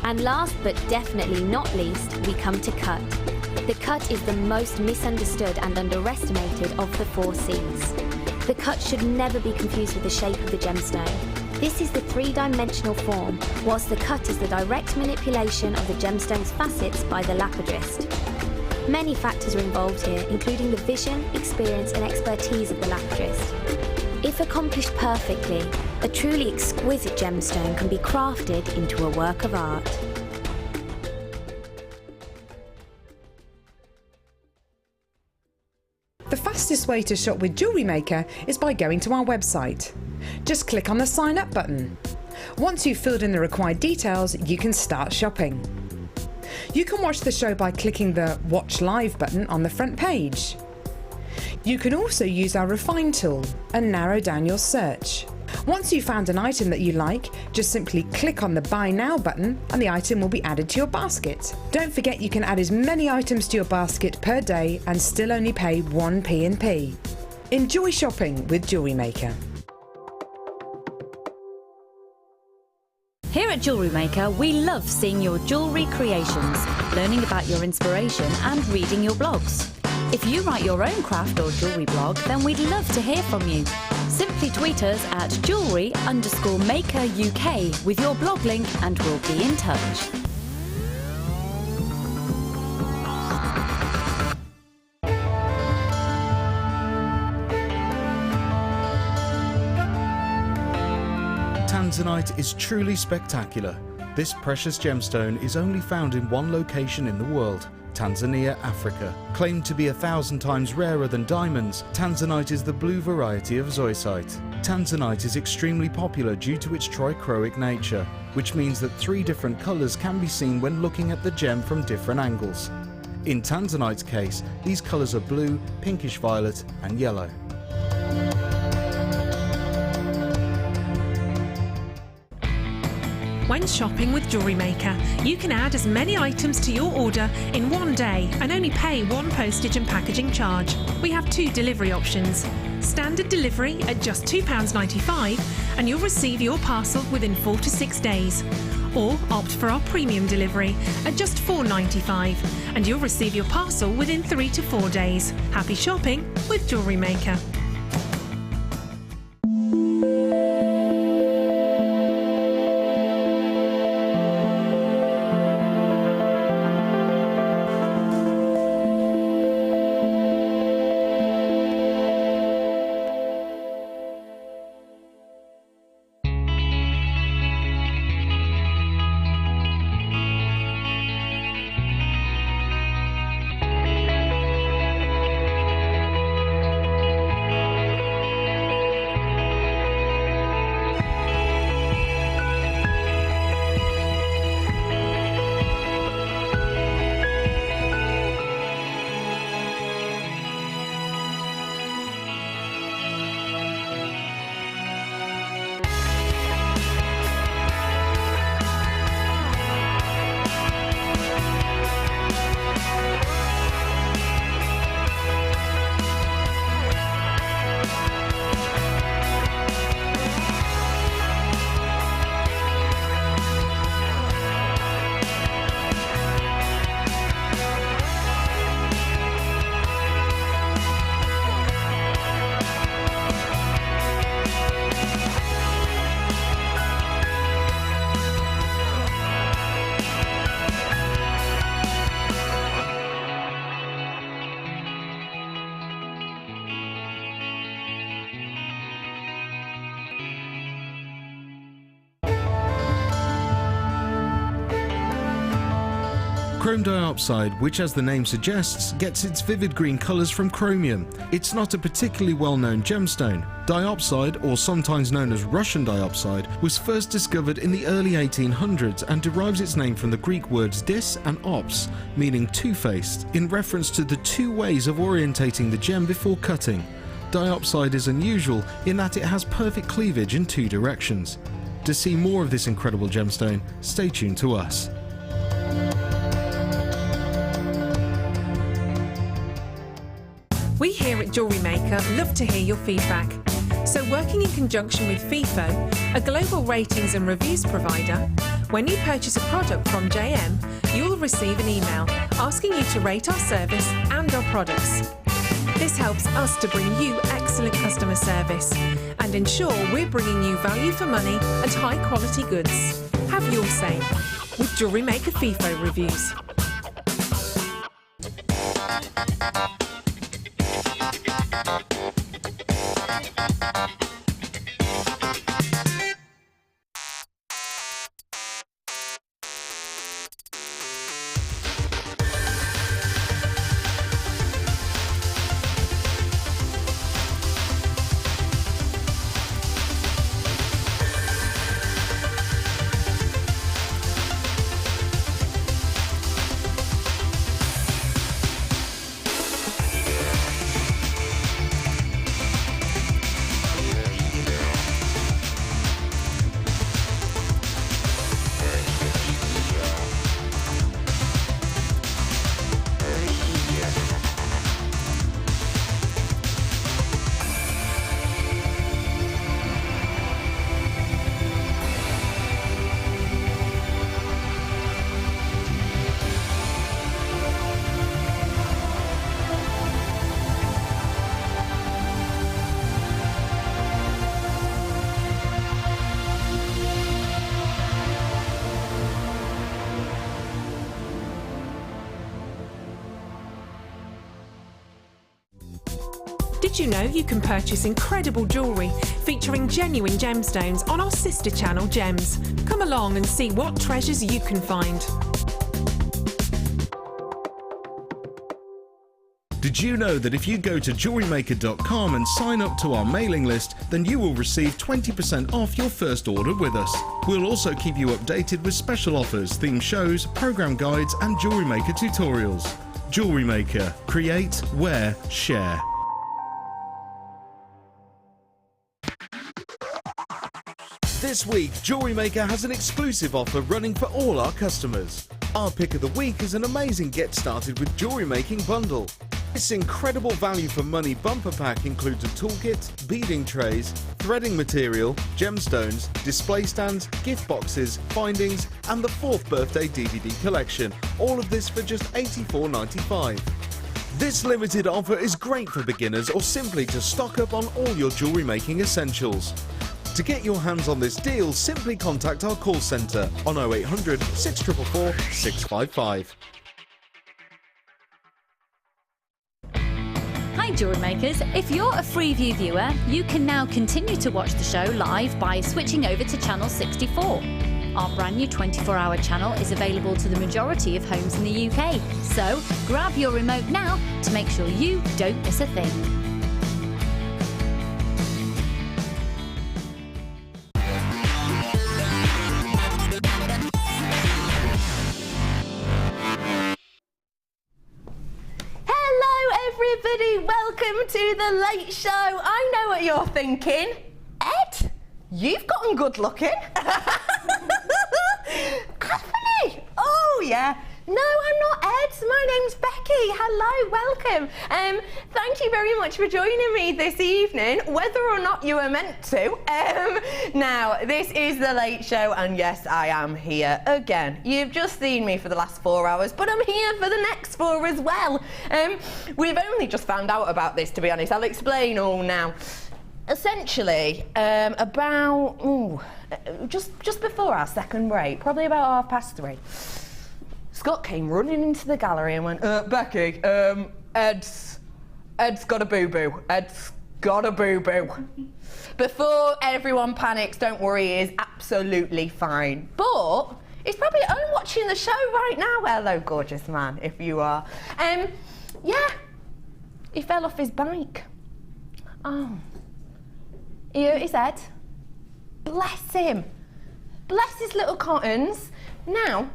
And last but definitely not least, we come to cut. The cut is the most misunderstood and underestimated of the 4 C's. The cut should never be confused with the shape of the gemstone. This is the 3-dimensional form, whilst the cut is the direct manipulation of the gemstone's facets by the lapidrist. Many factors are involved here, including the vision, experience and expertise of the lapidrist. If accomplished perfectly, a truly exquisite gemstone can be crafted into a work of art. The fastest way to shop with Jewellery Maker is by going to our website. Just click on the Sign Up button. Once you've filled in the required details, you can start shopping. You can watch the show by clicking the Watch Live button on the front page. You can also use our Refine tool and narrow down your search. Once you've found an item that you like, just simply click on the Buy Now button and the item will be added to your basket. Don't forget you can add as many items to your basket per day and still only pay 1 P&P. Enjoy shopping with Jewellery Maker. Here at Jewellery Maker, we love seeing your jewellery creations, learning about your inspiration and reading your blogs. If you write your own craft or jewellery blog, then we'd love to hear from you. Simply tweet us at jewellery_maker UK with your blog link and we'll be in touch. Tanzanite is truly spectacular. This precious gemstone is only found in one location in the world, Tanzania, Africa. Claimed to be 1,000 times rarer than diamonds, Tanzanite is the blue variety of zoisite. Tanzanite is extremely popular due to its trichroic nature, which means that 3 different colours can be seen when looking at the gem from different angles. In Tanzanite's case, these colours are blue, pinkish violet and yellow. When shopping with Jewellery Maker, you can add as many items to your order in one day and only pay 1 postage and packaging charge. We have 2 delivery options. Standard delivery at just £2.95 and you'll receive your parcel within 4 to 6 days. Or opt for our premium delivery at just £4.95 and you'll receive your parcel within 3 to 4 days. Happy shopping with Jewellery Maker. Chrome diopside, which as the name suggests, gets its vivid green colours from chromium. It's not a particularly well-known gemstone. Diopside, or sometimes known as Russian diopside, was first discovered in the early 1800s and derives its name from the Greek words dis and ops, meaning two-faced, in reference to the 2 ways of orientating the gem before cutting. Diopside is unusual in that it has perfect cleavage in 2 directions. To see more of this incredible gemstone, stay tuned to us. We here at Jewellery Maker love to hear your feedback. So working in conjunction with FIFO, a global ratings and reviews provider, When you purchase a product from JM, you'll receive an email asking you to rate our service and our products. This helps us to bring you excellent customer service and ensure we're bringing you value for money and high quality goods. Have your say with Jewellery Maker FIFO reviews. Did you know you can purchase incredible jewellery featuring genuine gemstones on our sister channel Gems? Come along and see what treasures you can find. Did you know that if you go to jewellerymaker.com and sign up to our mailing list, then you will receive 20% off your first order with us. We'll also keep you updated with special offers, themed shows, program guides and Jewellery Maker tutorials. Jewellery Maker. Create, wear, share. This week, Jewellery Maker has an exclusive offer running for all our customers. Our pick of the week is an amazing Get Started with Jewellery Making bundle. This incredible value for money bumper pack includes a toolkit, beading trays, threading material, gemstones, display stands, gift boxes, bindings, and the 4th birthday DVD collection. All of this for just $84.95. This limited offer is great for beginners or simply to stock up on all your jewellery making essentials. To get your hands on this deal, simply contact our call centre on 0800 644 655. Hi Jewellery Makers, if you're a Freeview viewer, you can now continue to watch the show live by switching over to channel 64. Our brand new 24-hour channel is available to the majority of homes in the UK, so grab your remote now to make sure you don't miss a thing. Welcome to the Late Show. I know what you're thinking. Ed, you've gotten good looking. Company. Oh yeah. No, I'm not Ed. My name's Becky. Hello, welcome. Thank you very much for joining me this evening, whether or not you were meant to. Now, this is The Late Show, and yes, I am here again. You've just seen me for the last 4 hours, but I'm here for the next 4 as well. We've only just found out about this, to be honest. I'll explain all now. Essentially, just before our second break, probably about 3:30, Scott came running into the gallery and went, Becky, Ed's got a boo-boo. Ed's got a boo-boo. Before everyone panics, don't worry, he is absolutely fine. But he's probably at home watching the show right now. Hello, gorgeous man, if you are. Yeah, he fell off his bike. Oh. He hurt his head. Bless him. Bless his little cottons. Now,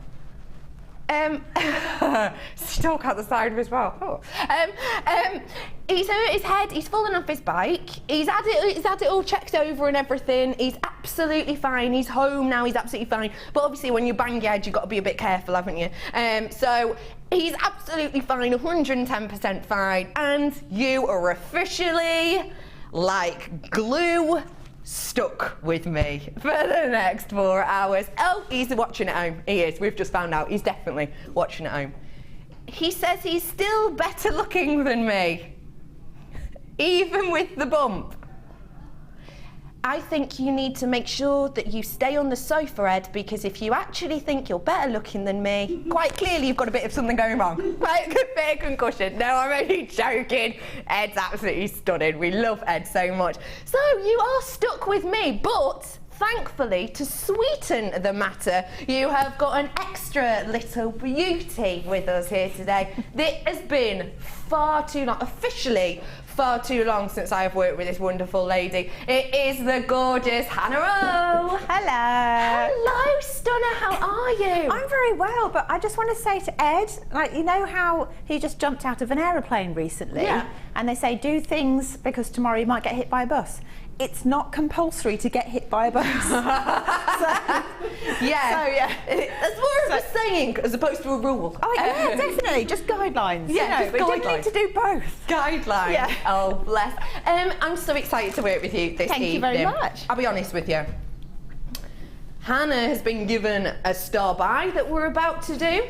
stalk out the side of his mouth. Oh. He's hurt his head, he's fallen off his bike, he's had it all checked over and everything, he's absolutely fine, he's home now, he's absolutely fine. But obviously when you bang your head, you've got to be a bit careful, haven't you? So he's absolutely fine, 110% fine, and you are officially like glue stuck with me for the next 4 hours. Oh, he's watching at home. He is. We've just found out. He's definitely watching at home. He says he's still better looking than me, even with the bump. I think you need to make sure that you stay on the sofa, Ed, because if you actually think you're better looking than me, quite clearly you've got a bit of something going wrong. Quite a good bit of concussion. No, I'm only joking. Ed's absolutely stunning. We love Ed so much. So you are stuck with me, but thankfully, to sweeten the matter, you have got an extra little beauty with us here today. It has been far too long, officially far too long since I have worked with this wonderful lady. It is the gorgeous Hannah O. Hello. Hello, Stunner, how are you? I'm very well, but I just want to say to Ed, like, you know how he just jumped out of an aeroplane recently? Yeah. And they say do things because tomorrow you might get hit by a bus. It's not compulsory to get hit by a bus. Yeah. That's more of a saying as opposed to a rule. Oh yeah, definitely. Just guidelines. Yeah, you know, but you don't need to do both. Guidelines. Yeah. Oh, bless. I'm so excited to work with you this evening. Thank you very much. I'll be honest with you. Hannah has been given a star by that we're about to do.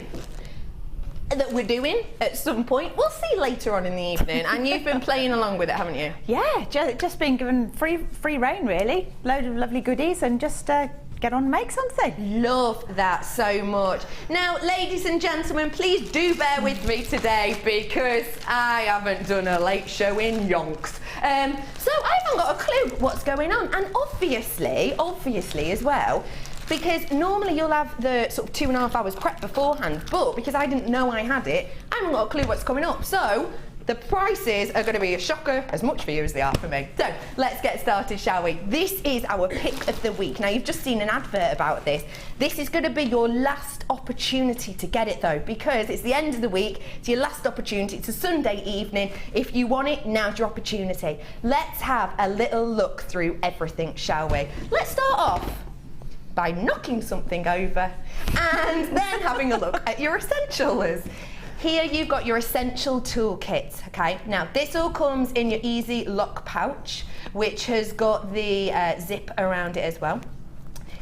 That we're doing at some point. We'll see later on in the evening. And you've been playing along with it, haven't you? Yeah, just been given free rein really. Load of lovely goodies and just get on and make something. Love that so much. Now, ladies and gentlemen, please do bear with me today because I haven't done a late show in yonks. So I haven't got a clue what's going on. And obviously as well, because normally you'll have the sort of 2.5 hours prep beforehand, but because I didn't know I had it, I haven't got a clue what's coming up. So the prices are going to be a shocker, as much for you as they are for me. So let's get started, shall we? This is our pick of the week. Now, you've just seen an advert about this. This is going to be your last opportunity to get it, though, because it's the end of the week. It's your last opportunity. It's a Sunday evening. If you want it, now's your opportunity. Let's have a little look through everything, shall we? Let's start off by knocking something over and then having a look at your essentials. Here you've got your essential toolkit, okay? Now this all comes in your easy lock pouch, which has got the zip around it as well.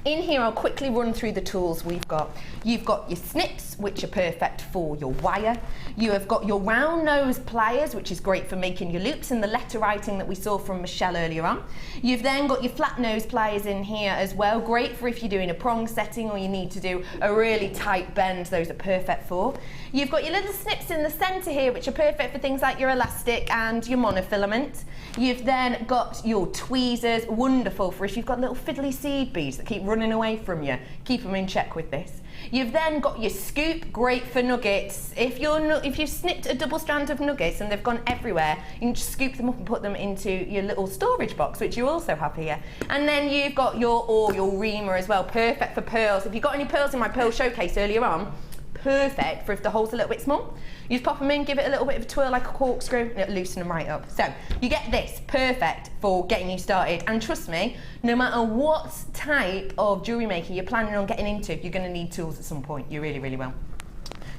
In here, I'll quickly run through the tools we've got. You've got your snips, which are perfect for your wire. You have got your round nose pliers, which is great for making your loops and the letter writing that we saw from Michelle earlier on. You've then got your flat nose pliers in here as well. Great for if you're doing a prong setting or you need to do a really tight bend. Those are perfect for. You've got your little snips in the center here, which are perfect for things like your elastic and your monofilament. You've then got your tweezers, wonderful for if you've got little fiddly seed beads that keep running away from you. Keep them in check with this. You've then got your scoop, great for nuggets. If you've snipped a double strand of nuggets and they've gone everywhere, you can just scoop them up and put them into your little storage box, which you also have here. And then you've got your reamer as well, perfect for pearls. If you've got any pearls in my pearl showcase earlier on, perfect for if the hole's a little bit small. You just pop them in, give it a little bit of a twirl like a corkscrew, and it'll loosen them right up. So you get this, perfect for getting you started. And trust me, no matter what type of jewellery making you're planning on getting into, you're going to need tools at some point. You really, really will.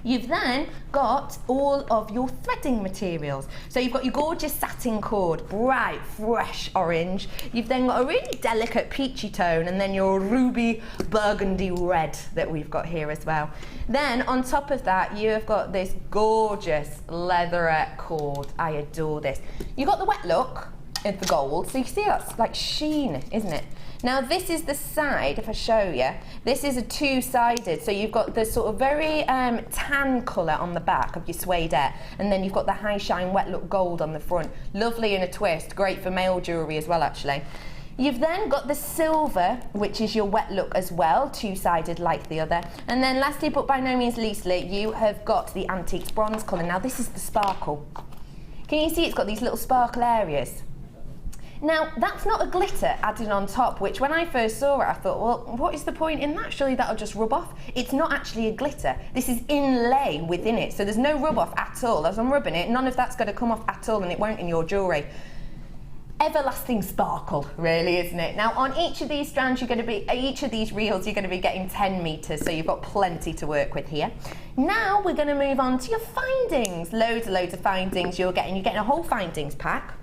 You've then got all of your threading materials. So you've got your gorgeous satin cord, bright, fresh orange. You've then got a really delicate peachy tone, and then your ruby burgundy red that we've got here as well. Then on top of that, you have got this gorgeous leatherette cord. I adore this. You've got the wet look of the gold, so you see that's like sheen, isn't it? Now this is the side, if I show you, this is a two-sided, so you've got the sort of very tan colour on the back of your suede-ette, and then you've got the high shine wet look gold on the front. Lovely in a twist, great for male jewellery as well actually. You've then got the silver, which is your wet look as well, two-sided like the other. And then lastly, but by no means leastly, you have got the antiques bronze colour. Now this is the sparkle. Can you see it's got these little sparkle areas? Now, that's not a glitter added on top, which when I first saw it, I thought, well, what is the point in that? Surely that'll just rub off. It's not actually a glitter. This is inlay within it, so there's no rub off at all. As I'm rubbing it, none of that's going to come off at all, and it won't in your jewellery. Everlasting sparkle, really, isn't it? Now, on each of these strands, each of these reels, you're going to be getting 10 metres, so you've got plenty to work with here. Now, we're going to move on to your findings. Loads of findings you're getting. You're getting a whole findings pack.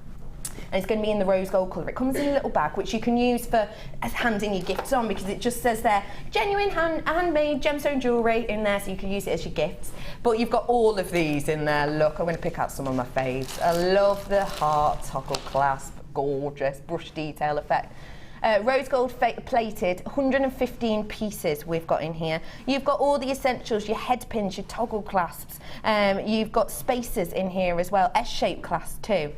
and it's going to be in the rose gold colour. It comes in a little bag which you can use for as handing your gifts on, because it just says there, genuine handmade gemstone jewellery in there, so you can use it as your gifts. But you've got all of these in there. Look, I'm going to pick out some of my faves. I love the heart toggle clasp, gorgeous brush detail effect. Rose gold plated, 115 pieces we've got in here. You've got all the essentials, your head pins, your toggle clasps. You've got spacers in here as well, S-shaped clasps too.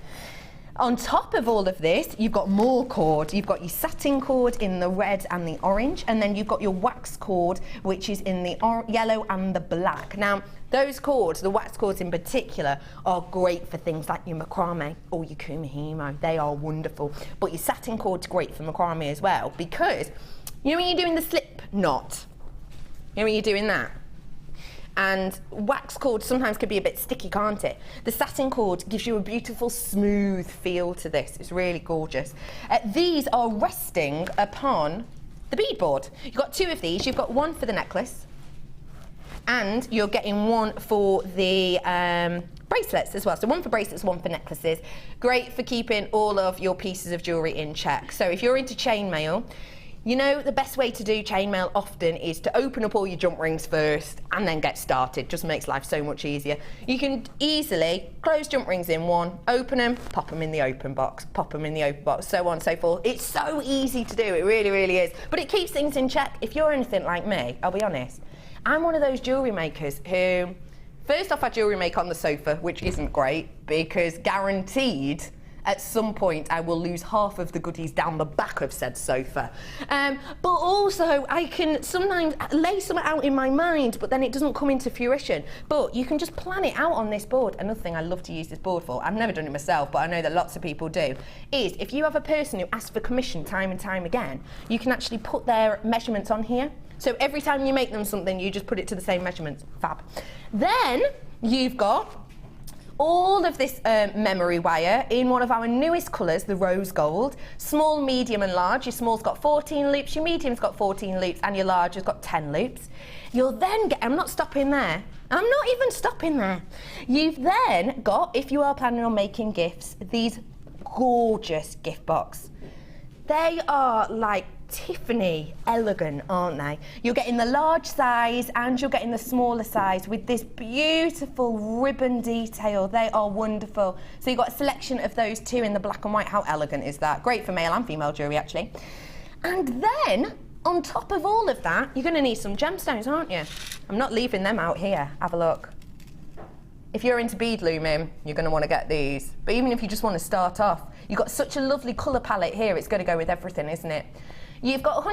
On top of all of this, you've got more cord. You've got your satin cord in the red and the orange, and then you've got your wax cord, which is in the yellow and the black. Now, those cords, the wax cords in particular, are great for things like your macrame or your kumihimo. They are wonderful. But your satin cord's great for macrame as well, because you know when you're doing the slip knot, you know when you're doing that? And wax cord sometimes can be a bit sticky, can't it? The satin cord gives you a beautiful smooth feel to this. It's really gorgeous. These are resting upon the beadboard. You've got two of these. You've got one for the necklace, and you're getting one for the bracelets as well. So one for bracelets, one for necklaces. Great for keeping all of your pieces of jewellery in check. So if you're into chainmail, you know the best way to do chainmail often is to open up all your jump rings first and then get started. Just makes life so much easier. You can easily close jump rings in one, open them, pop them in the open box, pop them in the open box, so on and so forth. It's so easy to do, it really, really is. But it keeps things in check. If you're anything like me, I'll be honest, I'm one of those jewellery makers who, first off, I jewellery make on the sofa, which isn't great, because guaranteed at some point I will lose half of the goodies down the back of said sofa. But also I can sometimes lay something out in my mind, but then it doesn't come into fruition. But you can just plan it out on this board. Another thing I love to use this board for, I've never done it myself, but I know that lots of people do, is if you have a person who asks for commission time and time again, you can actually put their measurements on here. So every time you make them something, you just put it to the same measurements. Fab. Then you've got all of this memory wire in one of our newest colours, the rose gold. Small, medium and large. Your small's got 14 loops, your medium's got 14 loops, and your large has got 10 loops. You'll then get, I'm not stopping there. I'm not even stopping there. You've then got, if you are planning on making gifts, these gorgeous gift box. They are like Tiffany elegant, aren't they? You're getting the large size and you're getting the smaller size with this beautiful ribbon detail. They are wonderful. So you've got a selection of those two in the black and white. How elegant is that? Great for male and female jewellery, actually. And then, on top of all of that, you're going to need some gemstones, aren't you? I'm not leaving them out here. Have a look. If you're into bead looming, you're going to want to get these. But even if you just want to start off, you've got such a lovely colour palette here, it's going to go with everything, isn't it? You've got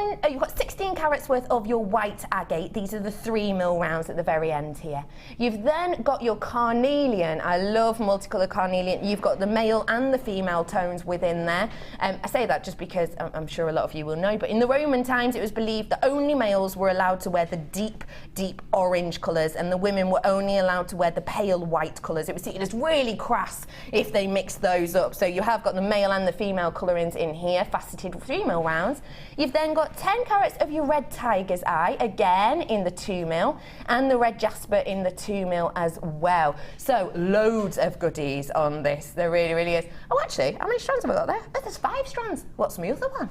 16 carats worth of your white agate. These are the 3mm rounds at the very end here. You've then got your carnelian. I love multicolored carnelian. You've got the male and the female tones within there. I say that just because I'm sure a lot of you will know, but in the Roman times it was believed that only males were allowed to wear the deep, deep orange colours, and the women were only allowed to wear the pale white colours. It was seen as really crass if they mixed those up. So you have got the male and the female colourings in here, faceted 3mm rounds. You've then got 10 carats of your red tiger's eye, again in the 2mm, and the red jasper in the 2mm as well. So loads of goodies on this. There really, really is. Oh, actually, how many strands have I got there? Oh, there's 5 strands. What's my other one?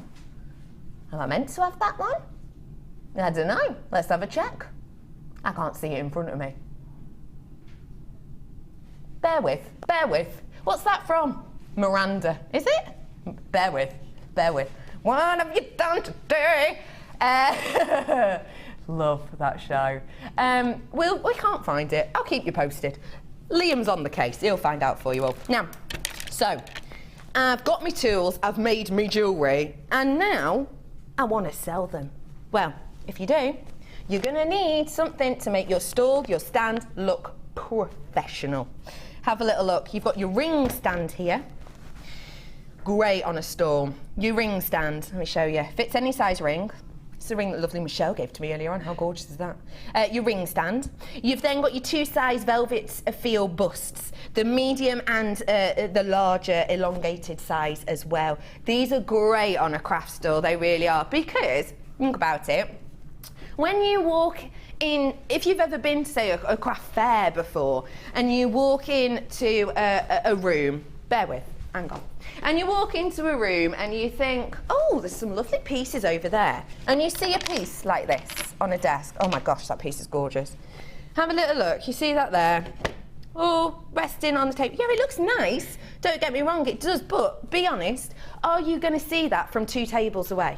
Am I meant to have that one? I don't know. Let's have a check. I can't see it in front of me. Bear with, bear with. What's that from? Miranda, is it? Bear with, bear with. What have you done today? Love that show. We can't find it. I'll keep you posted. Liam's on the case. He'll find out for you all. Now, so I've got my tools, I've made me jewellery, and now I want to sell them. Well, if you do, you're going to need something to make your stall, your stand look professional. Have a little look. You've got your ring stand here. Great on a stall. Your ring stand, let me show you. Fits any size ring. It's the ring that lovely Michelle gave to me earlier on. How gorgeous is that? Your ring stand. You've then got your 2 size velvet feel busts, the medium and the larger elongated size as well. These are great on a craft stall, they really are, because, think about it, when you walk in, if you've ever been to, say, a craft fair before, and you walk into a room, bear with, hang on. And you walk into a room and you think, oh, there's some lovely pieces over there. And you see a piece like this on a desk. Oh my gosh, that piece is gorgeous. Have a little look, you see that there? Oh, resting on the table. Yeah, it looks nice, don't get me wrong, it does, but be honest, are you gonna see that from 2 tables away?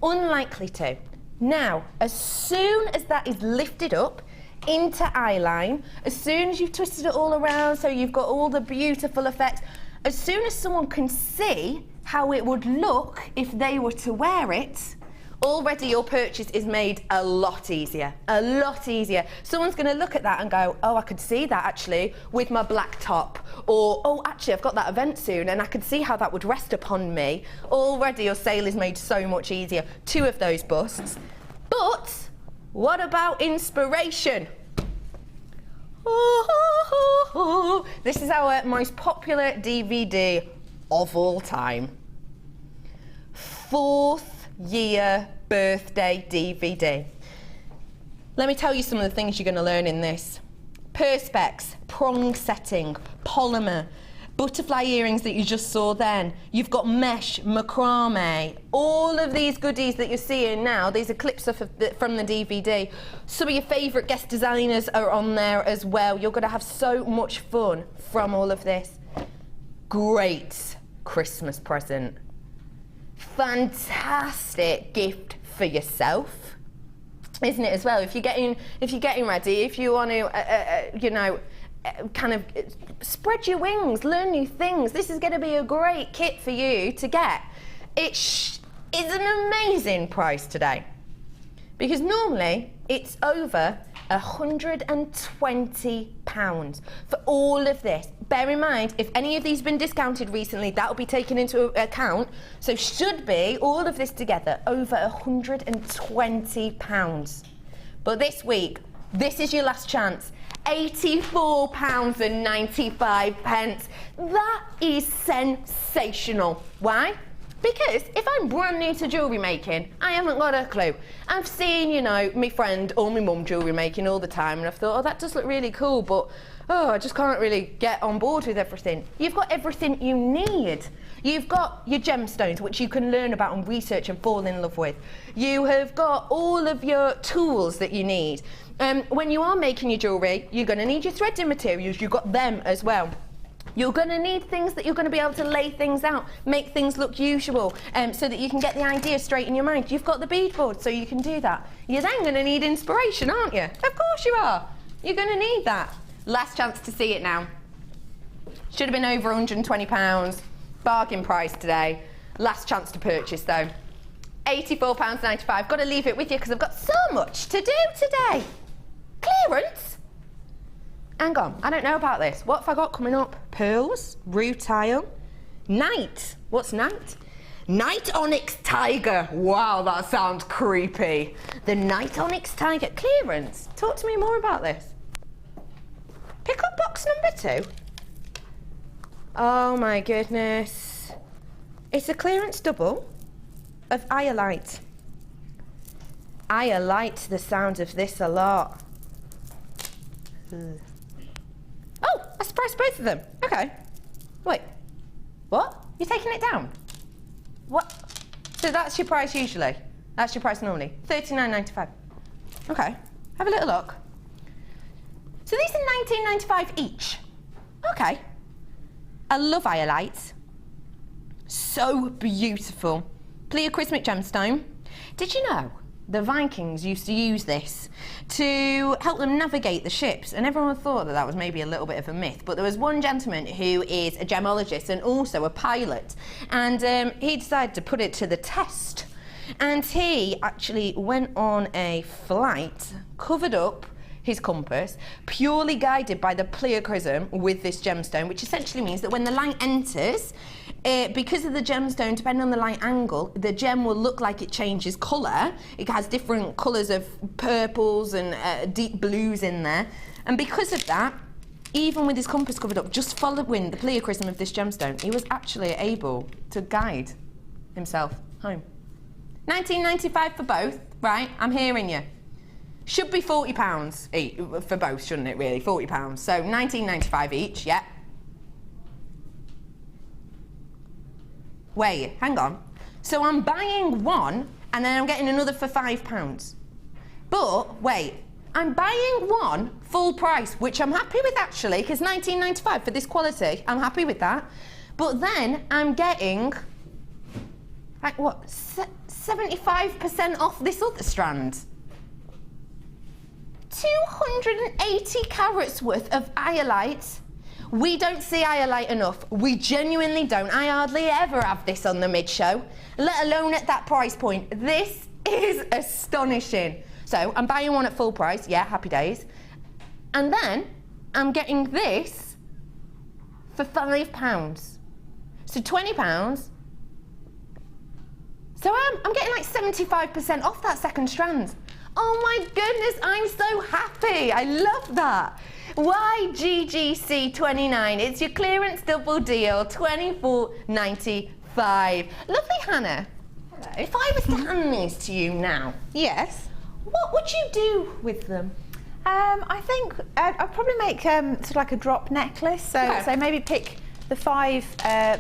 Unlikely to. Now, as soon as that is lifted up into eyeline, as soon as you've twisted it all around so you've got all the beautiful effects, as soon as someone can see how it would look if they were to wear it, already your purchase is made a lot easier, a lot easier. Someone's going to look at that and go, oh, I could see that actually with my black top, or oh, actually I've got that event soon and I could see how that would rest upon me. Already your sale is made so much easier. 2 of those busts. But what about inspiration? This is our most popular DVD of all time. 4th year birthday DVD. Let me tell you some of the things you're going to learn in this. Perspex, prong setting, polymer, butterfly earrings that you just saw then. You've got mesh, macrame, all of these goodies that you're seeing now. These are clips from the DVD. Some of your favourite guest designers are on there as well. You're going to have so much fun from all of this. Great Christmas present. Fantastic gift for yourself, isn't it as well? If you're getting ready, if you want to, you know, kind of spread your wings, learn new things. This is going to be a great kit for you to get. It is an amazing price today, because normally it's over £120 for all of this. Bear in mind, if any of these have been discounted recently, that will be taken into account. So should be, all of this together, over £120. But this week, this is your last chance. £84.95. That is sensational. Why? Because if I'm brand new to jewellery making, I haven't got a clue. I've seen, you know, my friend or my mum jewellery making all the time, and I've thought, oh, that does look really cool, but oh, I just can't really get on board with everything. You've got everything you need. You've got your gemstones, which you can learn about and research and fall in love with. You have got all of your tools that you need. When you are making your jewellery, you're going to need your threading materials. You've got them as well. You're going to need things that you're going to be able to lay things out, make things look usual, so that you can get the idea straight in your mind. You've got the bead board, so you can do that. You're then going to need inspiration, aren't you? Of course you are. You're going to need that. Last chance to see it now. Should have been over £120. Bargain price today. Last chance to purchase though. £84.95. Got to leave it with you because I've got so much to do today. Clearance? Hang on, I don't know about this. What have I got coming up? Pearls, rutile, night. What's night? Night Onyx Tiger. Wow, that sounds creepy. The Night Onyx Tiger. Clearance. Talk to me more about this. Pick up box number 2. Oh my goodness. It's a clearance double of Iolite. I like the sound of this a lot. Oh, I surprised both of them. Okay. Wait. What? You're taking it down? What? So that's your price usually? That's your price normally? $39.95. Okay. Have a little look. So these are $19.95 each. Okay. I love Iolite. So beautiful. Pleochrismic gemstone. Did you know the Vikings used to use this to help them navigate the ships, and everyone thought that that was maybe a little bit of a myth, but there was one gentleman who is a gemologist and also a pilot, and he decided to put it to the test, and he actually went on a flight, covered up his compass, purely guided by the pleochrism with this gemstone, which essentially means that when the light enters, because of the gemstone, depending on the light angle, the gem will look like it changes colour. It has different colours of purples and deep blues in there. And because of that, even with his compass covered up, just following the pleochrism of this gemstone, he was actually able to guide himself home. $19.95 for both, right? I'm hearing you. Should be £40 for both, shouldn't it, really? £40. So $19.95 each, yeah. wait, hang on. So I'm buying one and then I'm getting another for £5. But wait, I'm buying one full price, which I'm happy with actually, because £19.95 for this quality, I'm happy with that. But then I'm getting, like what, 75% off this other strand. 280 carats worth of Iolite. We don't see Iolite enough. We genuinely don't. I hardly ever have this on the mid-show, let alone at that price point. This is astonishing. So I'm buying one at full price, yeah, happy days. And then I'm getting this for £5. So £20. So I'm getting like 75% off that second strand. Oh my goodness, I'm so happy. I love that. YGGC29, it's your clearance double deal, $24.95. Lovely, Hannah. Hello. If I was to hand these to you now, Yes. what would you do with them? I think I'd probably make sort of like a drop necklace. So, Okay. so maybe pick the 5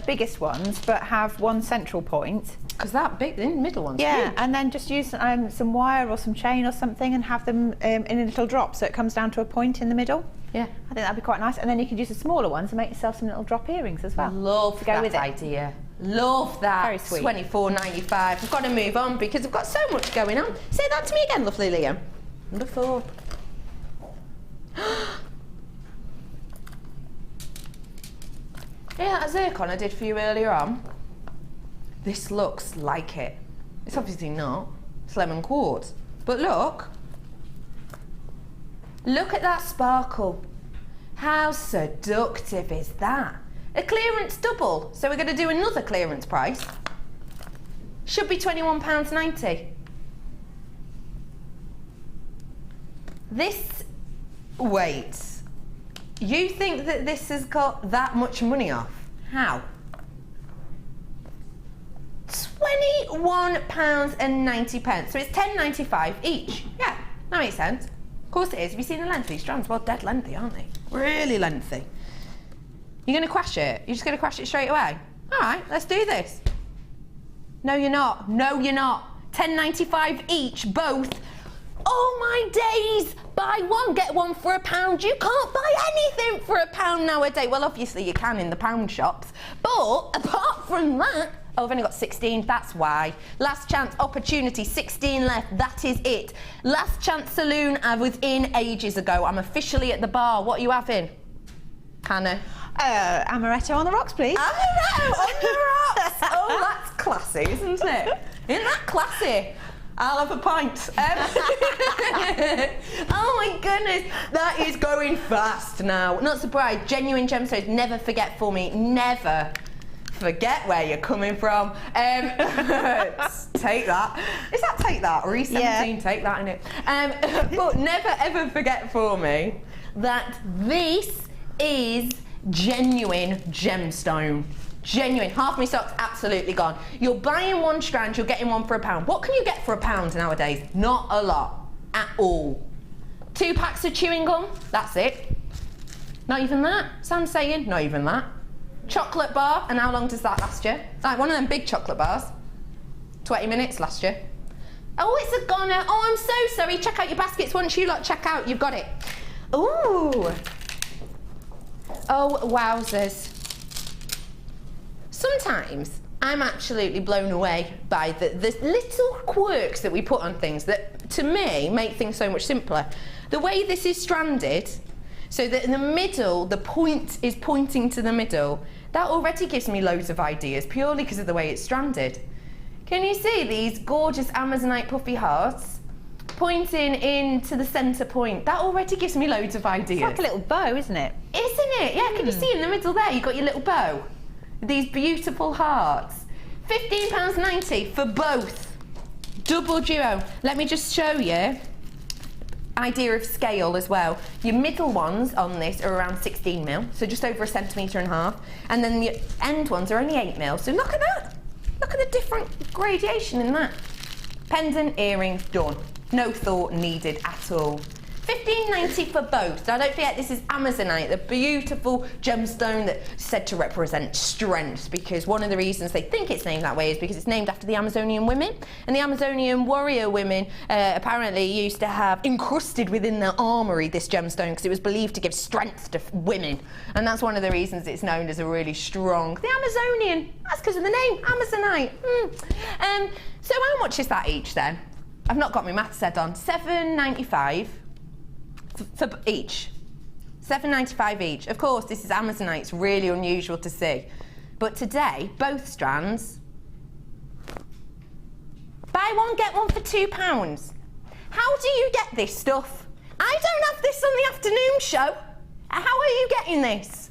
biggest ones, but have one central point. Because that big, the middle one's Yeah, huge. and then just use some wire or some chain or something and have them in a little drop so it comes down to a point in the middle. Yeah. I think that'd be quite nice. And then you could use the smaller ones and make yourself some little drop earrings as well. Love to go that with it. idea. Love that. Very sweet. $24.95. I've got to move on because I've got so much going on. Say that to me again, lovely Liam. Number 4. Yeah, that zircon I did for you earlier on. This looks like it. It's obviously not. It's lemon quartz. But look. Look at that sparkle. How seductive is that? A clearance double. So we're going to do another clearance price. Should be £21.90. This, wait. You think that this has got that much money off? How? £21.90. So it's £10.95 each. Yeah, that makes sense. Of course it is. Have you seen the length of these strands? Well, dead lengthy, aren't they? Really lengthy. You're going to crash it? You're just going to crash it straight away? All right, let's do this. No, you're not. No, you're not. £10.95 each, both. Oh my days! Buy one, get one for £1. You can't buy anything for £1 nowadays. Well, obviously you can in the pound shops. But apart from that, oh, I've only got 16, that's why. Last chance opportunity, 16 left, that is it. Last chance saloon, I was in ages ago. I'm officially at the bar. What are you having, Hannah? Amaretto on the rocks, please. Amaretto on the rocks! Oh, that's classy, isn't it? Isn't that classy? I'll have a pint. Oh my goodness, that is going fast now. Not surprised, genuine gemstones never forget for me, never forget where you're coming from. Take that. Is that take that or E17? Yeah. Take that in it. But never ever forget for me that this is genuine gemstone. Genuine. Half my stock's absolutely gone. You're buying one strand, you're getting one for £1. What can you get for £1 nowadays? Not a lot at all. 2 packs of chewing gum, that's it. Not even that. Sam's saying, not even that. Chocolate bar, and how long does that last you? Like one of them big chocolate bars. 20 minutes last you. Oh, it's a goner. Oh, I'm so sorry. Check out your baskets. Once you lot check out, you've got it. Ooh. Oh, wowzers. Sometimes I'm absolutely blown away by the little quirks that we put on things that, to me, make things so much simpler. The way this is stranded, so that in the middle, the point is pointing to the middle, that already gives me loads of ideas, purely because of the way it's stranded. Can you see these gorgeous Amazonite puffy hearts pointing into the centre point? That already gives me loads of ideas. It's like a little bow, isn't it? Isn't it? Yeah, can you see in the middle there, you've got your little bow? These beautiful hearts. £15.90 for both. Double duo. Let me just show you. Idea of scale as well. Your middle ones on this are around 16mm, so just over 1.5 centimetres. And then the end ones are only 8mm. So look at that. Look at the different gradation in that. Pendant, earrings, done. No thought needed at all. $15.90 for both. Now don't forget, this is Amazonite, the beautiful gemstone that's said to represent strength, because one of the reasons they think it's named that way is because it's named after the Amazonian women, and the Amazonian warrior women apparently used to have encrusted within their armoury this gemstone because it was believed to give strength to women, and that's one of the reasons it's known as a really strong. The Amazonian, that's because of the name, Amazonite. So how much is that each then? I've not got my maths head on. $7.95 for each. $7.95 each. Of course, this is Amazonite. It's really unusual to see. But today, both strands, buy one, get one for £2. How do you get this stuff? I don't have this on the afternoon show. How are you getting this?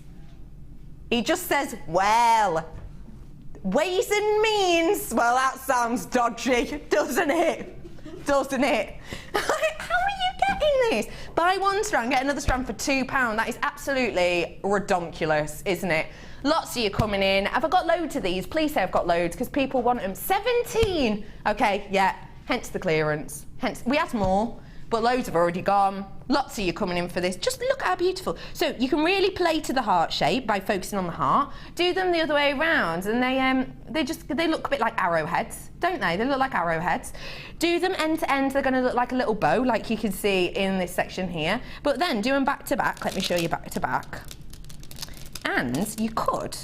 He just says, well, ways and means. Well, that sounds dodgy, doesn't it? Doesn't it? How are you getting this? Buy one strand, get another strand for £2. That is absolutely redonkulous, isn't it? Lots of you coming in. Have I got loads of these? Please say I've got loads, because people want them. 17! Okay, yeah, hence the clearance. Hence, we had more, but loads have already gone. Lots of you coming in for this. Just look at how beautiful. So you can really play to the heart shape by focusing on the heart. Do them the other way around, and they look a bit like arrowheads, don't they? They look like arrowheads. Do them end to end. They're going to look like a little bow, like you can see in this section here. But then do them back to back. Let me show you back to back. And you could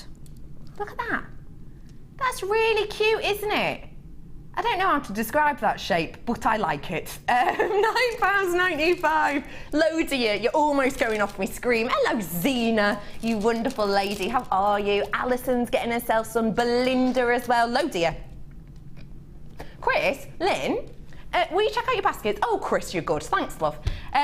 look at that. That's really cute, isn't it? I don't know how to describe that shape, but I like it. £9.95. Loads of you. You're almost going off my screen. Hello, Zena, you wonderful lady. How are you? Alison's getting herself some. Belinda as well. Loads of you. Chris, Lynn, will you check out your baskets? Oh, Chris, you're good. Thanks, love.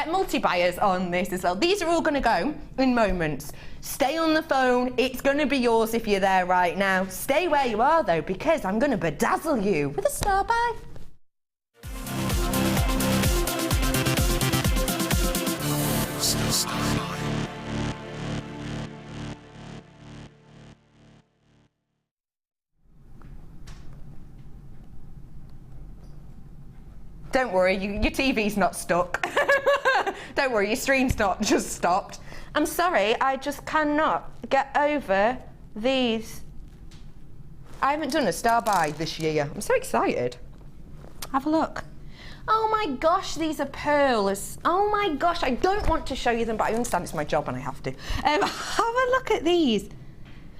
Multi-buyers on this as well. These are all going to go in moments. Stay on the phone. It's going to be yours if you're there right now. Stay where you are, though, because I'm going to bedazzle you with a star buy. Don't worry, your TV's not stuck. Don't worry, your stream's not just stopped. I'm sorry, I just cannot get over these. I haven't done a star buy this year. I'm so excited. Have a look. Oh my gosh, these are pearls. Oh my gosh, I don't want to show you them, but I understand it's my job and I have to. Have a look at these.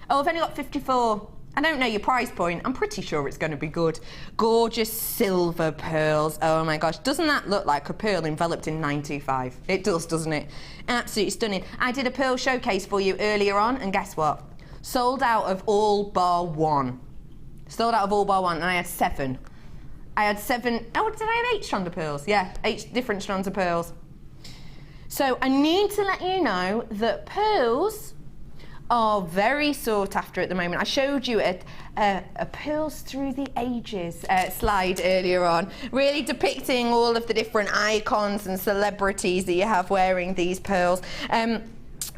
Oh, I've only got 54. I don't know your price point. I'm pretty sure it's going to be good. Gorgeous silver pearls. Oh my gosh. Doesn't that look like a pearl enveloped in 925? It does, doesn't it? Absolutely stunning. I did a pearl showcase for you earlier on, and guess what? Sold out of all bar one. Sold out of all bar one, and I had 7. I had 7. Oh, did I have 8 strands of pearls? Yeah, 8 different strands of pearls. So I need to let you know that pearls are very sought after at the moment. I showed you a Pearls Through the Ages slide earlier on, really depicting all of the different icons and celebrities that you have wearing these pearls. And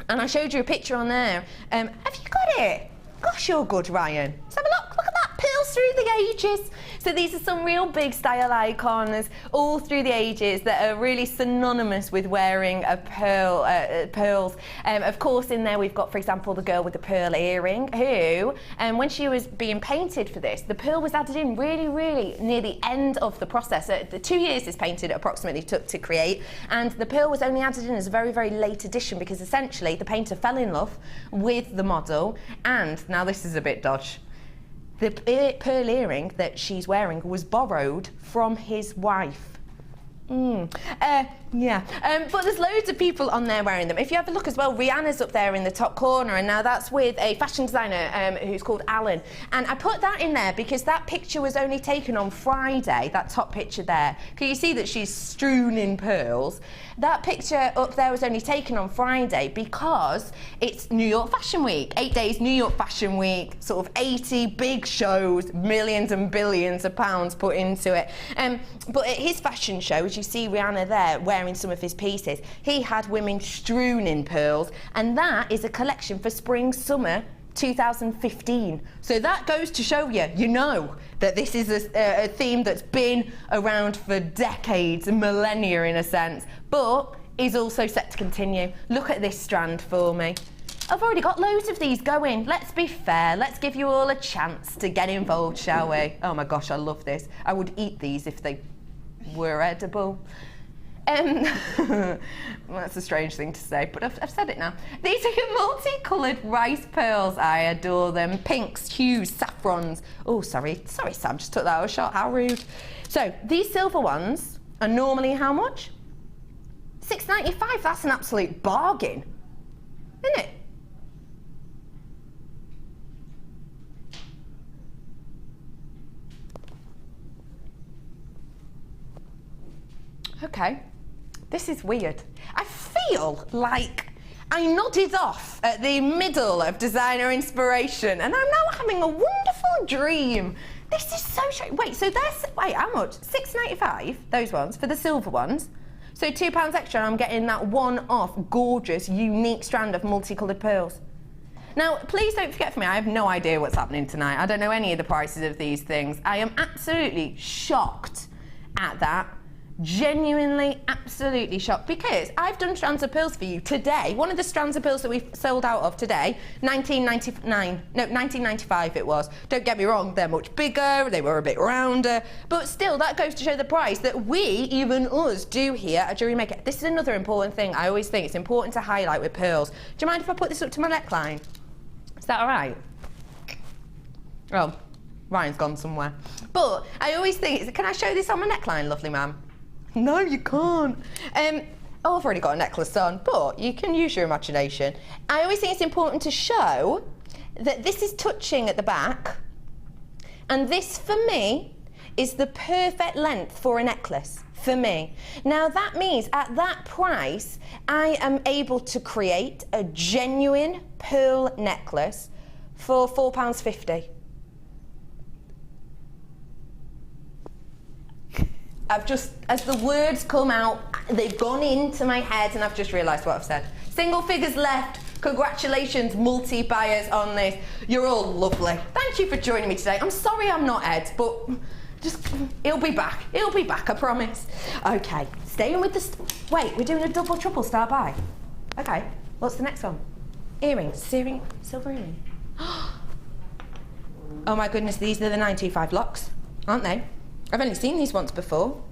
I showed you a picture on there. Have you got it? Gosh, you're good, Ryan. Let's have a look. Look at that, Pearls Through the Ages. So these are some real big style icons all through the ages that are really synonymous with wearing a pearl, pearls. Of course, in there we've got, for example, the girl with the pearl earring, who, when she was being painted for this, the pearl was added in really, really near the end of the process. The 2 years this painted approximately took to create, and the pearl was only added in as a very, very late addition because essentially the painter fell in love with the model, and now this is a bit dodge. The pearl earring that she's wearing was borrowed from his wife. But there's loads of people on there wearing them. If you have a look as well, Rihanna's up there in the top corner, and now that's with a fashion designer who's called Alan. And I put that in there because that picture was only taken on Friday, that top picture there. Can you see that she's strewn in pearls? That picture up there was only taken on Friday because it's New York Fashion Week. 8 days New York Fashion Week, sort of 80 big shows, millions and billions of pounds put into it. But at his fashion show, as you see Rihanna there wearing some of his pieces, he had women strewn in pearls, and that is a collection for spring summer 2015. So that goes to show you, you know, that this is a theme that's been around for decades, millennia in a sense, but is also set to continue. Look at this strand for me. I've already got loads of these going. Let's be fair. Let's give you all a chance to get involved, shall we? Oh my gosh, I love this. I would eat these if they were edible. That's a strange thing to say, but I've said it now. These are your multicolored rice pearls. I adore them. Pinks, hues, saffrons. Oh, sorry, Sam, just took that out of shot. How rude. So these silver ones are normally how much? $6.95. That's an absolute bargain, isn't it? Okay. This is weird. I feel like I nodded off at the middle of designer inspiration and I'm now having a wonderful dream. This is so strange. Wait, so wait, how much? $6.95, those ones, for the silver ones. So £2 extra and I'm getting that one-off, gorgeous, unique strand of multicoloured pearls. Now, please don't forget for me, I have no idea what's happening tonight. I don't know any of the prices of these things. I am absolutely shocked at that. Genuinely, absolutely shocked, because I've done strands of pearls for you today. One of the strands of pearls that we've sold out of today, $19.95 it was. Don't get me wrong, they're much bigger, they were a bit rounder, but still that goes to show the price that we, even us, do here at Jewellery Maker. This is another important thing. I always think it's important to highlight with pearls. Do you mind if I put this up to my neckline? Is that all right? Oh, Ryan's gone somewhere. But I always think, can I show this on my neckline, lovely ma'am? No, you can't. Oh, I've already got a necklace on, but you can use your imagination. I always think it's important to show that this is touching at the back, and this, for me, is the perfect length for a necklace, for me. Now, that means at that price, I am able to create a genuine pearl necklace for £4.50. I've just, as the words come out, they've gone into my head and I've just realised what I've said. Single figures left. Congratulations, multi-buyers on this. You're all lovely. Thank you for joining me today. I'm sorry I'm not Ed, but just, he'll be back. He'll be back, I promise. Okay, staying with the, wait, we're doing a double, triple star buy. Okay, what's the next one? Earrings, silver earring. Oh my goodness, these are the 925 locks, aren't they? I've only seen these once before.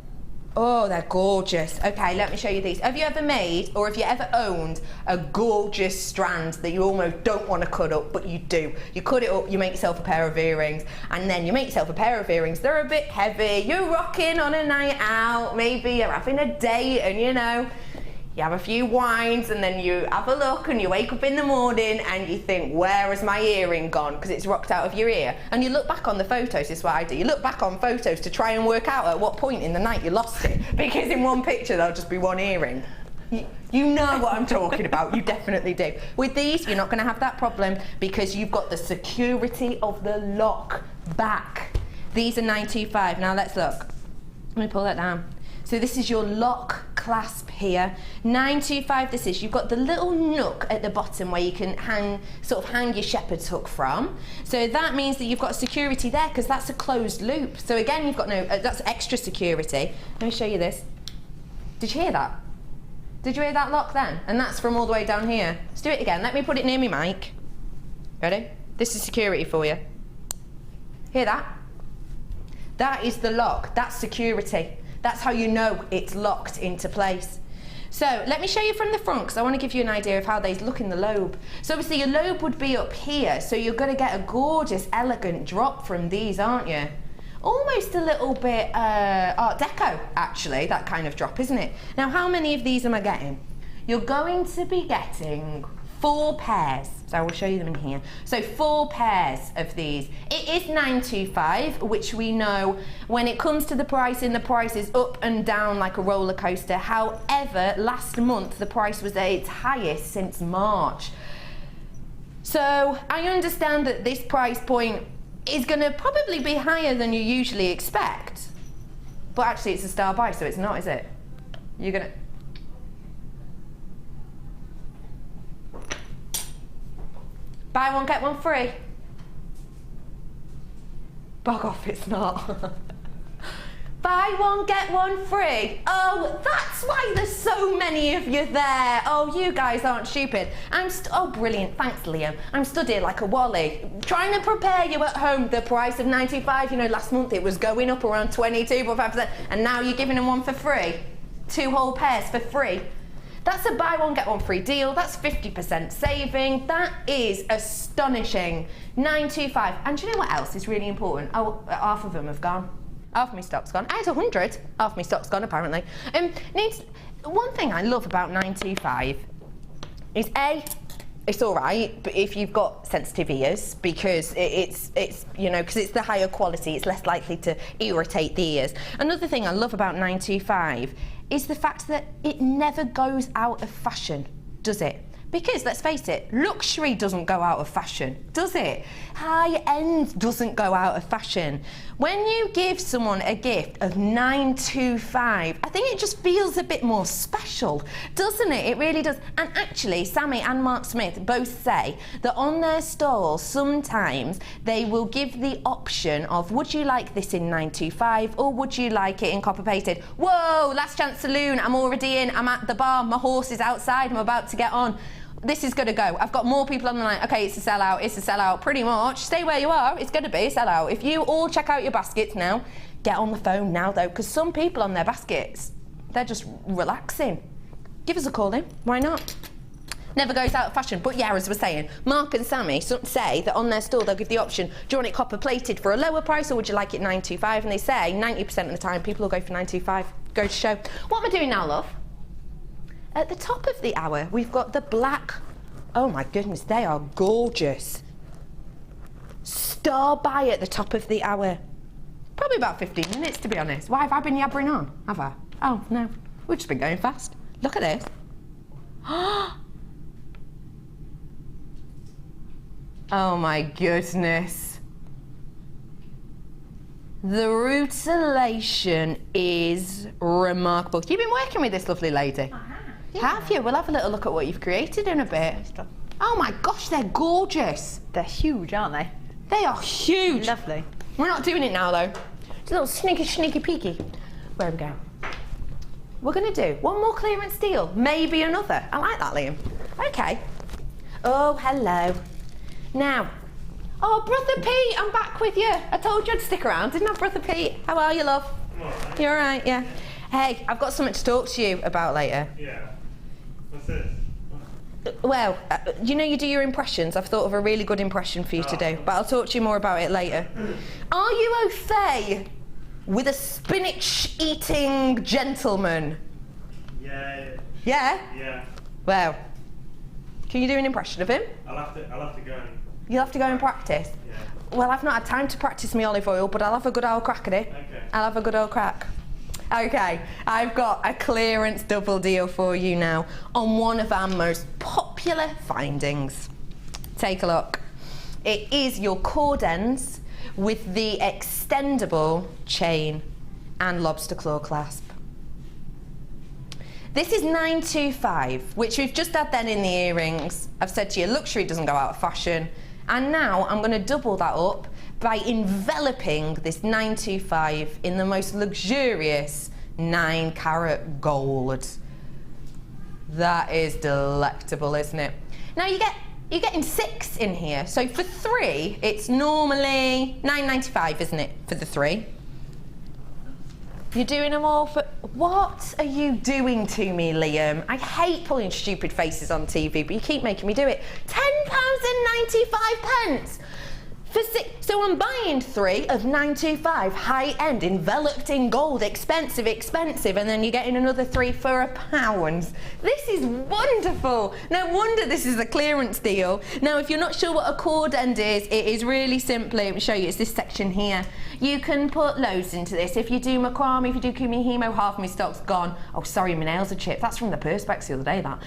Oh, they're gorgeous. Okay, let me show you these. Have you ever made, or have you ever owned, a gorgeous strand that you almost don't want to cut up, but you do? You cut it up, you make yourself a pair of earrings, and then you make yourself a pair of earrings. They're a bit heavy. You're rocking on a night out. Maybe you're having a date, and you know, you have a few wines and then you have a look and you wake up in the morning and you think, where has my earring gone? Because it's rocked out of your ear. And you look back on the photos, this is what I do. You look back on photos to try and work out at what point in the night you lost it. Because in one picture there'll just be one earring. You know what I'm talking about, you definitely do. With these, you're not going to have that problem because you've got the security of the lock back. These are 925. Now let's look. Let me pull that down. So this is your lock clasp here. 925 this is. You've got the little nook at the bottom where you can hang your shepherd's hook from. So that means that you've got security there because that's a closed loop. So again, you've got no, that's extra security. Let me show you this. Did you hear that? Did you hear that lock then? And that's from all the way down here. Let's do it again. Let me put it near me mic. Ready? This is security for you. Hear that? That is the lock. That's security. That's how you know it's locked into place. So let me show you from the front because I want to give you an idea of how they look in the lobe. So obviously your lobe would be up here, so you're going to get a gorgeous, elegant drop from these, aren't you? Almost a little bit Art Deco, actually, that kind of drop, isn't it? Now, how many of these am I getting? You're going to be getting 4 pairs. So I will show you them in here. So 4 pairs of these. It is 925, which we know when it comes to the pricing, the price is up and down like a roller coaster. However, last month the price was at its highest since March. So I understand that this price point is going to probably be higher than you usually expect. But actually it's a star buy, so it's not, is it? You're going to... Buy one, get one free. Bug off, it's not. Buy one, get one free. Oh, that's why there's so many of you there. Oh, you guys aren't stupid. Oh, brilliant. Thanks, Liam. I'm stood here like a wally, trying to prepare you at home. The price of $95, you know, last month it was going up around 22.5%, and now you're giving them one for free. 2 whole pairs for free. That's a buy one, get one free deal. That's 50% saving. That is astonishing. $9.25. And do you know what else is really important? Oh, half of them have gone. Half of my stock's gone. I had 100. Half my stock's gone, apparently. One thing I love about 925 is it's all right, but if you've got sensitive ears, because it's you know, because it's the higher quality, it's less likely to irritate the ears. Another thing I love about 925 is the fact that it never goes out of fashion, does it? Because, let's face it, luxury doesn't go out of fashion, does it? High-end doesn't go out of fashion. When you give someone a gift of 925, I think it just feels a bit more special, doesn't it? It really does. And actually, Sammy and Mark Smith both say that on their stalls, sometimes they will give the option of, would you like this in 925 or would you like it in copper plated? Whoa, last chance saloon, I'm already in, I'm at the bar, my horse is outside, I'm about to get on. This is going to go. I've got more people on the line. Okay, it's a sellout, pretty much. Stay where you are, it's going to be a sellout. If you all check out your baskets now, get on the phone now though, because some people on their baskets, they're just relaxing. Give us a call in, why not? Never goes out of fashion. But yeah, as we're saying, Mark and Sammy say that on their store they'll give the option, do you want it copper plated for a lower price or would you like it 925? And they say 90% of the time people will go for 925. Go to show. What am I doing now, love? At the top of the hour, we've got the black. Oh my goodness, they are gorgeous. Star by at the top of the hour. Probably about 15 minutes, to be honest. Why have I been yabbering on? Have I? Oh, no. We've just been going fast. Look at this. Oh my goodness. The rutilation is remarkable. You've been working with this lovely lady. Yeah. Have you? We'll have a little look at what you've created in a bit. Oh my gosh, they're gorgeous. They're huge, aren't they? They are huge. Lovely. We're not doing it now though. It's a little sneaky peeky. Where are we going? We're going to do one more clearance deal, maybe another. I like that, Liam. Okay. Oh, hello. Now, oh, Brother Pete, I'm back with you. I told you I'd stick around, didn't I, Brother Pete? How are you, love? I'm all right. You all right? Yeah. Hey, I've got something to talk to you about later. Yeah. What's this? Well, you know you do your impressions. I've thought of a really good impression for you to do, but I'll talk to you more about it later. Are you au fait with a spinach-eating gentleman? Yeah. Yeah? Yeah. Well, can you do an impression of him? I'll have to go and... You'll have to go and practice? Yeah. Well, I've not had time to practice my olive oil, but I'll have a good old crack at it. Okay. I'll have a good old crack. Okay, I've got a clearance double deal for you now on one of our most popular findings. Take a look. It is your cord ends with the extendable chain and lobster claw clasp. This is 925, which we've just had then in the earrings. I've said to you, luxury doesn't go out of fashion. And now I'm going to double that up by enveloping this 925 in the most luxurious 9-carat gold. That is delectable, isn't it? Now you're getting 6 in here. So for 3, it's normally $9.95, isn't it? For the 3. You're doing them all for... What are you doing to me, Liam? I hate pulling stupid faces on TV, but you keep making me do it. £10.95 for 6. So I'm buying 3 of 925, high-end, enveloped in gold, expensive, and then you're getting another 3 for £1. This is wonderful. No wonder this is a clearance deal. Now, if you're not sure what a cord end is, it is really simply, let me show you, it's this section here. You can put loads into this. If you do macrame, if you do kumihimo, half my stock's gone. Oh, sorry, my nails are chipped. That's from the Perspex the other day, that.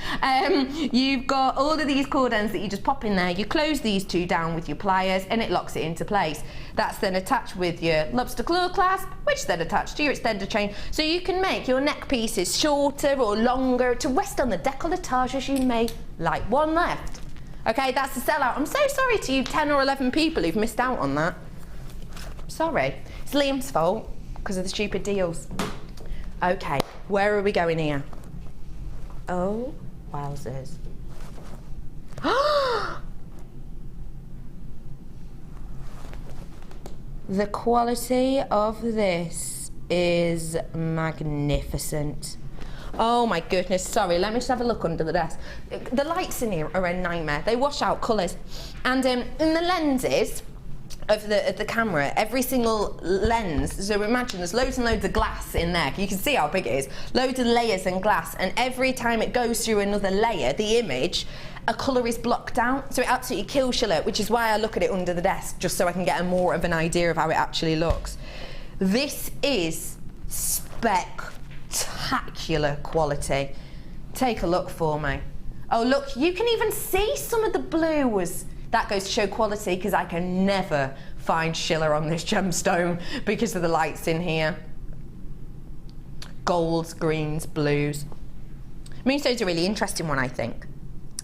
You've got all of these cord ends that you just pop in there. You close these 2 down with your pliers and it locks it into place. That's then attached with your lobster claw clasp, which is then attached to your extender chain. So you can make your neck pieces shorter or longer to rest on the décolletage as you may like. One left. Okay, that's the sellout. I'm so sorry to you 10 or 11 people who've missed out on that. Sorry. It's Liam's fault. because of the stupid deals. Okay, where are we going here? Oh, wowzers. The quality of this is magnificent. Oh my goodness, sorry, let me just have a look under the desk. The lights in here are a nightmare. They wash out colours. And in the lenses of the camera, every single lens, so imagine there's loads and loads of glass in there. You can see how big it is. Loads of layers and glass, and every time it goes through another layer, the image, a colour is blocked out, so it absolutely kills your look, which is why I look at it under the desk, just so I can get more of an idea of how it actually looks. This is spectacular quality. Take a look for me. Oh look, you can even see some of the blue that goes to show quality, because I can never find Schiller on this gemstone because of the lights in here. Golds, greens, blues. Moonstone's a really interesting one, I think.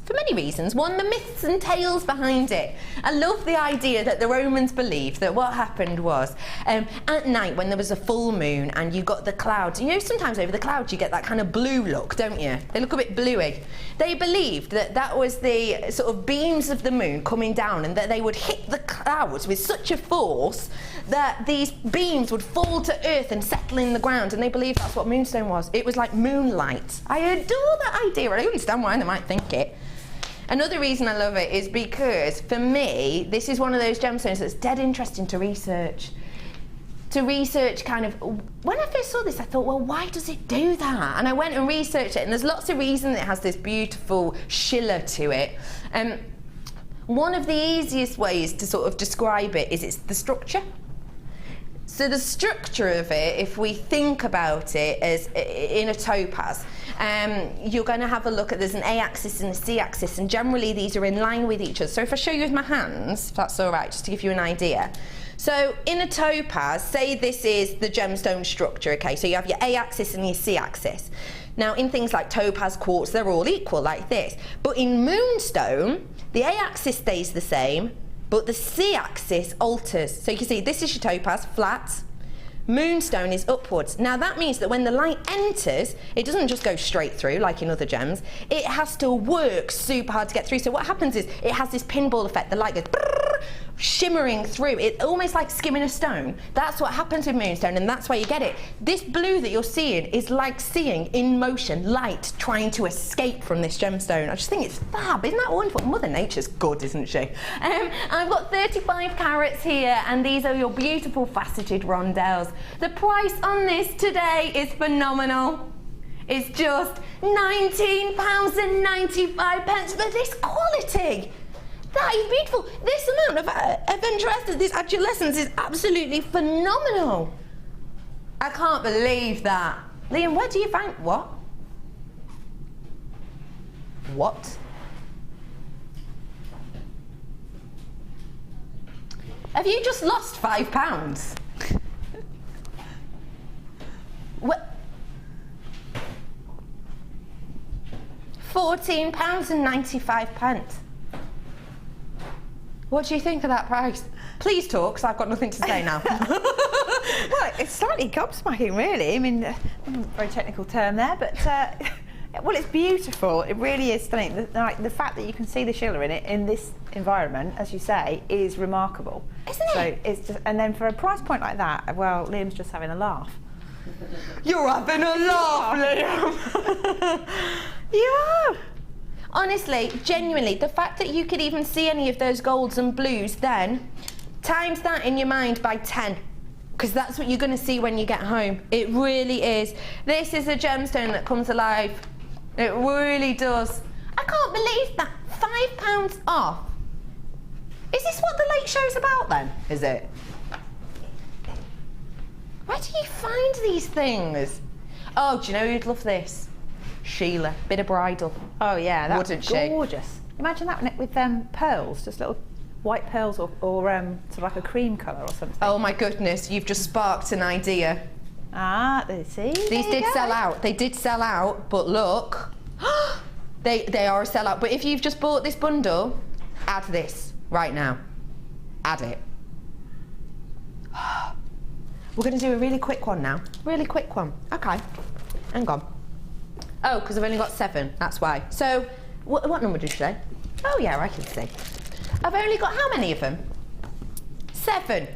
For many reasons. One, the myths and tales behind it. I love the idea that the Romans believed that what happened was at night when there was a full moon and you got the clouds, you know, sometimes over the clouds you get that kind of blue look, don't you? They look a bit bluey. They believed that that was the sort of beams of the moon coming down, and that they would hit the clouds with such a force that these beams would fall to earth and settle in the ground, and they believed that's what Moonstone was. It was like moonlight. I adore that idea. I understand why they might think it. Another reason I love it is because, for me, this is one of those gemstones that's dead interesting to research. To research kind of, when I first saw this, I thought, well, why does it do that? And I went and researched it, and there's lots of reasons it has this beautiful Schiller to it. One of the easiest ways to sort of describe it is it's the structure. So the structure of it, if we think about it as in a topaz, you're going to have a look at, there's an A-axis and a C-axis, and generally these are in line with each other. So if I show you with my hands, if that's all right, just to give you an idea. So in a topaz, say this is the gemstone structure, okay? So you have your A-axis and your C-axis. Now in things like topaz, quartz, they're all equal like this. But in Moonstone, the A-axis stays the same, but the C-axis alters. So you can see this is your topaz, flat. Moonstone is upwards. Now that means that when the light enters, it doesn't just go straight through like in other gems. It has to work super hard to get through. So what happens is it has this pinball effect. The light goes shimmering through. It's almost like skimming a stone. That's what happens with Moonstone, and that's why you get it. This blue that you're seeing is like seeing in motion light trying to escape from this gemstone. I just think it's fab. Isn't that wonderful? Mother Nature's good, isn't she? I've got 35 carats here, and these are your beautiful faceted rondelles. The price on this today is phenomenal. It's just £19.95 for this quality. That is beautiful. This amount of interest in this adolescence is absolutely phenomenal. I can't believe that. Liam, where do you find what? What? Have you just lost £5? What? £14.95. What do you think of that price? Please talk, because I've got nothing to say now. Well, it's slightly gobsmacking, really. I mean, very technical term there, but well, it's beautiful. It really is stunning. The fact that you can see the Schiller in it in this environment, as you say, is remarkable. Isn't it? So it's just, and then for a price point like that, well, Liam's just having a laugh. You're having a laugh, Liam. Yeah. Honestly, genuinely, the fact that you could even see any of those golds and blues then, times that in your mind by 10, because that's what you're going to see when you get home. It really is. This is a gemstone that comes alive. It really does. I can't believe that. £5 off. Is this what the late show's about then? Is it? Where do you find these things? Oh, do you know who'd love this? Sheila, bit of bridal. Oh yeah, that's Wouldn't she? gorgeous. Imagine that with pearls, just little white pearls, or sort of like a cream colour or something. Oh my goodness, you've just sparked an idea. Ah, see? These did sell out. They did sell out, but look, they are a sellout. But if you've just bought this bundle, add this right now. Add it. We're going to do a really quick one now. Really quick one. Okay. Hang on. Oh, because I've only got 7. That's why. So, what number did you say? Oh, yeah, I can see. I've only got how many of them? 7.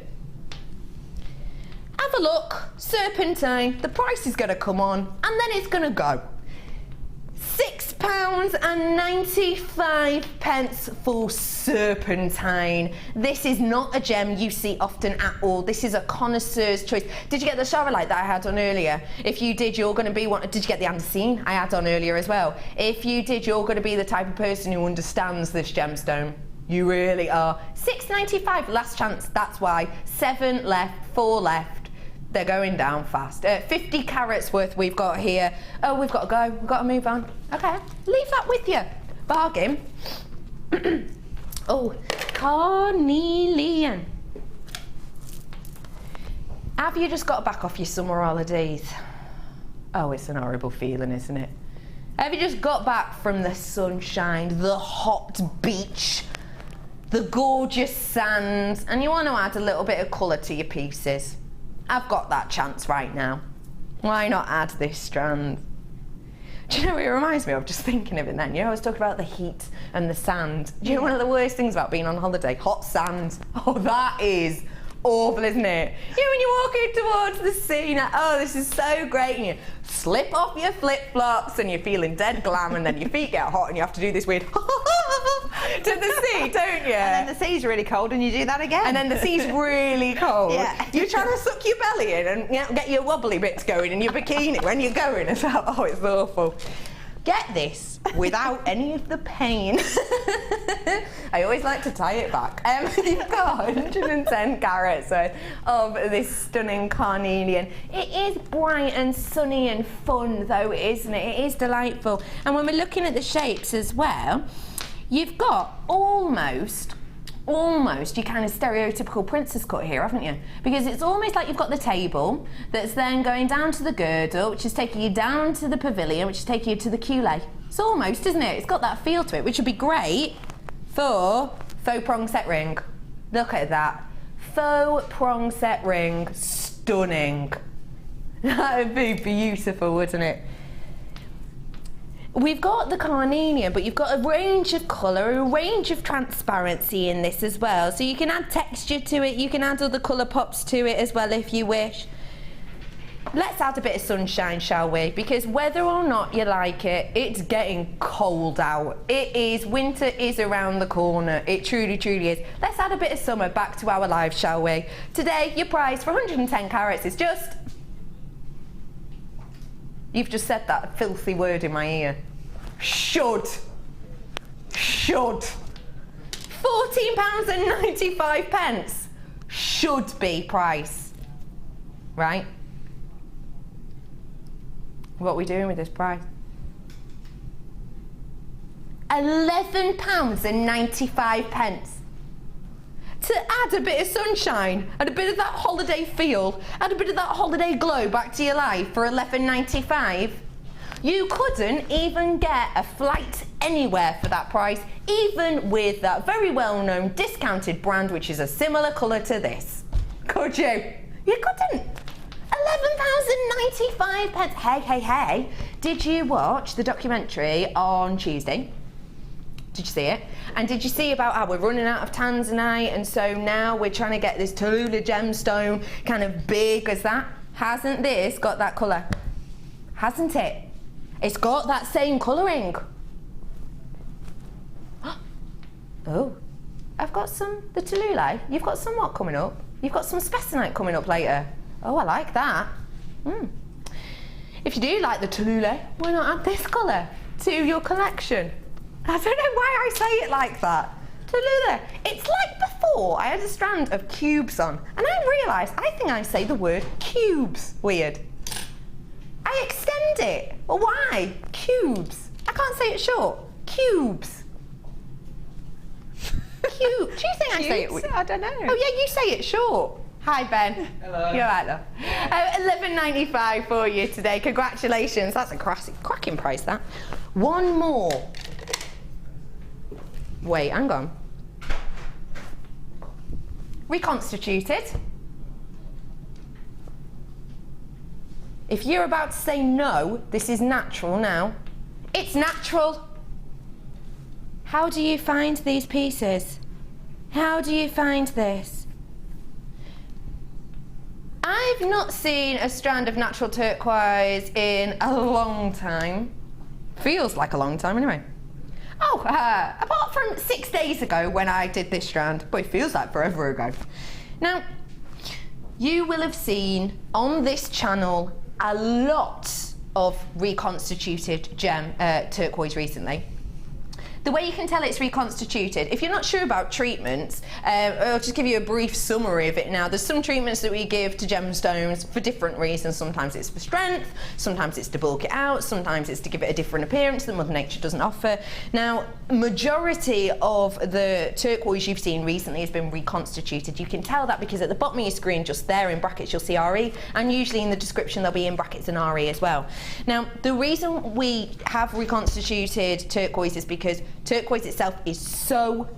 Have a look. Serpentine. The price is going to come on, and then it's going to go. £6.95 for Serpentine. This is not a gem you see often at all. This is a connoisseur's choice. Did you get the Charolite that I had on earlier? If you did, you're going to be one. Did you get the Andesine I had on earlier as well? If you did, you're going to be the type of person who understands this gemstone. You really are. $6.95, last chance. That's why. 7 left, 4 left. They're going down fast. 50 carats worth we've got here. Oh, we've got to go. We've got to move on. Okay, leave that with you. Bargain. Oh, Carnelian. Have you just got back off your summer holidays? Oh, it's an horrible feeling, isn't it? Have you just got back from the sunshine, the hot beach, the gorgeous sands, and you want to add a little bit of colour to your pieces? I've got that chance right now. Why not add this strand? Do you know what it reminds me of? Just thinking of it then. You know, I was talking about the heat and the sand. Do you know one of the worst things about being on holiday? Hot sand. Oh, that is awful, isn't it? You know, when you're walking towards the sea, now, oh, this is so great, and you slip off your flip-flops and you're feeling dead glam, and then your feet get hot and you have to do this weird to the sea, don't you? And then the sea's really cold and you do that again. And then the sea's really cold. Yeah. You're trying to suck your belly in and get your wobbly bits going in your bikini when you're going. It's like, oh, it's awful. Get this without any of the pain. I always like to tie it back. You've got 110 carats worth of this stunning carnelian. It is bright and sunny and fun though, isn't it? It is delightful. And when we're looking at the shapes as well, you've got almost your kind of stereotypical princess cut here, haven't you? Because it's almost like you've got the table that's then going down to the girdle, which is taking you down to the pavilion, which is taking you to the culotte. It's almost, isn't it? It's got that feel to it, which would be great for faux prong set ring. Look at that. Faux prong set ring. Stunning. That would be beautiful, wouldn't it? We've got the carnelian, but you've got a range of colour, a range of transparency in this as well. So you can add texture to it, you can add other colour pops to it as well if you wish. Let's add a bit of sunshine, shall we? Because whether or not you like it, it's getting cold out. It is, winter is around the corner. It truly, truly is. Let's add a bit of summer back to our lives, shall we? Today, your price for 110 carats is just... You've just said that filthy word in my ear. Should. £14.95. Should be price. Right? What are we doing with this price? £11.95. To add a bit of sunshine and a bit of that holiday feel, add a bit of that holiday glow back to your life for £11.95. You couldn't even get a flight anywhere for that price, even with that very well-known discounted brand, which is a similar colour to this. Could you? You couldn't. £11.95. Hey. Did you watch the documentary on Tuesday? Did you see it? And did you see about how we're running out of Tanzanite, and so now we're trying to get this Tallulah gemstone kind of big as that? Hasn't this got that colour? Hasn't it? It's got that same colouring. Oh, I've got the Tallulah. You've got some what coming up? You've got some Spesanite coming up later. Oh, I like that. If you do like the Tallulah, why not add this colour to your collection? I don't know why I say it like that. Tallulah. It's like before I had a strand of cubes on, and I realised I think I say the word cubes weird. I extend it. Well, why? Cubes. I can't say it short. Cubes. Do you think I say it weird? I don't know. Oh yeah, you say it short. Hi Ben. Hello. You're right though. $11.95 for you today. Congratulations. That's a cracking price, that. One more. Wait, hang on. Reconstituted. If you're about to say no, this is natural now, it's natural. How do you find these pieces? How do you find this? I've not seen a strand of natural turquoise in a long time. Feels like a long time anyway. Oh, apart from 6 days ago when I did this strand, but it feels like forever ago. Now, you will have seen on this channel a lot of reconstituted turquoise recently. The way you can tell it's reconstituted, if you're not sure about treatments, I'll just give you a brief summary of it now. There's some treatments that we give to gemstones for different reasons. Sometimes it's for strength, sometimes it's to bulk it out, sometimes it's to give it a different appearance that Mother Nature doesn't offer. Now, majority of the turquoise you've seen recently has been reconstituted. You can tell that because at the bottom of your screen, just there in brackets, you'll see RE, and usually in the description there'll be in brackets an RE as well. Now, the reason we have reconstituted turquoise is because turquoise itself is so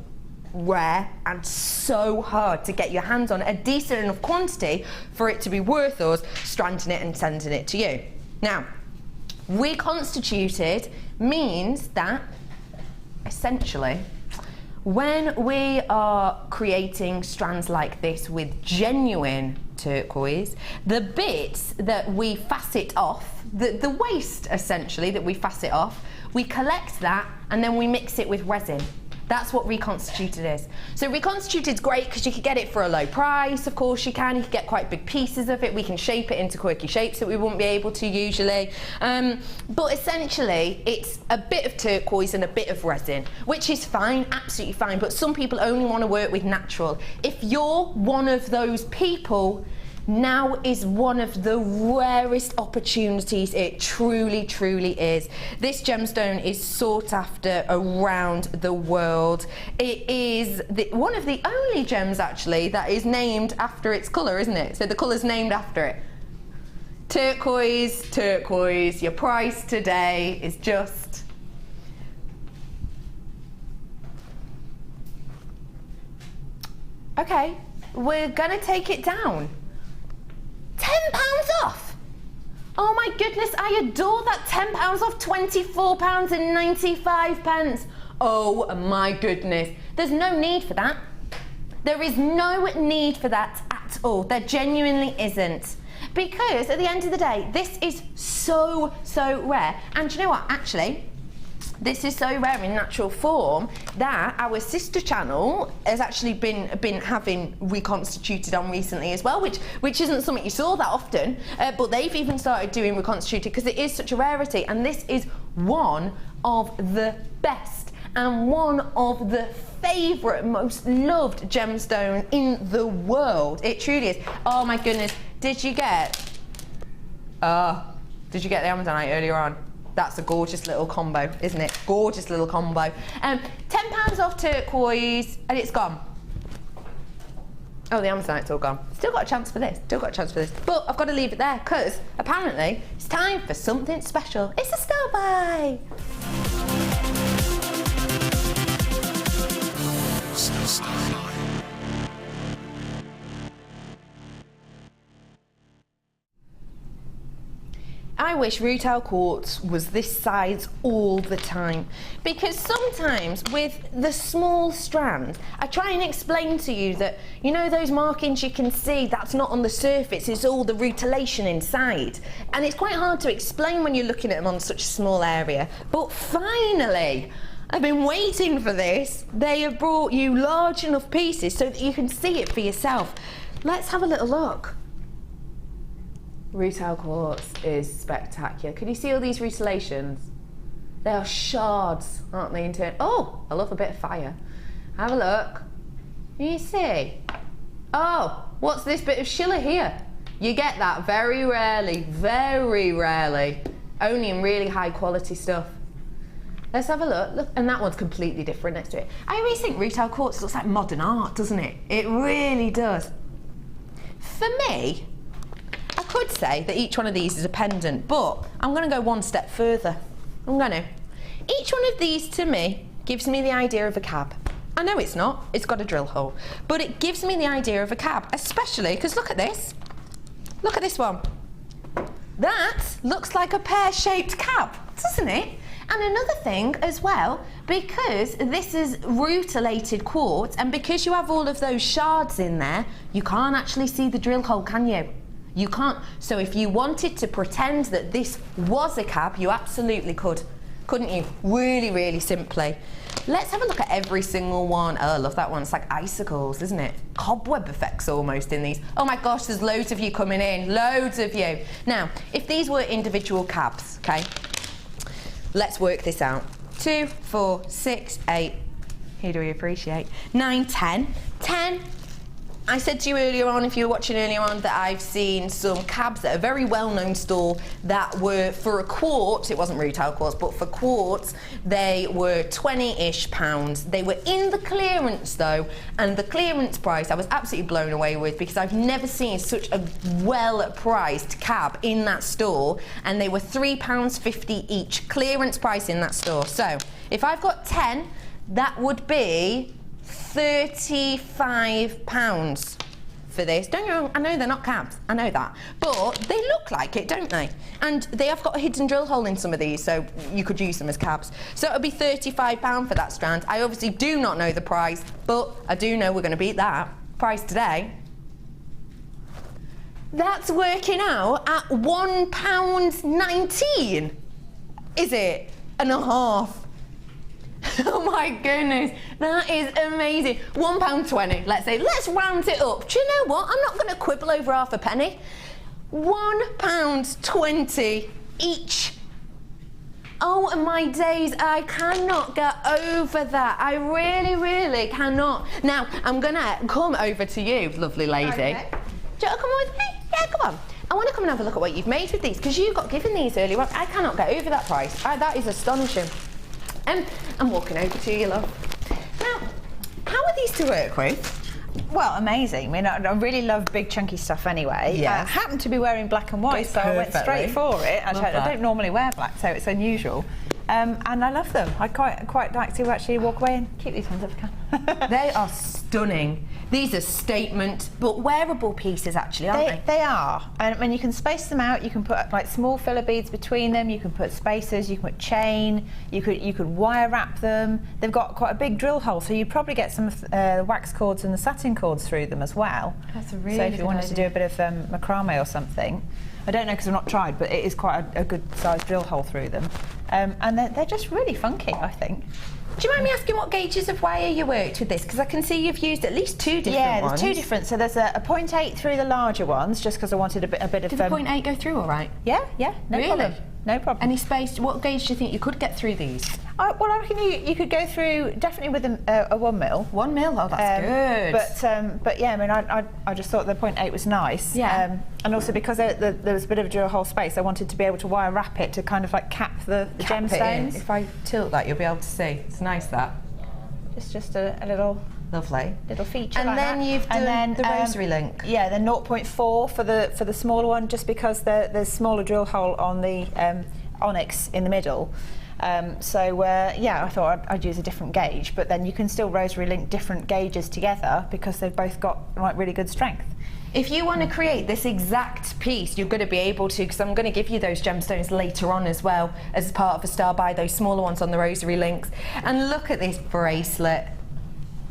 rare and so hard to get your hands on a decent enough quantity for it to be worth us stranding it and sending it to you. Now, reconstituted means that essentially when we are creating strands like this with genuine turquoise, the bits that we facet off, the waste essentially that we facet off, we collect that and then we mix it with resin. That's what reconstituted is. So reconstituted is great because you can get it for a low price, of course you can get quite big pieces of it, we can shape it into quirky shapes that we wouldn't be able to usually. But essentially it's a bit of turquoise and a bit of resin, which is fine, absolutely fine, but some people only want to work with natural. If you're one of those people, now is one of the rarest opportunities. It truly, truly is. This gemstone is sought after around the world. It is one of the only gems actually that is named after its colour, isn't it? So the colour's named after it. Turquoise, turquoise. Your price today is just... Okay, we're gonna take it down. £10 off! Oh my goodness, I adore that. £10 off, £24.95. Oh my goodness. There's no need for that. There is no need for that at all. There genuinely isn't. Because at the end of the day, this is so, so rare. And you know what, actually, this is so rare in natural form that our sister channel has actually been having reconstituted on recently as well, which isn't something you saw that often, but they've even started doing reconstituted because it is such a rarity, and this is one of the best and one of the favourite, most loved gemstones in the world. It truly is. Oh my goodness, did you get the Tanzanite earlier on? That's a gorgeous little combo, isn't it? Gorgeous little combo. £10 off turquoise, and it's gone. Oh, the Tanzanite's all gone. Still got a chance for this, still got a chance for this. But I've got to leave it there, because apparently it's time for something special. It's a star buy. I wish rutile quartz was this size all the time, because sometimes with the small strand, I try and explain to you that, you know, those markings you can see, that's not on the surface, it's all the rutilation inside. And it's quite hard to explain when you're looking at them on such a small area. But finally, I've been waiting for this. They have brought you large enough pieces so that you can see it for yourself. Let's have a little look. Rutile quartz is spectacular. Can you see all these rutilations? They are shards, aren't they? Oh, I love a bit of fire. Have a look. Can you see? Oh, what's this bit of schiller here? You get that very rarely, only in really high quality stuff. Let's have a look. Look, and that one's completely different next to it. I always think rutile quartz looks like modern art, doesn't it? It really does. For me, I could say that each one of these is a pendant, but I'm going to go one step further. Each one of these to me gives me the idea of a cab. I know it's not, it's got a drill hole, but it gives me the idea of a cab, especially because look at this. Look at this one. That looks like a pear-shaped cab, doesn't it? And another thing as well, because this is rutilated quartz and because you have all of those shards in there, you can't actually see the drill hole, can you? You can't. So if you wanted to pretend that this was a cab, you absolutely could, couldn't you? Really, really simply. Let's have a look at every single one. Oh, I love that one. It's like icicles, isn't it? Cobweb effects almost in these. Oh my gosh, there's loads of you coming in. Loads of you. Now, if these were individual cabs, okay? Let's work this out. 2, 4, 6, 8. Who do we appreciate? 9, 10. 10. I said to you earlier on, if you were watching earlier on, that I've seen some cabs at a very well-known store that were for a quartz, it wasn't retail quartz, but for quartz, they were 20-ish pounds. They were in the clearance though, and the clearance price I was absolutely blown away with because I've never seen such a well-priced cab in that store, and they were £3.50 each, clearance price in that store. So, if I've got 10, that would be £35 for this. Don't you know, I know they're not cabs, I know that, but they look like it, don't they? And they have got a hidden drill hole in some of these, so you could use them as cabs. So it'll be £35 for that strand. I obviously do not know the price, but I do know we're going to beat that price today. That's working out at £1.19, is it? And a half. Oh my goodness, that is amazing. £1.20, let's say. Let's round it up. Do you know what? I'm not going to quibble over half a penny. £1.20 each. Oh my days, I cannot get over that. I really, really cannot. Now, I'm going to come over to you, lovely lady. Okay. Do you want to come with me? Yeah, come on. I want to come and have a look at what you've made with these, because you got given these earlier on. I cannot get over that price. That is astonishing. I'm walking over to you, love. Now, how are these to work with? Well, amazing. I mean, I really love big chunky stuff anyway. Yes. I happen to be wearing black and white, Goes so I went straight for it. Love I that. don't normally wear black, so it's unusual. And I love them. I quite like to actually walk away and keep these ones if I can. They are stunning. These are statement, but wearable pieces actually, aren't they? They are. And when you can space them out, you can put like small filler beads between them, you can put spacers, you can put chain, you could wire wrap them. They've got quite a big drill hole, so you probably get some of the wax cords and the satin cords through them as well. That's a really So if you good wanted to do a bit of macrame or something. I don't know because I've not tried, but it is quite a good sized drill hole through them. And they're just really funky, I think. Do you mind me asking what gauges of wire you worked with this? Because I can see you've used at least 2 different ones. Yeah, there's 2 different. So there's a 0.8 through the larger ones, just because I wanted a bit of. Did the 0.8 go through all right? Yeah, no Really? problem. No problem. Any space? What gauge do you think you could get through these? Well, I reckon you could go through definitely with a 1 mil. 1 mil? Oh, that's good. But yeah, I mean, I just thought the 0.8 was nice. Yeah. And also because there was a bit of a drill hole space, I wanted to be able to wire wrap it to kind of like cap the Cap it in. gemstones. If I tilt that, you'll be able to see. It's nice that. It's just a little Lovely. feature. And like then that. you've done And the rosary link. Yeah, the 0.4 for the smaller one, just because there's smaller drill hole on the Onyx in the middle. Yeah, I thought I'd use a different gauge, but then you can still rosary link different gauges together because they've both got like really good strength. If you want to create this exact piece, you're going to be able to, because I'm going to give you those gemstones later on as well as part of a star buy, those smaller ones on the rosary links. And look at this bracelet.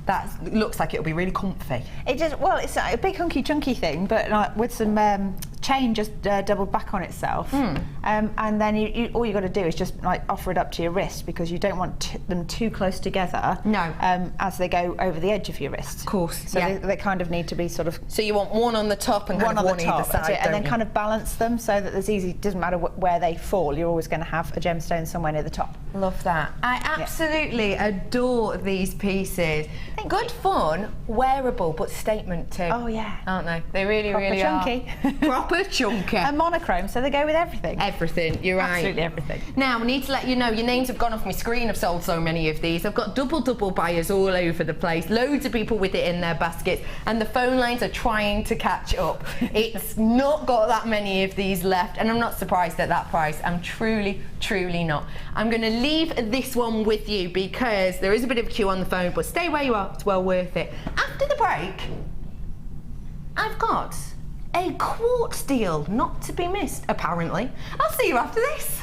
That looks like it'll be really comfy. It's a big hunky chunky thing, but like with some chain just doubled back on itself. And then all you got to do is just like offer it up to your wrist, because you don't want them too close together. No. As they go over the edge of your wrist. Of course. So yeah. they kind of need to be sort of. So you want one on the top and One on one the top, either side, that's it, and then don't kind you? of balance them so that there's easy. Doesn't matter where they fall. You're always going to have a gemstone somewhere near the top. Love that. I absolutely adore these pieces. Good fun, wearable, but statement too. Oh yeah. Aren't they? They really, Proper really chunky. are. Proper chunky. And monochrome, so they go with everything. Everything, you're right. Absolutely everything. Now, we need to let you know, your names have gone off my screen. I've sold so many of these. I've got double buyers all over the place. Loads of people with it in their baskets. And the phone lines are trying to catch up. It's not got that many of these left. And I'm not surprised at that price. I'm truly, truly not. I'm going to leave this one with you because there is a bit of a queue on the phone, but stay where you are. It's well worth it. After the break, I've got a quartz deal, not to be missed, apparently. I'll see you after this.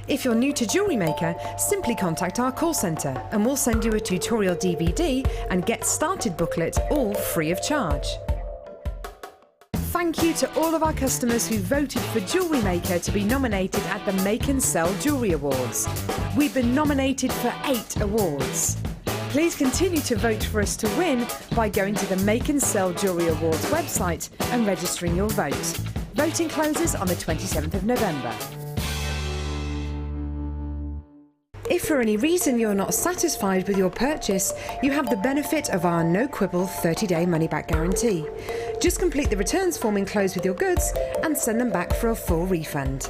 If you're new to Jewellery Maker, simply contact our call centre and we'll send you a tutorial DVD and Get Started booklet, all free of charge. Thank you to all of our customers who voted for Jewellery Maker to be nominated at the Make and Sell Jewellery Awards. We've been nominated for 8 awards. Please continue to vote for us to win by going to the Make and Sell Jewellery Awards website and registering your vote. Voting closes on the 27th of November. If for any reason you're not satisfied with your purchase, you have the benefit of our no-quibble 30-day money-back guarantee. Just complete the returns form enclosed with your goods and send them back for a full refund.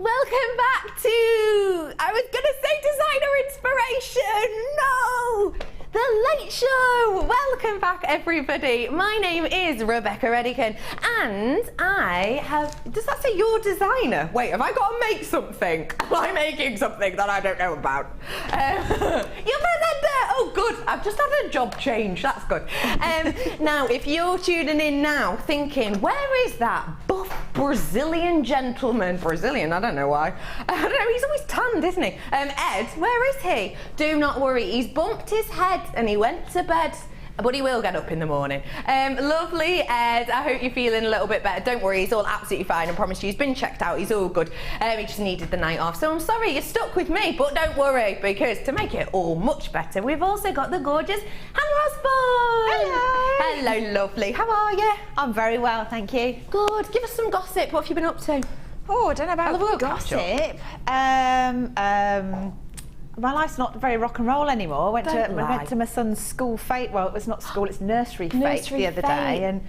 Welcome back to, I was gonna say designer inspiration, no! The Late Show! Welcome back, everybody. My name is Rebecca Redican, and I have, does that say you're designer? Wait, have I got to make something? Am I making something that I don't know about? You're presenter! Oh, good. I've just had a job change. That's good. Now, if you're tuning in now, thinking, where is that buff Brazilian gentleman? Brazilian, I don't know why. I don't know, he's always tanned, isn't he? Ed, where is he? Do not worry, he's bumped his head and he went to bed, but he will get up in the morning. Lovely Ed, I hope you're feeling a little bit better. Don't worry, he's all absolutely fine, I promise you. He's been checked out, he's all good. He just needed the night off, so I'm sorry you're stuck with me, but don't worry, because to make it all much better, we've also got the gorgeous Hannah Osborne. Hello. Hello, lovely. How are you? I'm very well, thank you. Good. Give us some gossip. What have you been up to? Oh, I don't know I'll have a about look, gossip. My life's not very rock and roll anymore. I went to my son's school fete. Well, it was not school; it's nursery fete the other day, and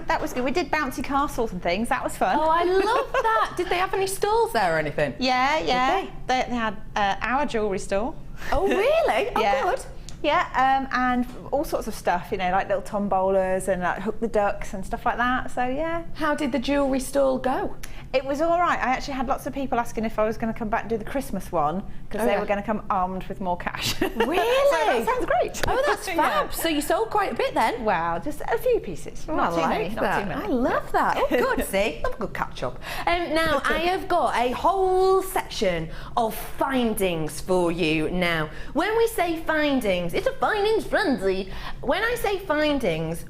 that was good. We did bouncy castles and things. That was fun. Oh, I love that. Did they have any stalls there or anything? Yeah, yeah. Did They had our jewellery store. Oh, really? Oh, Yeah. good. Yeah, and all sorts of stuff, you know, like little tombolas and like hook the ducks and stuff like that. So yeah. How did the jewellery stall go? It was all right. I actually had lots of people asking if I was going to come back and do the Christmas one because they were going to come armed with more cash. Really? So that sounds great. Oh, that's fab. Yeah. So you sold quite a bit then? Wow, just a few pieces. Oh, Not I too like many. that. Not too many. I love that. Oh, good. See, love a good catch up. Now I have got a whole section of findings for you. Now, when we say findings, it's a findings frenzy. When I say findings,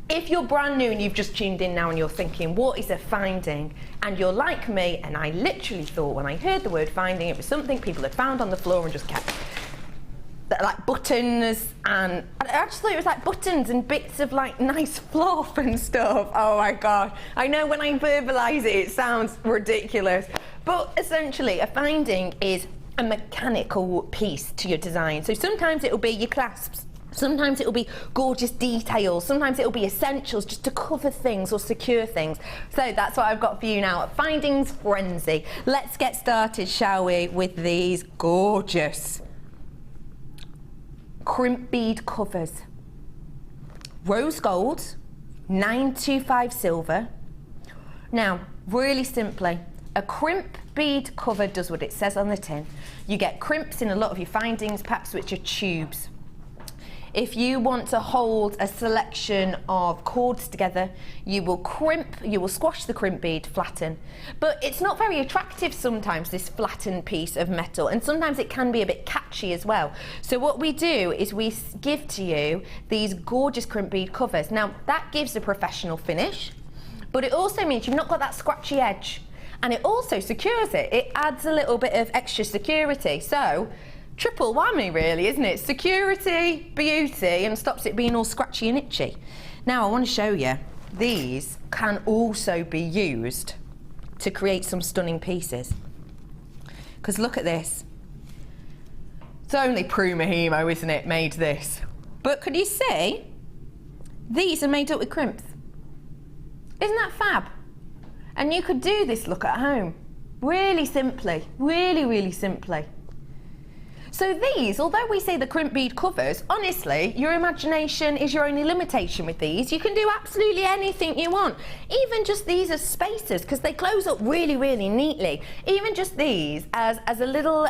if you're brand new and you've just tuned in now and you're thinking, what is a finding? And you're like me, and I literally thought when I heard the word finding, it was something people had found on the floor and just kept. Like buttons, and actually it was like buttons and bits of like nice fluff and stuff. Oh my god. I know when I verbalise it, it sounds ridiculous. But essentially, a finding is a mechanical piece to your design. So sometimes it'll be your clasps. Sometimes it'll be gorgeous details, sometimes it'll be essentials just to cover things or secure things. So that's what I've got for you now at Findings Frenzy. Let's get started, shall we, with these gorgeous crimp bead covers. Rose gold, 925 silver. Now, really simply, a crimp bead cover does what it says on the tin. You get crimps in a lot of your findings packs, which are tubes. If you want to hold a selection of cords together, you will squash the crimp bead, flatten. But it's not very attractive sometimes, this flattened piece of metal, and sometimes it can be a bit catchy as well. So what we do is we give to you these gorgeous crimp bead covers. Now, that gives a professional finish, but it also means you've not got that scratchy edge, and it also secures it. It adds a little bit of extra security. So, triple whammy really, isn't it? Security, beauty, and stops it being all scratchy and itchy. Now I want to show you, these can also be used to create some stunning pieces. Because look at this. It's only Prumahimo, isn't it, made this. But could you see? These are made up with crimps. Isn't that fab? And you could do this look at home. Really simply, really, really simply. So these, although we say the crimp bead covers, honestly, your imagination is your only limitation with these. You can do absolutely anything you want. Even just these as spacers, because they close up really, really neatly. Even just these as a little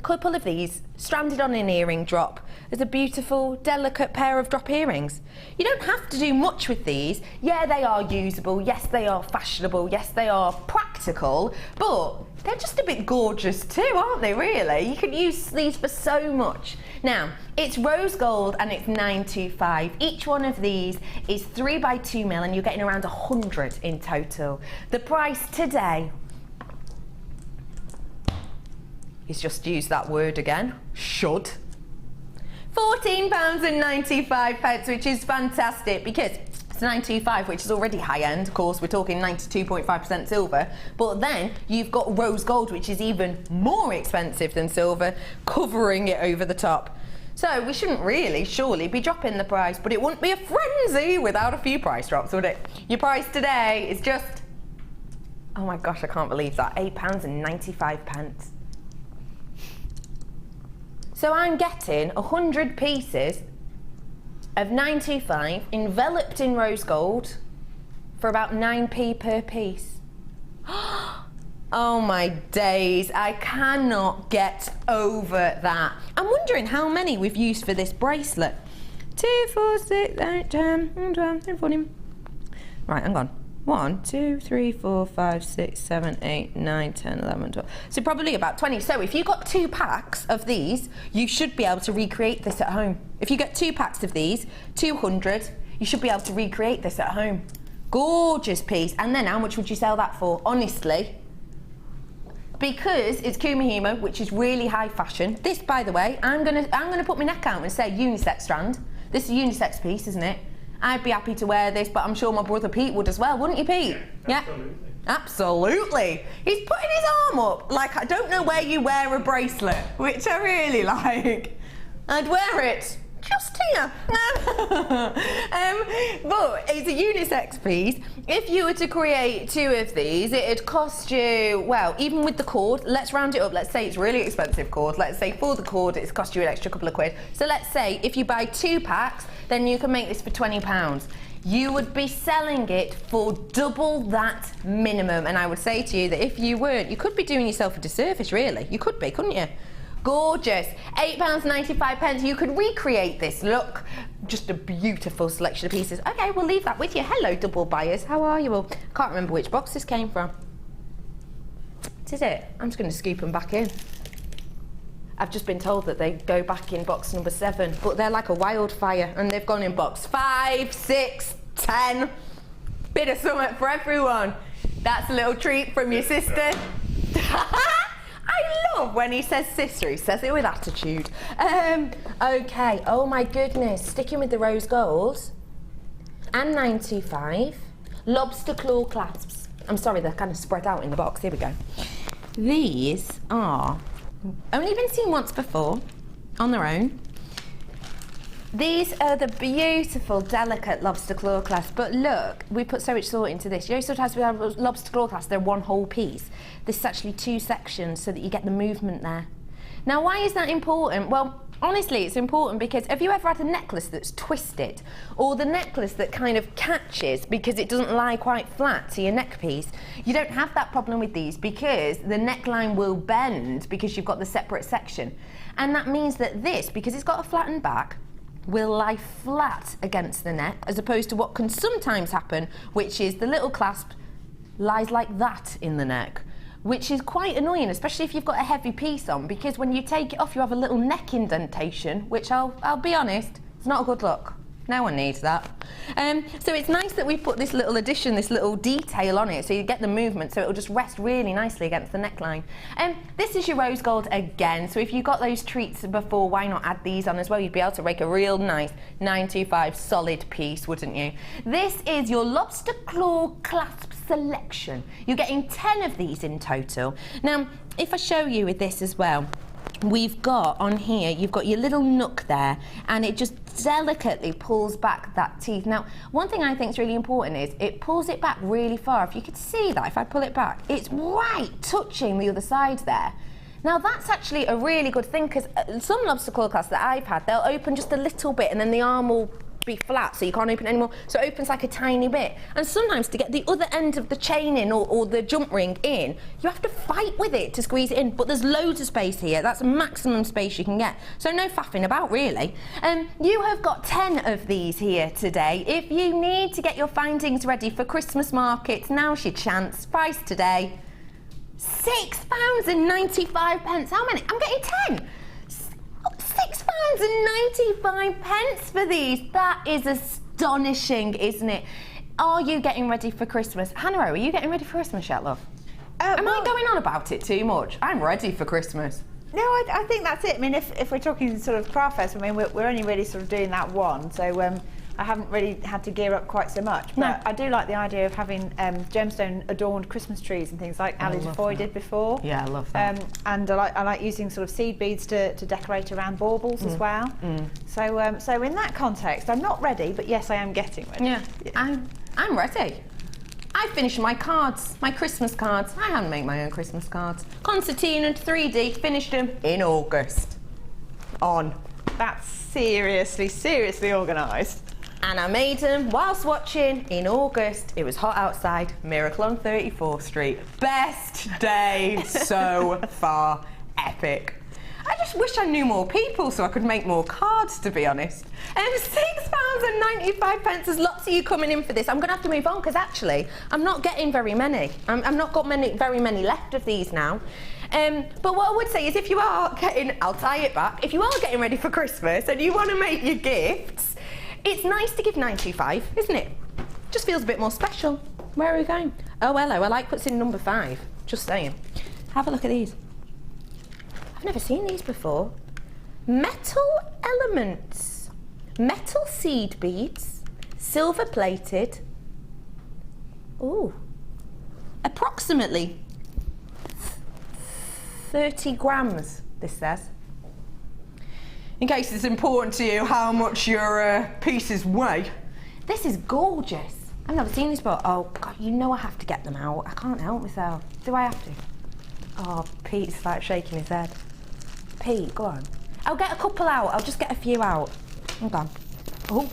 couple of these stranded on an earring drop. There's a beautiful, delicate pair of drop earrings. You don't have to do much with these. Yeah, they are usable. Yes, they are fashionable. Yes, they are practical. But they're just a bit gorgeous too, aren't they, really? You can use these for so much. Now, it's rose gold and it's 925. Each one of these is 3 by 2 mil and you're getting around 100 in total. The price today is, just use that word again, should. £14.95, which is fantastic because it's 925, which is already high end. Of course, we're talking 92.5% silver, but then you've got rose gold, which is even more expensive than silver, covering it over the top. So we shouldn't really, surely, be dropping the price, but it wouldn't be a frenzy without a few price drops, would it? Your price today is just, oh my gosh, I can't believe that, £8.95. So I'm getting 100 pieces of 925 enveloped in rose gold for about 9p per piece. Oh my days, I cannot get over that. I'm wondering how many we've used for this bracelet. 2, 4, 6, 8, 10, 12, 14. Right, hang on. 1, 2, 3, 4, 5, 6, 7, 8, 9, 10, 11, 12. So probably about 20. So if you got 2 packs of these, you should be able to recreate this at home. If you get 2 packs of these, 200, you should be able to recreate this at home. Gorgeous piece. And then how much would you sell that for? Honestly, because it's Kumihimo, which is really high fashion. This, by the way, I'm gonna put my neck out and say unisex strand. This is a unisex piece, isn't it? I'd be happy to wear this, but I'm sure my brother Pete would as well, wouldn't you, Pete? Yeah, absolutely. He's putting his arm up like I don't know where you wear a bracelet, which I really like. I'd wear it just here. But it's a unisex piece. If you were to create 2 of these, it'd cost you, well, even with the cord, let's round it up. Let's say it's really expensive cord. Let's say for the cord, it's cost you an extra couple of quid. So let's say if you buy 2 packs, then you can make this for £20. You would be selling it for double that minimum. And I would say to you that if you weren't, you could be doing yourself a disservice, really. You could be, couldn't you? Gorgeous. £8.95. You could recreate this look. Just a beautiful selection of pieces. Okay, we'll leave that with you. Hello, double buyers. How are you all? Can't remember which box this came from. Did it? I'm just going to scoop them back in. I've just been told that they go back in box number 7, but they're like a wildfire, and they've gone in box 5, 6, 10. Bit of something for everyone. That's a little treat from your sister. I love when he says sister, he says it with attitude. Okay, oh my goodness, sticking with the rose gold. And 925, lobster claw clasps. I'm sorry, they're kind of spread out in the box, here we go. These are, only been seen once before, on their own. These are the beautiful, delicate lobster claw clasps, but look, we put so much thought into this. You know, sometimes we have lobster claw clasps, they're one whole piece. This is actually 2 sections so that you get the movement there. Now, why is that important? Well, honestly, it's important because have you ever had a necklace that's twisted, or the necklace that kind of catches because it doesn't lie quite flat to your neck piece? You don't have that problem with these because the neckline will bend because you've got the separate section. And that means that this, because it's got a flattened back, will lie flat against the neck, as opposed to what can sometimes happen, which is the little clasp lies like that in the neck, which is quite annoying, especially if you've got a heavy piece on, because when you take it off, you have a little neck indentation, which I'll be honest, it's not a good look. No one needs that. So it's nice that we've put this little addition, this little detail on it, so you get the movement, so it'll just rest really nicely against the neckline. This is your rose gold again, so if you got those treats before, why not add these on as well? You'd be able to make a real nice 925 solid piece, wouldn't you? This is your lobster claw clasp selection. You're getting 10 of these in total. Now, if I show you with this as well, we've got on here, you've got your little nook there, and it just delicately pulls back that teeth. Now, one thing I think is really important is it pulls it back really far. If you could see that, if I pull it back, it's right touching the other side there. Now, that's actually a really good thing, because some lobster claw clasps that I've had, they'll open just a little bit and then the arm will be flat, so you can't open it anymore, so it opens like a tiny bit. And sometimes to get the other end of the chain in, or the jump ring in, you have to fight with it to squeeze it in, but there's loads of space here. That's maximum space you can get, so no faffing about really. You have got 10 of these here today. If you need to get your findings ready for Christmas markets, now's your chance. Price today, £6.95. How many? I'm getting 10. £6.95 for these. That is astonishing, isn't it? Are you getting ready for Christmas? Hannah, are you getting ready for Christmas yet, love? Am I going on about it too much? I'm ready for Christmas. No, I think that's it. I mean, if we're talking sort of craft fest, I mean, we're only really sort of doing that one, so I haven't really had to gear up quite so much. But No. I do like the idea of having gemstone adorned Christmas trees and things like Ali DeFoy did before. Yeah, I love that. And I like using sort of seed beads to decorate around baubles as well. So in that context, I'm not ready, but yes, I am getting ready. Yeah, I'm ready. I finished my cards, my Christmas cards. I handmade my own Christmas cards. Concertina and 3D, finished them in August. That's seriously organised. And I made them whilst watching in August. It was hot outside, Miracle on 34th Street. Best day so far, epic. I just wish I knew more people so I could make more cards, to be honest. £6.95. There's lots of you coming in for this. I'm going to have to move on because actually I'm not getting very many. I've not got very many left of these now. But what I would say is if you are getting, I'll tie it back, if you are getting ready for Christmas and you want to make your gifts, it's nice to give 925, isn't it? Just feels a bit more special. Where are we going? Oh, hello, I like what's in number 5. Just saying. Have a look at these. I've never seen these before. Metal elements. Metal seed beads. Silver plated. Ooh. Approximately 30 grams, this says. In case it's important to you how much your pieces weigh. This is gorgeous. I've never seen this before. Oh, God, you know I have to get them out. I can't help myself. Do I have to? Oh, Pete's like shaking his head. Pete, go on. I'll get a couple out. I'll just get a few out. Hold on. Oh.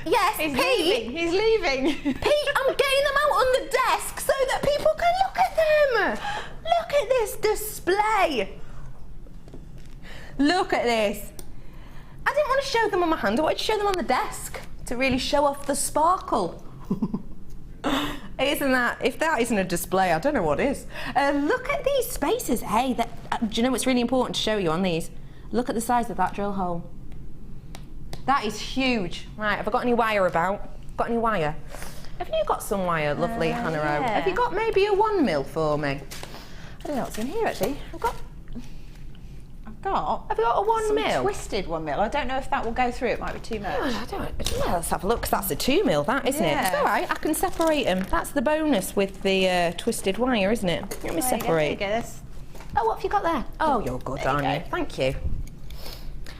Yes, He's Pete. leaving. He's leaving. Pete, I'm getting them out on the desk so that people can look at them. Look at this display. Look at this. I didn't want to show them on my hand. I wanted to show them on the desk to really show off the sparkle. Isn't that? If that isn't a display, I don't know what is. Look at these spaces. Hey, do you know what's really important to show you on these? Look at the size of that drill hole. That is huge. Right, have I got any wire about? Got any wire? Have you got some wire, lovely Hannah? Yeah. Have you got maybe a 1 mil for me? I don't know what's in here actually. I've Have you got a 1 some mil? twisted 1 mil. I don't know if that will go through. It might be too much. Oh, I don't know. Let's have a look, 'cause that's a 2 mil, that, isn't it? Yeah. It's all right, I can separate them. That's the bonus with the twisted wire, isn't it? Let me There you go, separate. there you go, this. Oh, what have you got there? Oh, you're good, There you aren't you? go. Thank you.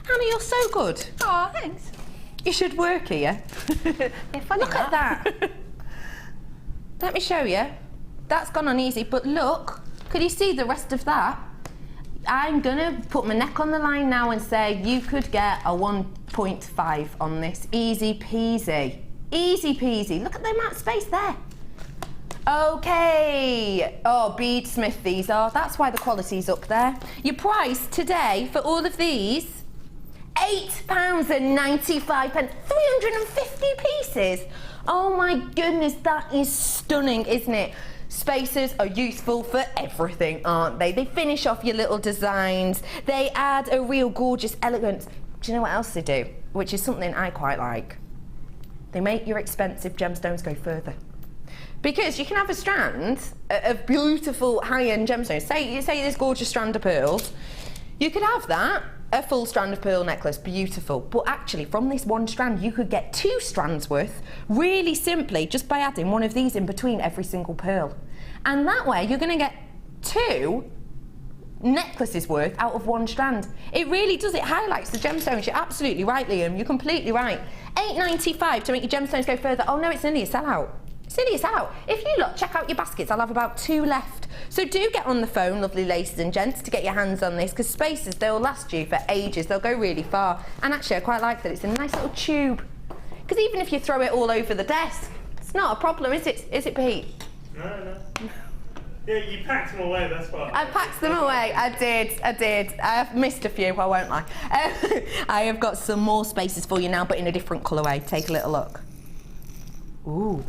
Hannah, you're so good. Oh, thanks. You should work here. Look at that. Let me show you. That's gone on easy, but look, could you see the rest of that? I'm gonna put my neck on the line now and say you could get a 1.5 on this. Easy peasy. Easy peasy. Look at the amount of space there. Okay. Oh, beadsmith these are. That's why the quality's up there. Your price today for all of these, £8.95, 350 pieces. Oh my goodness, that is stunning, isn't it? Spacers are useful for everything, aren't they? They finish off your little designs. They add a real gorgeous elegance. Do you know what else they do? Which is something I quite like. They make your expensive gemstones go further. Because you can have a strand of beautiful high-end gemstones. Say this gorgeous strand of pearls. You could have that, a full strand of pearl necklace, beautiful. But actually, from this one strand, you could get 2 strands worth, really simply, just by adding one of these in between every single pearl. And that way, you're gonna get 2 necklaces worth out of 1 strand. It really does, it highlights the gemstones. You're absolutely right, Liam, you're completely right. £8.95 to make your gemstones go further. Oh no, it's nearly a sellout. It's nearly a sellout. If you look, check out your baskets, I'll have about 2 left. So do get on the phone, lovely ladies and gents, to get your hands on this, because spacers, they'll last you for ages. They'll go really far. And actually, I quite like that it's a nice little tube. Because even if you throw it all over the desk, it's not a problem, is it? Is it, Pete? No. Yeah, you packed them away, that's why. I packed them away, I did. I have missed a few, I won't lie. I have got some more spacers for you now, but in a different colourway. Take a little look. Ooh,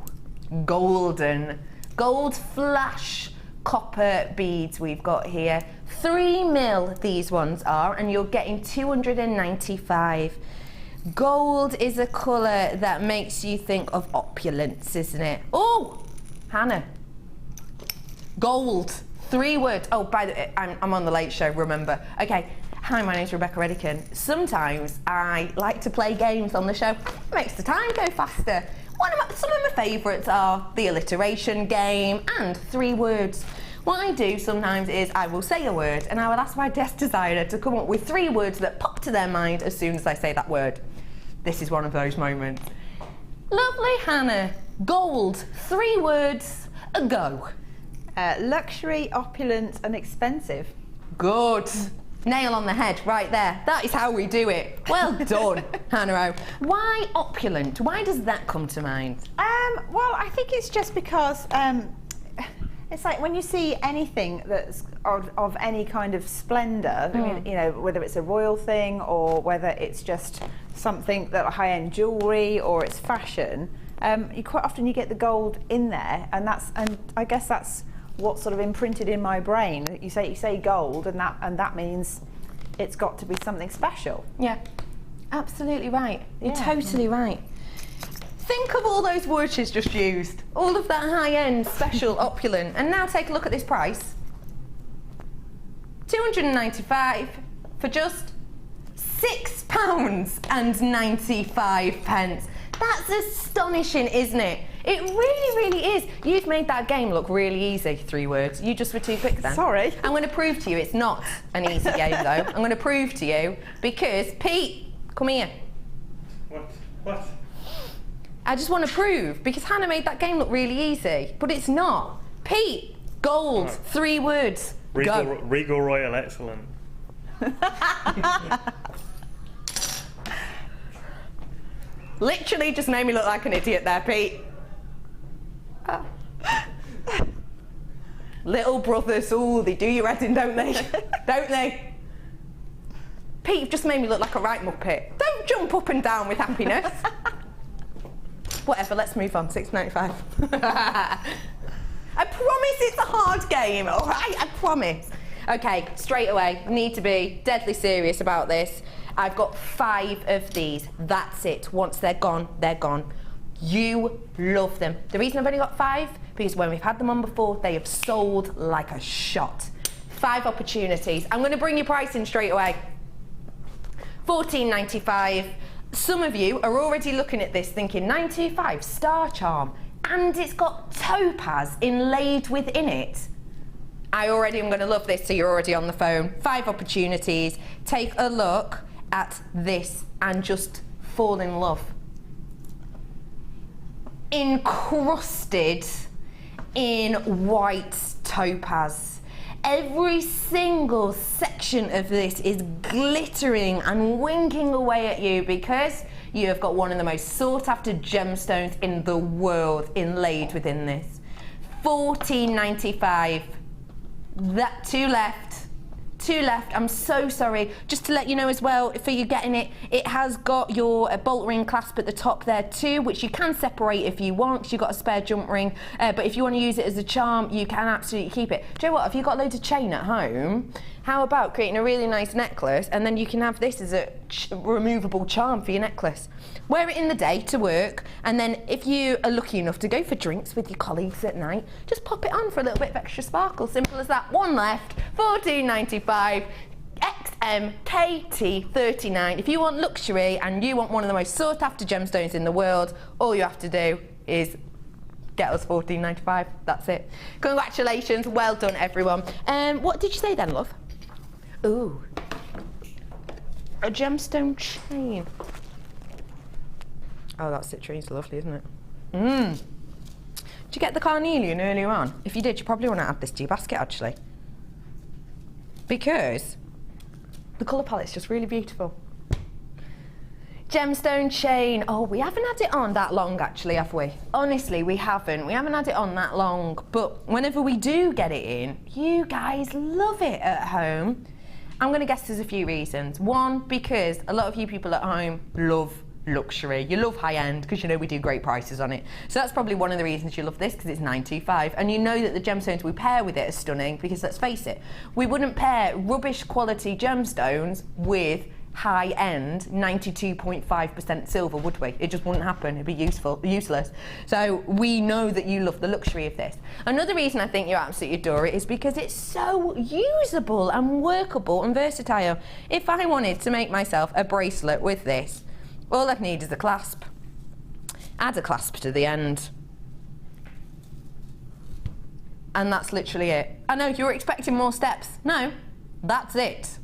golden. Gold flash copper beads we've got here. 3 mil these ones are, and you're getting 295. Gold is a colour that makes you think of opulence, isn't it? Oh, Hannah. Gold, 3 words. Oh, by the way, I'm on the Late Show, remember. Okay, hi, my name's Rebecca Redican. Sometimes I like to play games on the show. It makes the time go faster. Some of my favourites are the alliteration game and 3 words. What I do sometimes is I will say a word and I will ask my desk designer to come up with 3 words that pop to their mind as soon as I say that word. This is one of those moments. Lovely Hannah, gold, 3 words, a go. Luxury, opulent and expensive. Good. Nail on the head right there. That is how we do it. Well done, Hannah. Why opulent? Why does that come to mind? Well, I think it's just because it's like when you see anything that's of any kind of splendour, I mean, you know, whether it's a royal thing or whether it's just something that high-end jewellery or it's fashion, you quite often you get the gold in there, and I guess that's what's sort of imprinted in my brain. You say gold, and that means it's got to be something special. Yeah, absolutely right. You're Yeah. totally right. Think of all those words she's just used. All of that high-end, special, opulent. And now take a look at this price. £295 for just £6.95. That's astonishing, isn't it? It really, really is. You've made that game look really easy, 3 words. You just were too quick then. Sorry. I'm going to prove to you it's not an easy game, though. I'm going to prove to you because, Pete, come here. What? I just want to prove, because Hannah made that game look really easy, but it's not. Pete, gold, Right. 3 words, go. Regal Royal Excellent. Literally just made me look like an idiot there, Pete. Little brothers, ooh, they do your head in, don't they? Don't they? Pete, you've just made me look like a right muppet. Don't jump up and down with happiness. Whatever, let's move on, £6.95. I promise it's a hard game, all right? I promise. Okay, straight away, need to be deadly serious about this. I've got 5 of these. That's it. Once they're gone, they're gone. You love them. The reason I've only got 5, because when we've had them on before, they have sold like a shot. 5 opportunities. I'm going to bring your pricing straight away. $14.95. Some of you are already looking at this thinking $9.25 star charm, and it's got topaz inlaid within it. I already am going to love this, so you're already on the phone. 5 opportunities. Take a look at this and just fall in love. Encrusted in white topaz. Every single section of this is glittering and winking away at you because you have got one of the most sought after gemstones in the world inlaid within this. $14.95. That 2 left. 2 left. I'm so sorry. Just to let you know as well, for you getting it, it has got your bolt ring clasp at the top there too, which you can separate if you want, because you've got a spare jump ring. But if you want to use it as a charm, you can absolutely keep it. Do you know what? If you've got loads of chain at home, how about creating a really nice necklace, and then you can have this as a removable charm for your necklace. Wear it in the day to work, and then if you are lucky enough to go for drinks with your colleagues at night, just pop it on for a little bit of extra sparkle. Simple as that. 1 left. $14.95. XM KT39. If you want luxury and you want one of the most sought after gemstones in the world, all you have to do is get us $14.95. That's it. Congratulations. Well done, everyone. What did you say then, love? Ooh. A gemstone chain. Oh, that citrine's lovely, isn't it? Did you get the Carnelian earlier on? If you did, you probably want to add this to your basket, actually. Because the colour palette's just really beautiful. Gemstone chain. Oh, we haven't had it on that long, actually, have we? Honestly, we haven't. We haven't had it on that long. But whenever we do get it in, you guys love it at home. I'm going to guess there's a few reasons. 1, because a lot of you people at home love luxury. You love high-end because you know we do great prices on it. So that's probably one of the reasons you love this, because it's $9.25, and you know that the gemstones we pair with it are stunning, because let's face it, we wouldn't pair rubbish quality gemstones with high-end 92.5% silver, would we? It just wouldn't happen. It'd be useless. So we know that you love the luxury of this. Another reason I think you absolutely adore it is because it's so usable and workable and versatile. If I wanted to make myself a bracelet with this, all I'd need is a clasp. Add a clasp to the end. And that's literally it. I know you were expecting more steps. No, that's it.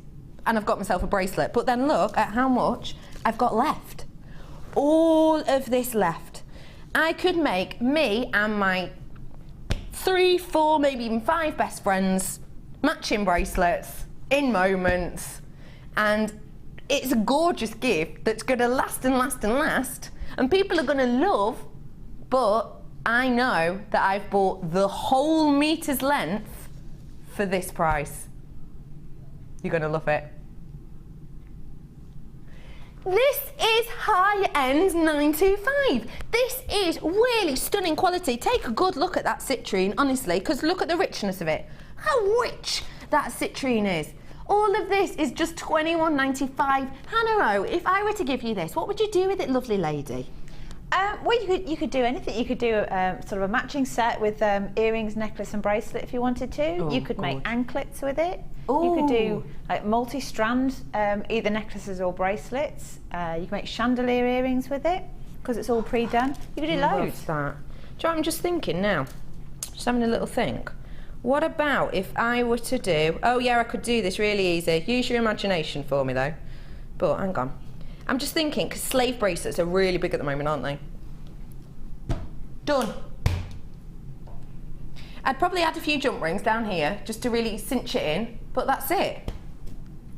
And I've got myself a bracelet. But then look at how much I've got left. All of this left. I could make me and my 3, 4, maybe even 5 best friends matching bracelets in moments. And it's a gorgeous gift that's going to last and last and last. And people are going to love, but I know that I've bought the whole meter's length for this price. You're going to love it. This is high-end $9.25. This is really stunning quality. Take a good look at that citrine, honestly, because look at the richness of it. How rich that citrine is. All of this is just $21.95. Hannah, if I were to give you this, what would you do with it, lovely lady? Well, you could do anything. You could do sort of a matching set with earrings, necklace and bracelet if you wanted to. Oh, you could make anklets with it. Ooh. You could do like multi-strand, either necklaces or bracelets. You can make chandelier earrings with it because it's all pre-done. You could do loads. Love that. Do you know what I'm just thinking now? Just having a little think. What about if I were to do... Oh yeah, I could do this really easy. Use your imagination for me though. But hang on. I'm just thinking, because slave bracelets are really big at the moment, aren't they? Done. I'd probably add a few jump rings down here just to really cinch it in, but that's it.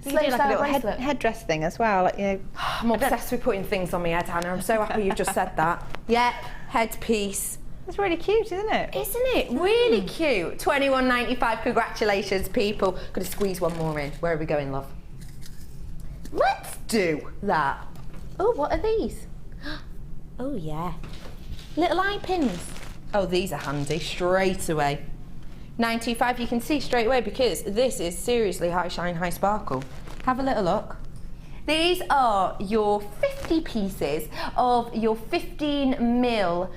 You could do like a little headdress thing as well. Like, you know, I'm obsessed with putting things on my head, Hannah. I'm so happy you've just said that. Yep, headpiece. it's really cute, isn't it? Isn't it? Really cute. $21.95. Congratulations, people. Gonna squeeze one more in. Where are we going, love? Let's do that. Oh, what are these? Oh, yeah. Little eye pins. Oh, these are handy straight away. $9.25, you can see straight away because this is seriously high shine, high sparkle. Have a little look. These are your 50 pieces of your 15 mil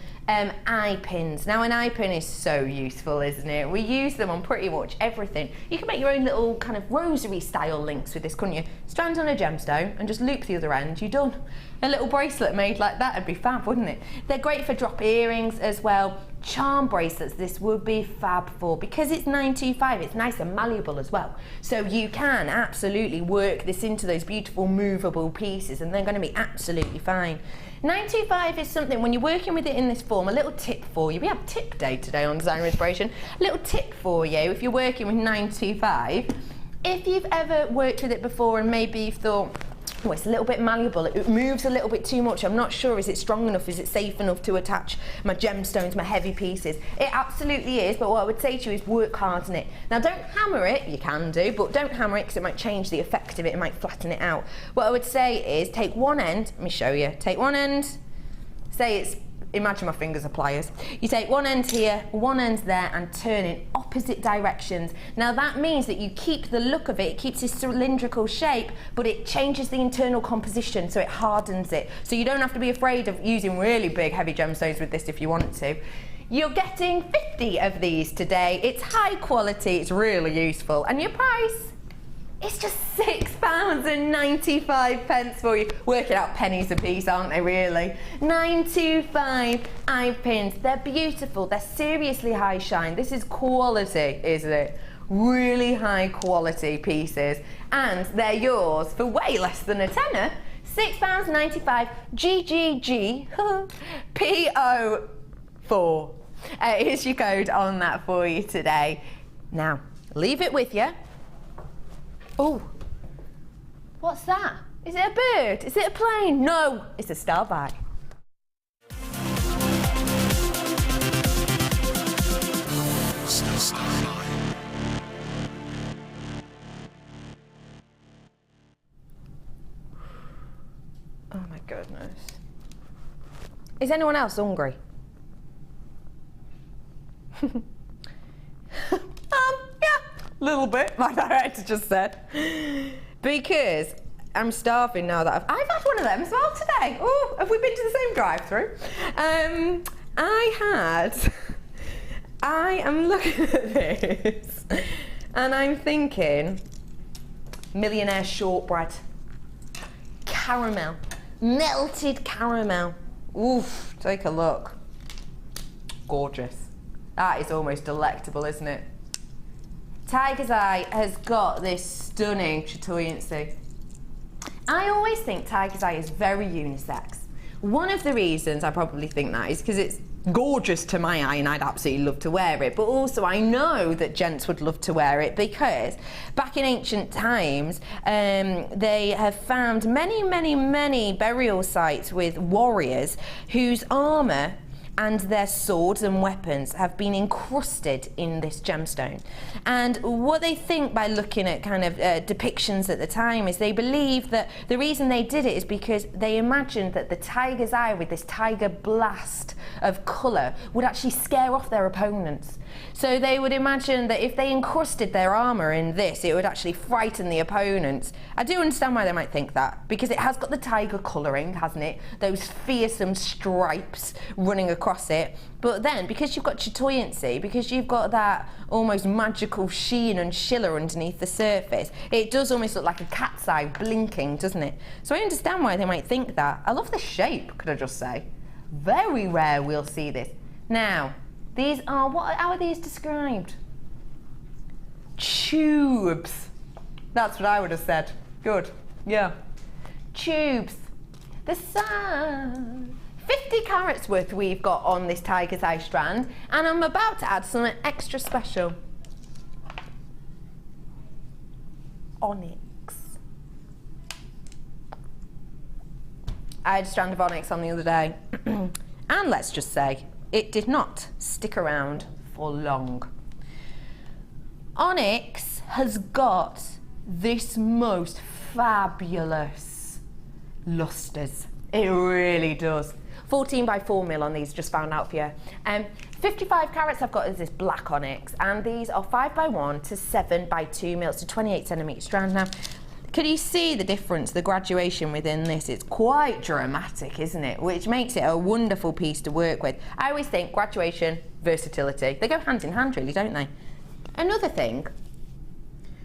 eye pins. Now an eye pin is so useful, isn't it? We use them on pretty much everything. You can make your own little kind of rosary style links with this, couldn't you? Strand on a gemstone and just loop the other end, you're done. A little bracelet made like that would be fab, wouldn't it? They're great for drop earrings as well. Charm bracelets this would be fab for, because it's 925, it's nice and malleable as well. So you can absolutely work this into those beautiful movable pieces and they're going to be absolutely fine. 925 is something, when you're working with it in this form, a little tip for you. We have tip day today on Designer Inspiration. A little tip for you if you're working with 925. If you've ever worked with it before and maybe you've thought, oh, it's a little bit malleable, it moves a little bit too much, I'm not sure, is it strong enough, is it safe enough to attach my gemstones, my heavy pieces? It absolutely is, but what I would say to you is work hard on it. Now don't hammer it, you can do, but don't hammer it because it might change the effect of it, it might flatten it out. What I would say is take one end, let me show you, take one end, say it's, imagine my fingers are pliers. You take one end here, one end there, and turn in opposite directions. Now that means that you keep the look of it, it keeps this cylindrical shape, but it changes the internal composition, so it hardens it. So you don't have to be afraid of using really big heavy gemstones with this if you want to. You're getting 50 of these today. It's high quality, it's really useful, and your price? It's just £6.95 for you. Working out pennies a piece, aren't they, really? 925 eye pins. They're beautiful. They're seriously high shine. This is quality, isn't it? Really high quality pieces. And they're yours for way less than a tenner. £6.95 GGG PO4. Here's your code on that for you today. Now, leave it with you. Oh, what's that? Is it a bird? Is it a plane? No, it's a starbite. Oh my goodness. Is anyone else hungry? Yeah, a little bit, my director just said. Because I'm starving now that I've had one of them as well today. Oh, have we been to the same drive-through? I am looking at this and I'm thinking millionaire shortbread, caramel, melted caramel. Oof, take a look. Gorgeous. That is almost delectable, isn't it? Tiger's Eye has got this stunning chatoyancy. I always think Tiger's Eye is very unisex. One of the reasons I probably think that is because it's gorgeous to my eye and I'd absolutely love to wear it, but also I know that gents would love to wear it because back in ancient times they have found many burial sites with warriors whose armour and their swords and weapons have been encrusted in this gemstone. And what they think by looking at kind of depictions at the time is they believe that the reason they did it is because they imagined that the tiger's eye with this tiger blast of colour would actually scare off their opponents. So they would imagine that if they encrusted their armour in this, it would actually frighten the opponents. I do understand why they might think that, because it has got the tiger colouring, hasn't it? Those fearsome stripes running across it. But then, because you've got chatoyancy, because you've got that almost magical sheen and shiller underneath the surface, it does almost look like a cat's eye blinking, doesn't it? So I understand why they might think that. I love the shape, could I just say? Very rare we'll see this. Now, these are, how are these described? Tubes. That's what I would have said. Good, yeah. Tubes. The sun. 50 carats worth we've got on this tiger's eye strand, and I'm about to add something extra special. Onyx. I had a strand of onyx on the other day, and let's just say, it did not stick around for long. Onyx has got this most fabulous lusters. It really does. 14 by 4 mil on these, just found out for you. 55 carats I've got is this black onyx, and these are 5 by 1 to 7 by 2 mil, so 28 centimetre strand. Now, Can you see the difference, the graduation within this? It's quite dramatic, isn't it? Which makes it a wonderful piece to work with. I always think graduation, versatility. They go hand in hand, really, don't they? Another thing,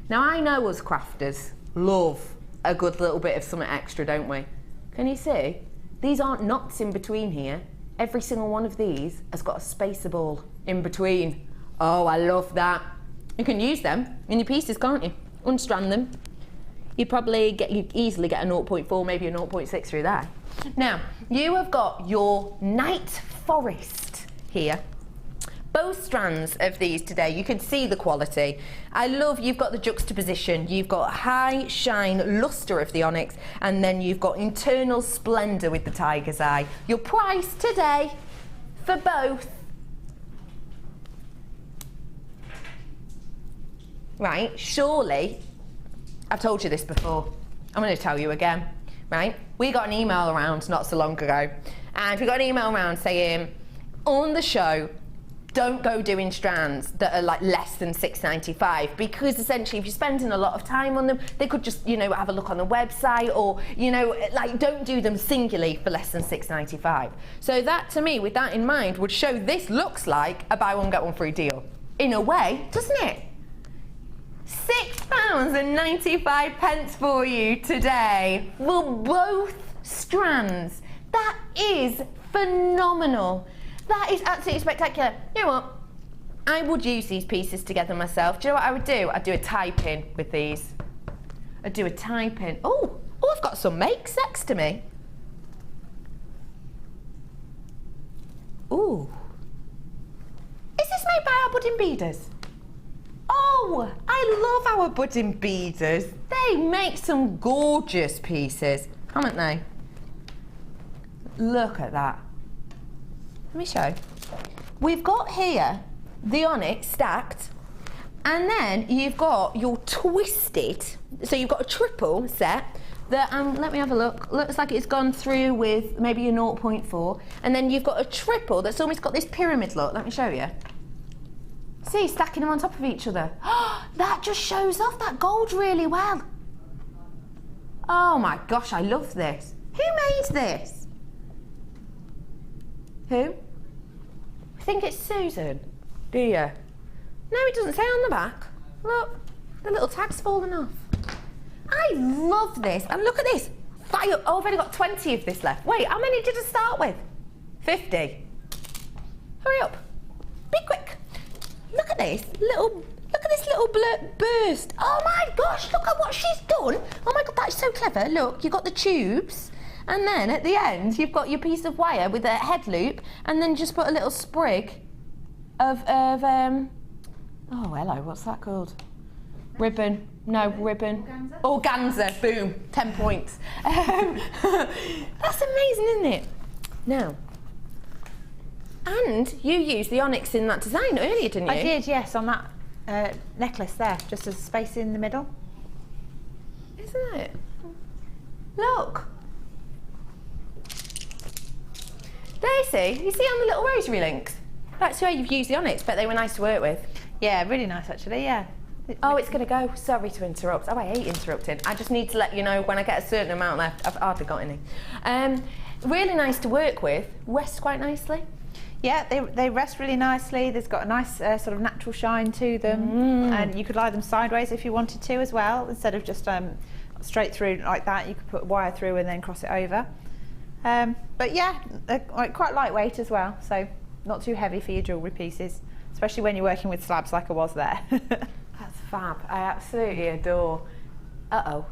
now I know us crafters love a good little bit of something extra, don't we? Can you see? These aren't knots in between here. Every single one of these has got a spacer ball in between. Oh, I love that. You can use them in your pieces, can't you? Unstrand them. You easily get a 0.4, maybe a 0.6 through there. Now, you have got your night forest here. Both strands of these today, you can see the quality. I love, you've got the juxtaposition, you've got high shine luster of the onyx, and then you've got internal splendour with the tiger's eye. Your price today for both. Right, surely, I've told you this before, I'm going to tell you again, right? We got an email around not so long ago, and we got an email around saying, on the show, don't go doing strands that are like less than $6.95, because essentially if you're spending a lot of time on them, they could just, you know, have a look on the website, or, you know, like, don't do them singularly for less than $6.95. So that, to me, with that in mind, would show this looks like a buy one, get one free deal. In a way, doesn't it? £6.95 for you today for both strands. That is phenomenal. That is absolutely spectacular. You know what? I would use these pieces together myself. Do you know what I would do? I'd do a tie-pin with these. I'd do a tie-pin. Oh, I've got some makes next to me. Ooh. Is this made by our budding beaders? Oh, I love our budding beaders. They make some gorgeous pieces, haven't they? Look at that. Let me show. We've got here the onyx stacked, and then you've got your twisted, so you've got a triple set that, let me have a look, looks like it's gone through with maybe a 0.4, and then you've got a triple that's almost got this pyramid look. Let me show you. See, stacking them on top of each other. That just shows off that gold really well. Oh my gosh, I love this. Who made this? Who? I think it's Susan. Do you? No, it doesn't say on the back. Look, the little tag's fallen off. I love this. And look at this. Fire. Oh, I've only got 20 of this left. Wait, how many did I start with? 50. Hurry up. Be quick. Look at this little burst. Oh my gosh, look at what she's done. Oh my god, that's so clever. Look, you've got the tubes, and then at the end you've got your piece of wire with a head loop, and then just put a little sprig of oh hello, what's that called? Ribbon. No, ribbon. Organza. Boom. 10 points. That's amazing, isn't it? Now, and you used the onyx in that design earlier, didn't you? I did, yes, on that necklace there, just as space in the middle. Isn't it? Look. There, you see on the little rosary links? That's where you've used the onyx, but they were nice to work with. Yeah, really nice actually, yeah. Oh, it's going to go. Sorry to interrupt. Oh, I hate interrupting. I just need to let you know when I get a certain amount left. I've hardly got any. Really nice to work with. Rest quite nicely. Yeah, they rest really nicely. There's got a nice sort of natural shine to them, and you could lie them sideways if you wanted to as well, instead of just straight through like that. You could put wire through and then cross it over. But yeah, they're quite lightweight as well, so not too heavy for your jewellery pieces, especially when you're working with slabs like I was there. That's fab. I absolutely adore. Uh-oh.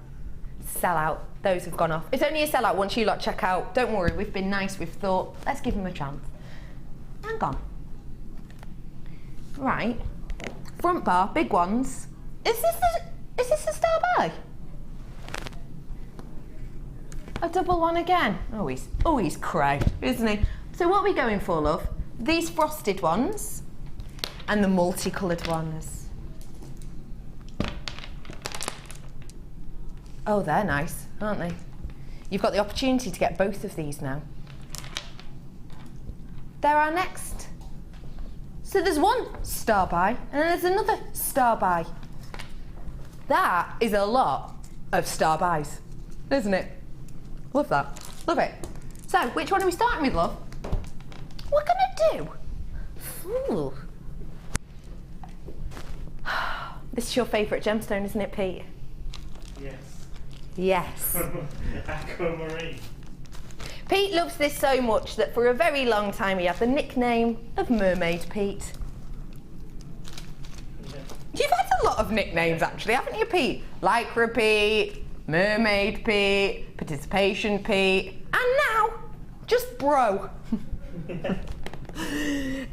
Sellout. Those have gone off. It's only a sellout once you lot check out. Don't worry, we've been nice, we've thought, let's give them a chance. Hang on. Right. Front bar, big ones. Is this a star by? A double one again. Oh, he's cray, isn't he? So what are we going for, love? These frosted ones and the multicoloured ones. Oh, they're nice, aren't they? You've got the opportunity to get both of these now. They're our next. So there's one star by, and then there's another star by. That is a lot. of star buys, isn't it? Love that. Love it. So, which one are we starting with, love? We're gonna do. Ooh. This is your favourite gemstone, isn't it, Pete? Yes. Yes. Aquamarine. Pete loves this so much that for a very long time he had the nickname of Mermaid Pete. Yeah. You've had a lot of nicknames actually, haven't you, Pete? Lycra Pete, Mermaid Pete, Participation Pete, and now, just Bro.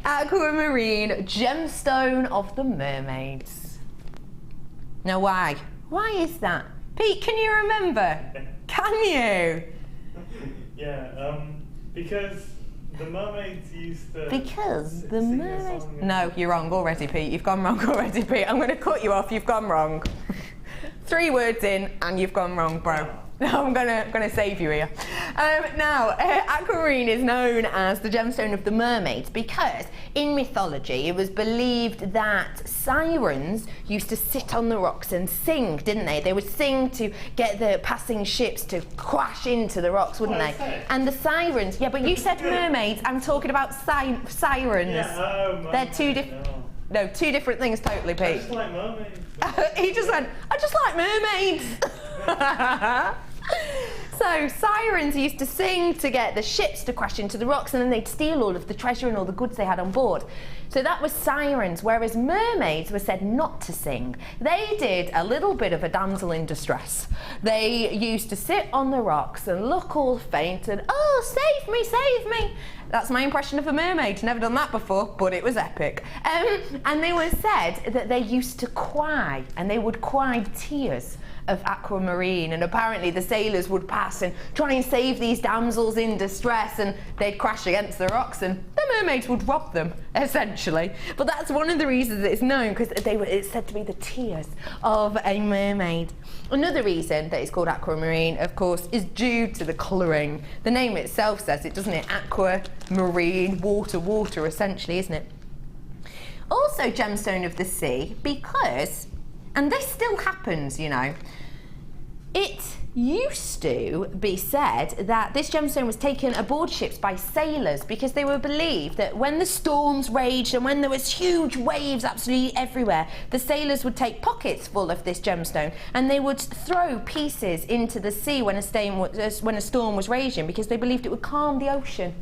Aquamarine, gemstone of the mermaids. Now why? Why is that? Pete, can you remember? Can you? Yeah, because the mermaids used to. Because the sing a mermaids. song. No, you're wrong already, Pete. You've gone wrong already, Pete. I'm going to cut you off. You've gone wrong. 3 words in, and you've gone wrong, bro. I'm gonna save you here. Now, aquamarine is known as the gemstone of the mermaids because in mythology it was believed that sirens used to sit on the rocks and sing, didn't they? They would sing to get the passing ships to crash into the rocks, wouldn't they? And the sirens, yeah, but you said mermaids, I'm talking about sirens. Yeah, They're 2 different. No, 2 different things totally, I Pete. just like mermaids. He just went, I just like mermaids. So sirens used to sing to get the ships to crash into the rocks, and then they'd steal all of the treasure and all the goods they had on board. So that was sirens, whereas mermaids were said not to sing. They did a little bit of a damsel in distress. They used to sit on the rocks and look all faint and, oh, save me, save me. That's my impression of a mermaid. Never done that before, but it was epic. And they were said that they used to cry, and they would cry tears of aquamarine, and apparently the sailors would pass and try and save these damsels in distress, and they'd crash against the rocks and the mermaids would rob them, essentially. But that's one of the reasons it's known, because it's said to be the tears of a mermaid. Another reason that it's called aquamarine, of course, is due to the colouring. The name itself says it, doesn't it? Aqua, marine, water, water, essentially, isn't it? Also gemstone of the sea because, and this still happens, you know, it used to be said that this gemstone was taken aboard ships by sailors because they were believed that when the storms raged and when there was huge waves absolutely everywhere, the sailors would take pockets full of this gemstone and they would throw pieces into the sea when a storm was raging because they believed it would calm the ocean.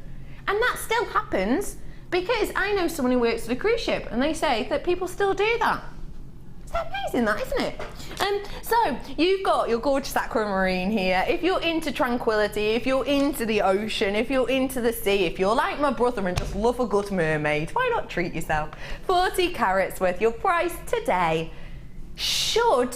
And that still happens because I know someone who works at a cruise ship and they say that people still do that. It's amazing, that, isn't it? So you've got your gorgeous aquamarine here. If you're into tranquility, if you're into the ocean, if you're into the sea, if you're like my brother and just love a good mermaid, why not treat yourself? 40 carats worth. Your price today should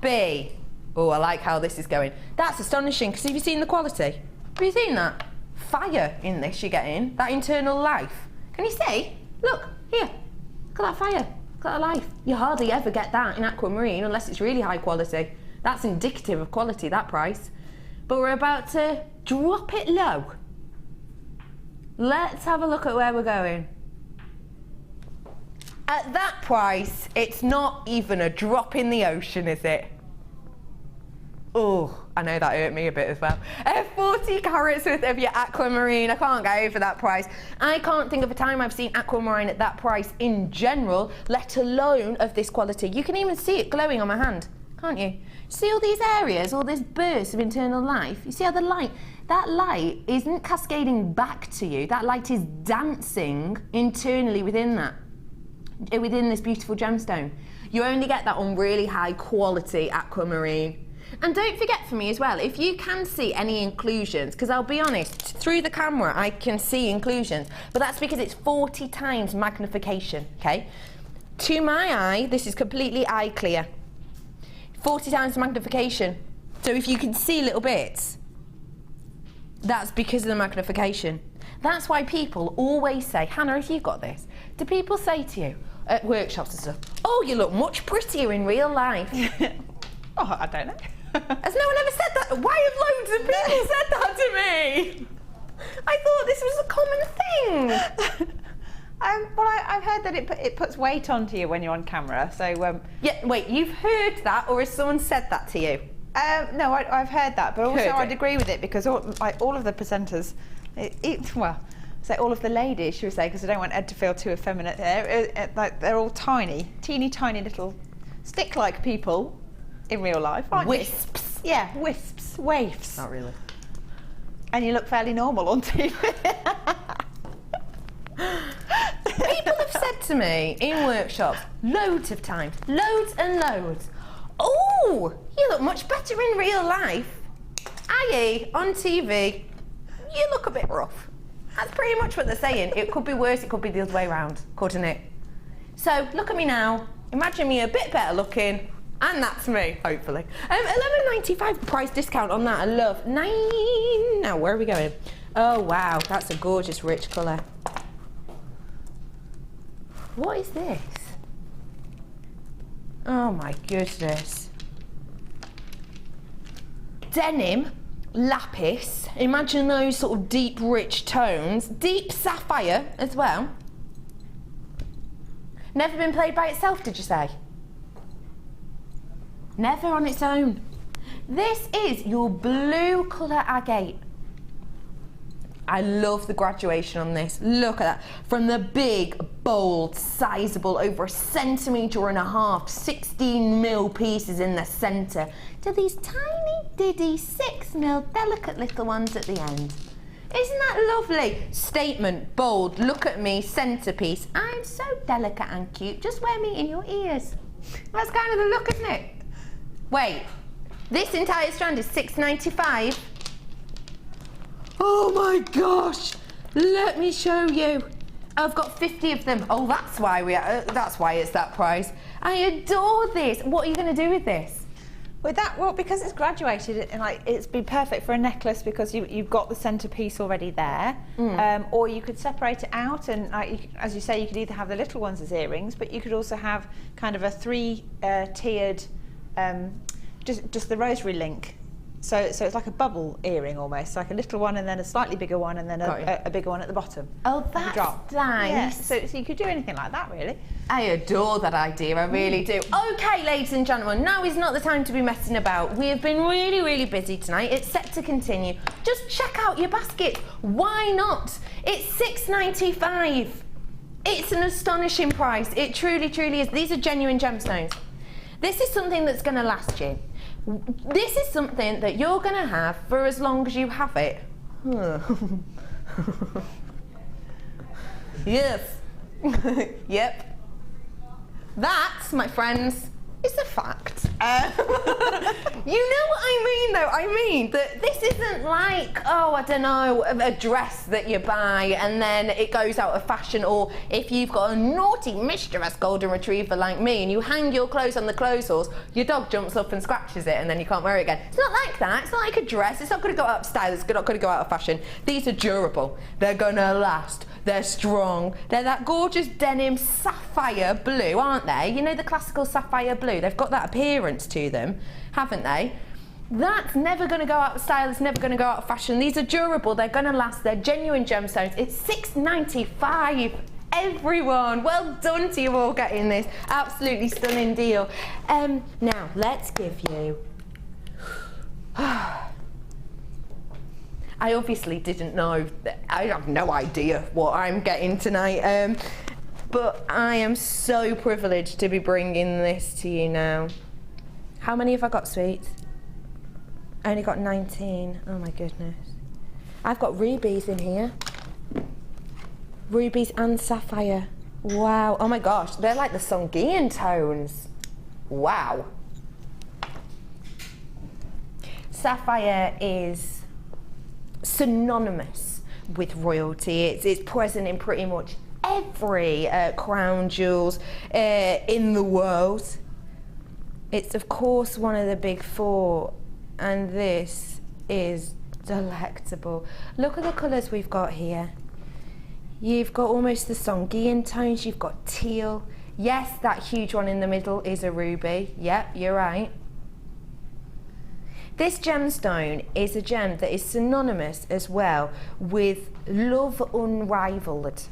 be, oh, I like how this is going. That's astonishing, because have you seen the quality? Have you seen that? Fire in this you're getting, that internal life. Can you see? Look, here, look at that fire. Look at that life. You hardly ever get that in aquamarine unless it's really high quality. That's indicative of quality, that price. But we're about to drop it low. Let's have a look at where we're going. At that price, it's not even a drop in the ocean, is it? Oh, I know that hurt me a bit as well. 40 carats worth of your aquamarine. I can't go over that price. I can't think of a time I've seen aquamarine at that price in general, let alone of this quality. You can even see it glowing on my hand, can't you? See all these areas, all this burst of internal life? You see how the light, that light isn't cascading back to you. That light is dancing internally within that, within this beautiful gemstone. You only get that on really high quality aquamarine. And don't forget for me as well, if you can see any inclusions, because I'll be honest, through the camera I can see inclusions, but that's because it's 40 times magnification, okay? To my eye, this is completely eye clear. 40 times magnification. So if you can see little bits, that's because of the magnification. That's why people always say, Hannah, if you've got this, do people say to you at workshops and stuff, oh, you look much prettier in real life? Oh, I don't know. Has no one ever said that? Why have loads of people said that to me? I thought this was a common thing. Well, I've heard that it puts weight onto you when you're on camera, so... Yeah, wait, you've heard that, or has someone said that to you? No, I've heard that, but also Heard I'd it. agree with it because all of the presenters, say all of the ladies, should we say, because I don't want Ed to feel too effeminate there. Like they're all tiny, teeny tiny little stick-like people in real life, aren't Wisps. you? Yeah, wisps, waifs. Not really. And you look fairly normal on TV. People have said to me in workshops loads of times, loads and loads, oh, you look much better in real life. i.e. on TV, you look a bit rough. That's pretty much what they're saying. It could be worse, it could be the other way around, couldn't it? So look at me now, imagine me a bit better looking, and that's me, hopefully. $11.95 price discount on that, I love. Now where are we going? Oh wow, that's a gorgeous rich colour. What is this? Oh my goodness. Denim, lapis, imagine those sort of deep rich tones, deep sapphire as well. Never been played by itself, did you say? Never on its own. This is your blue colour agate. I love the graduation on this. Look at that. From the big, bold, sizable, over 1.5 centimetres, 16mm pieces in the centre, to these tiny, diddy 6mm delicate little ones at the end. Isn't that lovely? Statement, bold, look at me, centrepiece. I'm so delicate and cute. Just wear me in your ears. That's kind of the look, isn't it? Wait, this entire strand is $6.95. Oh my gosh! Let me show you. I've got 50 of them. Oh, that's why it's that price. I adore this. What are you going to do with this? With that, well, because it's graduated, and like it's been perfect for a necklace because you've got the centerpiece already there, or you could separate it out and, as you say, you could either have the little ones as earrings, but you could also have kind of a three-tiered, just the rosary link. So it's like a bubble earring almost, like a little one and then a slightly bigger one and then a bigger one at the bottom. Oh, that's nice. Yeah, so you could do anything like that, really. I adore that idea, I really do. Okay, ladies and gentlemen, now is not the time to be messing about. We have been really, really busy tonight. It's set to continue. Just check out your basket. Why not? It's $6.95. It's an astonishing price. It truly, truly is. These are genuine gemstones. This is something that's going to last you. This is something that you're going to have for as long as you have it. Yes. Yep. That, my friends, is a fact. You know what I mean, though? I mean that this isn't like, oh, I don't know, a dress that you buy and then it goes out of fashion, or if you've got a naughty, mischievous golden retriever like me and you hang your clothes on the clothes horse, your dog jumps up and scratches it and then you can't wear it again. It's not like that. It's not like a dress. It's not going to go out of style. It's not going to go out of fashion. These are durable. They're going to last. They're strong. They're that gorgeous denim sapphire blue, aren't they? You know, the classical sapphire blue. They've got that appearance to them, haven't they? That's never going to go out of style. It's never going to go out of fashion. These are durable. They're going to last. They're genuine gemstones. It's $6.95. Everyone, well done to you all getting this absolutely stunning deal. Now, let's give you... I obviously didn't know, I have no idea what I'm getting tonight, but I am so privileged to be bringing this to you now. How many have I got, sweets? I only got 19, oh my goodness. I've got rubies in here. Rubies and sapphire, wow. Oh my gosh, they're like the Songian tones. Wow. Sapphire is synonymous with royalty. It's present in pretty much every crown jewels in the world. It's of course one of the big four, and this is delectable. Look at the colours we've got here. You've got almost the Songian tones, you've got teal. Yes, that huge one in the middle is a ruby. Yep, you're right. This gemstone is a gem that is synonymous as well with love unrivaled.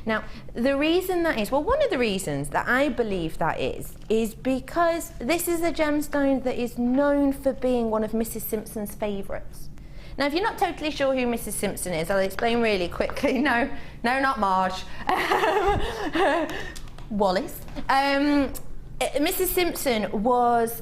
Now, the reason that is, well, one of the reasons that I believe that is because this is a gemstone that is known for being one of Mrs. Simpson's favourites. Now, if you're not totally sure who Mrs. Simpson is, I'll explain really quickly. No, not Marge. Wallace. Mrs. Simpson was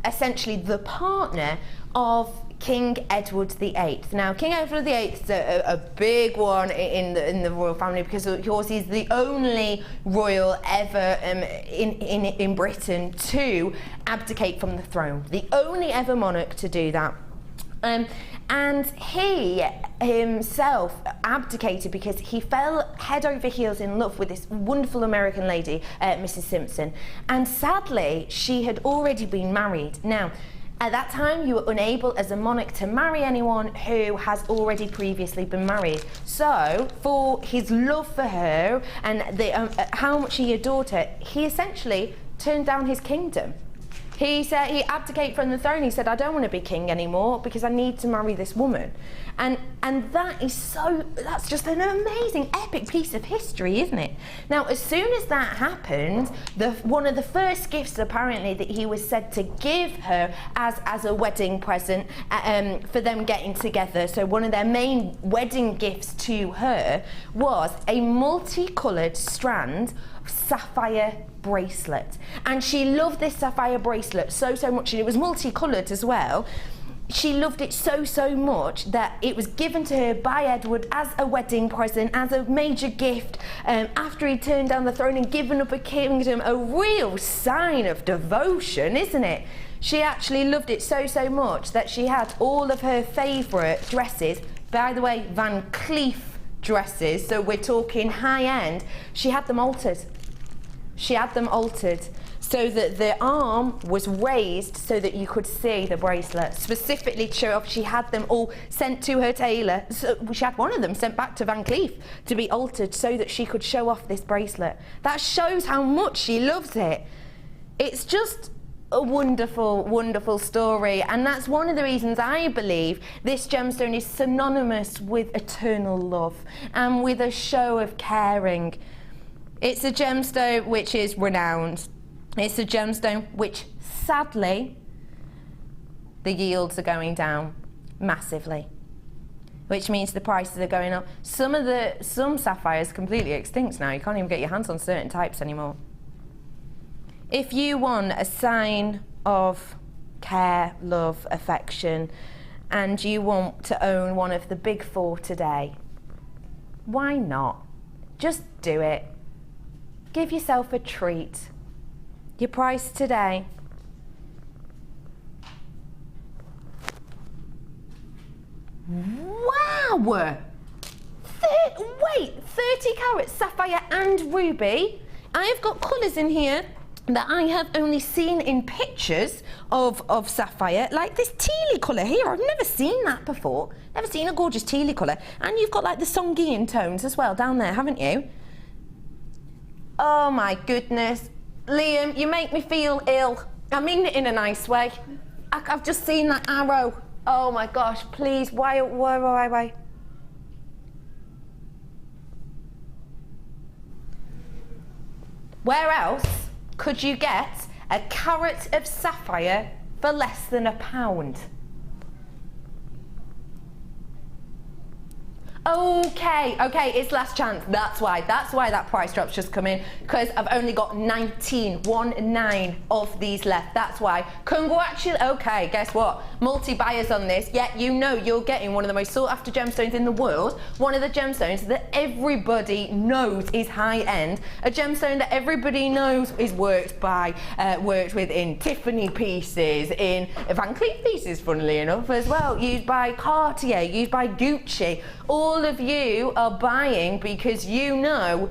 essentially the partner of King Edward VIII. Now, King Edward VIII is a big one in the royal family because, of course, he's the only royal ever in Britain to abdicate from the throne. The only ever monarch to do that. And he himself abdicated because he fell head over heels in love with this wonderful American lady, Mrs. Simpson. And sadly, she had already been married. Now, at that time, you were unable as a monarch to marry anyone who has already previously been married. So, for his love for her and how much he adored her, he essentially turned down his kingdom. He said he abdicated from the throne. He said, I don't want to be king anymore because I need to marry this woman. And that's just an amazing, epic piece of history, isn't it? Now, as soon as that happened, one of the first gifts apparently that he was said to give her as a wedding present for them getting together, so one of their main wedding gifts to her was a multicoloured strand sapphire bracelet. And she loved this sapphire bracelet so much, and it was multicoloured as well. She loved it so much that it was given to her by Edward as a wedding present, as a major gift, after he turned down the throne and given up a kingdom. A real sign of devotion, isn't it? She actually loved it so much that she had all of her favourite dresses, by the way, Van Cleef dresses, so we're talking high end. She had them altered. She had them altered so that the arm was raised so that you could see the bracelet, specifically to show off. She had them all sent to her tailor. So she had one of them sent back to Van Cleef to be altered so that she could show off this bracelet. That shows how much she loves it. It's just a wonderful story, and that's one of the reasons I believe this gemstone is synonymous with eternal love and with a show of caring. It's a gemstone which is renowned. It's a gemstone which, sadly, the yields are going down massively, which means the prices are going up. Some sapphires are completely extinct now. You can't even get your hands on certain types anymore. If you want a sign of care, love, affection, and you want to own one of the big four today, why not? Just do it. Give yourself a treat. Your price today. Wow! 30 carat sapphire and ruby. I have got colours in here that I have only seen in pictures of sapphire, like this tealy colour here. I've never seen that before. Never seen a gorgeous tealy colour. And you've got like the Songhean tones as well down there, haven't you? Oh my goodness. Liam, you make me feel ill. I mean it in a nice way. I've just seen that arrow. Oh my gosh, please, why? Where else could you get a carat of sapphire for less than £1? Okay, it's last chance. That's why that price drop's just come in, because I've only got 19 of these left. That's why. Okay, guess what? Multi-buyers on this. Yeah, you know you're getting one of the most sought after gemstones in the world, one of the gemstones that everybody knows is high end, a gemstone that everybody knows is worked with in Tiffany pieces, in Van Cleef pieces, funnily enough, as well, used by Cartier, used by Gucci. All of you are buying because you know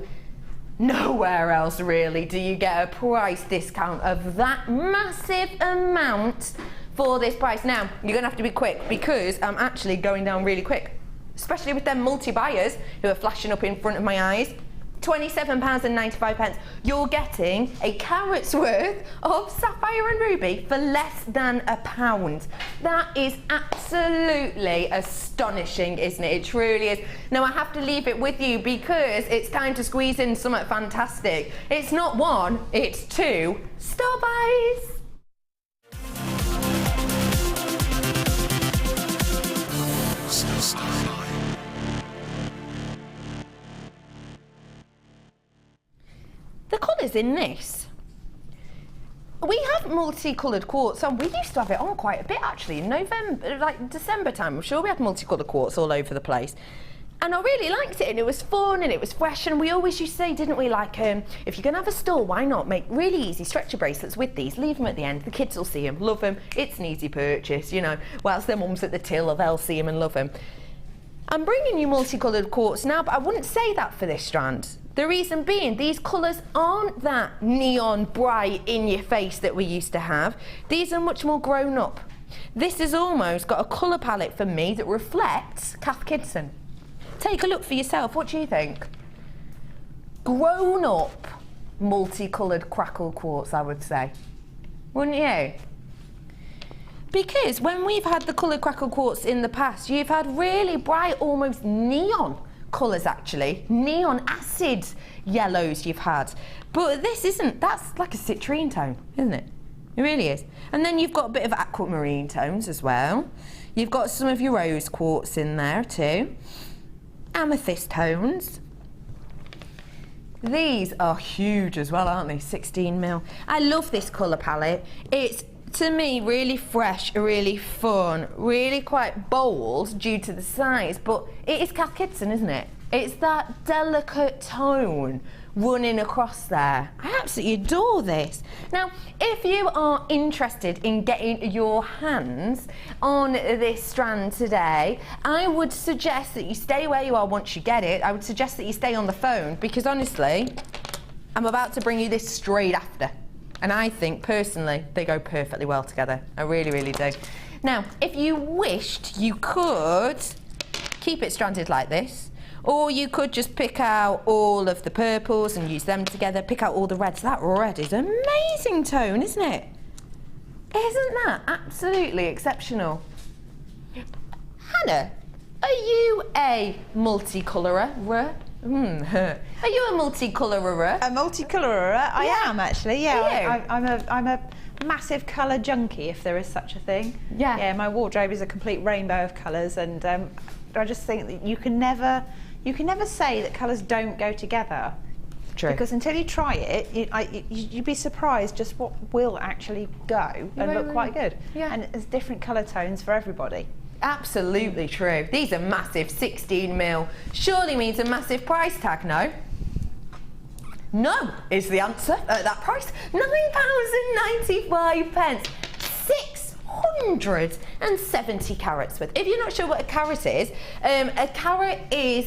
nowhere else really do you get a price discount of that massive amount for this price. Now, you're going to have to be quick because I'm actually going down really quick, especially with them multi-buyers who are flashing up in front of my eyes. £27.95. You're getting a carat's worth of sapphire and ruby for less than £1. That is absolutely astonishing, isn't it? It truly is. Now I have to leave it with you because it's time to squeeze in something fantastic. It's not one, it's two star buys. The colours in this. We have multicoloured quartz on. We used to have it on quite a bit actually in November, like December time. I'm sure we had multicoloured quartz all over the place. And I really liked it, and it was fun and it was fresh, and we always used to say, didn't we, like if you're going to have a store, why not make really easy stretcher bracelets with these, leave them at the end, the kids will see them, love them, it's an easy purchase, you know, whilst their mum's at the till, they'll see them and love them. I'm bringing you multicoloured quartz now, but I wouldn't say that for this strand. The reason being, these colours aren't that neon bright in your face that we used to have. These are much more grown up. This has almost got a colour palette for me that reflects Cath Kidston. Take a look for yourself, what do you think? Grown up multicoloured crackle quartz, I would say. Wouldn't you? Because when we've had the coloured crackle quartz in the past, you've had really bright, almost neon colours actually. Neon acid yellows you've had. But this isn't, that's like a citrine tone, isn't it? It really is. And then you've got a bit of aquamarine tones as well. You've got some of your rose quartz in there too. Amethyst tones. These are huge as well, aren't they? 16mm. I love this colour palette. It's, to me, really fresh, really fun, really quite bold due to the size, but it is Cath Kidston, isn't it? It's that delicate tone running across there. I absolutely adore this. Now, if you are interested in getting your hands on this strand today, I would suggest that you stay where you are once you get it. I would suggest that you stay on the phone because honestly, I'm about to bring you this straight after. And I think, personally, they go perfectly well together. I really, really do. Now, if you wished, you could keep it stranded like this, or you could just pick out all of the purples and use them together, pick out all the reds. That red is an amazing tone, isn't it? Isn't that absolutely exceptional? Hannah, are you a multicolorer? Are you a multicolorer? A multicolorer? I Yeah. am actually. Yeah, I'm a massive colour junkie, if there is such a thing. Yeah. Yeah, my wardrobe is a complete rainbow of colours, and I just think that you can never say that colours don't go together. True. Because until you try it, you'd be surprised just what will actually go and look quite good. Yeah. And there's different colour tones for everybody. Absolutely true. These are massive, 16mm. Surely means a massive price tag, no? No is the answer at that price. £9.95. 670 carats worth. If you're not sure what a carat is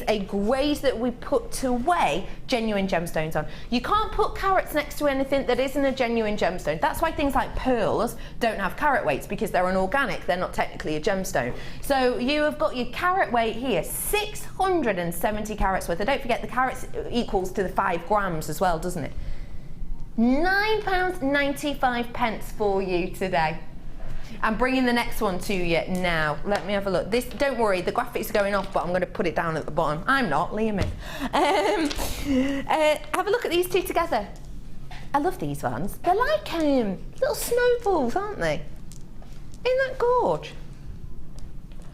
a grade that we put to weigh genuine gemstones on. You can't put carats next to anything that isn't a genuine gemstone. That's why things like pearls don't have carat weights, because they're an organic, they're not technically a gemstone. So you have got your carat weight here, 670 carats worth. And don't forget the carats equals to the 5 grams as well, doesn't it? £9.95 for you today. I'm bringing the next one to you now. Let me have a look. This, don't worry, the graphics are going off, but I'm going to put it down at the bottom. I'm not, Liam is. Have a look at these two together. I love these ones. They're like little snowballs, aren't they? Isn't that gorge?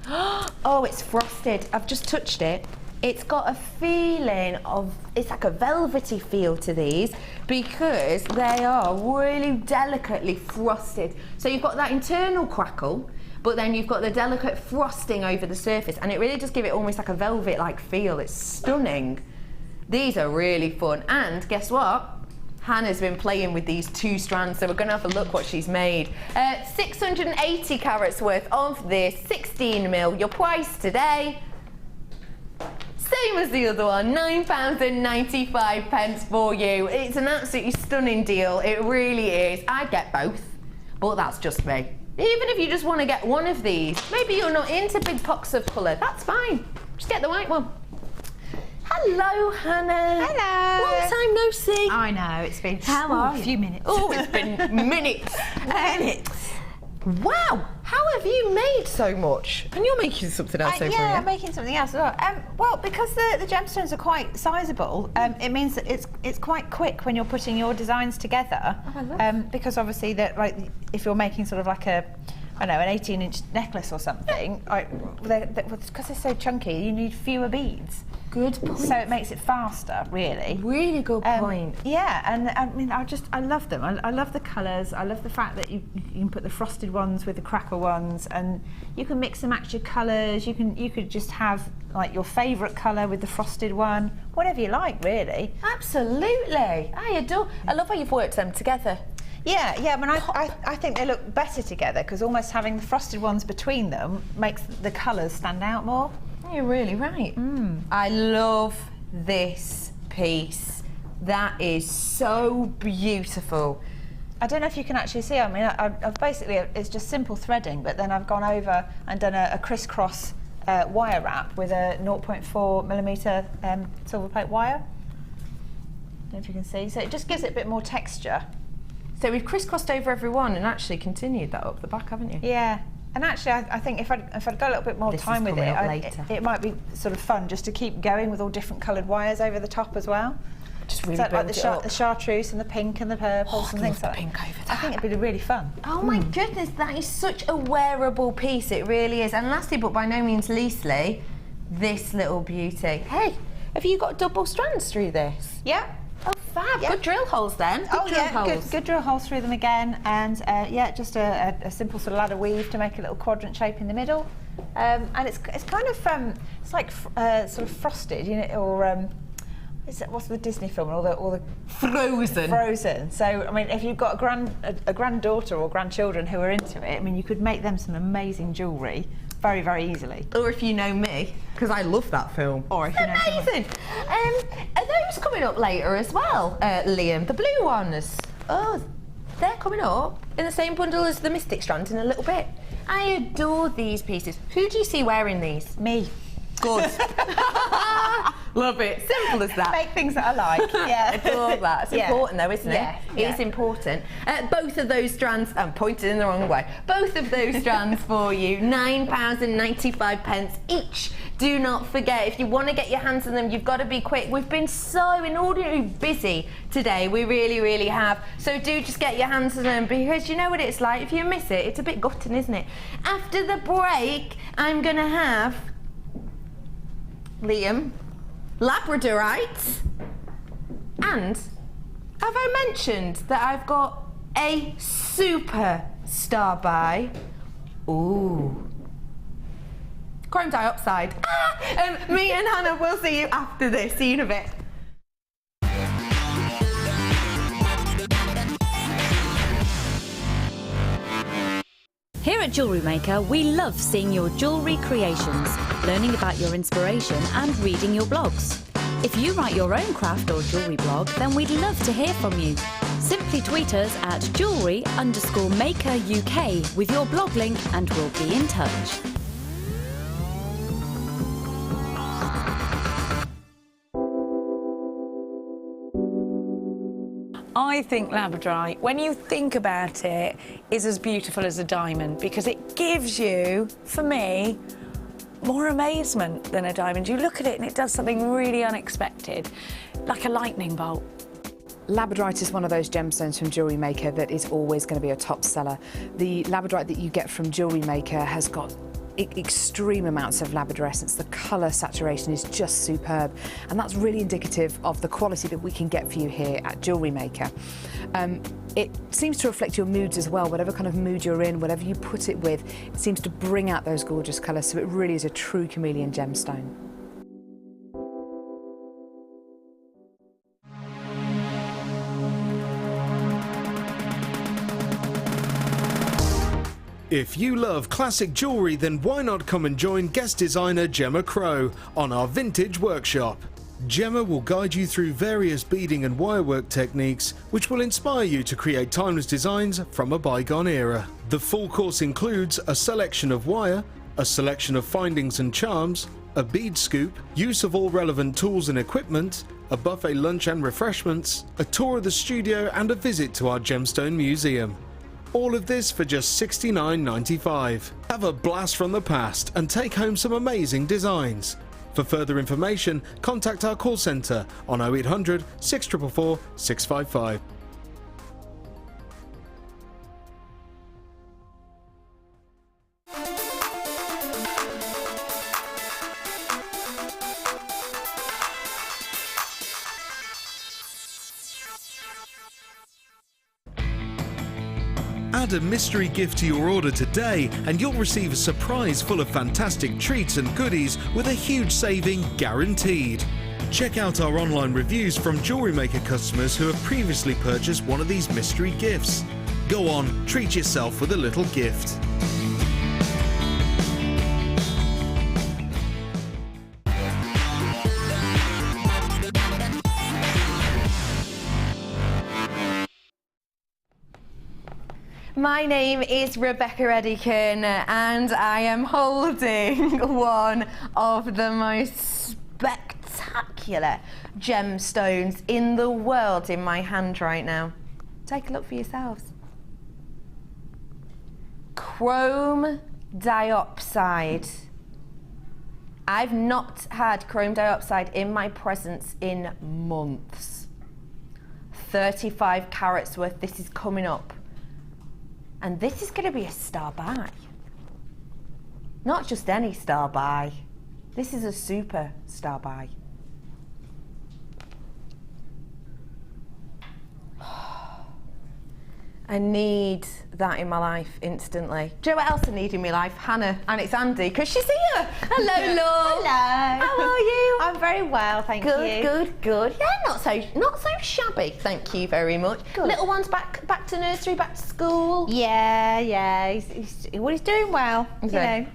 Oh, it's frosted. I've just touched it. It's got a feeling of, it's like a velvety feel to these because they are really delicately frosted. So you've got that internal crackle, but then you've got the delicate frosting over the surface, and it really does give it almost like a velvet-like feel. It's stunning. These are really fun. And guess what? Hannah's been playing with these two strands, so we're going to have a look what she's made. 680 carats worth of this 16mm. Your price today, same as the other one, £9.95 for you. It's an absolutely stunning deal. It really is. I'd get both, but that's just me. Even if you just want to get one of these, maybe you're not into big pots of colour, that's fine. Just get the white one. Hello, Hannah. Hello. Long time no see. I know, it's been How are a you? few minutes. Oh, it's been minutes. Wow, how have you made so much? And you're making something else over Yeah, here. I'm making something else as well. Well, because the gemstones are quite sizable, it means that it's quite quick when you're putting your designs together. Oh, I love because obviously that, like, if you're making sort of like a, I don't know, an 18-inch necklace or something, because they're so chunky, you need fewer beads. Good point. So it makes it faster, really. Really good point. Yeah, and I mean, I love them. I love the colours. I love the fact that you can put the frosted ones with the crackle ones, and you can mix and match your colours. You could just have like your favourite colour with the frosted one, whatever you like, really. Absolutely. I love how you've worked them together. Yeah. I mean, I think they look better together because almost having the frosted ones between them makes the colours stand out more. You're really right. I love this piece. That is so beautiful. I don't know if you can actually see. I mean, I've basically, it's just simple threading, but then I've gone over and done a crisscross wire wrap with a 0.4mm silver plate wire. Don't know if you can see. So it just gives it a bit more texture. So we've crisscrossed over every one and actually continued that up the back, haven't you? Yeah. And actually, I think if I'd got a little bit more time with it, it might be sort of fun just to keep going with all different coloured wires over the top as well. Just really so like build the chartreuse and the pink and the purples and things like that. pink over I think it'd be really fun. Oh my goodness, that is such a wearable piece. It really is. And lastly, but by no means leastly, this little beauty. Hey, have you got double strands through this? Yeah. Oh, fab. Yeah. Good drill holes then. Good drill holes through them again, and just a simple sort of ladder weave to make a little quadrant shape in the middle, and it's kind of it's like sort of frosted, you know, or what's the Disney film? All the Frozen. Frozen. So I mean, if you've got a granddaughter or grandchildren who are into it, I mean, you could make them some amazing jewellery very, very easily. Or if you know me, because I love that film. Or if you know someone. Amazing. Are those coming up later as well, Liam? The blue ones? Oh, they're coming up in the same bundle as the Mystic Strand in a little bit. I adore these pieces. Who do you see wearing these? Me. Good. Love it. Simple as that. Make things that I like. Yeah. Adore that. It's important though, isn't it? Yeah. It's important. Both of those strands, I'm pointed in the wrong way. Both of those strands for you, £9.95 each. Do not forget, if you want to get your hands on them, you've got to be quick. We've been so inordinately busy today. We really, really have. So do just get your hands on them, because you know what it's like. If you miss it, it's a bit gutting, isn't it? After the break, I'm going to have Liam, Labradorite, and have I mentioned that I've got a super star by? Ooh. Chrome Diopside. Me and Hannah will see you after this. See you in a bit. Here at Jewellery Maker, we love seeing your jewellery creations, learning about your inspiration and reading your blogs. If you write your own craft or jewellery blog, then we'd love to hear from you. Simply tweet us at jewellery_maker UK with your blog link and we'll be in touch. I think Labradorite, when you think about it, is as beautiful as a diamond because it gives you, for me, more amazement than a diamond. You look at it and it does something really unexpected, like a lightning bolt. Labradorite is one of those gemstones from Jewellery Maker that is always going to be a top seller. The Labradorite that you get from Jewellery Maker has got extreme amounts of labradorescence. The colour saturation is just superb, and that's really indicative of the quality that we can get for you here at Jewellery Maker. It seems to reflect your moods as well. Whatever kind of mood you're in, whatever you put it with, it seems to bring out those gorgeous colours, so it really is a true chameleon gemstone. If you love classic jewellery, then why not come and join guest designer Gemma Crow on our vintage workshop. Gemma will guide you through various beading and wirework techniques which will inspire you to create timeless designs from a bygone era. The full course includes a selection of wire, a selection of findings and charms, a bead scoop, use of all relevant tools and equipment, a buffet lunch and refreshments, a tour of the studio and a visit to our Gemstone Museum. All of this for just $69.95. Have a blast from the past and take home some amazing designs. For further information, contact our call centre on 0800 644 655. Add a mystery gift to your order today and you'll receive a surprise full of fantastic treats and goodies with a huge saving guaranteed. Check out our online reviews from Jewellery Maker customers who have previously purchased one of these mystery gifts. Go on, treat yourself with a little gift. My name is Becky Redican and I am holding one of the most spectacular gemstones in the world in my hand right now. Take a look for yourselves. Chrome diopside. I've not had chrome diopside in my presence in months. 35 carats worth, this is coming up. And this is going to be a star buy. Not just any star buy. This is a super star buy. I need that in my life instantly. Do you know what else I need in my life? Hannah, and it's Andy, because she's here. Hello, love. Hello. How are you? I'm very well, thank you. Good. Yeah, not so shabby. Thank you very much. Good. Little one's back to nursery, back to school. Yeah. He's doing well. Is you he? know,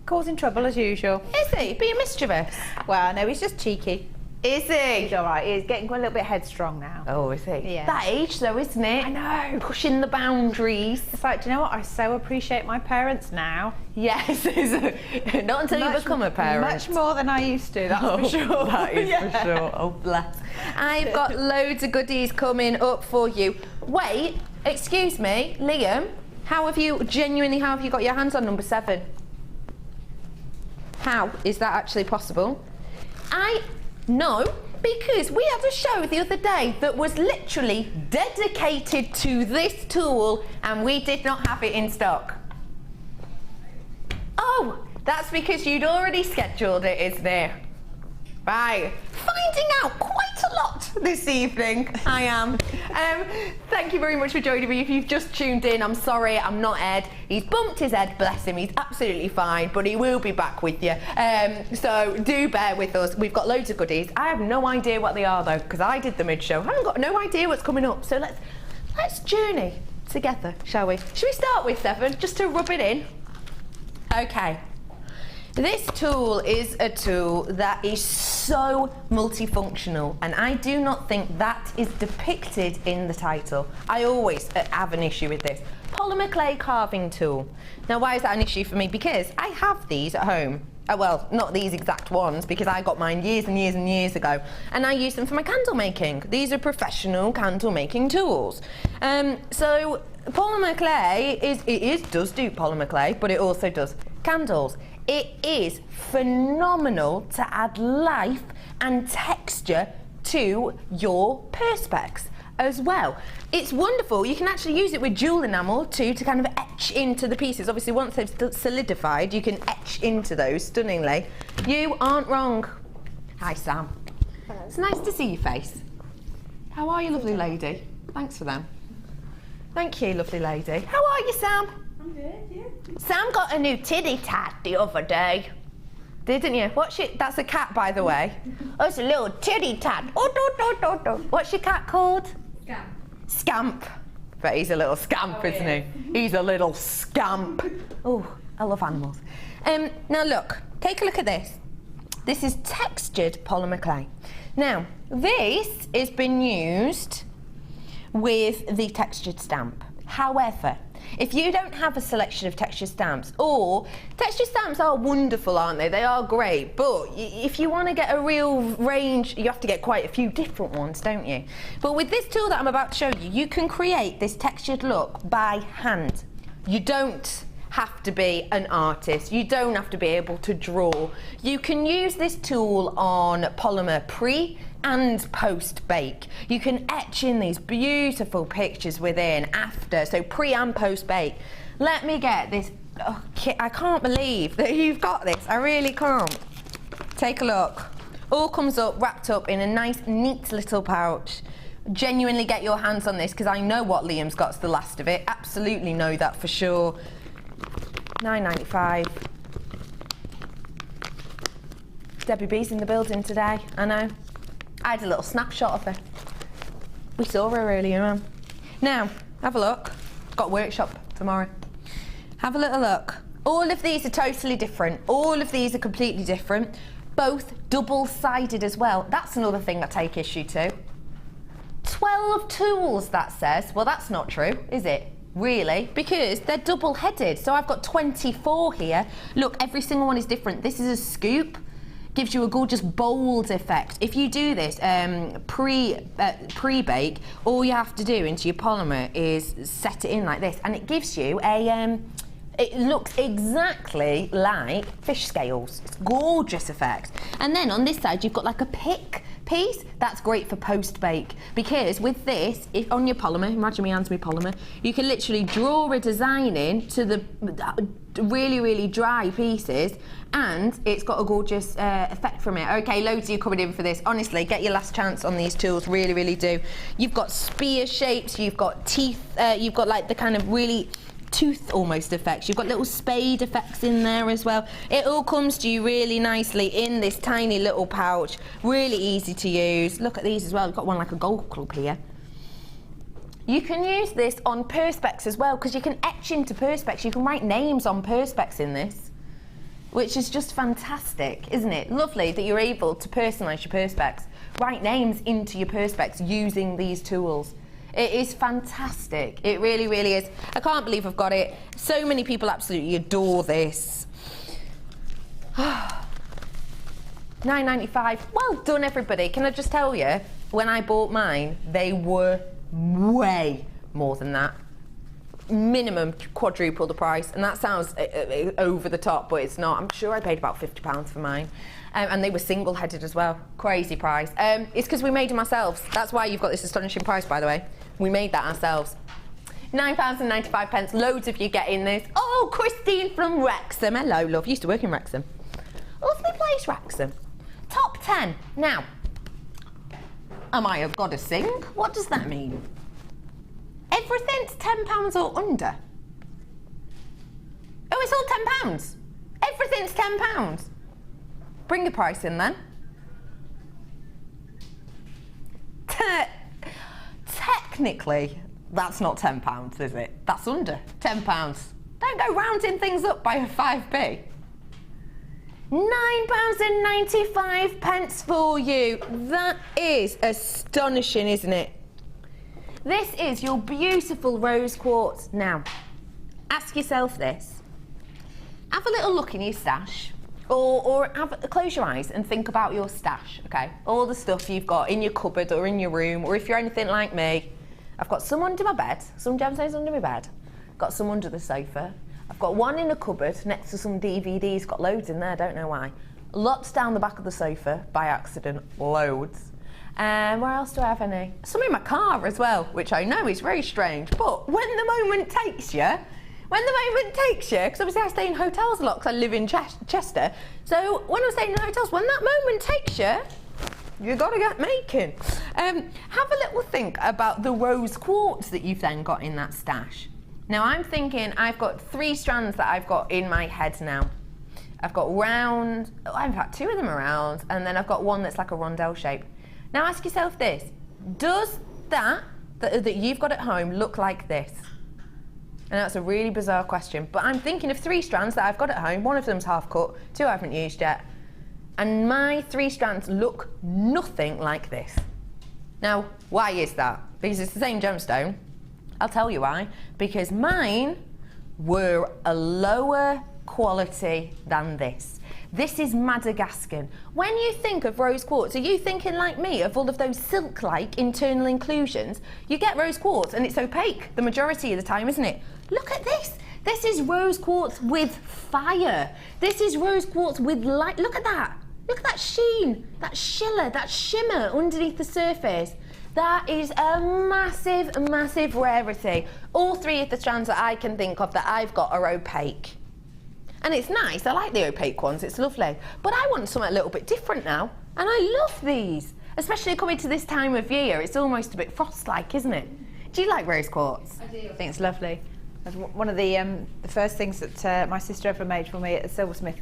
causing trouble as usual. Is he being mischievous? Well, no, he's just cheeky. Is he? He's all right. He's getting a little bit headstrong now. Oh, is he? Yeah. That age, though, isn't it? I know. Pushing the boundaries. It's like, do you know what? I so appreciate my parents now. Yes, not until you become a parent. Much more than I used to, that's for sure. That is for sure. Oh, bless. I've got loads of goodies coming up for you. Wait, excuse me, Liam, how have you got your hands on number 7? How is that actually possible? No, because we had a show the other day that was literally dedicated to this tool and we did not have it in stock. Oh, that's because you'd already scheduled it, isn't it? Right, finding out quite a lot this evening, I am. Thank you very much for joining me. If you've just tuned in, I'm sorry, I'm not Ed. He's bumped his head, bless him, he's absolutely fine, but he will be back with you. So do bear with us. We've got loads of goodies. I have no idea what they are though, because I did the mid-show. I haven't got no idea what's coming up, so let's journey together, shall we? Should we start with 7, just to rub it in? Okay. This tool is a tool that is so multifunctional, and I do not think that is depicted in the title. I always have an issue with this. Polymer clay carving tool. Now, why is that an issue for me? Because I have these at home. Well, not these exact ones, because I got mine years and years and years ago, and I use them for my candle making. These are professional candle making tools. So polymer clay does do polymer clay, but it also does candles. It is phenomenal to add life and texture to your perspex as well. It's wonderful. You can actually use it with jewel enamel too to kind of etch into the pieces. Obviously, once they've solidified, you can etch into those stunningly. You aren't wrong. Hi, Sam. Hello. It's nice to see your face. How are you, lovely lady? Thanks for them. Thank you, lovely lady. How are you, Sam? I'm good, yeah. Sam got a new titty tat the other day. Didn't you? That's a cat, by the way. Oh, it's a little titty tat. Oh. What's your cat called? Scamp. Scamp. But he's a little scamp, isn't he? He's a little scamp. Oh, I love animals. Now look, take a look at this. This is textured polymer clay. Now, this has been used with the textured stamp. However, If you don't have a selection of texture stamps, or texture stamps are wonderful, aren't they? They are great, but if you want to get a real range, you have to get quite a few different ones, don't you? But with this tool that I'm about to show you, you can create this textured look by hand. You don't have to be an artist. You don't have to be able to draw. You can use this tool on polymer pre and post bake. You can etch in these beautiful pictures within, after, so pre and post bake. Let me get this. Oh, I can't believe that you've got this. I really can't. Take a look. All comes up wrapped up in a nice, neat little pouch. Genuinely get your hands on this, because I know what Liam's got's the last of it. Absolutely know that for sure. £9.95. Debbie B's in the building today, I know. I had a little snapshot of her. We saw her earlier on. Now, have a look. Got a workshop tomorrow. Have a little look. All of these are totally different. All of these are completely different. Both double-sided as well. That's another thing I take issue to. 12 tools, that says. Well, that's not true, is it? Really, because they're double-headed. So I've got 24 here. Look, every single one is different. This is a scoop. Gives you a gorgeous bold effect. If you do this pre-bake, all you have to do into your polymer is set it in like this, and it gives you a, it looks exactly like fish scales. It's a gorgeous effect. And then on this side, you've got like a pick piece. That's great for post-bake, because with this, if on your polymer, imagine me hands me polymer, you can literally draw a design in to the really, really dry pieces, and it's got a gorgeous effect from it. Okay, loads of you coming in for this. Honestly, get your last chance on these tools, really, really do. You've got spear shapes, you've got teeth, you've got like the kind of really tooth almost effects. You've got little spade effects in there as well. It all comes to you really nicely in this tiny little pouch. Really easy to use. Look at these as well. We've got one like a golf club here. You can use this on perspex as well, because you can etch into perspex. You can write names on perspex in this, which is just fantastic, isn't it? Lovely that you're able to personalise your perspex, write names into your perspex using these tools. It is fantastic. It really, really is. I can't believe I've got it. So many people absolutely adore this. £9.95. Well done, everybody. Can I just tell you, when I bought mine, they were way more than that. Minimum quadruple the price, and that sounds over the top, but it's not. I'm sure I paid about £50 for mine. And they were single-headed as well. Crazy price. It's because we made them ourselves. That's why you've got this astonishing price, by the way. We made that ourselves. £9.95. Loads of you get in this. Oh, Christine from Wrexham. Hello, love. Used to work in Wrexham. Lovely place, Wrexham. Top 10. Now, am I have got to sing? What does that mean? Everything's £10 or under. Oh, it's all £10. Everything's £10. Bring the price in then. Technically, that's not £10, is it? That's under £10. Don't go rounding things up by a 5p. £9.95 for you. That is astonishing, isn't it? This is your beautiful rose quartz. Now, ask yourself this. Have a little look in your stash. Or close your eyes and think about your stash, okay? All the stuff you've got in your cupboard or in your room, or if you're anything like me, I've got some under my bed, some gemstones under my bed, got some under the sofa, I've got one in a cupboard next to some DVDs, got loads in there, don't know why. Lots down the back of the sofa, by accident, loads. Where else do I have any? Some in my car as well, which I know is very strange, but when the moment takes you, because obviously I stay in hotels a lot because I live in Chester, so when I'm staying in hotels, when that moment takes you, you got to get making. Have a little think about the rose quartz that you've then got in that stash. Now I'm thinking I've got 3 strands that I've got in my head now. I've got round, I've had 2 of them around, and then I've got one that's like a rondelle shape. Now ask yourself this, does that you've got at home look like this? And that's a really bizarre question, but I'm thinking of 3 strands that I've got at home. One of them's half cut, 2 I haven't used yet. And my 3 strands look nothing like this. Now, why is that? Because it's the same gemstone, I'll tell you why. Because mine were a lower quality than this. This is Madagascan. When you think of rose quartz, are you thinking like me of all of those silk-like internal inclusions? You get rose quartz and it's opaque the majority of the time, isn't it? Look at this. This is rose quartz with fire. This is rose quartz with light. Look at that. Look at that sheen, that shimmer underneath the surface. That is a massive, massive rarity. All three of the strands that I can think of that I've got are opaque. And it's nice, I like the opaque ones, it's lovely. But I want something a little bit different now. And I love these, especially coming to this time of year. It's almost a bit frost-like, isn't it? Do you like rose quartz? I do. I think it's lovely. One of the first things that my sister ever made for me at the silversmith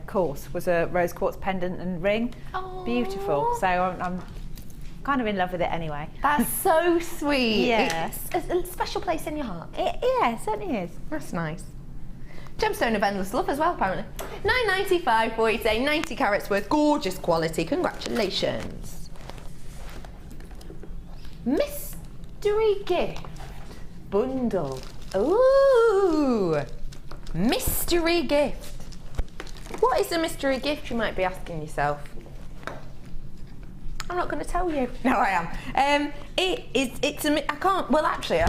course was a rose quartz pendant and ring. Oh. Beautiful. So I'm kind of in love with it anyway. That's so sweet. Yeah. It's a special place in your heart. Yeah, it certainly is. That's nice. Gemstone of endless love as well, apparently. $9.95 for it, 90 carats worth. Gorgeous quality. Congratulations. Mystery gift bundle. Ooh, mystery gift. What is a mystery gift, you might be asking yourself? I'm not going to tell you. No, I am. I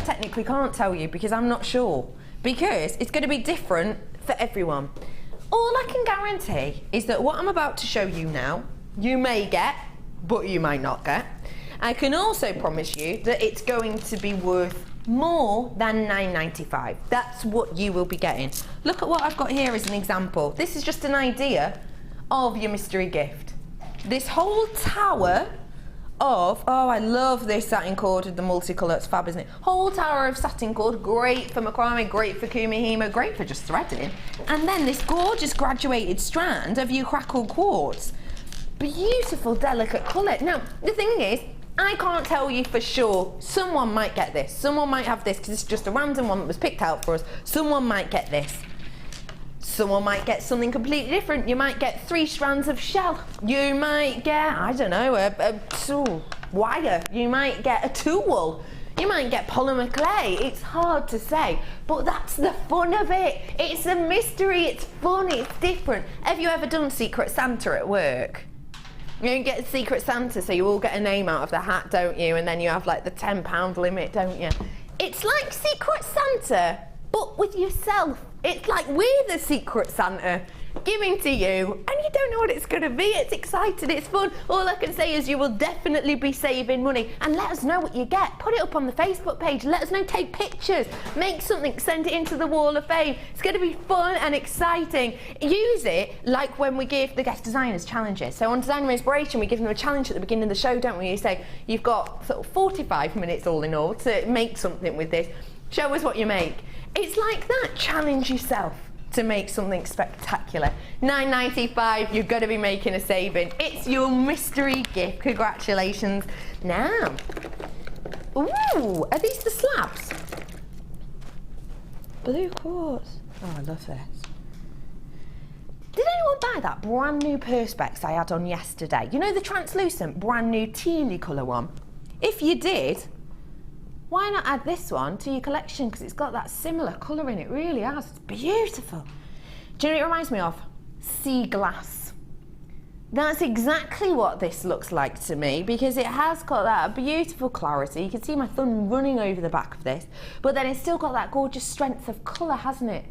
technically can't tell you because I'm not sure. Because it's going to be different for everyone. All I can guarantee is that what I'm about to show you now, you may get, but you might not get. I can also promise you that it's going to be worth more than $9.95. That's what you will be getting. Look at what I've got here as an example. This is just an idea of your mystery gift. This whole tower of, oh, I love this satin cord with the multicolour, it's fab, isn't it? Whole tower of satin cord, great for macrame, great for kumihimo, great for just threading. And then this gorgeous graduated strand of your crackled quartz. Beautiful, delicate colour. Now, the thing is, I can't tell you for sure. Someone might get this. Someone might have this because it's just a random one that was picked out for us. Someone might get this. Someone might get something completely different. You might get 3 strands of shell. You might get, I don't know, a wire. You might get a tool. You might get polymer clay. It's hard to say, but that's the fun of it. It's a mystery, it's fun, it's different. Have you ever done Secret Santa at work? You get a Secret Santa, so you all get a name out of the hat, don't you? And then you have like the £10 limit, don't you? It's like Secret Santa, but with yourself. It's like we're the Secret Santa giving to you, and you don't know what it's going to be. It's exciting, it's fun. All I can say is you will definitely be saving money. And let us know what you get. Put it up on the Facebook page. Let us know, take pictures, make something, send it into the Wall of Fame. It's going to be fun and exciting. Use it like when we give the guest designers challenges. So on Designer Inspiration, we give them a challenge at the beginning of the show, don't we? You say, you've got sort of 45 minutes all in all to make something with this. Show us what you make. It's like that. Challenge yourself to make something spectacular. $9.95, you're going to be making a saving. It's your mystery gift. Congratulations. Now, ooh, are these the slabs? Blue quartz. Oh, I love this. Did anyone buy that brand new perspex I had on yesterday? You know, the translucent, brand new tealy colour one? If you did, why not add this one to your collection? Because it's got that similar colour in it, really has. It's beautiful. Do you know what it reminds me of? Sea glass. That's exactly what this looks like to me, because it has got that beautiful clarity. You can see my thumb running over the back of this, but then it's still got that gorgeous strength of colour, hasn't it?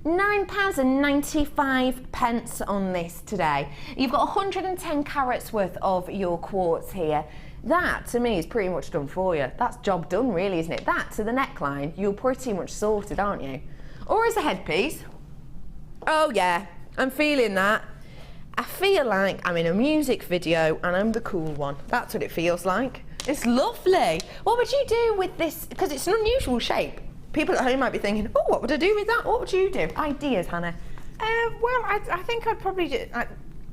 £9.95 on this today. You've got 110 carats worth of your quartz here. That, to me, is pretty much done for you. That's job done, really, isn't it? That to the neckline, you're pretty much sorted, aren't you? Or as a headpiece. Oh, yeah, I'm feeling that. I feel like I'm in a music video and I'm the cool one. That's what it feels like. It's lovely. What would you do with this? Because it's an unusual shape. People at home might be thinking, oh, what would I do with that? What would you do? Ideas, Hannah? Well, I think I'd probably do,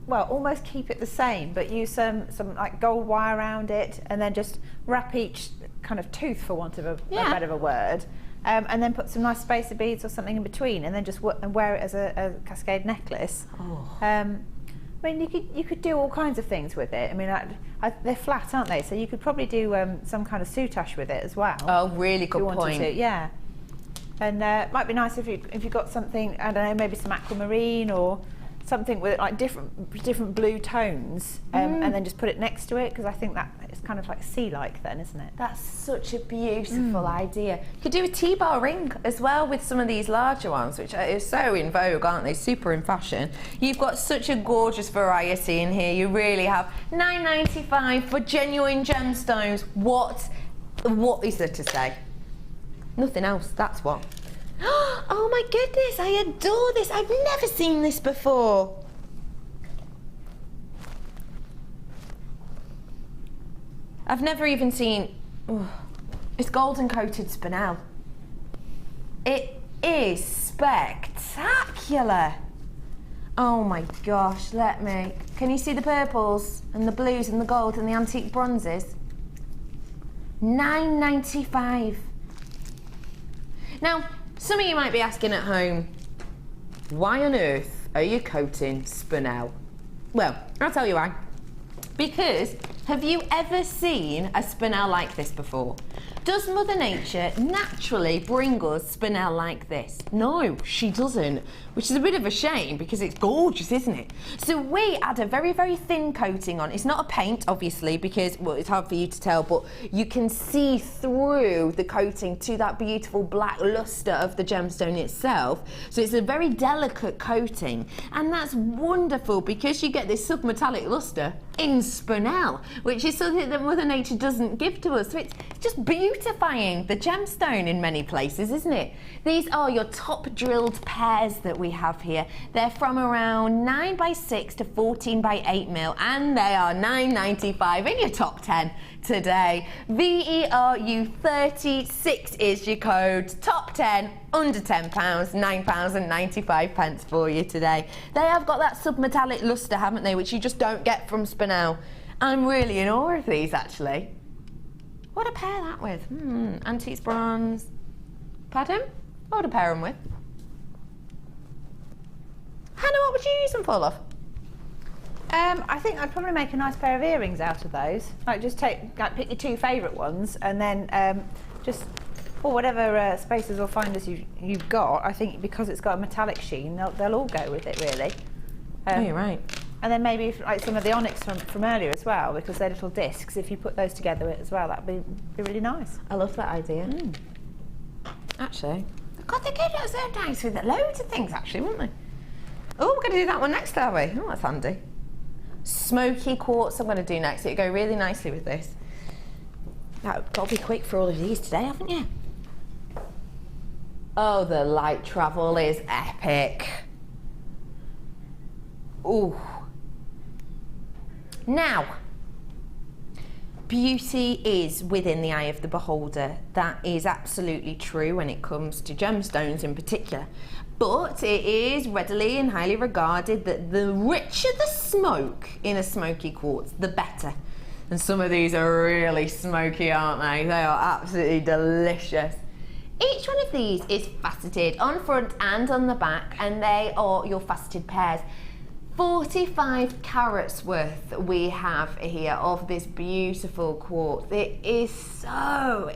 almost keep it the same, but use some like gold wire around it, and then just wrap each kind of tooth, for want of a better word, and then put some nice spacer beads or something in between, and then just wear it as a cascade necklace. Oh. I mean, you could do all kinds of things with it. I mean, they're flat, aren't they? So you could probably do some kind of soutache with it as well. Oh, really good point. To, yeah. And it might be nice if you got something, I don't know, maybe some aquamarine or something with like different blue tones, and then just put it next to it, because I think that it's kind of like sea-like then, isn't it? That's such a beautiful idea. You could do a T-bar ring as well with some of these larger ones, which are so in vogue, aren't they? Super in fashion. You've got such a gorgeous variety in here. You really have. $9.95 for genuine gemstones. What is there to say? Nothing else, that's what. Oh my goodness, I adore this. I've never seen this before. I've never even seen, it's golden coated spanel. It is spectacular. Oh my gosh, can you see the purples and the blues and the gold and the antique bronzes? $9.95. Now, some of you might be asking at home, why on earth are you coating spanel? Well, I'll tell you why. Because, have you ever seen a spanel like this before? Does Mother Nature naturally bring us spanel like this? No, she doesn't, which is a bit of a shame because it's gorgeous, isn't it? So we add a very, very thin coating on. It's not a paint, obviously, because, well, it's hard for you to tell, but you can see through the coating to that beautiful black luster of the gemstone itself. So it's a very delicate coating, and that's wonderful because you get this submetallic luster in spanel, which is something that Mother Nature doesn't give to us. So it's just beautifying the gemstone in many places, isn't it? These are your top drilled pairs that we have here. They're from around 9x6 to 14x8 and they are $9.95 in your top 10 today. VERU36 is your code. Top 10, under £10, £9.95 for you today. They have got that submetallic luster, haven't they, which you just don't get from spanel. I'm really in awe of these, actually. What would I pair that with? Antiques bronze. Pardon? What would I pair them with? Hannah, what would you use them for, love? I think I'd probably make a nice pair of earrings out of those. Like, just pick your two favourite ones, and then just, or whatever spacers or finders you've got. I think because it's got a metallic sheen, they'll all go with it, really. Oh, you're right. And then maybe like some of the Onyx from earlier as well, because they're little discs. If you put those together as well, that'd be really nice. I love that idea. Actually, God, they could look so nice with loads of things, actually, wouldn't they? Oh, we're going to do that one next, are we? Oh, that's handy. Smoky quartz I'm going to do next. It'll go really nicely with this. Got to be quick for all of these today, haven't you? Oh, the light travel is epic. Ooh. Now, beauty is within the eye of the beholder. That is absolutely true when it comes to gemstones in particular. But it is readily and highly regarded that the richer the smoke in a smoky quartz, the better. And some of these are really smoky, aren't they? They are absolutely delicious. Each one of these is faceted on front and on the back, and they are your faceted pairs. 45 carats worth we have here of this beautiful quartz. It is so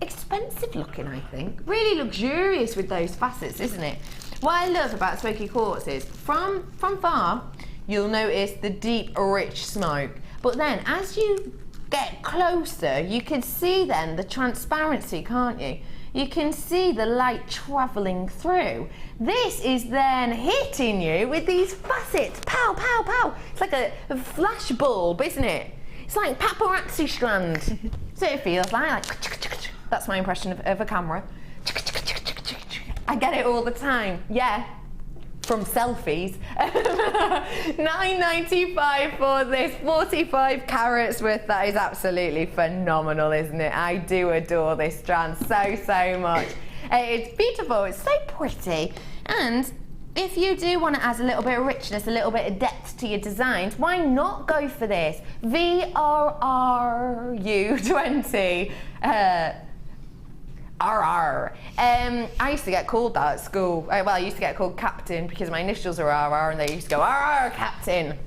expensive looking, I think. Really luxurious with those facets, isn't it? What I love about smoky quartz is from far you'll notice the deep rich smoke, but then as you get closer you can see then the transparency, can't you? You can see the light travelling through. This is then hitting you with these facets. Pow, pow, pow. It's like a flash bulb, isn't it? It's like paparazzi strand. So it feels like that's my impression of a camera. I get it all the time. Yeah. From selfies. $9.95 for this, 45 carats worth. That is absolutely phenomenal, isn't it? I do adore this strand so much. It's beautiful, it's so pretty. And if you do want to add a little bit of richness, a little bit of depth to your designs, why not go for this? VRRU20. RR. I used to get called that at school. Well, I used to get called Captain because my initials are RR and they used to go, RR, Captain.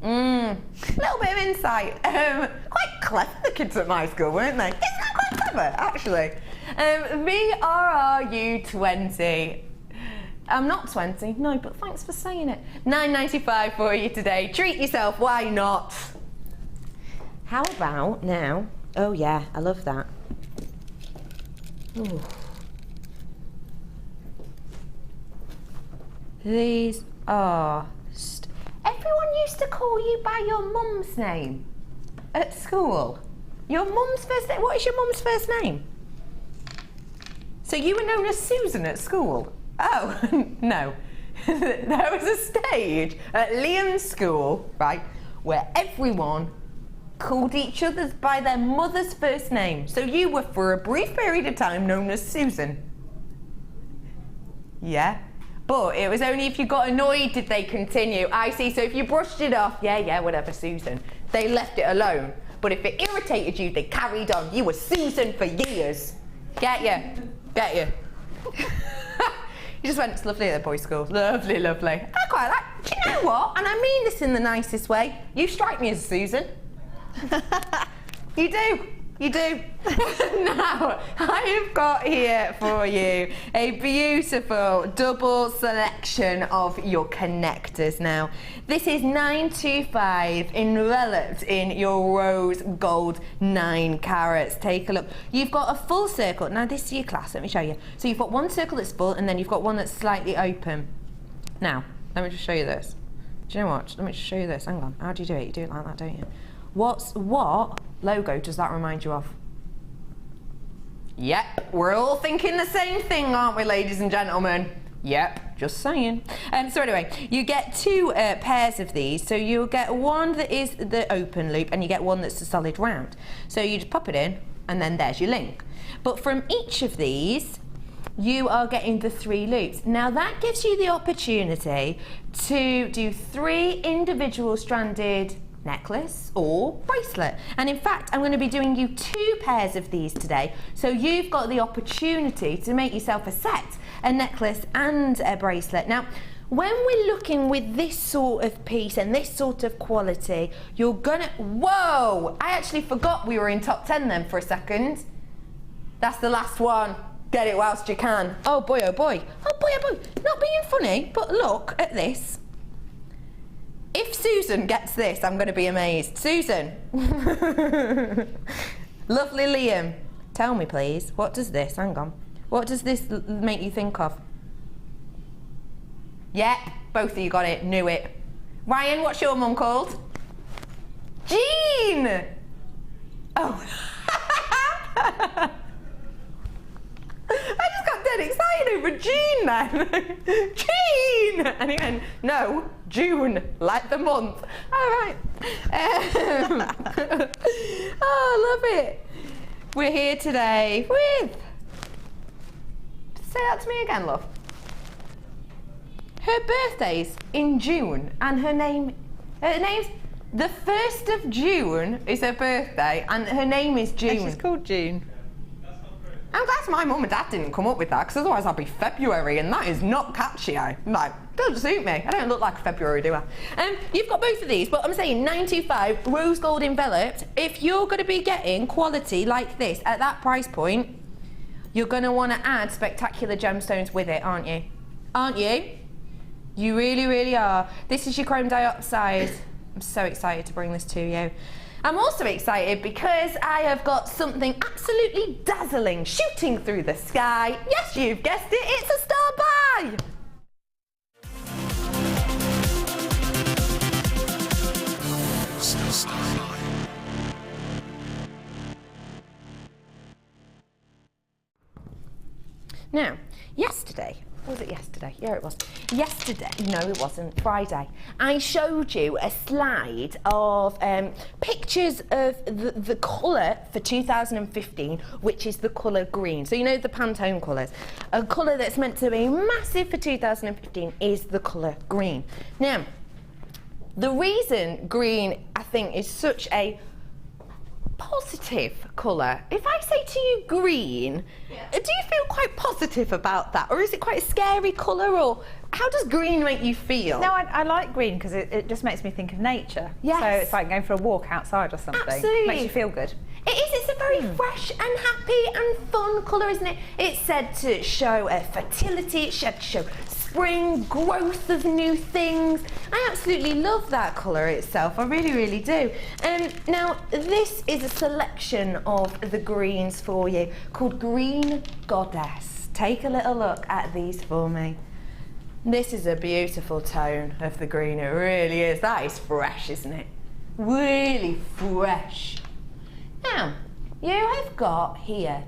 Little bit of insight. Quite clever, the kids at my school, weren't they? Isn't that quite clever, actually? VRRU20. I'm not 20, no, but thanks for saying it. £9.95 for you today. Treat yourself, why not? How about now? Oh yeah, I love that. Ooh. These are... Everyone used to call you by your mum's name at school. Your mum's first name? What is your mum's first name? So you were known as Susan at school? Oh, no. There was a stage at Liam's school, right, where everyone called each other by their mother's first name. So you were, for a brief period of time, known as Susan. Yeah. But it was only if you got annoyed did they continue. I see, so if you brushed it off, yeah, whatever, Susan, they left it alone. But if it irritated you, they carried on. You were Susan for years. Get you. You just went to lovely at the boys' school. Lovely, lovely. I quite like, do you know what? And I mean this in the nicest way. You strike me as a Susan. You do. Now, I've got here for you a beautiful double selection of your connectors. Now, this is 925 enveloped in your rose gold 9 carats. Take a look. You've got a full circle. Now, this is your clasp. Let me show you. So you've got one circle that's full, and then you've got one that's slightly open. Now, let me just show you this. Do you know what? Let me just show you this. Hang on. How do you do it? You do it like that, don't you? What logo does that remind you of? Yep, we're all thinking the same thing, aren't we, ladies and gentlemen? Yep, just saying. So anyway, you get 2 pairs of these. So you'll get one that is the open loop and you get one that's the solid round. So you just pop it in and then there's your link. But from each of these, you are getting the 3 loops. Now that gives you the opportunity to do 3 individual stranded necklace or bracelet, and in fact I'm going to be doing you 2 pairs of these today, so you've got the opportunity to make yourself a set, a necklace and a bracelet. Now when we're looking with this sort of piece and this sort of quality, you're gonna, whoa, I actually forgot we were in top 10 then for a second. That's the last one. Get it whilst you can. Oh boy, oh boy, oh boy, oh boy. Not being funny, but look at this. If Susan gets this, I'm going to be amazed. Susan. Lovely Liam. Tell me, please, what does this, hang on, what does this make you think of? Yeah, both of you got it, knew it. Ryan, what's your mum called? Jean! Oh. I just got dead excited over Jean then. Jean! And he went, no, June, like the month. All right. Oh, love it. We're here today with... Say that to me again, love. Her birthday's in June and her name's the 1st of June is her birthday and her name is June. And she's called June. I'm glad my mum and dad didn't come up with that, because otherwise I'd be February, and that is not catchy. Like, doesn't suit me. I don't look like a February, do I? You've got both of these, but I'm saying 925 rose gold enveloped. If you're going to be getting quality like this at that price point, you're going to want to add spectacular gemstones with it, aren't you? Aren't you? You really, really are. This is your chrome diopside. I'm so excited to bring this to you. I'm also excited because I have got something absolutely dazzling shooting through the sky. Yes, you've guessed it, it's a star pie! Now, yesterday, was it yesterday? Yeah, it was. Yesterday, no it wasn't, Friday, I showed you a slide of pictures of the colour for 2015, which is the colour green. So you know the Pantone colours. A colour that's meant to be massive for 2015 is the colour green. Now, the reason green, I think, is such a positive colour. If I say to you green, do you feel quite positive about that? Or is it quite a scary colour? Or how does green make you feel? No, I like green because it just makes me think of nature. Yes. So it's like going for a walk outside or something. Absolutely. Makes you feel good. It is. It's a very fresh and happy and fun colour, isn't it? It's said to show fertility. It's said to show spring, growth of new things. I absolutely love that colour itself. I really, really do. Now, this is a selection of the greens for you called Green Goddess. Take a little look at these for me. This is a beautiful tone of the green. It really is. That is fresh, isn't it? Really fresh. Now, you have got here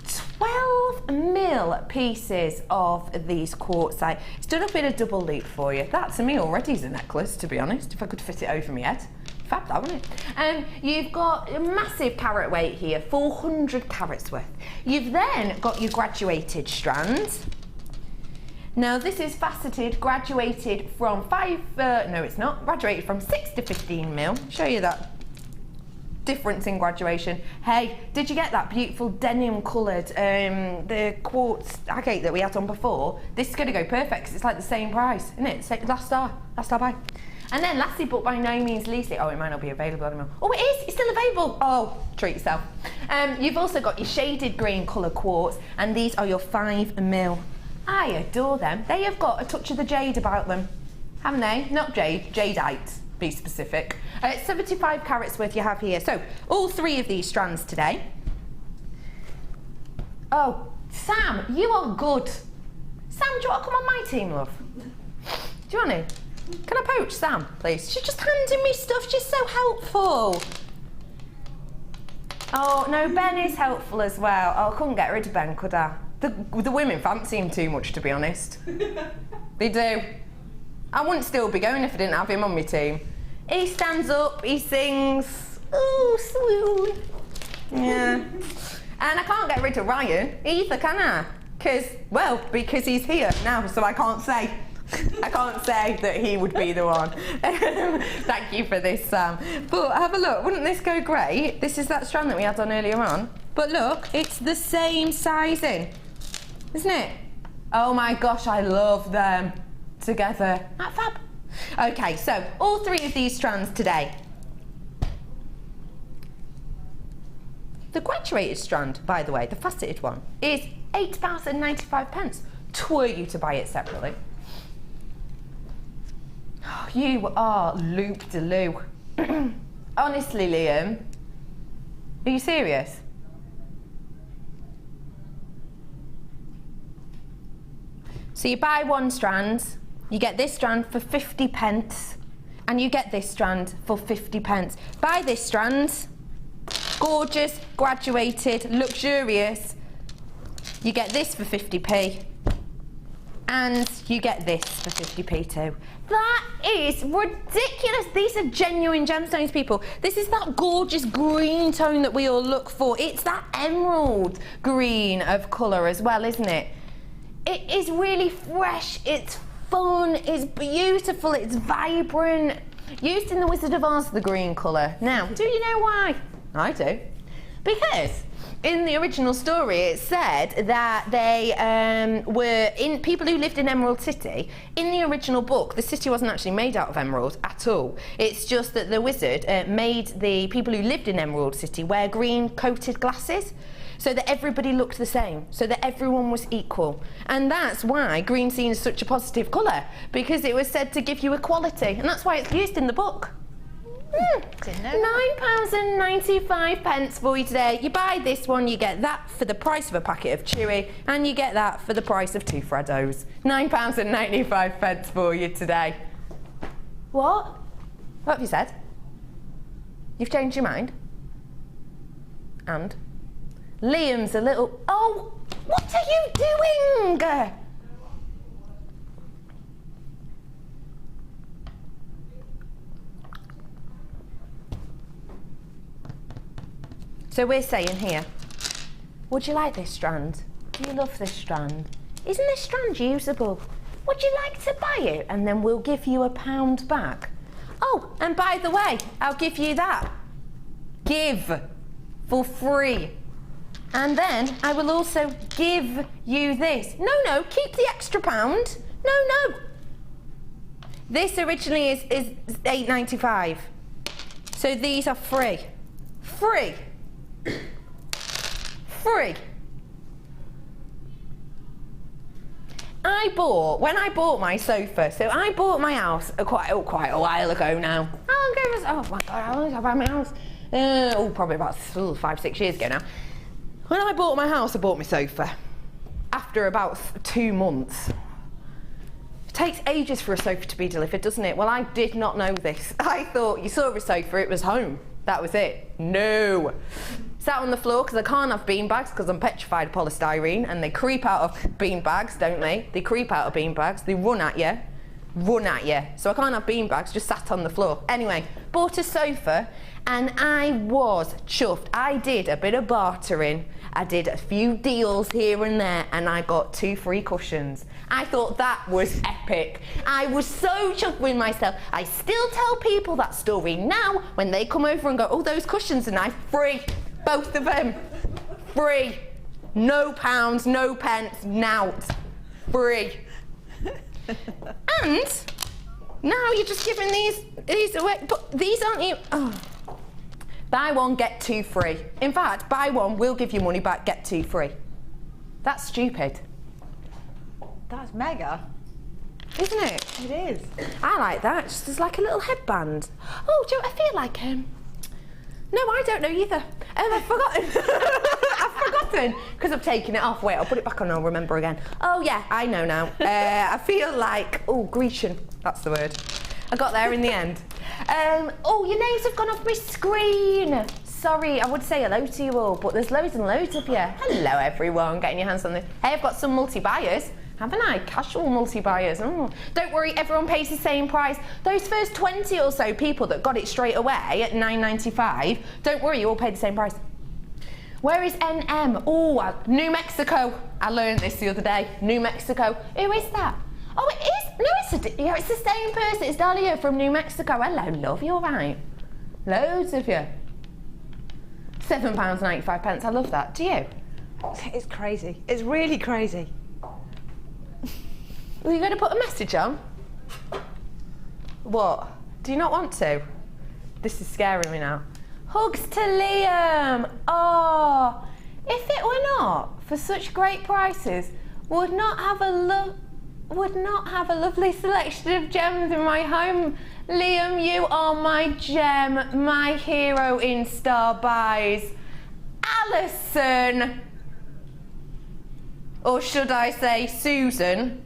12mm pieces of these quartzite. It's done up in a double loop for you. That to me already is a necklace, to be honest, if I could fit it over my head. Fab that, wouldn't it? You've got a massive carat weight here, 400 carats worth. You've then got your graduated strands. Now this is faceted, graduated from graduated from 6 to 15mm. Show you that difference in graduation. Hey, did you get that beautiful denim coloured, the quartz agate that we had on before? This is going to go perfect because it's like the same price, isn't it? Last star buy. And then lastly, but by no means leastly, it might not be available anymore. Oh, it is, it's still available. Oh, treat yourself. You've also got your shaded green colour quartz, and these are your 5mm. I adore them. They have got a touch of the jade about them, haven't they? Not jade, jadeite. Be specific. 75 carats worth you have here. So all 3 of these strands today. Oh, Sam, you are good. Sam, do you want to come on my team, love? Do you want to? Can I poach Sam, please? She's just handing me stuff. She's so helpful. Oh, no, Ben is helpful as well. Oh, I couldn't get rid of Ben, could I? The women fancy him too much, to be honest. They do. I wouldn't still be going if I didn't have him on my team. He stands up, he sings, ooh, swoon. Yeah. And I can't get rid of Ryan either, can I? Because he's here now, so I can't say that he would be the one. Thank you for this, Sam. But have a look, wouldn't this go great? This is that strand that we had on earlier on. But look, it's the same sizing, isn't it? Oh my gosh, I love them together. That fab. Okay, so all 3 of these strands today. The graduated strand, by the way, the faceted one, is £8.95. Twere you to buy it separately. Oh, you are loop-de-loo. Honestly, Liam, are you serious? So you buy 1 strand, you get this strand for 50p, and you get this strand for 50p. Buy this strand, gorgeous, graduated, luxurious. You get this for 50p, and you get this for 50p too. That is ridiculous. These are genuine gemstones, people. This is that gorgeous green tone that we all look for. It's that emerald green of colour as well, isn't it? It is really fresh, it's fun, it's beautiful, it's vibrant. Used in the Wizard of Oz, the green colour. Now, do you know why? I do. Because in the original story it said that they were people who lived in Emerald City. In the original book, the city wasn't actually made out of emerald at all. It's just that the wizard made the people who lived in Emerald City wear green coated glasses, so that everybody looked the same, so that everyone was equal. And that's why green's seen as such a positive colour, because it was said to give you equality, and that's why it's used in the book. £9.95 for you today. You buy this one, you get that for the price of a packet of Chewy, and you get that for the price of 2 Freddos. £9.95 for you today. What? What have you said? You've changed your mind? And? Liam's a little... Oh, what are you doing? So we're saying here, would you like this strand? Do you love this strand? Isn't this strand usable? Would you like to buy it? And then we'll give you £1 back. Oh, and by the way, I'll give you that. Give for free. And then I will also give you this. No, keep the extra £1. No. This originally is £8.95. So these are free. Free. When I bought my sofa, so I bought my house quite a while ago now. Oh my God, how long have I bought my house? Probably about 5-6 years ago now. When I bought my house, I bought my sofa. After about 2 months. It takes ages for a sofa to be delivered, doesn't it? Well, I did not know this. I thought you saw a sofa, it was home. That was it. No. Sat on the floor because I can't have beanbags because I'm petrified of polystyrene, and they creep out of beanbags, don't they? They creep out of beanbags. They run at you. So I can't have beanbags, just sat on the floor. Anyway, bought a sofa and I was chuffed. I did a bit of bartering. I did a few deals here and there and I got 2 free cushions. I thought that was epic. I was so chuffed with myself. I still tell people that story now when they come over and go, oh, those cushions are nice. Free. Both of them. Free. No pounds, no pence, nout. Free. And now you're just giving these away, but these aren't you. Oh. Buy one, get 2 free. In fact, buy one, we'll give you money back, get 2 free. That's stupid. That's mega. Isn't it? It is. I like that, just as like a little headband. Oh, do you know what I feel like? No, I don't know either. I've forgotten. I've forgotten, because I've taken it off. Wait, I'll put it back on, I'll remember again. Oh yeah, I know now. I feel like, Grecian, that's the word. I got there in the end. Your names have gone off my screen. Sorry, I would say hello to you all, but there's loads and loads of you. Hello everyone, getting your hands on this. Hey, I've got some multi-buyers. Haven't I? Casual multi-buyers. Don't worry, everyone pays the same price. Those first 20 or so people that got it straight away at $9.95, don't worry, you all paid the same price. Where is NM? New Mexico. I learned this the other day. New Mexico. Who is that? Oh, it is? No, it's the same person. It's Dahlia from New Mexico. Hello, love. You all right? Loads of you. £7.95. I love that. Do you? It's crazy. It's really crazy. Are you going to put a message on? What? Do you not want to? This is scaring me now. Hugs to Liam. Oh, if it were not for such great prices, would not have a lovely selection of gems in my home. Liam, you are my gem, my hero in Star Buys. Alison, or should I say Susan?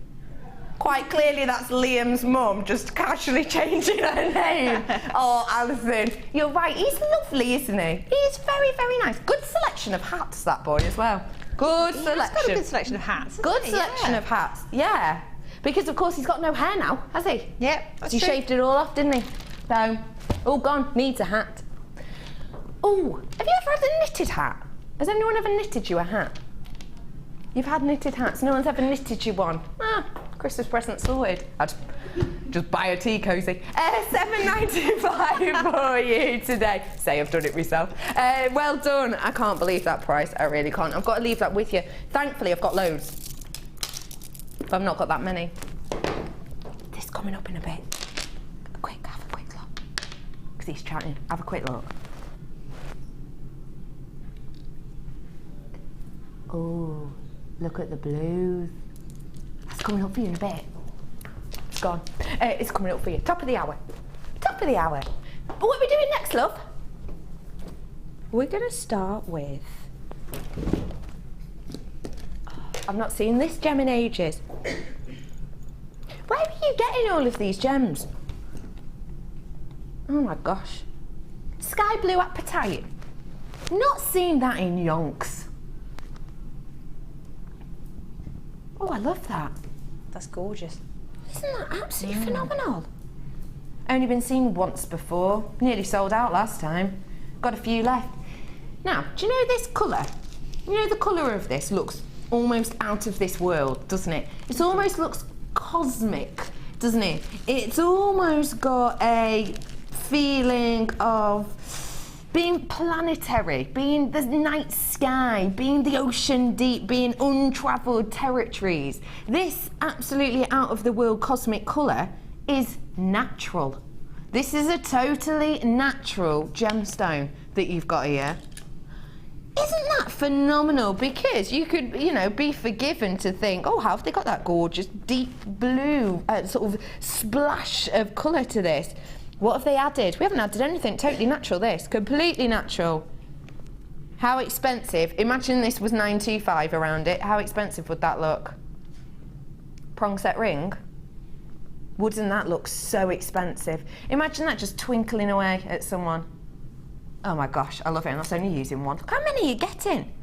Quite clearly that's Liam's mum, just casually changing her name. Oh, Alison, you're right, he's lovely, isn't he? He's very, very nice. Good selection of hats, that boy, as well. Good selection. He's got a good selection of hats. Good selection of hats, yeah. Because, of course, he's got no hair now, has he? Yep, that's true. He shaved it all off, didn't he? So, all gone, needs a hat. Oh, have you ever had a knitted hat? Has anyone ever knitted you a hat? You've had knitted hats, no one's ever knitted you one. Christmas present sorted. I'd just buy a tea cosy. $7.95 for you today. Say I've done it myself. Well done. I can't believe that price. I really can't. I've got to leave that with you. Thankfully, I've got loads. But I've not got that many. This coming up in a bit. Have a quick look. Because he's chatting. Have a quick look. Oh, look at the blues. That's coming up for you in a bit. It's gone. It's coming up for you. Top of the hour. Top of the hour. But what are we doing next, love? We're going to start with... I've not seen this gem in ages. Where are you getting all of these gems? Oh my gosh. Sky blue apatite. Not seen that in yonks. Oh, I love that. That's gorgeous. Isn't that absolutely phenomenal? Only been seen once before. Nearly sold out last time. Got a few left. Now, do you know this colour? You know the colour of this looks almost out of this world, doesn't it? It almost looks cosmic, doesn't it? It's almost got a feeling of being planetary, being the night sky, being the ocean deep, being untravelled territories. This absolutely out of the world cosmic colour is natural. This is a totally natural gemstone that you've got here. Isn't that phenomenal? Because you could, you know, be forgiven to think, oh, how have they got that gorgeous deep blue sort of splash of colour to this? What have they added? We haven't added anything. Totally natural, this. Completely natural. How expensive? Imagine this was 925 around it. How expensive would that look? Prong set ring? Wouldn't that look so expensive? Imagine that just twinkling away at someone. Oh my gosh, I love it, and that's only using one. Look how many you're getting.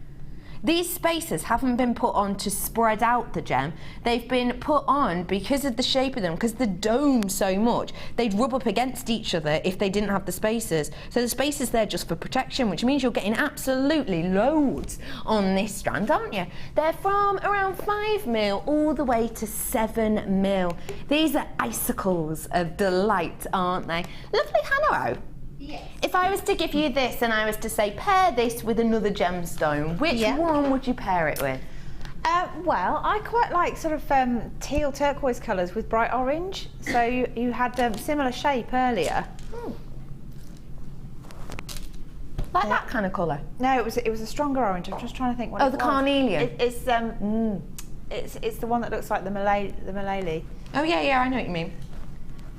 These spacers haven't been put on to spread out the gem. They've been put on because of the shape of them, because the dome so much. They'd rub up against each other if they didn't have the spacers. So the spacers there just for protection, which means you're getting absolutely loads on this strand, aren't you? They're from around 5 mil all the way to 7 mil. These are icicles of delight, aren't they? Lovely Hannah. Yes. If I was to give you this and I was to say pair this with another gemstone, which one would you pair it with? Well, I quite like sort of teal turquoise colours with bright orange. So you had similar shape earlier. Like that kind of colour? No, it was a stronger orange. I'm just trying to think what it was. Oh, the carnelian. It's the one that looks like the Malay. Oh yeah, I know what you mean.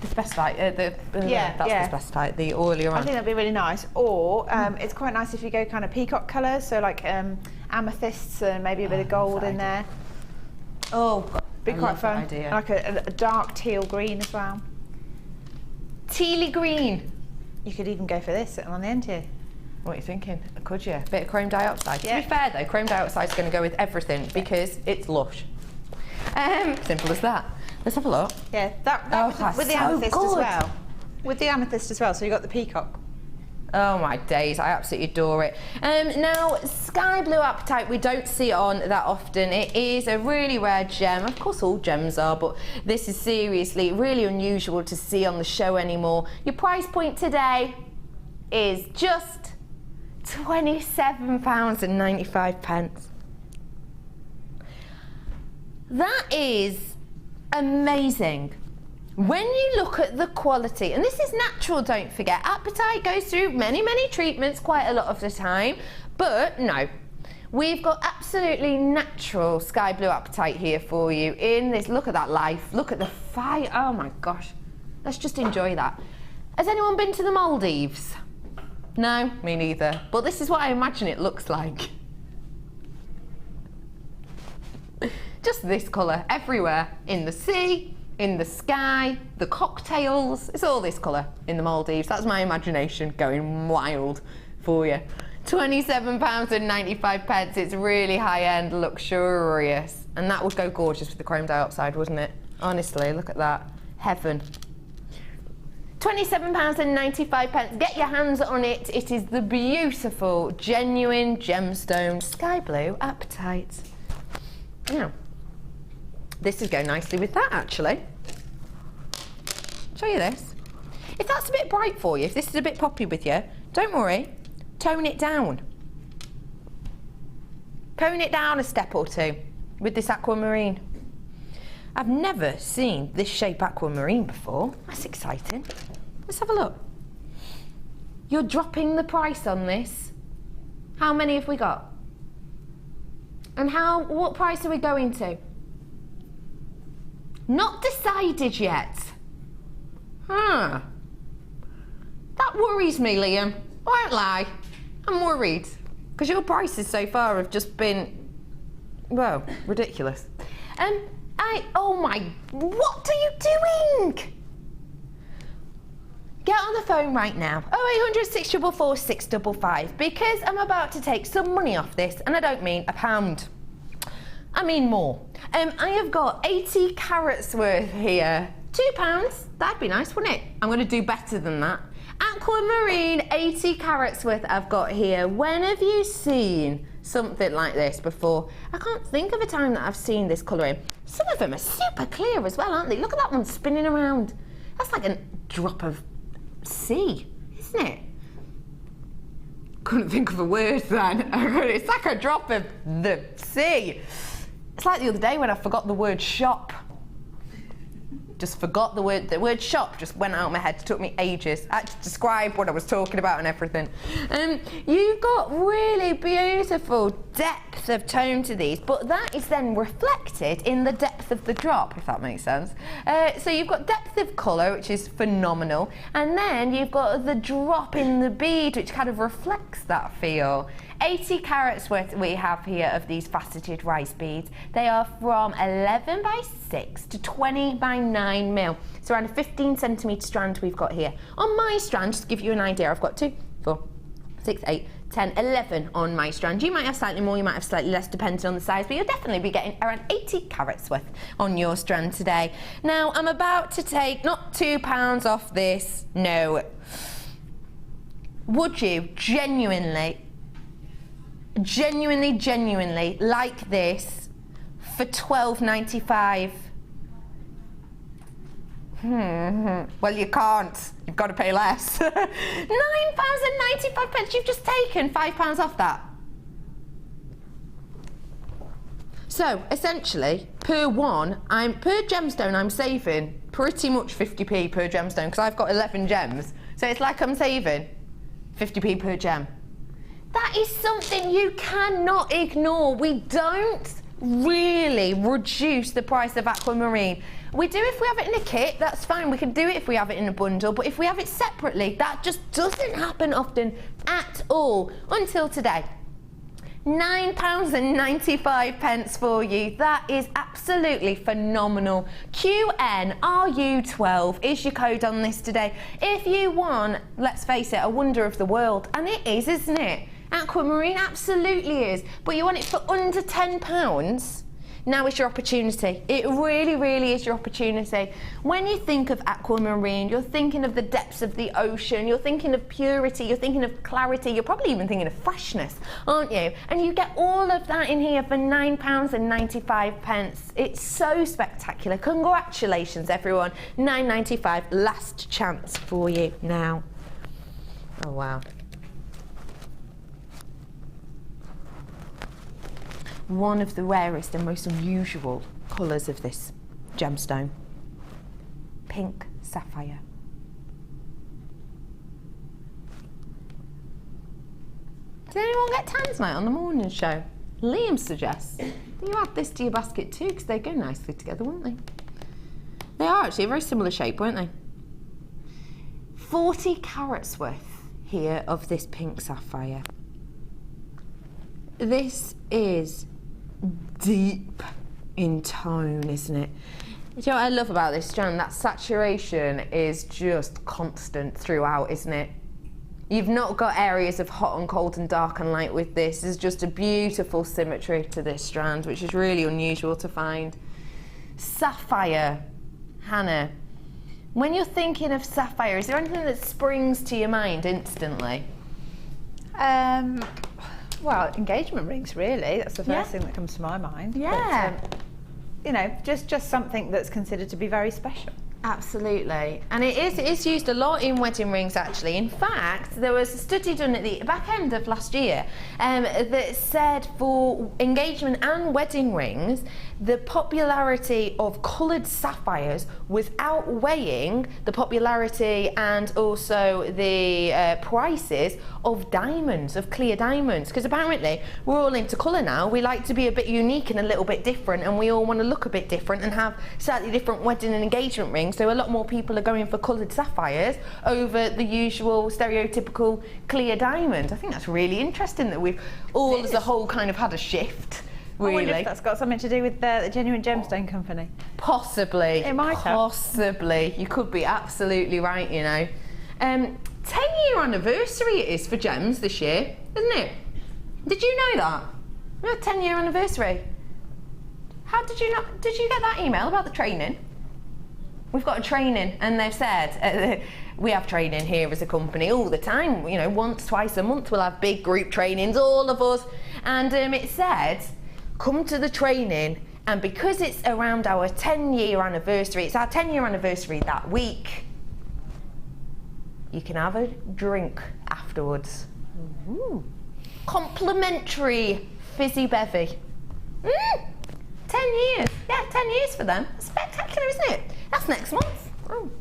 The specite, that's the specite, the oilier one. I think that'd be really nice. Or it's quite nice if you go kind of peacock colours, so like amethysts and maybe a bit of gold in there. Oh, be quite fun. Idea. Like a dark teal green as well. Tealy green. You could even go for this sitting on the end here. What are you thinking? Could you? A bit of chrome diopside. Yeah. To be fair though, chrome diopside is going to go with everything because it's lush. Simple as that. Let's have a look. Yeah, that with the amethyst as well. With the amethyst as well, so you got the peacock. Oh my days, I absolutely adore it. Now, sky blue apatite we don't see on that often. It is a really rare gem. Of course all gems are, but this is seriously really unusual to see on the show anymore. Your price point today is just £27.95. That is amazing. When you look at the quality, and this is natural, don't forget, apatite goes through many treatments quite a lot of the time, but no, we've got absolutely natural sky blue apatite here for you in this. Look at that life, look at the fire. Oh my gosh, let's just enjoy that. Has anyone been to the Maldives? No, me neither, but this is what I imagine it looks like. Just this colour everywhere, in the sea, in the sky, the cocktails, it's all this colour in the Maldives. That's my imagination going wild for you. £27.95, it's really high-end, luxurious. And that would go gorgeous with the chrome diopside, wouldn't it? Honestly, look at that, heaven. £27.95, get your hands on it. It is the beautiful, genuine gemstone sky blue apatite. Now, this would go nicely with that, actually. Show you this. If that's a bit bright for you, if this is a bit poppy with you, don't worry, tone it down. Tone it down a step or two with this aquamarine. I've never seen this shape aquamarine before. That's exciting. Let's have a look. You're dropping the price on this. How many have we got? And what price are we going to? Not decided yet. That worries me, Liam. I won't lie. I'm worried. Because your prices so far have just been, well, ridiculous. Oh my, what are you doing? Get on the phone right now. 0800 644 655, because I'm about to take some money off this, and I don't mean £1. I mean more. I have got 80 carats worth here. £2, that'd be nice, wouldn't it? I'm gonna do better than that. Aquamarine, 80 carats worth I've got here. When have you seen something like this before? I can't think of a time that I've seen this colouring. Some of them are super clear as well, aren't they? Look at that one spinning around. That's like a drop of sea, isn't it? Couldn't think of a word then. It's like a drop of the sea. It's like the other day when I forgot the word shop. Just forgot the word shop just went out of my head. It took me ages. I had to describe what I was talking about and everything. You've got really beautiful depth of tone to these, but that is then reflected in the depth of the drop, if that makes sense. So you've got depth of colour, which is phenomenal, and then you've got the drop in the bead, which kind of reflects that feel. 80 carats worth we have here of these faceted rice beads. They are from 11 by 6 to 20 by 9 mil. It's around a 15 centimetre strand we've got here. On my strand, just to give you an idea, I've got 2, 4, 6, 8, 10, 11 on my strand. You might have slightly more, you might have slightly less, depending on the size, but you'll definitely be getting around 80 carats worth on your strand today. Now, I'm about to take not £2 off this, no. Would you genuinely like this for £12.95? Well, you can't. You've got to pay less. £9.95. You've just taken £5 off that. So essentially, per gemstone, I'm saving pretty much 50p per gemstone because I've got 11 gems. So it's like I'm saving 50p per gem. That is something you cannot ignore. We don't really reduce the price of aquamarine. We do if we have it in a kit, that's fine. We can do it if we have it in a bundle, but if we have it separately, that just doesn't happen often at all until today. £9.95 for you. That is absolutely phenomenal. QNRU12 is your code on this today. If you want, let's face it, a wonder of the world, and it is, isn't it? Aquamarine absolutely is, but you want it for under £10? Now is your opportunity. It really, really is your opportunity. When you think of aquamarine, you're thinking of the depths of the ocean, you're thinking of purity, you're thinking of clarity, you're probably even thinking of freshness, aren't you? And you get all of that in here for £9.95. It's so spectacular. Congratulations, everyone. £9.95, last chance for you now. Oh, wow. One of the rarest and most unusual colours of this gemstone. Pink sapphire. Did anyone get Tanzanite on the morning show? Liam suggests that you add this to your basket too, because they go nicely together, wouldn't they? They are actually a very similar shape, weren't they? 40 carats worth here of this pink sapphire. This is deep in tone, isn't it? You know what I love about this strand? That saturation is just constant throughout, isn't it? You've not got areas of hot and cold and dark and light with this. There's just a beautiful symmetry to this strand, which is really unusual to find. Sapphire, Hannah. When you're thinking of sapphire, is there anything that springs to your mind instantly? Well, engagement rings, really. That's the first thing that comes to my mind. Yeah. But, you know, just something that's considered to be very special. Absolutely, and it is used a lot in wedding rings actually. In fact, there was a study done at the back end of last year that said for engagement and wedding rings, the popularity of coloured sapphires was outweighing the popularity and also the prices of diamonds, of clear diamonds, because apparently we're all into colour now. We like to be a bit unique and a little bit different, and we all want to look a bit different and have slightly different wedding and engagement rings. So a lot more people are going for coloured sapphires over the usual stereotypical clear diamond. I think that's really interesting that we've all as a whole kind of had a shift. Really. I wonder if that's got something to do with the Genuine Gemstone Company. Possibly. It might have. Possibly. You could be absolutely right, you know. 10-year anniversary it is for gems this year, isn't it? Did you know that? We had 10-year anniversary. How did you not? Did you get that email about the training? We've got a training, and they've said we have training here as a company all the time. You know, once, twice a month we'll have big group trainings, all of us. And it said, come to the training, and because it's around our 10-year anniversary, it's our 10-year anniversary that week, you can have a drink afterwards. Ooh. Complimentary fizzy bevy. 10 years. Yeah, 10 years for them. Spectacular, isn't it? That's next month. Ooh.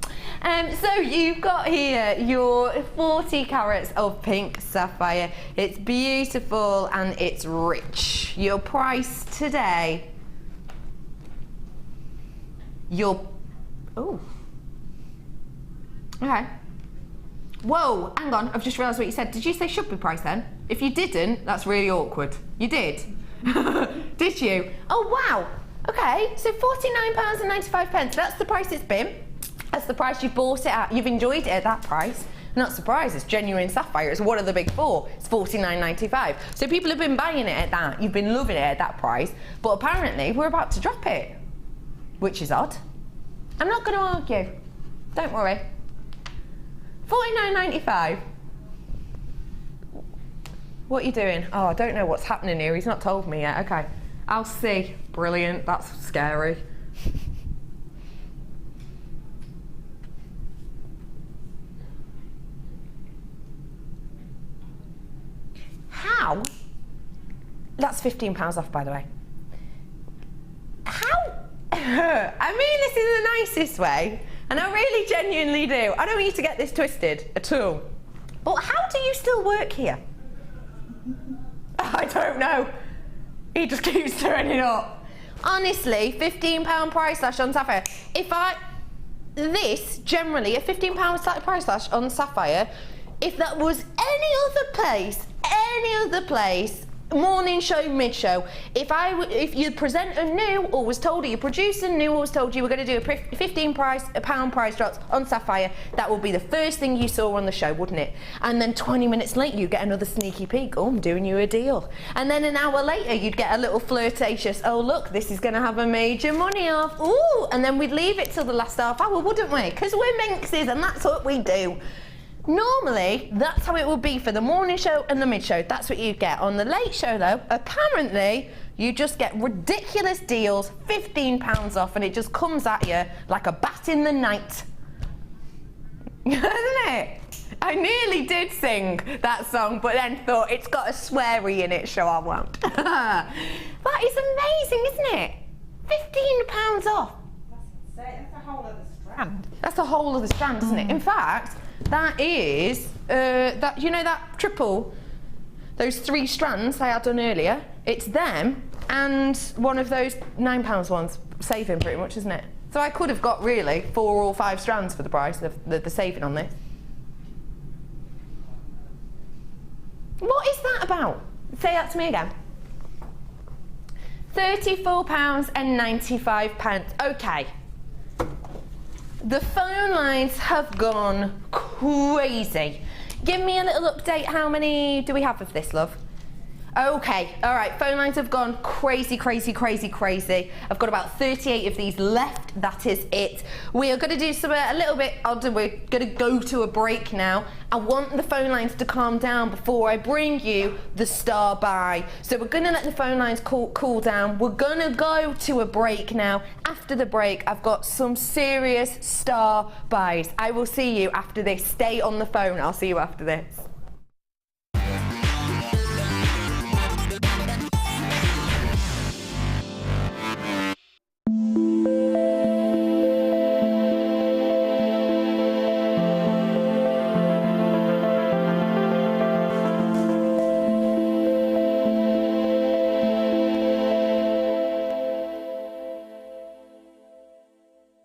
So you've got here your 40 carats of pink sapphire. It's beautiful and it's rich. Your price today, oh. Okay. Whoa, hang on, I've just realised what you said. Did you say should be price then? If you didn't, that's really awkward. You did? Did you? Oh, wow. Okay, so £49.95. That's the price it's been. That's the price you've bought it at. You've enjoyed it at that price. I'm not surprised, it's genuine sapphire. It's one of the big four. It's £49.95. So people have been buying it at that. You've been loving it at that price. But apparently, we're about to drop it, which is odd. I'm not going to argue. Don't worry. £49.95. What are you doing? Oh, I don't know what's happening here. He's not told me yet. Okay. I'll see. Brilliant. That's scary. How? That's £15 off, by the way. How? I mean this in the nicest way, and I really genuinely do. I don't want you to get this twisted at all. But how do you still work here? I don't know. He just keeps turning up. Honestly, £15 price slash on sapphire. This, generally, a £15 price slash on sapphire, if that was any other place, morning show, mid show, if you present a new, or was told, or you produce a new, or was told you were going to do a £15 price drops on sapphire, that would be the first thing you saw on the show, wouldn't it? And then 20 minutes later you get another sneaky peek, oh, I'm doing you a deal. And then an hour later you'd get a little flirtatious, oh look, this is going to have a major money off, ooh, and then we'd leave it till the last half hour, wouldn't we? Because we're minxes and that's what we do. Normally, that's how it would be for the morning show and the mid show. That's what you get. On the late show, though, apparently, you just get ridiculous deals, £15 off, and it just comes at you like a bat in the night. Isn't it? I nearly did sing that song, but then thought it's got a sweary in it, so I won't. That is amazing, isn't it? £15 off. That's a whole other strand. That's a whole other strand, isn't it? In fact, that is, you know that triple, those 3 strands I had done earlier, it's them and one of those £9 ones, saving pretty much, isn't it? So I could have got really 4 or 5 strands for the price of the saving on this. What is that about? Say that to me again. £34.95. Okay. The phone lines have gone crazy. Give me a little update. How many do we have of this, love? Okay, all right, phone lines have gone crazy, crazy, crazy, crazy. I've got about 38 of these left, that is it. We are gonna do something a little bit odd. We're gonna go to a break now. I want the phone lines to calm down before I bring you the star buy. So we're gonna let the phone lines cool down. We're gonna go to a break now. After the break, I've got some serious star buys. I will see you after this. Stay on the phone, I'll see you after this.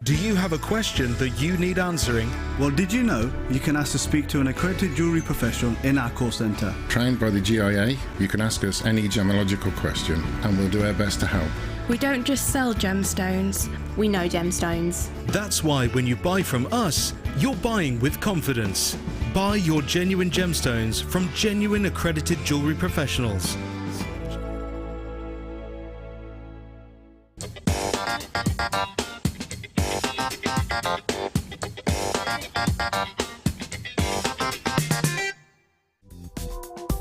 Do you have a question that you need answering? Well, did you know you can ask to speak to an accredited jewellery professional in our call centre? Trained by the GIA, you can ask us any gemological question and we'll do our best to help. We don't just sell gemstones, we know gemstones. That's why when you buy from us, you're buying with confidence. Buy your genuine gemstones from genuine accredited jewellery professionals.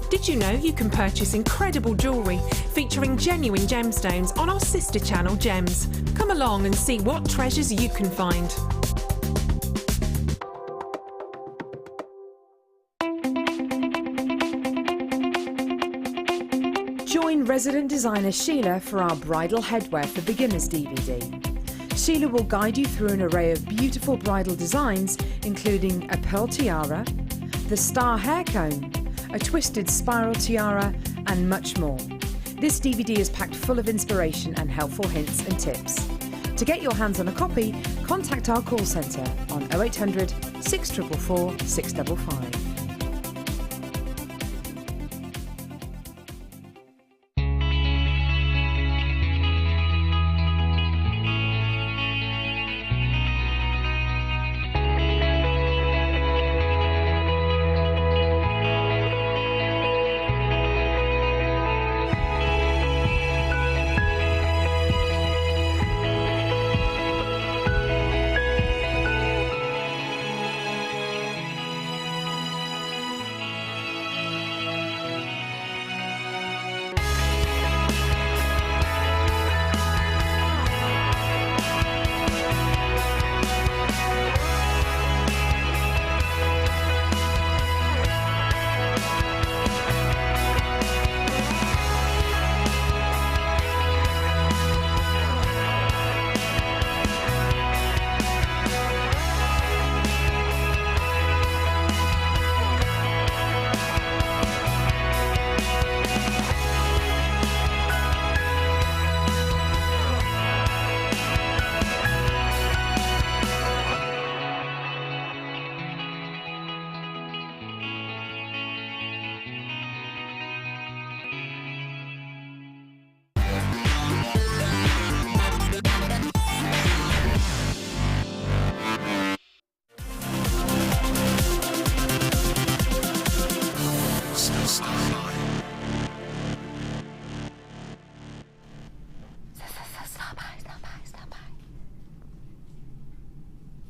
Did you know you can purchase incredible jewellery featuring genuine gemstones on our sister channel Gems? Come along and see what treasures you can find. resident designer Sheila for our Bridal Headwear for Beginners DVD. Sheila will guide you through an array of beautiful bridal designs, including a pearl tiara, the star hair cone, a twisted spiral tiara, and much more. This DVD is packed full of inspiration and helpful hints and tips. To get your hands on a copy, contact our call centre on 0800 644 655.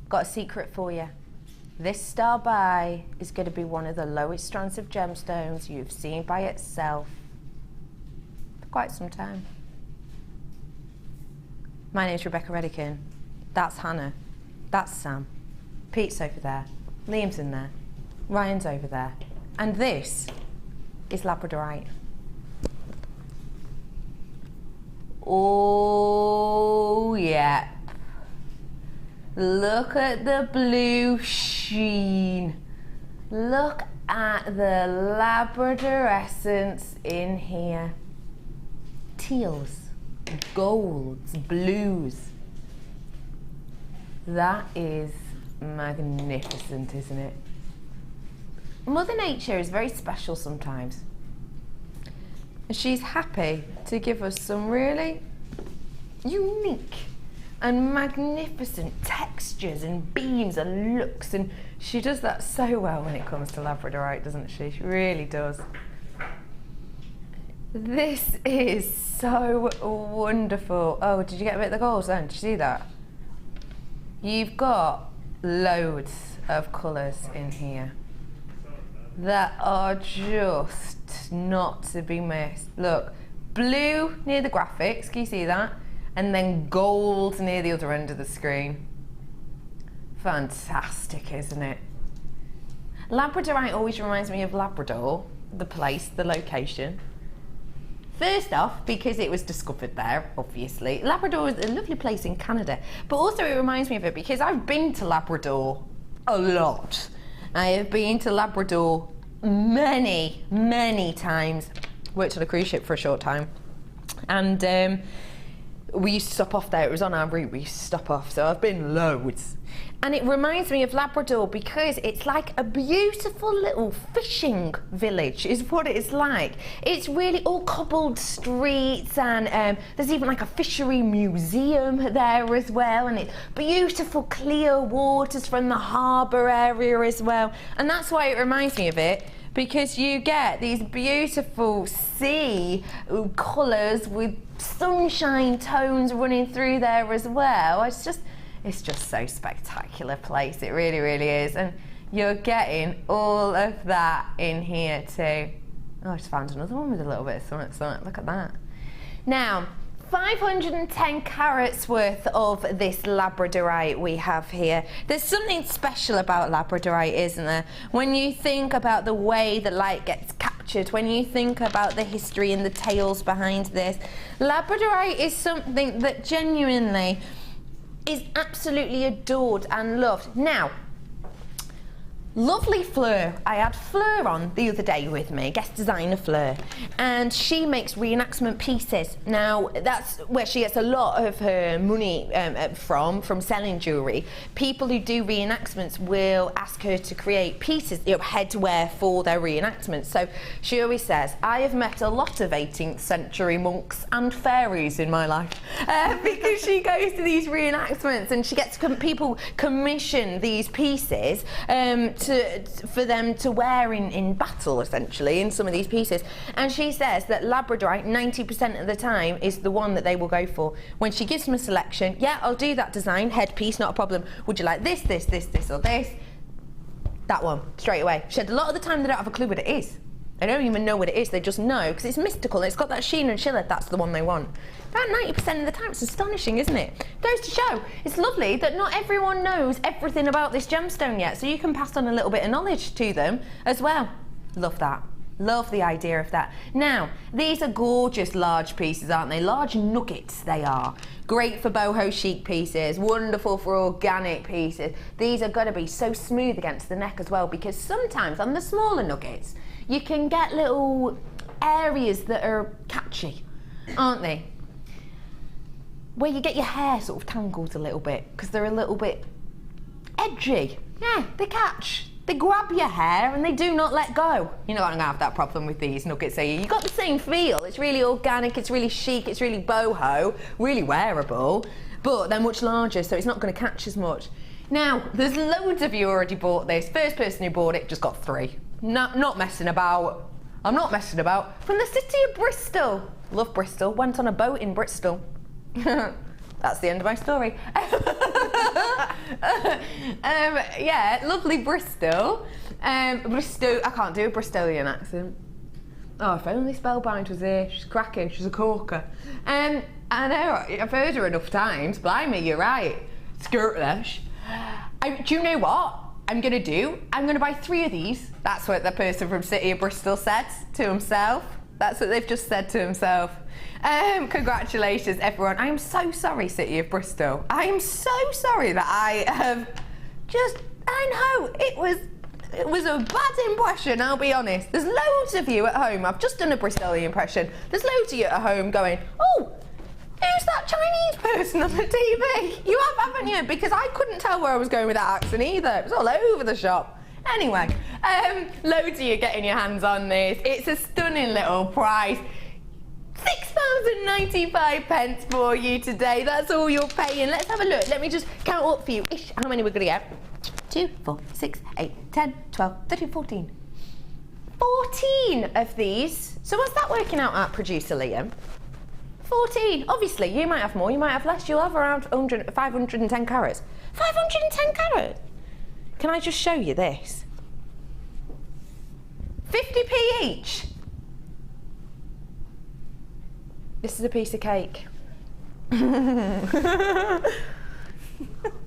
Got a secret for you. This star by is going to be one of the lowest strands of gemstones you've seen by itself for quite some time. My name's Rebecca Redican. That's Hannah. That's Sam. Pete's over there. Liam's in there. Ryan's over there. And this is Labradorite. Oh, yeah. Look at the blue sheen. Look at the Labrador essence in here. Teals, golds, blues. That is magnificent, isn't it? Mother Nature is very special sometimes. She's happy to give us some really unique and magnificent textures and beams and looks, and she does that so well when it comes to Labradorite, doesn't she? She really does. This is so wonderful. Oh, did you get a bit of the gold then? Did you see that? You've got loads of colours in here that are just not to be missed. Look, blue near the graphics, can you see that? And then gold near the other end of the screen. Fantastic, isn't it? Labradorite always reminds me of Labrador, the place, the location. First off, because it was discovered there, obviously. Labrador is a lovely place in Canada, but also it reminds me of it because I've been to Labrador a lot. I have been to Labrador many, many times. Worked on a cruise ship for a short time. And we used to stop off there. It was on our route. We used to stop off. So I've been loads. And it reminds me of Labrador because it's like a beautiful little fishing village is what it's like. It's really all cobbled streets, and there's even like a fishery museum there as well, and it's beautiful clear waters from the harbour area as well. And that's why it reminds me of it, because you get these beautiful sea colours with sunshine tones running through there as well. It's just so spectacular place. It really, really is. And you're getting all of that in here too. Oh, I just found another one with a little bit of something. Look at that. Now, 510 carats worth of this Labradorite we have here. There's something special about Labradorite, isn't there? When you think about the way the light gets captured captured when you think about the history and the tales behind this. Labradorite is something that genuinely is absolutely adored and loved. Now, lovely Fleur. I had Fleur on the other day with me, guest designer Fleur, and she makes reenactment pieces. Now, that's where she gets a lot of her money from selling jewellery. People who do reenactments will ask her to create pieces, headwear for their reenactments. So she always says, I have met a lot of 18th century monks and fairies in my life, because she goes to these reenactments and she gets people commission these pieces for them to wear in battle, essentially, in some of these pieces. And she says that Labradorite, 90% of the time, is the one that they will go for. When she gives them a selection, yeah, I'll do that design, headpiece, not a problem. Would you like this, this, this, this, or this? That one, straight away. She said a lot of the time they don't have a clue what it is. They don't even know what it is, they just know, because it's mystical, it's got that sheen and shimmer, that's the one they want. About 90% of the time, it's astonishing, isn't it? Goes to show, it's lovely that not everyone knows everything about this gemstone yet, so you can pass on a little bit of knowledge to them as well. Love that. Love the idea of that. Now, these are gorgeous large pieces, aren't they? Large nuggets they are. Great for boho chic pieces, wonderful for organic pieces. These are going to be so smooth against the neck as well, because sometimes on the smaller nuggets, you can get little areas that are catchy, aren't they? Where you get your hair sort of tangled a little bit, because they're a little bit edgy. Yeah, they catch. They grab your hair and they do not let go. You're not going to have that problem with these nuggets, are you? You've got the same feel. It's really organic, it's really chic, it's really boho, really wearable, but they're much larger, so it's not going to catch as much. Now, there's loads of you already bought this. First person who bought it just got 3. Not messing about. I'm not messing about. From the city of Bristol. Love Bristol. Went on a boat in Bristol. That's the end of my story. Yeah, lovely Bristol. Bristol. I can't do a Bristolian accent. Oh, if only Spellbind was here. She's cracking. She's a corker. I know. I've heard her enough times. Blimey, you're right. Skirtlish. Do you know what I'm going to do? I'm going to buy 3 of these. That's what the person from City of Bristol said to himself. That's what they've just said to himself. Congratulations, everyone. I am so sorry, City of Bristol. I am so sorry that I have just... I know, it was a bad impression, I'll be honest. There's loads of you at home. I've just done a Bristolian impression. There's loads of you at home going, oh, who's that Chinese person on the TV? You have, haven't you? Because I couldn't tell where I was going with that accent either. It was all over the shop. Anyway, loads of you getting your hands on this. It's a stunning little price. £6.95 for you today. That's all you're paying. Let's have a look. Let me just count up for you. How many we're going to get? 2, 4, 6, 8, 10, 12, 13, 14. 14 of these. So what's that working out at, producer Liam? 14. Obviously, you might have more, you might have less. You'll have around 510 carats. 510 carats? Can I just show you this? 50p each. This is a piece of cake.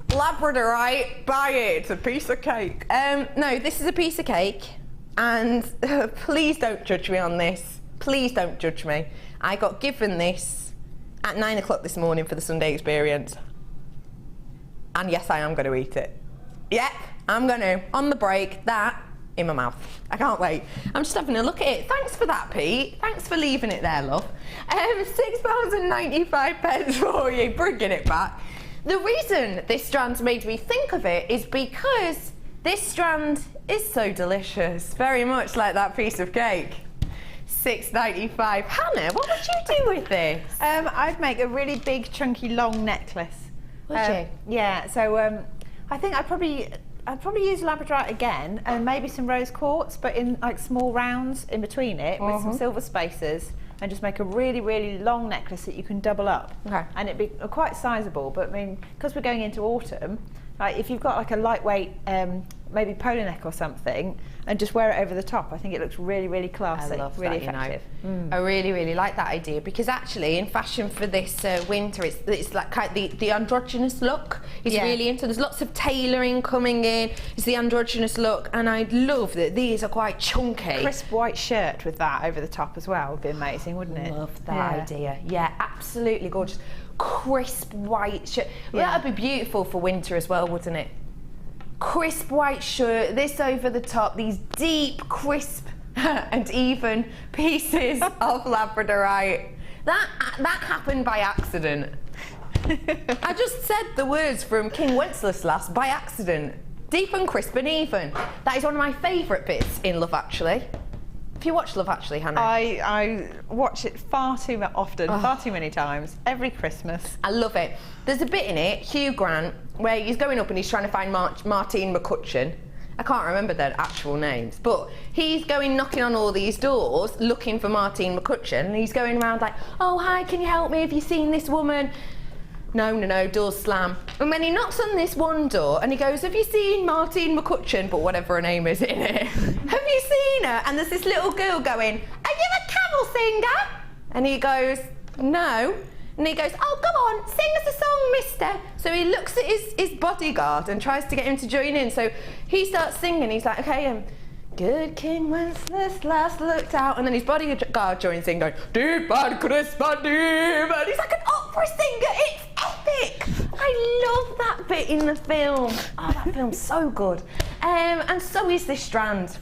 Labradorite, buy it. It's a piece of cake. No, this is a piece of cake. And please don't judge me on this. Please don't judge me. I got given this at 9 o'clock this morning for the Sunday experience. And yes, I am going to eat it. Yep, I'm going to. On the break, that in my mouth. I can't wait. I'm just having a look at it. Thanks for that, Pete. Thanks for leaving it there, love. £6.95 for you, bringing it back. The reason this strand made me think of it is because this strand is so delicious, very much like that piece of cake. £6.95. Hannah, what would you do with this? I'd make a really big, chunky, long necklace. Would you? Yeah. So I think I'd probably use labradorite again, and maybe some rose quartz, but in like small rounds in between it with some silver spacers, and just make a really, really long necklace that you can double up. Okay. And it'd be quite sizable. But I mean, because we're going into autumn, like if you've got like a lightweight maybe polo neck or something, and just wear it over the top. I think it looks really, really classy. I love really that, effective. I really, really like that idea, because actually in fashion for this winter, it's like kind of the androgynous look is really into. There's lots of tailoring coming in. It's the androgynous look, and I love that these are quite chunky. Crisp white shirt with that over the top as well would be amazing, wouldn't it? Love that idea. Yeah, absolutely gorgeous. Crisp white shirt. Well, that would be beautiful for winter as well, wouldn't it? Crisp white shirt, this over the top, these deep, crisp and even pieces of Labradorite. That happened by accident. I just said the words from King Wenceslas by accident. Deep and crisp and even. That is one of my favourite bits in Love Actually. Have you watched Love Actually, Hannah? I watch it far too often, far too many times, every Christmas. I love it. There's a bit in it, Hugh Grant, where he's going up and he's trying to find Martine McCutcheon. I can't remember their actual names, but he's going knocking on all these doors looking for Martine McCutcheon, and he's going around like, oh, hi, can you help me? Have you seen this woman? No, doors slam. And when he knocks on this one door and he goes, have you seen Martine McCutcheon, but whatever her name is in it, have you seen her? And there's this little girl going, are you a carol singer? And he goes, no. And he goes, oh, come on, sing us a song, mister. So he looks at his bodyguard and tries to get him to join in. So he starts singing. He's like, okay, good King Wenceslas looked out. And then his bodyguard joins in going, deep and crisp and deep. And he's like an opera singer. It's epic. I love that bit in the film. Oh, that film's so good. And so is this strand.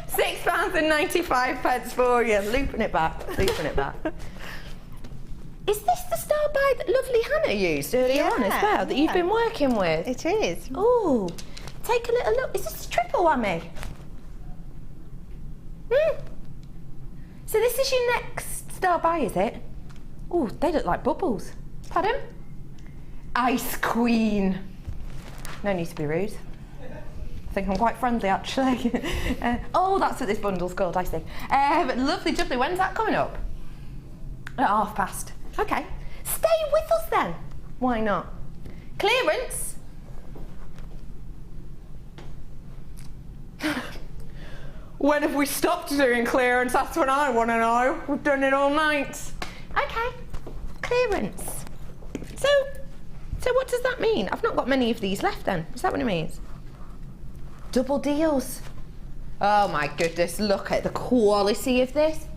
£6.95 for you. Looping it back. Is this the star buy that lovely Hannah used earlier on as well, that you've been working with? It is. Oh, take a little look. Is this a triple whammy? So this is your next star buy, is it? Oh, they look like bubbles. Pardon? Ice Queen. No need to be rude. I think I'm quite friendly, actually. Oh, that's what this bundle's called, I see. Lovely jubbly. When's that coming up? At past. Okay. Stay with us then. Why not? Clearance. When have we stopped doing clearance? That's what I want to know. We've done it all night. Okay. Clearance. So what does that mean? I've not got many of these left then. Is that what it means? Double deals. Oh my goodness, look at the quality of this.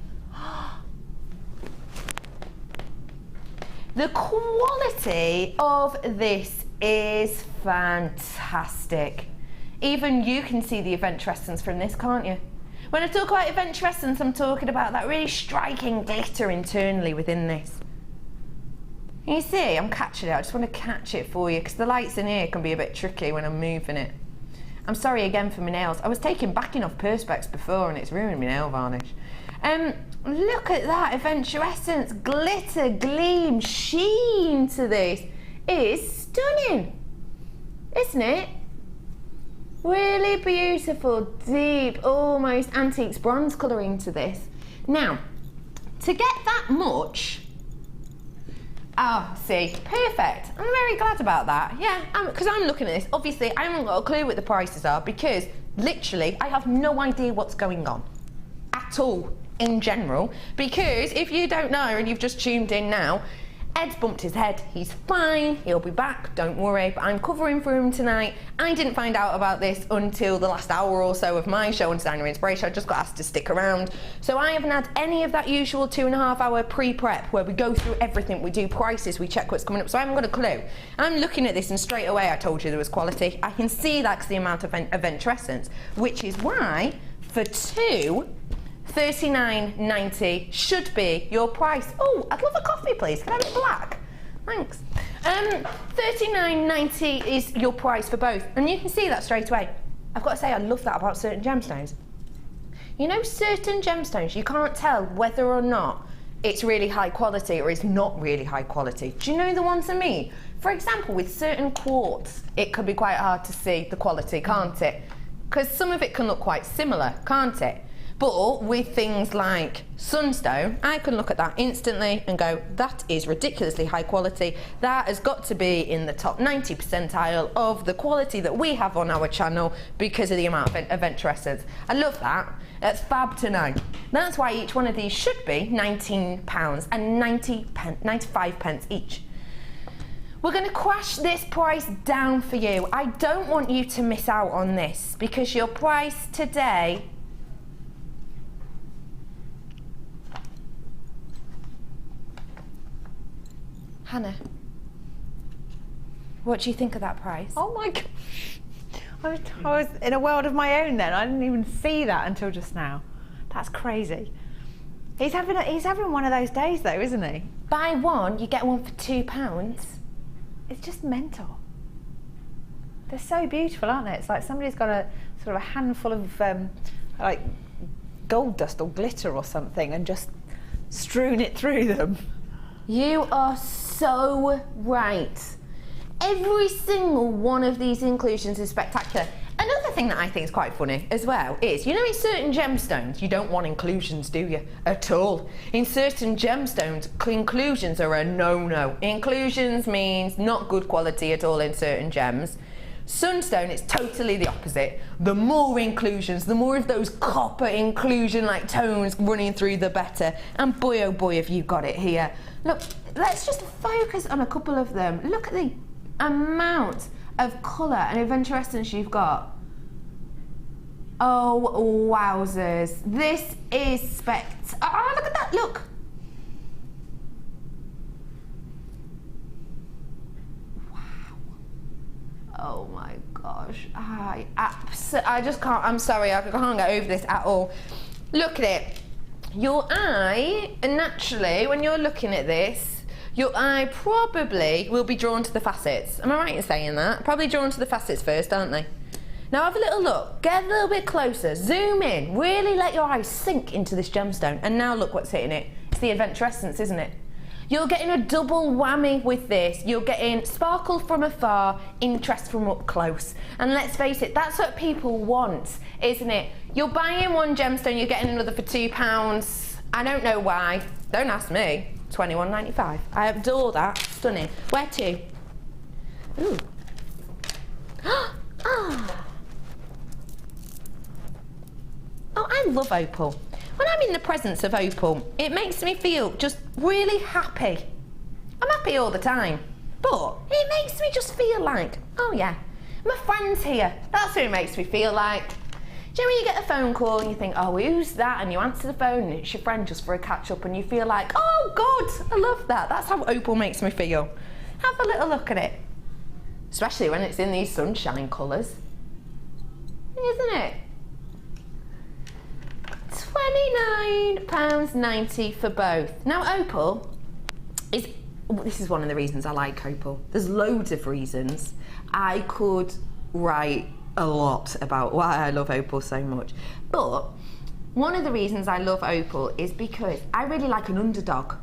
The quality of this is fantastic. Even you can see the eventurescence from this, can't you? When I talk about eventurescence, I'm talking about that really striking glitter internally within this. You see, I'm catching it. I just want to catch it for you because the lights in here can be a bit tricky when I'm moving it. I'm sorry again for my nails. I was taking backing off Perspex before and it's ruined my nail varnish. Look at that eventurescence, glitter, gleam, sheen to this. It is stunning, isn't it? Really beautiful, deep, almost antiques bronze colouring to this. Now, to get that much, see, perfect. I'm very glad about that. Yeah, because I'm looking at this. Obviously, I haven't got a clue what the prices are because literally I have no idea what's going on at all in general. Because if you don't know and you've just tuned in now, Ed's bumped his head. He's fine. He'll be back. Don't worry. But I'm covering for him tonight. I didn't find out about this until the last hour or so of my show on Designer Inspiration. I just got asked to stick around. So I haven't had any of that usual 2.5 hour pre-prep where we go through everything. We do prices. We check what's coming up. So I haven't got a clue. I'm looking at this and straight away I told you there was quality. I can see that's the amount of eventurescence, which is why for two, $39.90 should be your price. Oh, I'd love a coffee, please. Can I have it black? Thanks. $39.90 is your price for both, and you can see that straight away. I've got to say, I love that about certain gemstones. You know, certain gemstones, you can't tell whether or not it's really high quality or it's not really high quality. Do you know the ones I mean? For example, with certain quartz, it can be quite hard to see the quality, can't it? Because some of it can look quite similar, can't it? But with things like Sunstone, I can look at that instantly and go, that is ridiculously high quality. That has got to be in the top 90 percentile of the quality that we have on our channel because of the amount of eventurescence. I love that. That's fab to know. That's why each one of these should be £19 and 95 pence each. We're going to crash this price down for you. I don't want you to miss out on this because your price today Hannah, what do you think of that price? Oh my God. I was in a world of my own then. I didn't even see that until just now. That's crazy. He's having one of those days though, isn't he? Buy one, you get one for £2. It's just mental. They're so beautiful, aren't they? It's like somebody's got a sort of a handful of like gold dust or glitter or something and just strewn it through them. You are so right. Every single one of these inclusions is spectacular. Another thing that I think is quite funny as well is, you know, in certain gemstones, you don't want inclusions, do you? At all. In certain gemstones, inclusions are a no-no. Inclusions means not good quality at all in certain gems. Sunstone, it's totally the opposite. The more inclusions, the more of those copper inclusion-like tones running through, the better. And boy, oh boy, have you got it here. Look, let's just focus on a couple of them. Look at the amount of colour and eventurescence you've got. Oh, wowzers. This is oh, look at that, look. Oh my gosh, I just can't, I'm sorry, I can't get over this at all. Look at it. Your eye, naturally, when you're looking at this, your eye probably will be drawn to the facets. Am I right in saying that? Probably drawn to the facets first, aren't they? Now have a little look, get a little bit closer, zoom in, really let your eyes sink into this gemstone. And now look what's hitting it. It's the eventurescence, isn't it? You're getting a double whammy with this. You're getting sparkle from afar, interest from up close. And let's face it, that's what people want, isn't it? You're buying one gemstone, you're getting another for £2. I don't know why. Don't ask me. £21.95. I adore that. Stunning. Where to? Ooh. Oh, I love opal. When I'm in the presence of opal, it makes me feel just really happy. I'm happy all the time, but it makes me just feel like, oh yeah, my friend's here. That's who it makes me feel like. Do you know when you get a phone call and you think, oh, who's that? And you answer the phone and it's your friend just for a catch up and you feel like, oh God, I love that. That's how opal makes me feel. Have a little look at it. Especially when it's in these sunshine colours. Isn't it? £29.90 for both. Now opal is, this is one of the reasons I like opal. There's loads of reasons. I could write a lot about why I love opal so much. But one of the reasons I love opal is because I really like an underdog.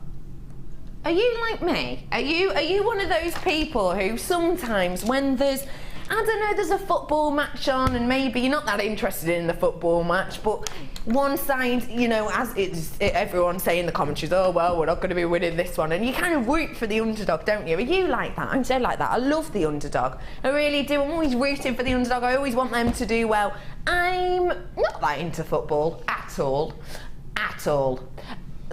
Are you like me? Are you one of those people who sometimes when there's, I don't know, there's a football match on and maybe you're not that interested in the football match, but one side, you know, as everyone's saying in the commentaries, oh well, we're not going to be winning this one, and you kind of root for the underdog, don't you? Are you like that? I'm so like that. I love the underdog. I really do. I'm always rooting for the underdog. I always want them to do well. I'm not that into football at all. At all.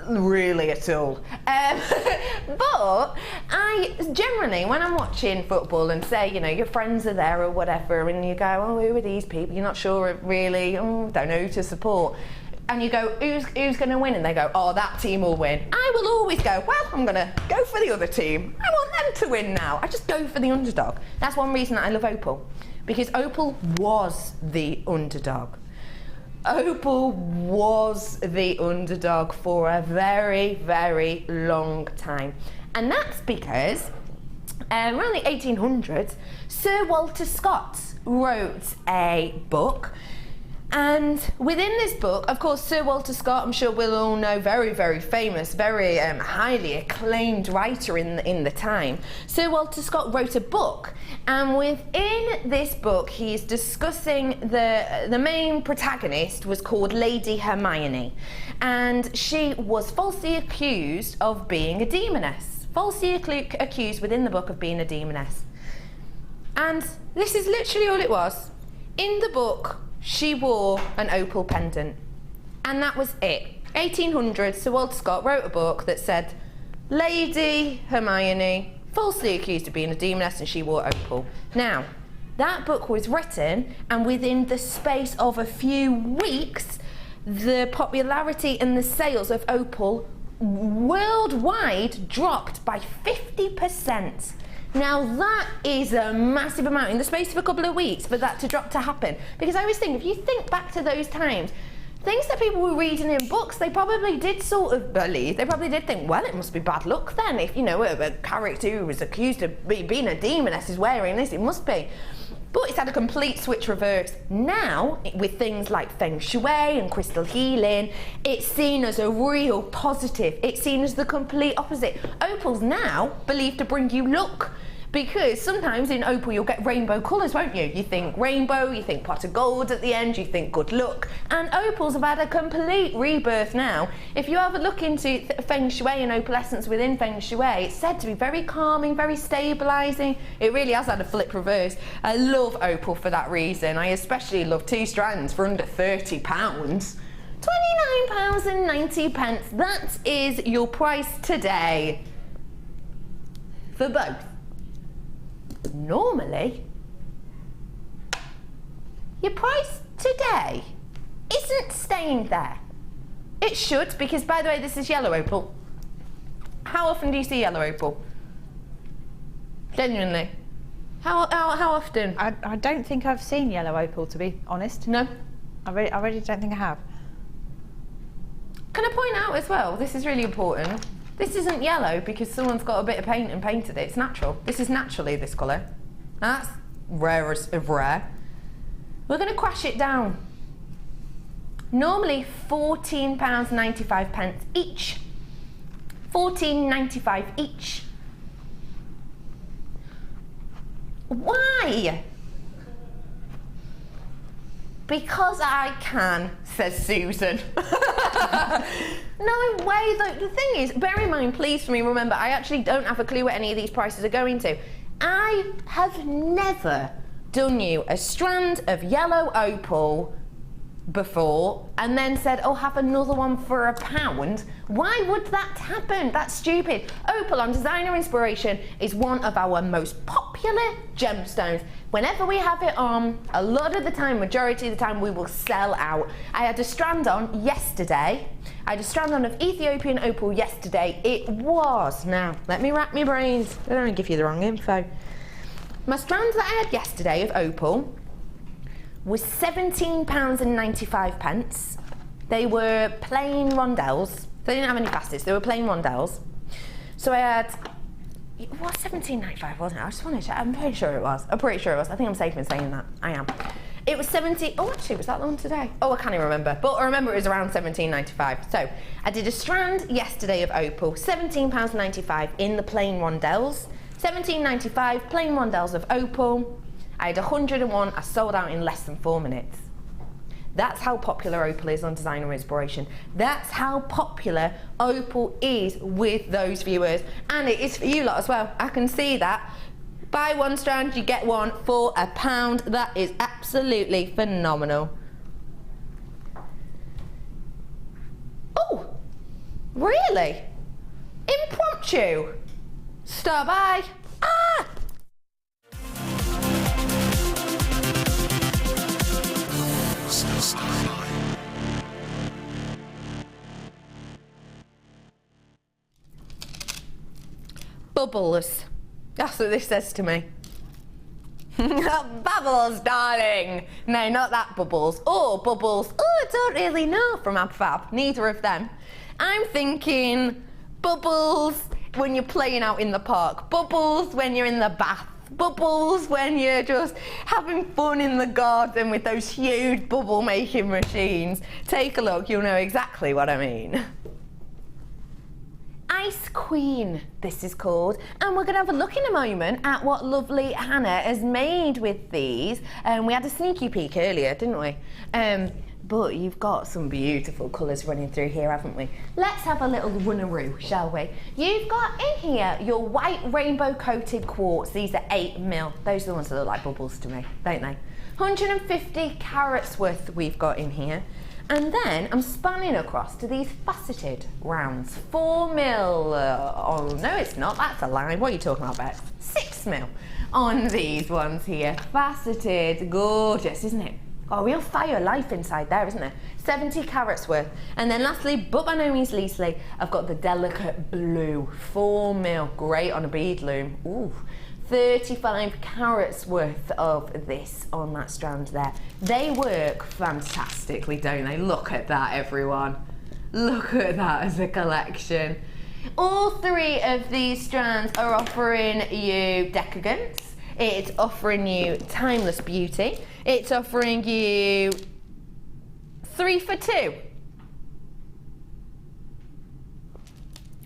Really at all. But I generally, when I'm watching football and say, you know, your friends are there or whatever, and you go, oh, who are these people? You're not sure really, don't know who to support. And you go, who's going to win? And they go, oh, that team will win. I will always go, well, I'm going to go for the other team. I want them to win now. I just go for the underdog. That's one reason that I love opal, because opal was the underdog. Opal was the underdog for a very, very long time. And that's because around the 1800s, Sir Walter Scott wrote a book And within this book, of course, Sir Walter Scott, I'm sure we'll all know, very, very famous, very highly acclaimed writer in the time. Sir Walter Scott wrote a book, and within this book, he's discussing the main protagonist was called Lady Hermione, and she was falsely accused of being a demoness. Falsely accused within the book of being a demoness. And this is literally all it was. In the book, she wore an opal pendant, and that was it. 1800, Sir Walter Scott wrote a book that said, Lady Hermione, falsely accused of being a demoness, and she wore opal. Now, that book was written, and within the space of a few weeks, the popularity and the sales of opal worldwide dropped by 50%. Now that is a massive amount in the space of a couple of weeks for that to happen. Because I always think, if you think back to those times, things that people were reading in books, they probably did sort of believe, they probably did think, well, it must be bad luck then. If, you know, a character who was accused of being a demoness is wearing this, it must be. But it's had a complete switch reverse. Now, with things like feng shui and crystal healing, it's seen as a real positive. It's seen as the complete opposite. Opal's now believed to bring you luck, because sometimes in opal you'll get rainbow colours, won't you? You think rainbow, you think pot of gold at the end, you think good luck. And opals have had a complete rebirth now. If you have a look into feng shui and opalescence within feng shui, it's said to be very calming, very stalising. It really has had a flip reverse. I love opal for that reason. I especially love 2 strands for under £30. £29.90. That is your price today for both. Normally, your price today isn't staying there. It should, because by the way, this is yellow opal. How often do you see yellow opal? Genuinely. How often? I don't think I've seen yellow opal, to be honest. No? I really don't think I have. Can I point out as well, this is really important, this isn't yellow because someone's got a bit of paint and painted it. It's natural. This is naturally this colour. That's rarest of rare. We're going to crash it down. Normally £14.95 each. £14.95 each. Why? Because I can, says Susan. No way, though. The thing is, bear in mind, please, for me, remember, I actually don't have a clue what any of these prices are going to. I have never done you a strand of yellow opal before and then said, oh, have another one for £1. Why would that happen? That's stupid. Opal on Designer Inspiration is one of our most popular gemstones. Whenever we have it on, a lot of the time, majority of the time, we will sell out. I had a strand on yesterday. I had a strand on of Ethiopian opal yesterday. It was, now, let me wrap my brains. I don't want to give you the wrong info. My strand that I had yesterday of opal was £17.95. They were plain rondelles. They didn't have any facets, they were plain rondelles. So I had, it was £17.95, wasn't it? I just want to check, I'm pretty sure it was. I'm pretty sure it was. I think I'm safe in saying that. I am. It was 17, oh actually, was that the one today? Oh, I can't even remember. But I remember it was around £17.95. So I did a strand yesterday of opal, £17.95 in the plain rondelles. £17.95 plain rondelles of opal. I had 101, I sold out in less than 4 minutes. That's how popular opal is on Designer Inspiration. That's how popular opal is with those viewers. And it is for you lot as well. I can see that. Buy 1 strand, you get 1 for £1. That is absolutely phenomenal. Oh, really? Impromptu? Stop by. Ah! Bubbles. That's what this says to me. Bubbles, darling. No, not that bubbles. Oh, bubbles. Oh, I don't really know from AbFab. Neither of them. I'm thinking bubbles when you're playing out in the park. Bubbles when you're in the bath. Bubbles when you're just having fun in the garden with those huge bubble making machines. Take a look, you'll know exactly what I mean. Ice Queen, this is called, and we're going to have a look in a moment at what lovely Hannah has made with these. We had a sneaky peek earlier, didn't we? But you've got some beautiful colours running through here, haven't we? Let's have a little run-a-roo, shall we? You've got in here your white rainbow-coated quartz. These are 8mm. Those are the ones that look like bubbles to me, don't they? 150 carats worth we've got in here. And then I'm spanning across to these faceted rounds. 4mm. Oh, no, it's not. That's a lie. What are you talking about, Bex? 6mm on these ones here. Faceted. Gorgeous, isn't it? Oh, real fire life inside there, isn't there? 70 carats worth. And then lastly, but by no means leastly, I've got the delicate blue. 4mm. Great on a bead loom. Ooh. 35 carats worth of this on that strand there. They work fantastically, don't they? Look at that, everyone. Look at that as a collection. All 3 of these strands are offering you decadence. It's offering you timeless beauty. It's offering you 3 for 2.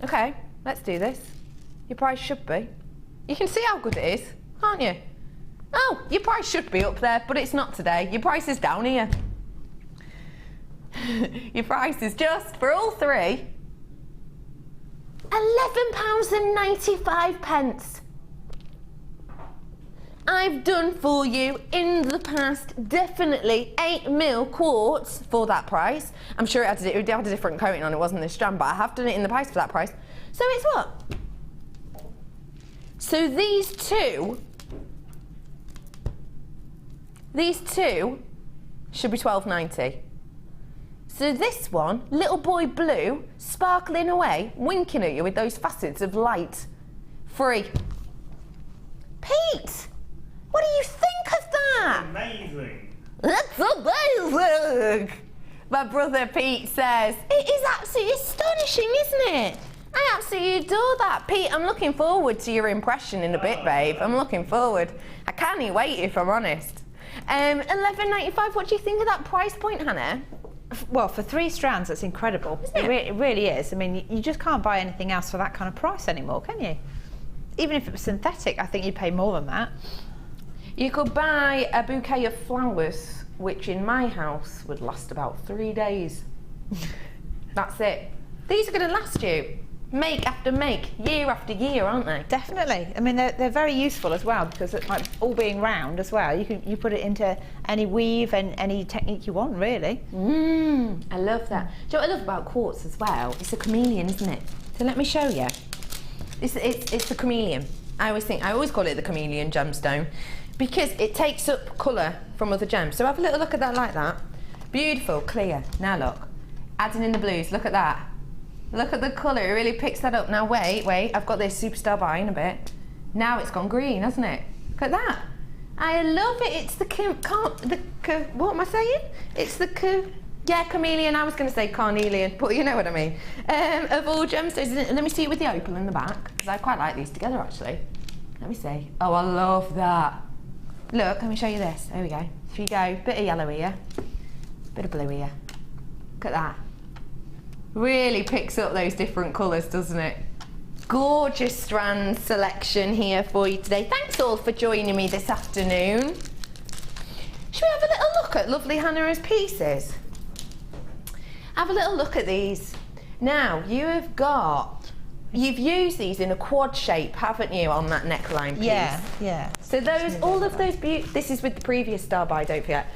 Okay, let's do this. Your price should be. You can see how good it is, can't you? Oh, your price should be up there, but it's not today. Your price is down here. Your price is just, for all 3, £11.95. I've done for you in the past definitely 8mm quartz for that price. I'm sure it had a different coating on it, wasn't this strand, but I have done it in the past for that price. So it's what? So these two should be £12.90. So this one, little boy blue, sparkling away, winking at you with those facets of light. Free. Pete, what do you think of that? Amazing. That's amazing. My brother Pete says, it is absolutely astonishing, isn't it? I absolutely adore that. Pete, I'm looking forward to your impression in a bit, babe. I'm looking forward. I can't wait, if I'm honest. £11.95, what do you think of that price point, Hannah? Well, for 3 strands, that's incredible. It really is. I mean, you just can't buy anything else for that kind of price anymore, can you? Even if it was synthetic, I think you'd pay more than that. You could buy a bouquet of flowers, which in my house would last about 3 days. That's it. These are going to last you. Make after make, year after year, aren't they? Definitely. I mean, they're very useful as well, because it's like all being round as well. You put it into any weave and any technique you want, really. I love that. Do you know what I love about quartz as well? It's a chameleon, isn't it? So let me show you. It's a chameleon. I always call it the chameleon gemstone, because it takes up colour from other gems. So have a little look at that like that. Beautiful, clear. Now look, adding in the blues. Look at that. Look at the colour, it really picks that up. Now wait, I've got this superstar by in a bit. Now it's gone green, hasn't it? Look at that. I love it. It's what am I saying? It's the chameleon. I was going to say carnelian, but you know what I mean. Of all gemstones. Let me see it with the opal in the back, because I quite like these together actually. Let me see. Oh, I love that. Look, let me show you this. There we go. If you go, bit of yellow here, bit of blue here. Look at that. Really picks up those different colours, doesn't it? Gorgeous strand selection here for you today. Thanks all for joining me this afternoon. Should we have a little look at lovely Hannah's pieces? Have a little look at these. Now, you've used these in a quad shape, haven't you, on that neckline piece? Yeah. So all of those, this is with the previous star by, don't forget.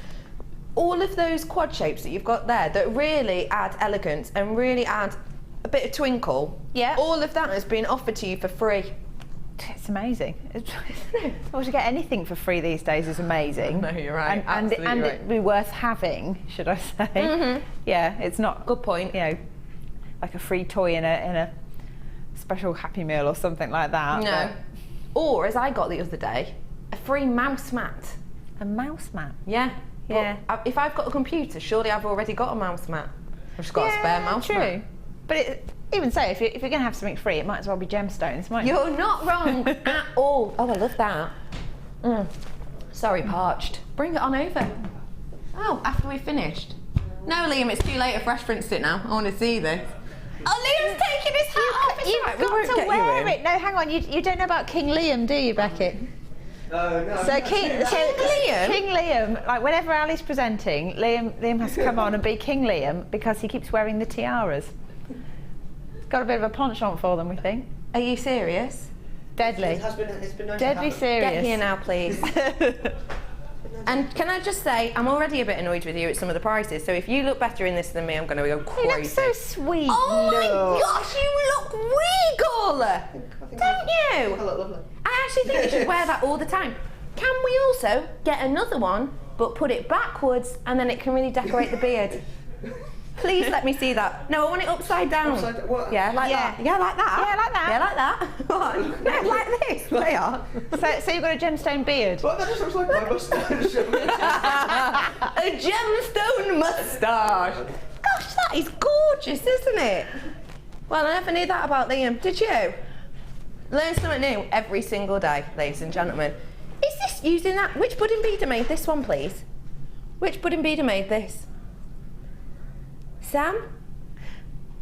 All of those quad shapes that you've got there that really add elegance and really add a bit of twinkle, all of that has been offered to you for free. It's amazing. Well, to get anything for free these days is amazing. No, you're right. And it'd be worth having, should I say? Mm-hmm. Yeah, it's not. Good point. You know, like a free toy in a special Happy Meal or something like that. No. Or, as I got the other day, a free mouse mat. A mouse mat? Yeah. Yeah. But if I've got a computer, surely I've already got a mouse mat. I've just got a spare mouse mat. But even so, if you're going to have something free, it might as well be gemstones, mightn't it? You're not wrong at all. Oh, I love that. Sorry, parched. Bring it on over. Oh, after we've finished. No, Liam, it's too late. I've referenced it now. I want to see this. Oh, Liam's taking his hat off. It's You've right, we got won't to get wear you in. it. No, hang on. You don't know about King Liam, do you, Becky? No. So King Liam? Liam, like whenever Ali's presenting, Liam has to come on and be King Liam because he keeps wearing the tiaras. It's got a bit of a penchant for them, we think. Are you serious? Deadly. It's been known to Deadly happen. serious. Get here now, please. And can I just say, I'm already a bit annoyed with you at some of the prices, so if you look better in this than me, I'm going to go crazy. You look so sweet. Oh my look. gosh, you look regal! Don't you? I look lovely. I actually think you should wear that all the time. Can we also get another one, but put it backwards, and then it can really decorate the beard? Please let me see that. No, I want it upside down. What? Yeah, like that. Yeah, like that. Yeah, like that. Yeah, like that. What? No, like this. They are. So you've got a gemstone beard. Well, that just looks like my moustache. A gemstone moustache. Gosh, that is gorgeous, isn't it? Well, I never knew that about Liam. Did you? Learn something new every single day, ladies and gentlemen. Is this using that? Which budding beader made this one, please? Which budding beader made this? Sam?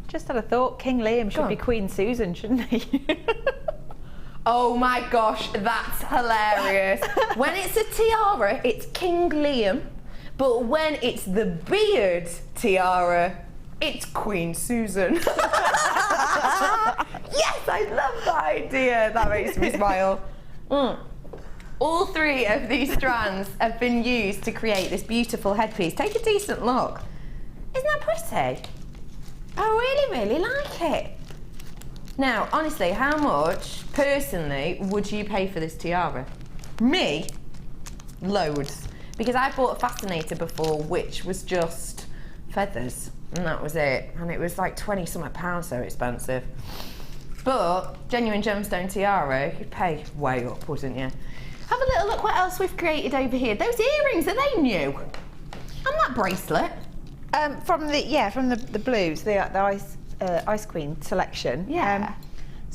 Just had a thought. King Liam should be Queen Susan, shouldn't he? Oh my gosh, that's hilarious. When it's a tiara, it's King Liam, but when it's the beard tiara, it's Queen Susan. Yes, I love that idea. That makes me smile. All three of these strands have been used to create this beautiful headpiece. Take a decent look. Isn't that pretty? I really, really like it. Now, honestly, how much, personally, would you pay for this tiara? Me? Loads. Because I bought a fascinator before, which was just feathers, and that was it. And it was like 20-something pounds, so expensive. But genuine gemstone tiara, you'd pay way up, wouldn't you? Have a little look what else we've created over here. Those earrings, are they new? And that bracelet. From the blues, the Ice Queen selection. Yeah.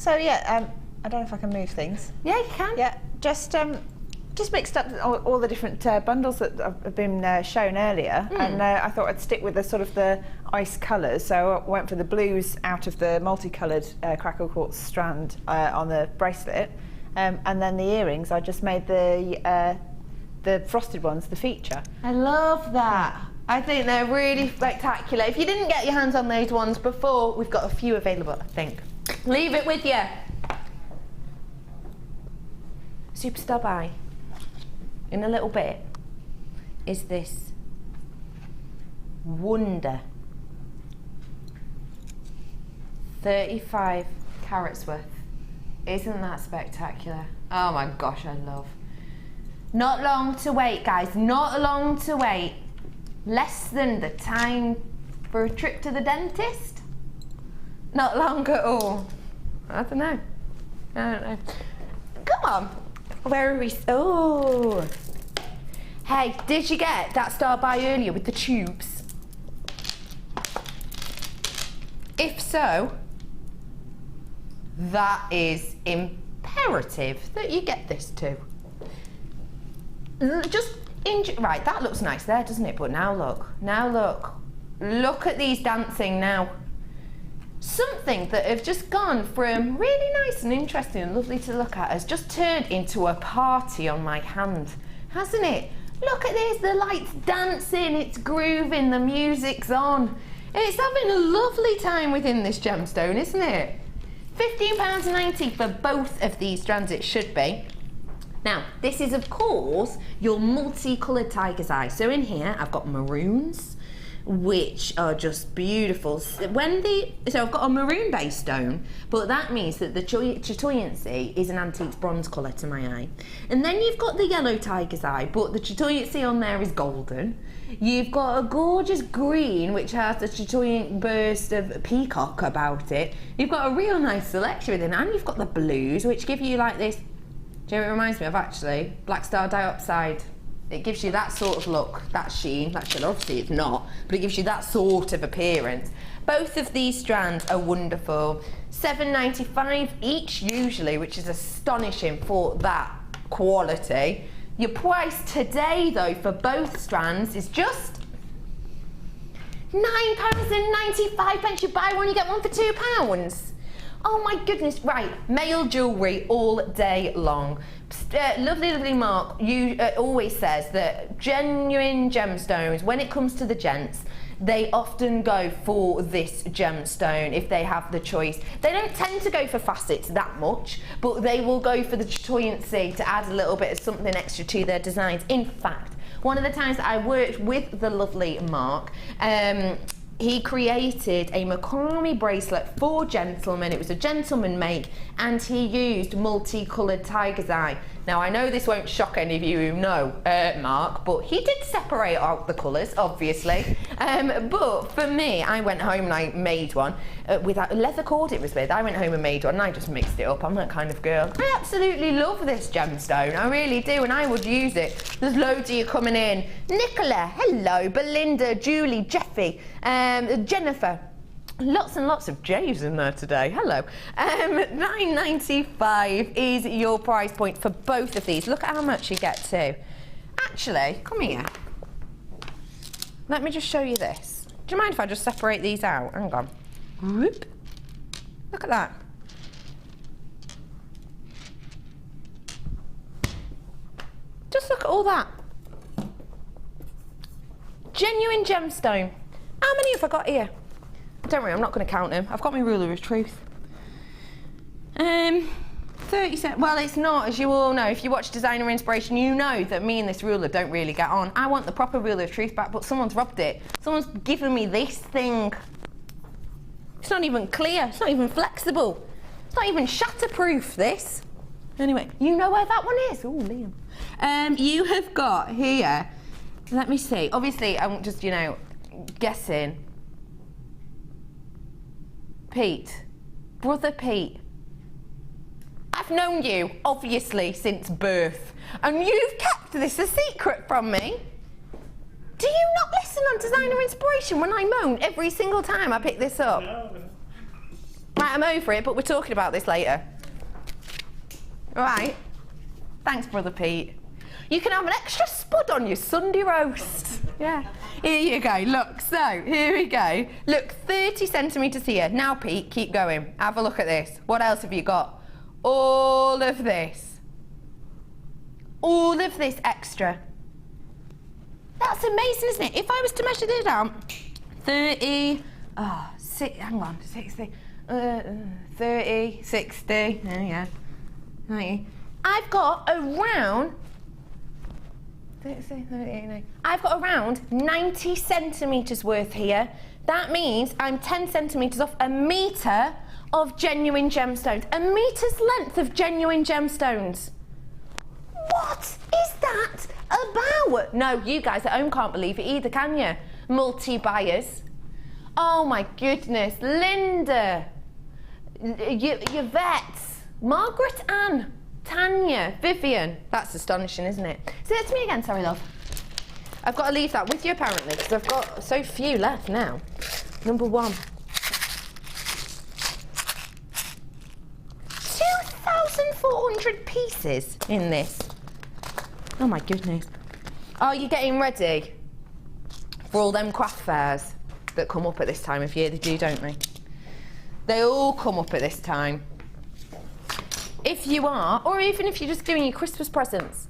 I don't know if I can move things. Yeah, you can. Yeah, just mixed up all the different bundles that have been shown earlier, and I thought I'd stick with the sort of the ice colours. So I went for the blues out of the multicolored crackle quartz strand on the bracelet, and then the earrings. I just made the frosted ones the feature. I love that. I think they're really spectacular. If you didn't get your hands on those ones before, we've got a few available, I think. Leave it with you. Superstar buy, in a little bit, is this wonder. 35 carats worth. Isn't that spectacular? Oh my gosh, I love. Not long to wait, guys, not long to wait. Less than the time for a trip to the dentist? Not long at all. I don't know. Come on. Where are we? Oh. Hey, did you get that star buy earlier with the tubes? If so, that is imperative that you get this too. Right, that looks nice there, doesn't it? But now look at these dancing now. Something that have just gone from really nice and interesting and lovely to look at has just turned into a party on my hand, hasn't it? Look at this, the light's dancing, it's grooving, the music's on. It's having a lovely time within this gemstone, isn't it? £15.90 for both of these strands, it should be. Now, this is, of course, your multicoloured tiger's eye. So in here, I've got maroons, which are just beautiful. So I've got a maroon-based stone, but that means that the chatoyancy is an antique bronze colour to my eye. And then you've got the yellow tiger's eye, but the chatoyancy on there is golden. You've got a gorgeous green, which has a chatoyant burst of peacock about it. You've got a real nice selection within, and you've got the blues, which give you like this. Do you know what it reminds me of, actually? Black Star Diopside. It gives you that sort of look, that sheen. Actually, obviously it's not, but it gives you that sort of appearance. Both of these strands are wonderful. £7.95 each usually, which is astonishing for that quality. Your price today, though, for both strands is just £9.95. You buy one, you get one for £2. Oh my goodness, right, male jewellery all day long. Lovely Mark always says that genuine gemstones, when it comes to the gents, they often go for this gemstone if they have the choice. They don't tend to go for facets that much, but they will go for the chatoyancy to add a little bit of something extra to their designs. In fact, one of the times that I worked with the lovely Mark, he created a macrame bracelet for gentlemen. It was a gentleman make, and he used multicolored tiger's eye. Now, I know this won't shock any of you who know Mark, but he did separate out the colours, obviously. But for me, I went home and I made one with a leather cord it was with. I went home and made one, and I just mixed it up. I'm that kind of girl. I absolutely love this gemstone. I really do, and I would use it. There's loads of you coming in. Nicola, hello. Belinda, Julie, Jeffy, Jennifer. Lots and lots of J's in there today. Hello. £9.95 is your price point for both of these. Look at how much you get too. Actually, come here. Let me just show you this. Do you mind if I just separate these out? Hang on. Whoop. Look at that. Just look at all that. Genuine gemstone. How many have I got here? Don't worry, I'm not going to count them. I've got my ruler of truth. 30 cents. Well, it's not, as you all know. If you watch Designer Inspiration, you know that me and this ruler don't really get on. I want the proper ruler of truth back, but someone's robbed it. Someone's given me this thing. It's not even clear. It's not even flexible. It's not even shatterproof, this. Anyway, you know where that one is. Oh, Liam. You have got here, let me see. Obviously, I'm just, you know, guessing. Pete, brother Pete, I've known you, obviously, since birth, and you've kept this a secret from me. Do you not listen on Designer Inspiration when I moan every single time I pick this up? No. Right, I'm over it, but we're talking about this later. All right. Thanks, brother Pete. You can have an extra spud on your Sunday roast. Yeah. Here you go. Look, so here we go. Look, 30 centimetres here. Now, Pete, keep going. Have a look at this. What else have you got? All of this. All of this extra. That's amazing, isn't it? If I was to measure this out, 30, oh, hang on, 60, 30, 60, there you go, 90. I've got around, 30, 30, I've got around 90 centimetres worth here. That means I'm 10 centimetres off a metre of genuine gemstones. A metre's length of genuine gemstones. What is that about? No, you guys at home can't believe it either, can you? Multi-buyers. Oh my goodness. Linda, Yvette, Margaret Ann, Tanya, Vivian. That's astonishing, isn't it? Say that to me again, sorry, love. I've got to leave that with you, apparently, because I've got so few left now. Number one. 2,400 pieces in this. Oh my goodness. Are you getting ready for all them craft fairs that come up at this time of year? They do, don't they? They all come up at this time. If you are, or even if you're just doing your Christmas presents,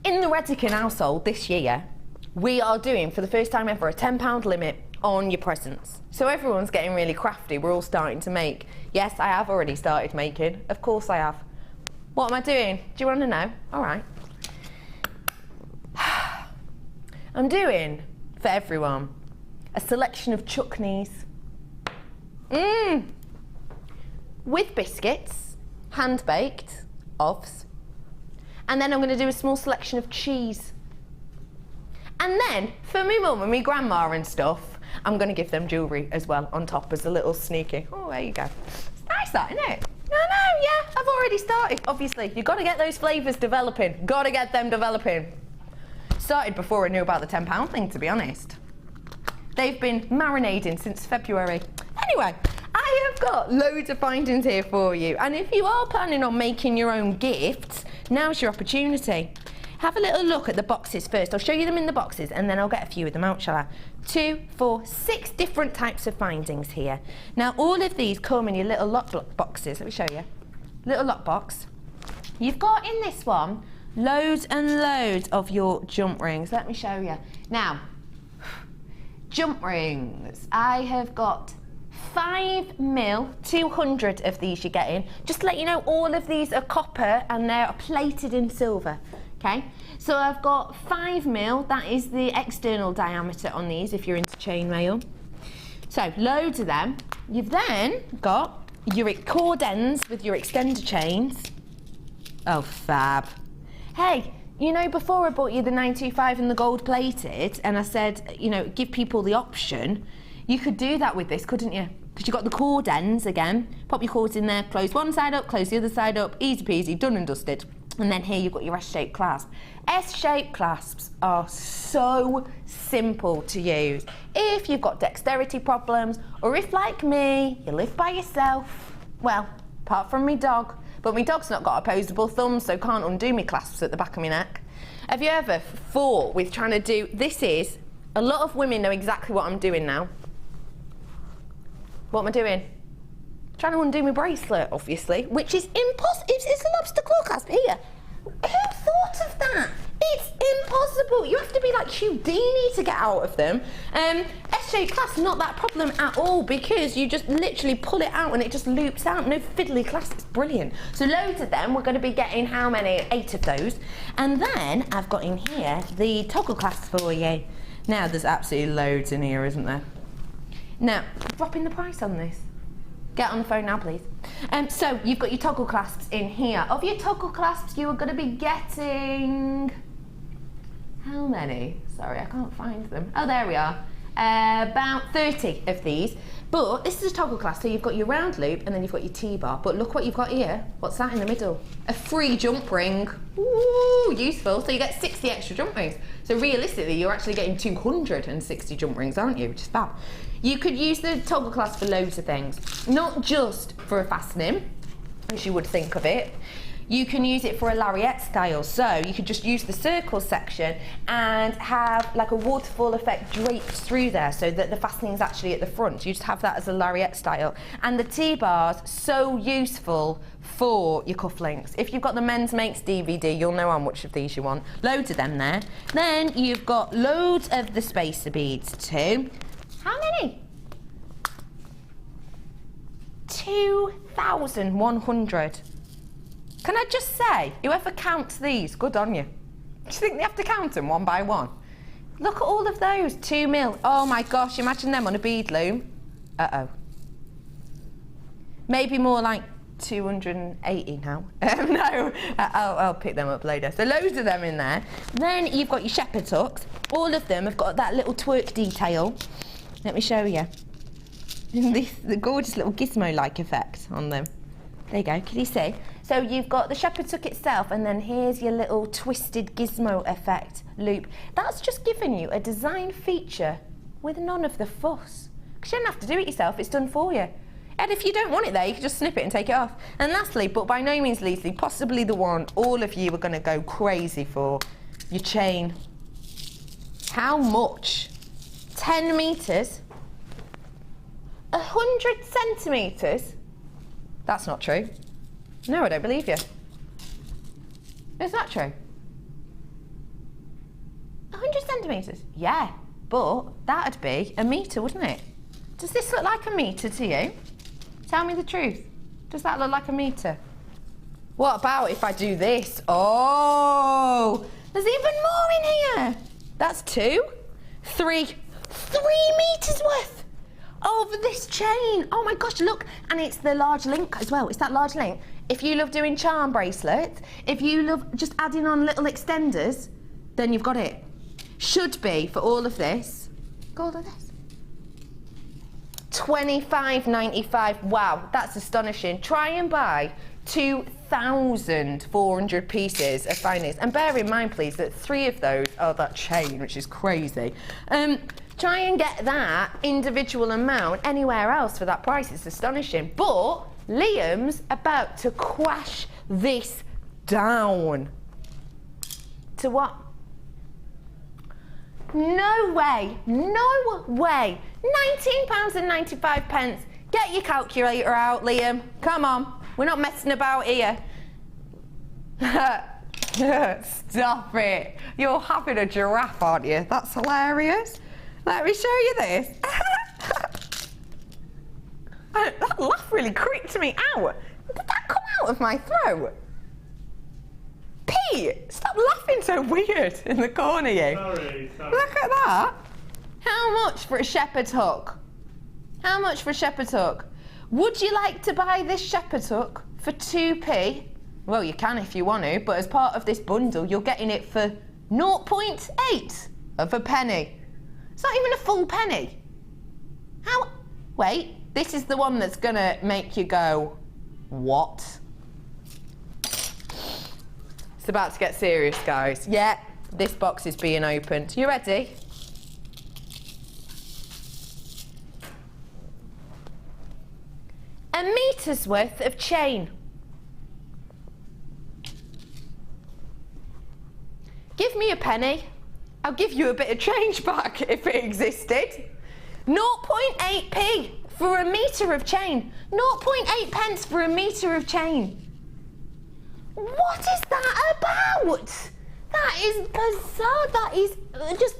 in the Redican household this year, we are doing, for the first time ever, a £10 limit on your presents. So everyone's getting really crafty. We're all starting to make. Yes, I have already started making. Of course I have. What am I doing? Do you want to know? All right. I'm doing, for everyone, a selection of chutneys. With biscuits, hand-baked, ovs. And then I'm going to do a small selection of cheese. And then, for me mum and me grandma and stuff, I'm going to give them jewellery as well on top as a little sneaky. Oh, there you go. It's nice that, isn't it? I know, yeah, I've already started. Obviously, you've got to get those flavours developing. Got to get them developing. Started before I knew about the £10 thing, to be honest. They've been marinating since February. Anyway, I I have got loads of findings here for you. And if you are planning on making your own gifts, now's your opportunity. Have a little look at the boxes first. I'll show you them in the boxes and then I'll get a few of them out, shall I? 2, 4, 6 different types of findings here. Now, all of these come in your little lot boxes. Let me show you. Little lot box. You've got in this one loads and loads of your jump rings. Let me show you. Now, jump rings. I have got 5mm, 200 of these you're getting. Just to let you know, all of these are copper and they're plated in silver. Okay, so I've got 5mm, that is the external diameter on these if you're into chainmail. So loads of them. You've then got your cord ends with your extender chains. Oh, fab. Hey, you know, before I bought you the 925 and the gold plated, and I said, you know, give people the option, you could do that with this, couldn't you? Because you've got the cord ends again, pop your cords in there, close one side up, close the other side up, easy peasy, done and dusted. And then here you've got your S-shaped clasp. S-shaped clasps are so simple to use. If you've got dexterity problems, or if, like me, you live by yourself, well, apart from me dog, but my dog's not got opposable thumbs, so can't undo me clasps at the back of my neck. Have you ever fought with trying to do, a lot of women know exactly what I'm doing now. What am I doing? Trying to undo my bracelet, obviously, which is impossible. It's a lobster claw clasp here. Who thought of that? It's impossible. You have to be like Houdini to get out of them. S-shaped clasp, not that problem at all, because you just literally pull it out and it just loops out. No fiddly clasp. It's brilliant. So loads of them. We're going to be getting how many? 8 of those. And then I've got in here the toggle clasps for you. Now there's absolutely loads in here, isn't there? Now, dropping the price on this. Get on the phone now, please. So you've got your toggle clasps in here. Of your toggle clasps, you are going to be getting... How many? Sorry, I can't find them. Oh, there we are. About 30 of these. But this is a toggle clasp, so you've got your round loop and then you've got your T-bar. But look what you've got here. What's that in the middle? A free jump ring. Ooh, useful. So you get 60 extra jump rings. So realistically, you're actually getting 260 jump rings, aren't you? Which is fab. You could use the toggle clasp for loads of things. Not just for a fastening, as you would think of it. You can use it for a lariat style, so you could just use the circle section and have like a waterfall effect draped through there so that the fastening is actually at the front. You just have that as a lariat style. And the T-bars, so useful for your cufflinks. If you've got the Men's Makes DVD, you'll know how much of these you want. Loads of them there. Then you've got loads of the spacer beads too. How many? 2,100. Can I just say, whoever counts these, good on you. Do you think they have to count them one by one? Look at all of those, 2mm. Oh my gosh, imagine them on a bead loom. Uh-oh. Maybe more like 280 now. No, I'll pick them up later. So loads of them in there. Then you've got your shepherd's hooks. All of them have got that little twerk detail. Let me show you. The gorgeous little gizmo-like effect on them. There you go, can you see? So you've got the shepherd's hook itself, and then here's your little twisted gizmo effect loop. That's just giving you a design feature with none of the fuss. Because you don't have to do it yourself, it's done for you. And if you don't want it there, you can just snip it and take it off. And lastly, but by no means leastly, possibly the one all of you are going to go crazy for, your chain. How much? 10 metres? 100 centimetres? That's not true. No, I don't believe you. Is that true? 100 centimetres? Yeah, but that'd be a metre, wouldn't it? Does this look like a metre to you? Tell me the truth. Does that look like a metre? What about if I do this? Oh, there's even more in here. That's 2, 3 metres worth of this chain. Oh my gosh, look. And it's the large link as well. It's that large link. If you love doing charm bracelets, if you love just adding on little extenders, then you've got it. Should be, for all of this, all of this, $25.95. Wow, that's astonishing. Try and buy 2,400 pieces of findings. And bear in mind, please, that 3 of those are that chain, which is crazy. Try and get that individual amount anywhere else for that price. It's astonishing. But Liam's about to quash this down. To what? No way. No way. £19.95. Get your calculator out, Liam. Come on. We're not messing about here. Stop it. You're having a giraffe, aren't you? That's hilarious. Let me show you this. That laugh really creeped me out. Did that come out of my throat? Pete, stop laughing so weird in the corner, you. Sorry. Look at that. How much for a shepherd's hook? How much for a shepherd's hook? Would you like to buy this shepherd's hook for 2p? Well, you can if you want to, but as part of this bundle, you're getting it for 0.8 of a penny. It's not even a full penny. How? Wait, this is the one that's gonna make you go, what? It's about to get serious, guys. Yeah, this box is being opened. You ready? A meter's worth of chain. Give me a penny. I'll give you a bit of change back if it existed. 0.8p for a metre of chain. 0.8 pence for a metre of chain. What is that about? That is bizarre. That is just...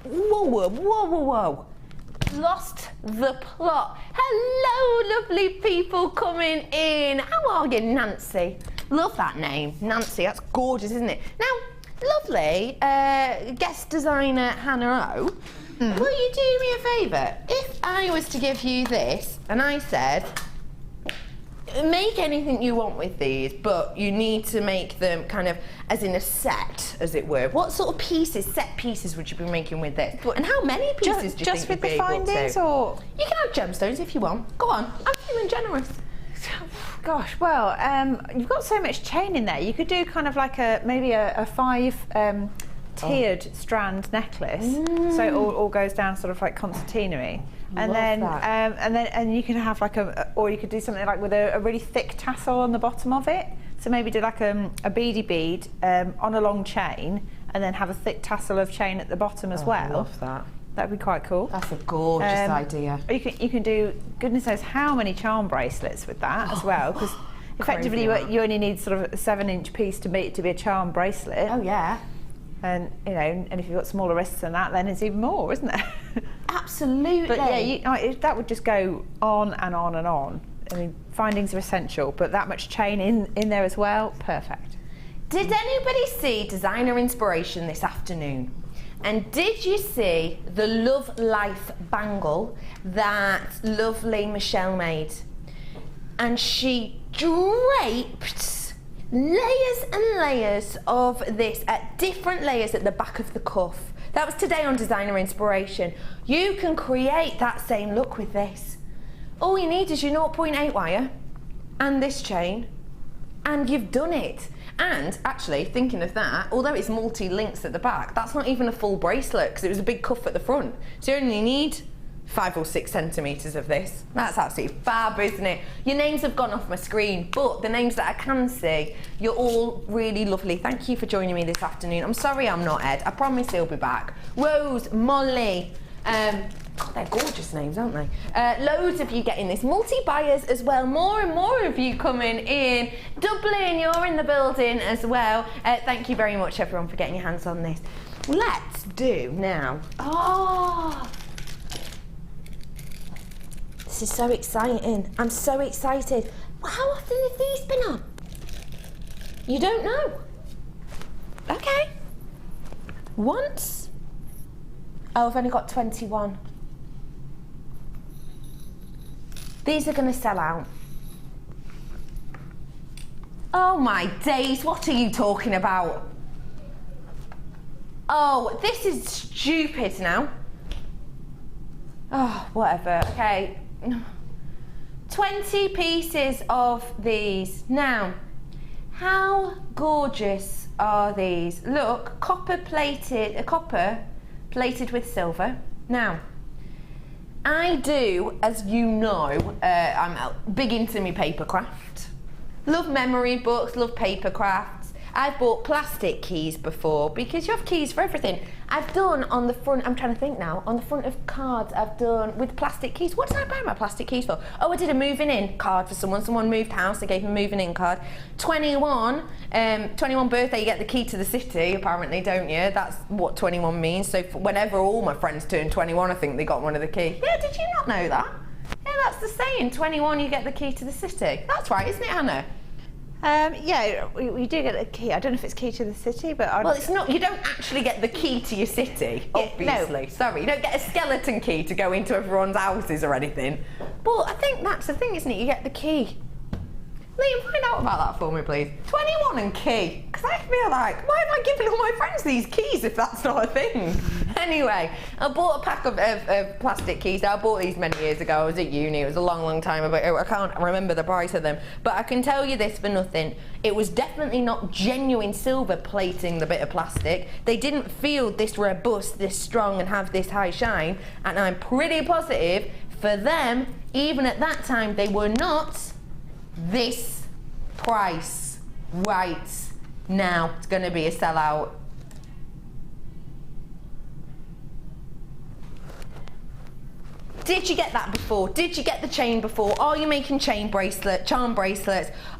Whoa, whoa, whoa, whoa, whoa. Lost the plot. Hello, lovely people coming in. How are you, Nancy? Love that name, Nancy. That's gorgeous, isn't it? Now, lovely guest designer Hannah O. Will you do me a favour? If I was to give you this and I said, make anything you want with these, but you need to make them kind of as in a set, as it were. What sort of pieces, set pieces, would you be making with this? And how many pieces do you think you'd be able to? Just with the findings, or? You can have gemstones if you want. Go on, I'm feeling generous. Gosh, well, you've got so much chain in there. You could do kind of like maybe a 5 tiered strand necklace, so it all goes down sort of like concertinery. And then you can have like or you could do something like with a really thick tassel on the bottom of it. So maybe do like a beady bead on a long chain, and then have a thick tassel of chain at the bottom as well. I love that. That'd be quite cool. That's a gorgeous idea. You can do goodness knows how many charm bracelets with that as well, because effectively you only need sort of a 7-inch piece to be a charm bracelet. Oh yeah. And you know, and if you've got smaller wrists than that, then it's even more, isn't it? Absolutely. But yeah, that would just go on and on and on. I mean, findings are essential, but that much chain in there as well, perfect. Did anybody see designer inspiration this afternoon? And did you see the Love Life bangle that lovely Michelle made? And she draped layers and layers of this at different layers at the back of the cuff. That was today on Designer Inspiration. You can create that same look with this. All you need is your 0.8 wire and this chain, and you've done it. And actually, thinking of that, although it's multi-links at the back, that's not even a full bracelet because it was a big cuff at the front. So you only need 5 or 6 centimetres of this. That's absolutely fab, isn't it? Your names have gone off my screen, but the names that I can see, you're all really lovely. Thank you for joining me this afternoon. I'm sorry I'm not Ed. I promise he'll be back. Rose, Molly, God, they're gorgeous names, aren't they? Loads of you getting this. Multi-buyers as well. More and more of you coming in. Dublin, you're in the building as well. Thank you very much, everyone, for getting your hands on this. Let's do now. Oh, this is so exciting. I'm so excited. Well, how often have these been on? You don't know? Okay. Once? Oh, I've only got 21. These are going to sell out. Oh my days, what are you talking about? Oh, this is stupid now. Oh, whatever, okay. 20 pieces of these. Now, how gorgeous are these? Look, copper plated with silver. Now, I do, as you know, I'm big into my paper craft. Love memory books, love paper crafts. I've bought plastic keys before because you have keys for everything. I've done on the front, I'm trying to think now, on the front of cards I've done with plastic keys. What did I buy my plastic keys for? Oh, I did a moving in card for someone. Someone moved house, I gave them a moving in card. 21 birthday, you get the key to the city, apparently, don't you? That's what 21 means. So whenever all my friends turn 21, I think they got one of the keys. Yeah, did you not know that? Yeah, that's the saying, 21 you get the key to the city. That's right, isn't it, Hannah? Yeah, we do get a key. I don't know if it's key to the city, but well, it's not. You don't actually get the key to your city, obviously. No. Sorry, you don't get a skeleton key to go into everyone's houses or anything. But I think that's the thing, isn't it? You get the key. Liam, find out about that for me, please. 21 and key. Because I feel like, why am I giving all my friends these keys if that's not a thing? Anyway, I bought a pack of plastic keys. I bought these many years ago. I was at uni. It was a long, long time ago. I can't remember the price of them. But I can tell you this for nothing. It was definitely not genuine silver plating the bit of plastic. They didn't feel this robust, this strong, and have this high shine. And I'm pretty positive for them, even at that time, they were not this price right now. It's going to be a sellout. Did you get that before? Did you get the chain before? Are you making charm bracelets?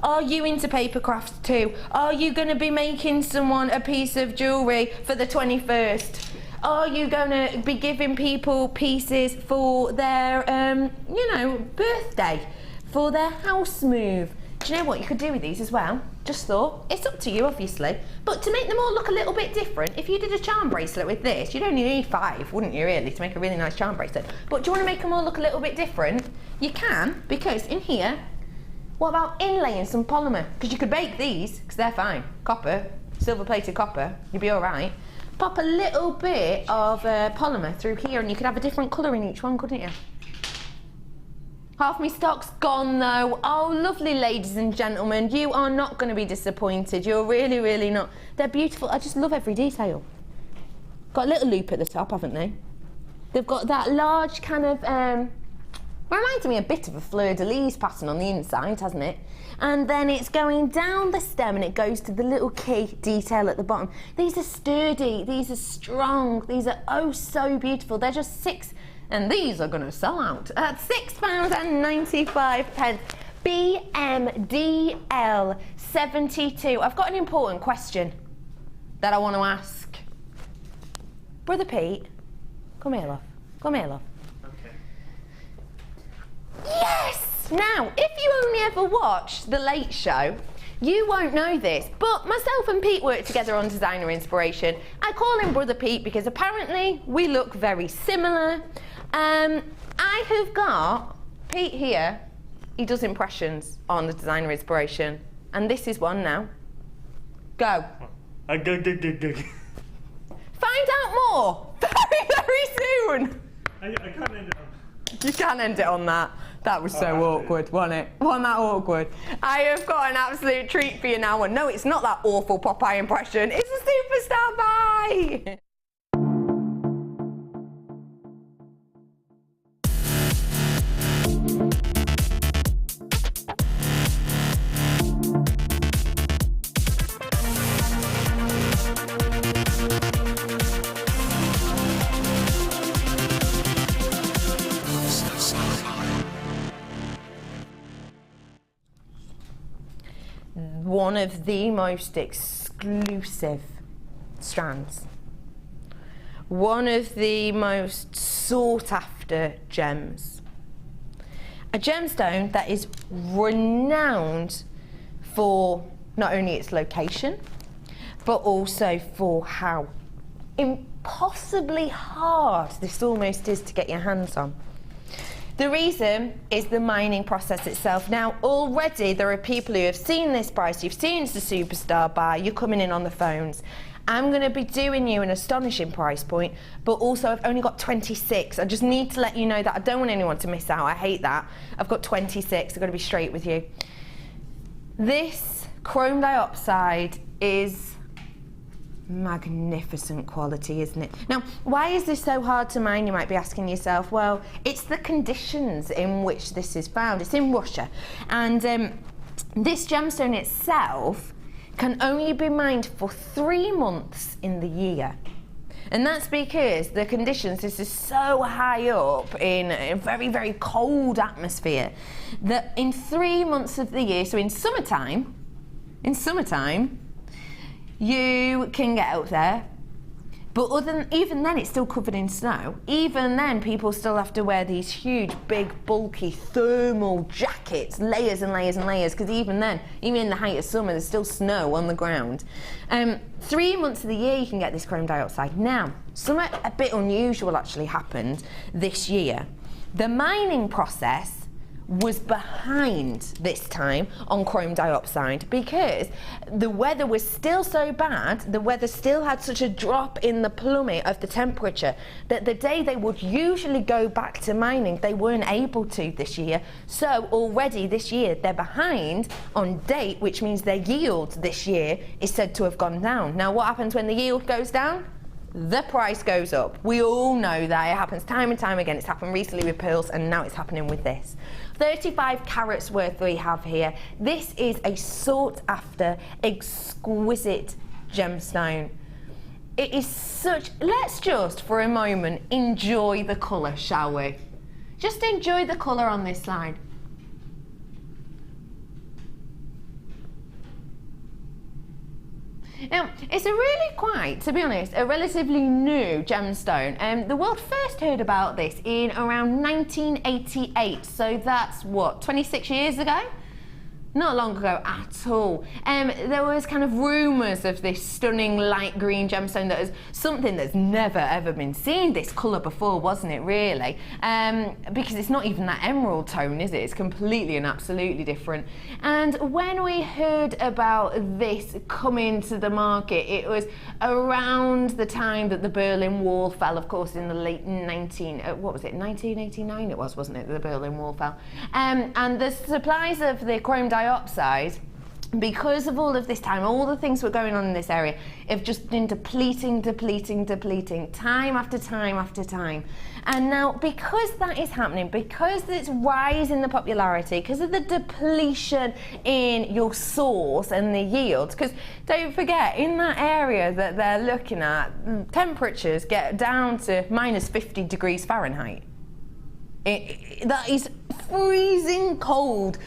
Are you into paper crafts too? Are you going to be making someone a piece of jewellery for the 21st? Are you going to be giving people pieces for their, birthday? For their house move? Do you know what you could do with these as well? Just thought. It's up to you, obviously. But to make them all look a little bit different, if you did a charm bracelet with this, you'd only need 5, wouldn't you, really, to make a really nice charm bracelet? But do you want to make them all look a little bit different? You can, because in here, what about inlaying some polymer? Because you could bake these, because they're fine. Copper, silver-plated copper, you'd be all right. Pop a little bit of polymer through here, and you could have a different colour in each one, couldn't you? Half my stock's gone though. Oh, lovely ladies and gentlemen, you are not going to be disappointed. You're really, really not. They're beautiful. I just love every detail. Got a little loop at the top, haven't they? They've got that large kind of, reminds me a bit of a fleur-de-lis pattern on the inside, hasn't it? And then it's going down the stem and it goes to the little key detail at the bottom. These are sturdy, these are strong, these are oh so beautiful. They're just and these are going to sell out at £6.95. BMDL 72. I've got an important question that I want to ask. Brother Pete, come here, love. Come here, love. Okay. Yes! Now, if you only ever watch The Late Show, you won't know this, but myself and Pete work together on designer inspiration. I call him Brother Pete because apparently we look very similar. I have got Pete here. He does impressions on the designer inspiration, and this is one now. Go. Go. Find out more very, very soon. I can't end it on. You can end it on that. That was so awkward, wasn't it? Wasn't that awkward? I have got an absolute treat for you now, and no, it's not that awful Popeye impression. It's a superstar. Bye. One of the most exclusive strands. One of the most sought after gems. A gemstone that is renowned for not only its location, but also for how impossibly hard this almost is to get your hands on. The reason is the mining process itself. Now, already there are people who have seen this price, you've seen it's a superstar buy, you're coming in on the phones. I'm going to be doing you an astonishing price point, but also I've only got 26. I just need to let you know that I don't want anyone to miss out. I hate that. I've got 26. I've got to be straight with you. This chrome diopside is magnificent quality, isn't it? Now, why is this so hard to mine, you might be asking yourself? Well, it's the conditions in which this is found. It's in Russia, and this gemstone itself can only be mined for 3 months in the year. And that's because the conditions, this is so high up in a very, very cold atmosphere that in 3 months of the year, so in summertime, you can get out there, but even then it's still covered in snow. Even then people still have to wear these huge, big, bulky thermal jackets, layers and layers and layers, because even then, even in the height of summer, there's still snow on the ground. 3 months of the year you can get this chrome dioxide. Now, something a bit unusual actually happened this year. The mining process was behind this time on chrome dioxide because the weather was still so bad, the weather still had such a drop in the plummet of the temperature that the day they would usually go back to mining, they weren't able to this year. So already this year they're behind on date, which means their yield this year is said to have gone down. Now what happens when the yield goes down? The price goes up. We all know that. It happens time and time again. It's happened recently with pearls and now it's happening with this. 35 carats worth we have here. This is a sought after, exquisite gemstone. It is such, let's just for a moment enjoy the colour, shall we? Just enjoy the colour on this slide. Now, it's a really quite, to be honest, a relatively new gemstone. The world first heard about this in around 1988, so that's what, 26 years ago? Not long ago at all. There was kind of rumours of this stunning light green gemstone that is something that's never ever been seen this colour before, wasn't it, really? Because it's not even that emerald tone, is it? It's completely and absolutely different. And when we heard about this coming to the market, it was around the time that the Berlin Wall fell, of course, in the late 1989 it was, wasn't it, the Berlin Wall fell. And the supplies of the chrome dioxide, because of all of this time, all the things were going on in this area, have just been depleting, time after time after time. And now, because that is happening, because it's rising the popularity, because of the depletion in your source and the yields, because don't forget, in that area that they're looking at, temperatures get down to minus 50 degrees Fahrenheit. That is freezing cold.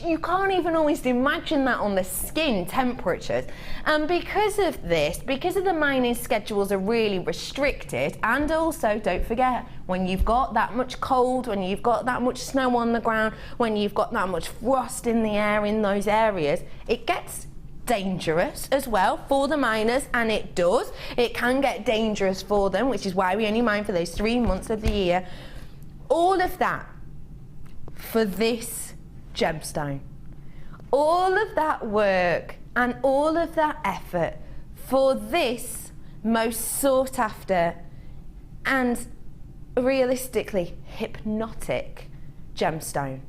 You can't even almost imagine that on the skin temperatures. And because of this, because of the mining schedules are really restricted, and also don't forget, when you've got that much cold, when you've got that much snow on the ground, when you've got that much frost in the air in those areas, it gets dangerous as well for the miners, and it does. It can get dangerous for them, which is why we only mine for those 3 months of the year. All of that for this gemstone. All of that work and all of that effort for this most sought after and realistically hypnotic gemstone.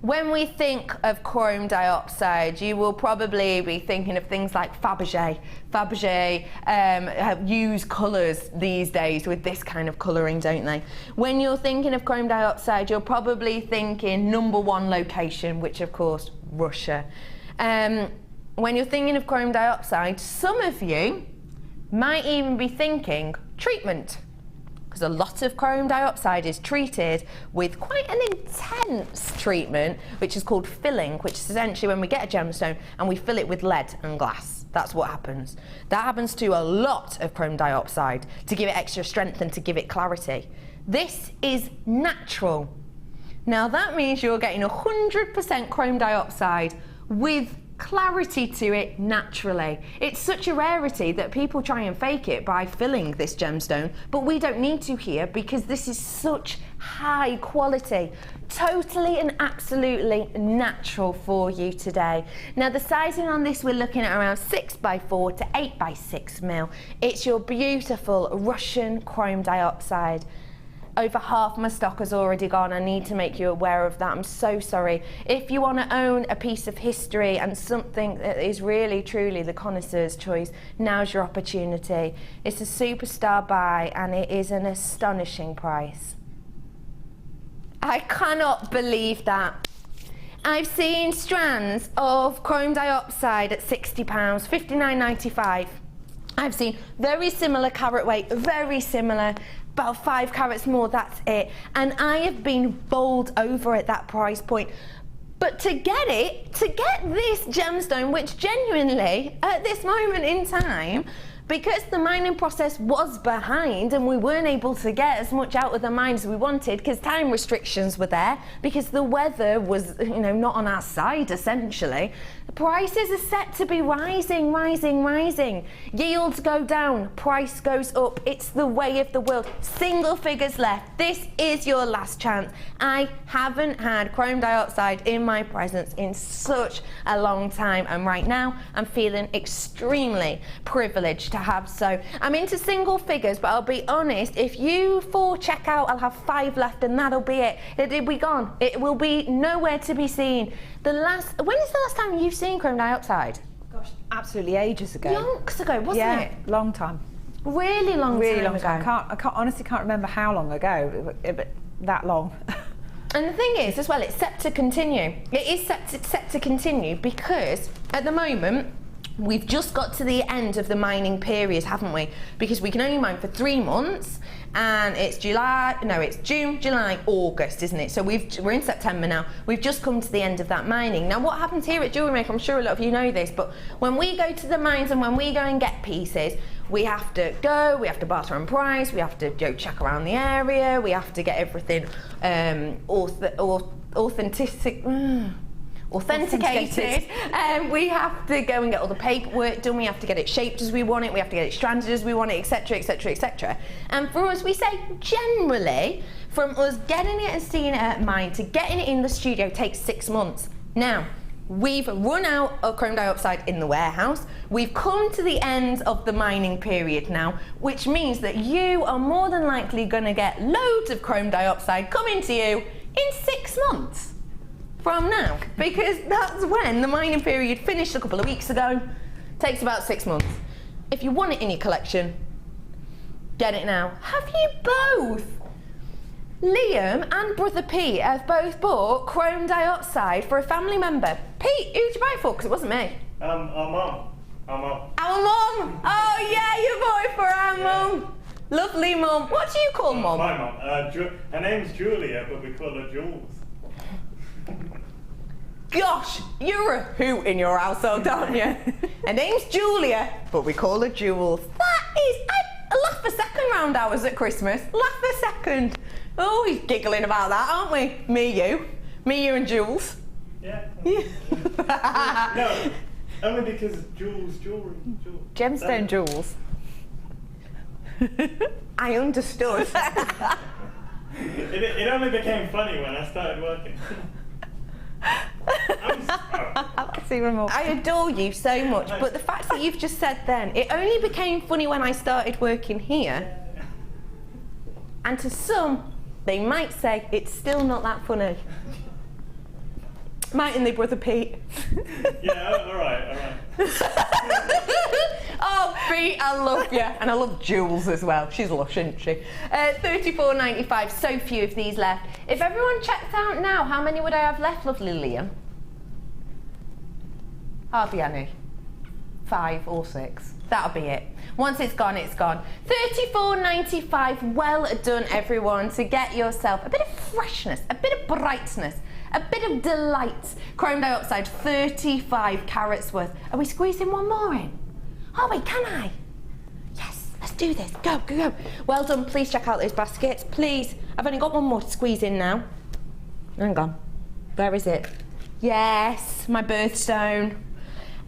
When we think of chrome dioxide, you will probably be thinking of things like Fabergé. Fabergé use colours these days with this kind of colouring, don't they? When you're thinking of chrome dioxide, you're probably thinking #1 location, which of course, Russia. When you're thinking of chrome dioxide, some of you might even be thinking treatment, because a lot of chrome dioxide is treated with quite an intense treatment, which is called filling, which is essentially when we get a gemstone and we fill it with lead and glass. That's what happens. That happens to a lot of chrome dioxide to give it extra strength and to give it clarity. This is natural. Now that means you're getting 100% chrome dioxide with clarity to it naturally. It's such a rarity that people try and fake it by filling this gemstone, but we don't need to here because this is such high quality, totally and absolutely natural for you today. Now the sizing on this, we're looking at around 6x4 to 8x6 mil. It's your beautiful Russian chrome dioxide. over half my stock has already gone. I need to make you aware of that. I'm so sorry. If you want to own a piece of history and something that is really, truly the connoisseur's choice, now's your opportunity. It's a superstar buy and it is an astonishing price. I cannot believe that. I've seen strands of chrome diopside at £60, $59.95. I've seen very similar carat weight, very similar, about 5 carats more, that's it. And I have been bowled over at that price point. But to get this gemstone, which genuinely, at this moment in time, because the mining process was behind and we weren't able to get as much out of the mine as we wanted because time restrictions were there, because the weather was, not on our side, essentially, the prices are set to be rising, rising, rising. Yields go down, price goes up. It's the way of the world. Single figures left. This is your last chance. I haven't had chrome diopside in my presence in such a long time, and right now I'm feeling extremely privileged to have so. I'm into single figures, but I'll be honest, if you 4 check out, I'll have 5 left and that'll be it. It'll be gone. It will be nowhere to be seen. When is the last time you've seen chrome diopside? Gosh, absolutely ages ago. Yonks ago, wasn't it? Long time. Really long time ago. I honestly can't remember how long ago, but that long. And the thing is, as well, it's set to continue. It is set to continue because at the moment, we've just got to the end of the mining period, haven't we? Because we can only mine for 3 months, and it's June, July, August, isn't it? So we're in September now. We've just come to the end of that mining. Now, what happens here at Jewellery Maker, I'm sure a lot of you know this, but when we go to the mines and when we go and get pieces, we have to barter on price, we have to check around the area, we have to get everything authenticated. We have to go and get all the paperwork done, we have to get it shaped as we want it, we have to get it stranded as we want it, etc, etc, etc. And for us, we say generally from us getting it and seeing it at mine to getting it in the studio takes 6 months. Now, we've run out of chrome diopside in the warehouse. We've come to the end of the mining period now, which means that you are more than likely going to get loads of chrome diopside coming to you in 6 months from now, because that's when the mining period finished a couple of weeks ago. Takes about 6 months. If you want it in your collection, get it now. Have you both? Liam and brother Pete have both bought chrome diopside for a family member. Pete, who did you buy it for? Because it wasn't me. Our mum. Our mum! Oh yeah, you bought it for our mum. Lovely mum. What do you call mum? My mum. Her name's Julia, but we call her Jules. Gosh, you're a hoot in your household, aren't you? Her name's Julia, but we call her Jules. That is... I laugh a second round hours at Christmas. Laugh a second. Oh, he's giggling about that, aren't we? Me, you and Jules. Yeah. No, only because Jules, jewellery. Gemstone jewels. I understood. It only became funny when I started working. That's even more. I adore you so much, but the fact that you've just said then, it only became funny when I started working here. And to some, they might say it's still not that funny. Mightn't they, brother Pete? Yeah, all right. Oh, Pete, I love you. And I love Jules as well. She's lush, isn't she? $34.95, so few of these left. If everyone checked out now, how many would I have left, lovely Liam? Hardly any. 5 or 6. That'll be it. Once it's gone, it's gone. $34.95, well done everyone, to get yourself a bit of freshness, a bit of brightness, a bit of delight. Chrome diopside, 35 carats worth. Are we squeezing one more in? Oh wait, can I? Yes, let's do this. Go. Well done, please check out those baskets, please. I've only got one more to squeeze in now. Hang on, where is it? Yes, my birthstone.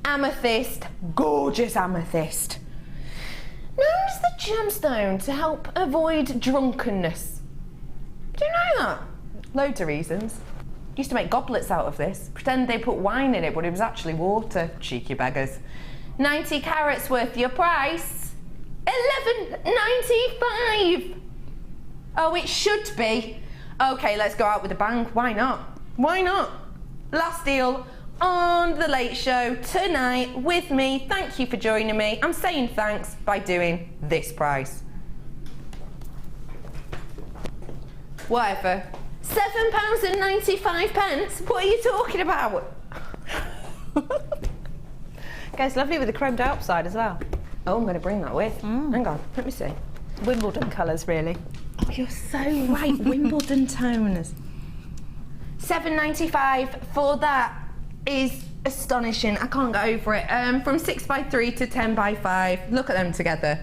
Amethyst, gorgeous amethyst. Known as the gemstone to help avoid drunkenness. Do you know that? Loads of reasons. Used to make goblets out of this. Pretend they put wine in it, but it was actually water. Cheeky beggars. 90 carats worth, your price? $11.95. Oh, it should be. Okay, let's go out with a bang. Why not? Why not? Last deal on The Late Show tonight with me. Thank you for joining me. I'm saying thanks by doing this price. Whatever. £7.95. What are you talking about? Goes lovely with the chrome diopside as well. Oh, I'm going to bring that with. Hang on, let me see. Wimbledon colours, really. Oh, you're so right. Wimbledon tones. £7.95 for that is astonishing. I can't get over it. From 6x3 to 10x5. Look at them together.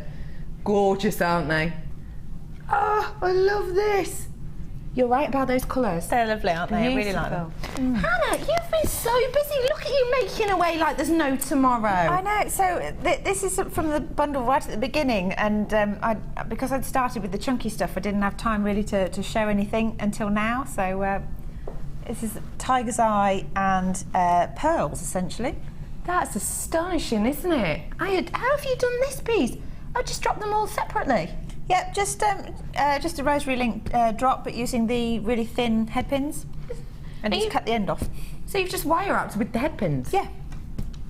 Gorgeous, aren't they? Oh, I love this. You're right about those colours. They're lovely, aren't they? I really like them. Hannah, you've been so busy. Look at you making away like there's no tomorrow. I know. So this is from the bundle right at the beginning, and because I'd started with the chunky stuff, I didn't have time really to show anything until now. So this is tiger's eye and pearls, essentially. That's astonishing, isn't it? How have you done this piece? I just dropped them all separately. Yeah, just a rosary link drop, but using the really thin head pins, and just cut the end off. So you've just wire wrapped with the head pins? Yeah.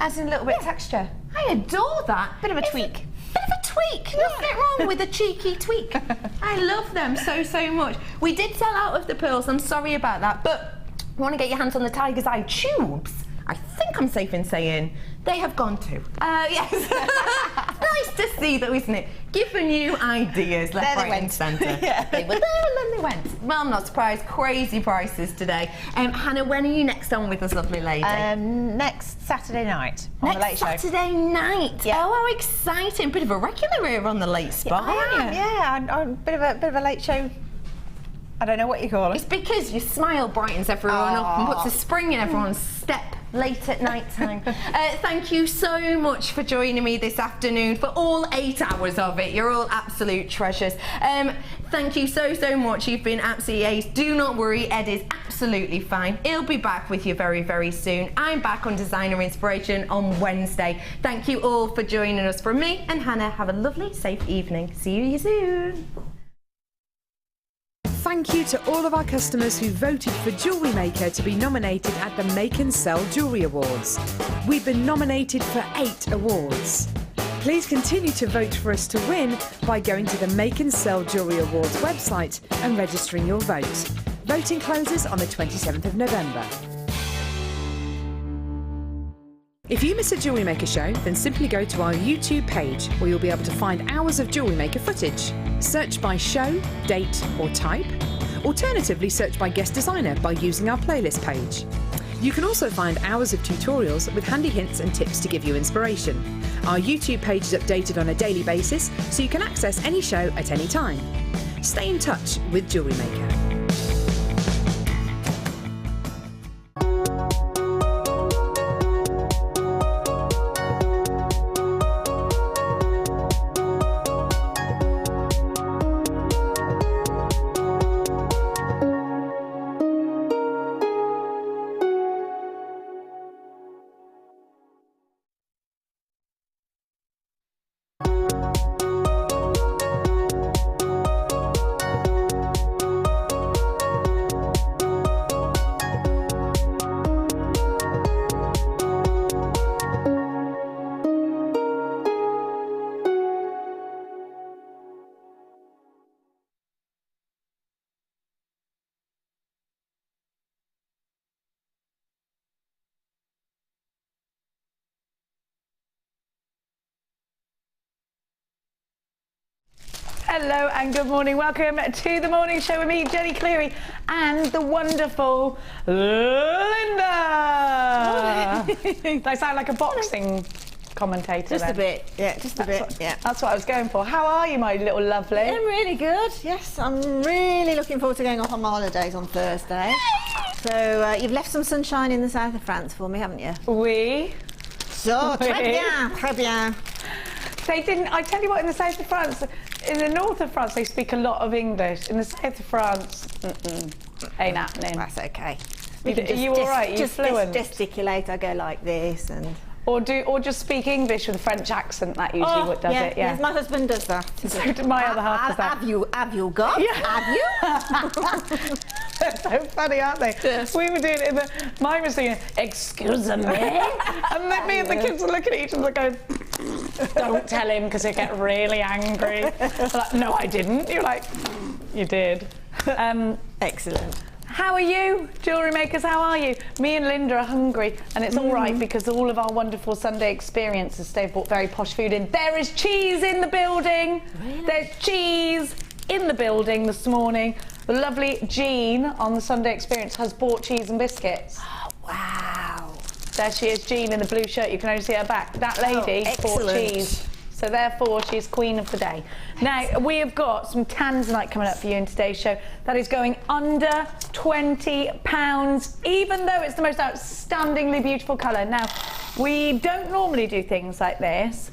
Adds in a little bit of texture. I adore that. Bit of a tweak. Bit of a tweak. Nothing wrong with a cheeky tweak. I love them so much. We did sell out of the pearls. I'm sorry about that, but want to get your hands on the tiger's eye tubes? I think I'm safe in saying they have gone too. Yes. Nice to see though, isn't it? Giving you ideas left, right and centre. Yeah. They were there and then they went. Well, I'm not surprised. Crazy prices today. Hannah, when are you next on with us, lovely lady? Next Saturday night on The Late Show. Saturday night? Yeah. Oh, how exciting. Bit of a regular here on The Late Spot, aren't you? Yeah, I'm a bit of a late show. I don't know what you call it. It's because your smile brightens everyone up and puts a spring in everyone's step late at night time. Thank you so much for joining me this afternoon for all 8 hours of it. You're all absolute treasures. Thank you so much. You've been absolutely ace. Do not worry, Ed is absolutely fine. He'll be back with you very soon. I'm back on Designer Inspiration on Wednesday. Thank you all for joining us. From me and Hannah, have a lovely, safe evening. See you soon. Thank you to all of our customers who voted for Jewellery Maker to be nominated at the Make and Sell Jewellery Awards. We've been nominated for 8 awards. Please continue to vote for us to win by going to the Make and Sell Jewellery Awards website and registering your vote. Voting closes on the 27th of November. If you miss a Jewellery Maker show, then simply go to our YouTube page where you'll be able to find hours of Jewellery Maker footage. Search by show, date or type. Alternatively, search by guest designer by using our playlist page. You can also find hours of tutorials with handy hints and tips to give you inspiration. Our YouTube page is updated on a daily basis, so you can access any show at any time. Stay in touch with Jewellery Maker. Hello and good morning. Welcome to the morning show with me, Jenny Cleary, and the wonderful Linda. I sound like a boxing commentator. Just then. a bit, yeah, just a bit, yeah. That's what I was going for. How are you, my little lovely? I'm really good, yes. I'm really looking forward to going off on my holidays on Thursday. So you've left some sunshine in the south of France for me, haven't you? Oui. So, très bien, très bien. They didn't, I tell you what, in the south of France, in the north of France, they speak a lot of English. In the south of France, ain't happening. That's okay. Are you all right? Are you fluent? Gesticulate, I go like this and... Or just speak English with a French accent. That usually what does it. Yeah. Yes, my husband does that. So did my other half. Does that. Have you got? Yeah. Have you? They're so funny, aren't they? Yes. We were doing it. Mine was singing, "Excuse me," and then me and the kids were looking at each other, going, "Don't tell him, because he'll get really angry." Like, no, I didn't. You're like, you did. Excellent. How are you, jewellery makers? How are you? Me and Linda are hungry, and it's all right because all of our wonderful Sunday experiences, they've brought very posh food in. There is cheese in the building. Really? There's cheese in the building this morning. The lovely Jean on the Sunday Experience has bought cheese and biscuits. Oh, wow. There she is, Jean in the blue shirt. You can only see her back. That lady bought cheese. So therefore, she's queen of the day. Now, we have got some Tanzanite coming up for you in today's show. That is going under £20, even though it's the most outstandingly beautiful colour. Now, we don't normally do things like this.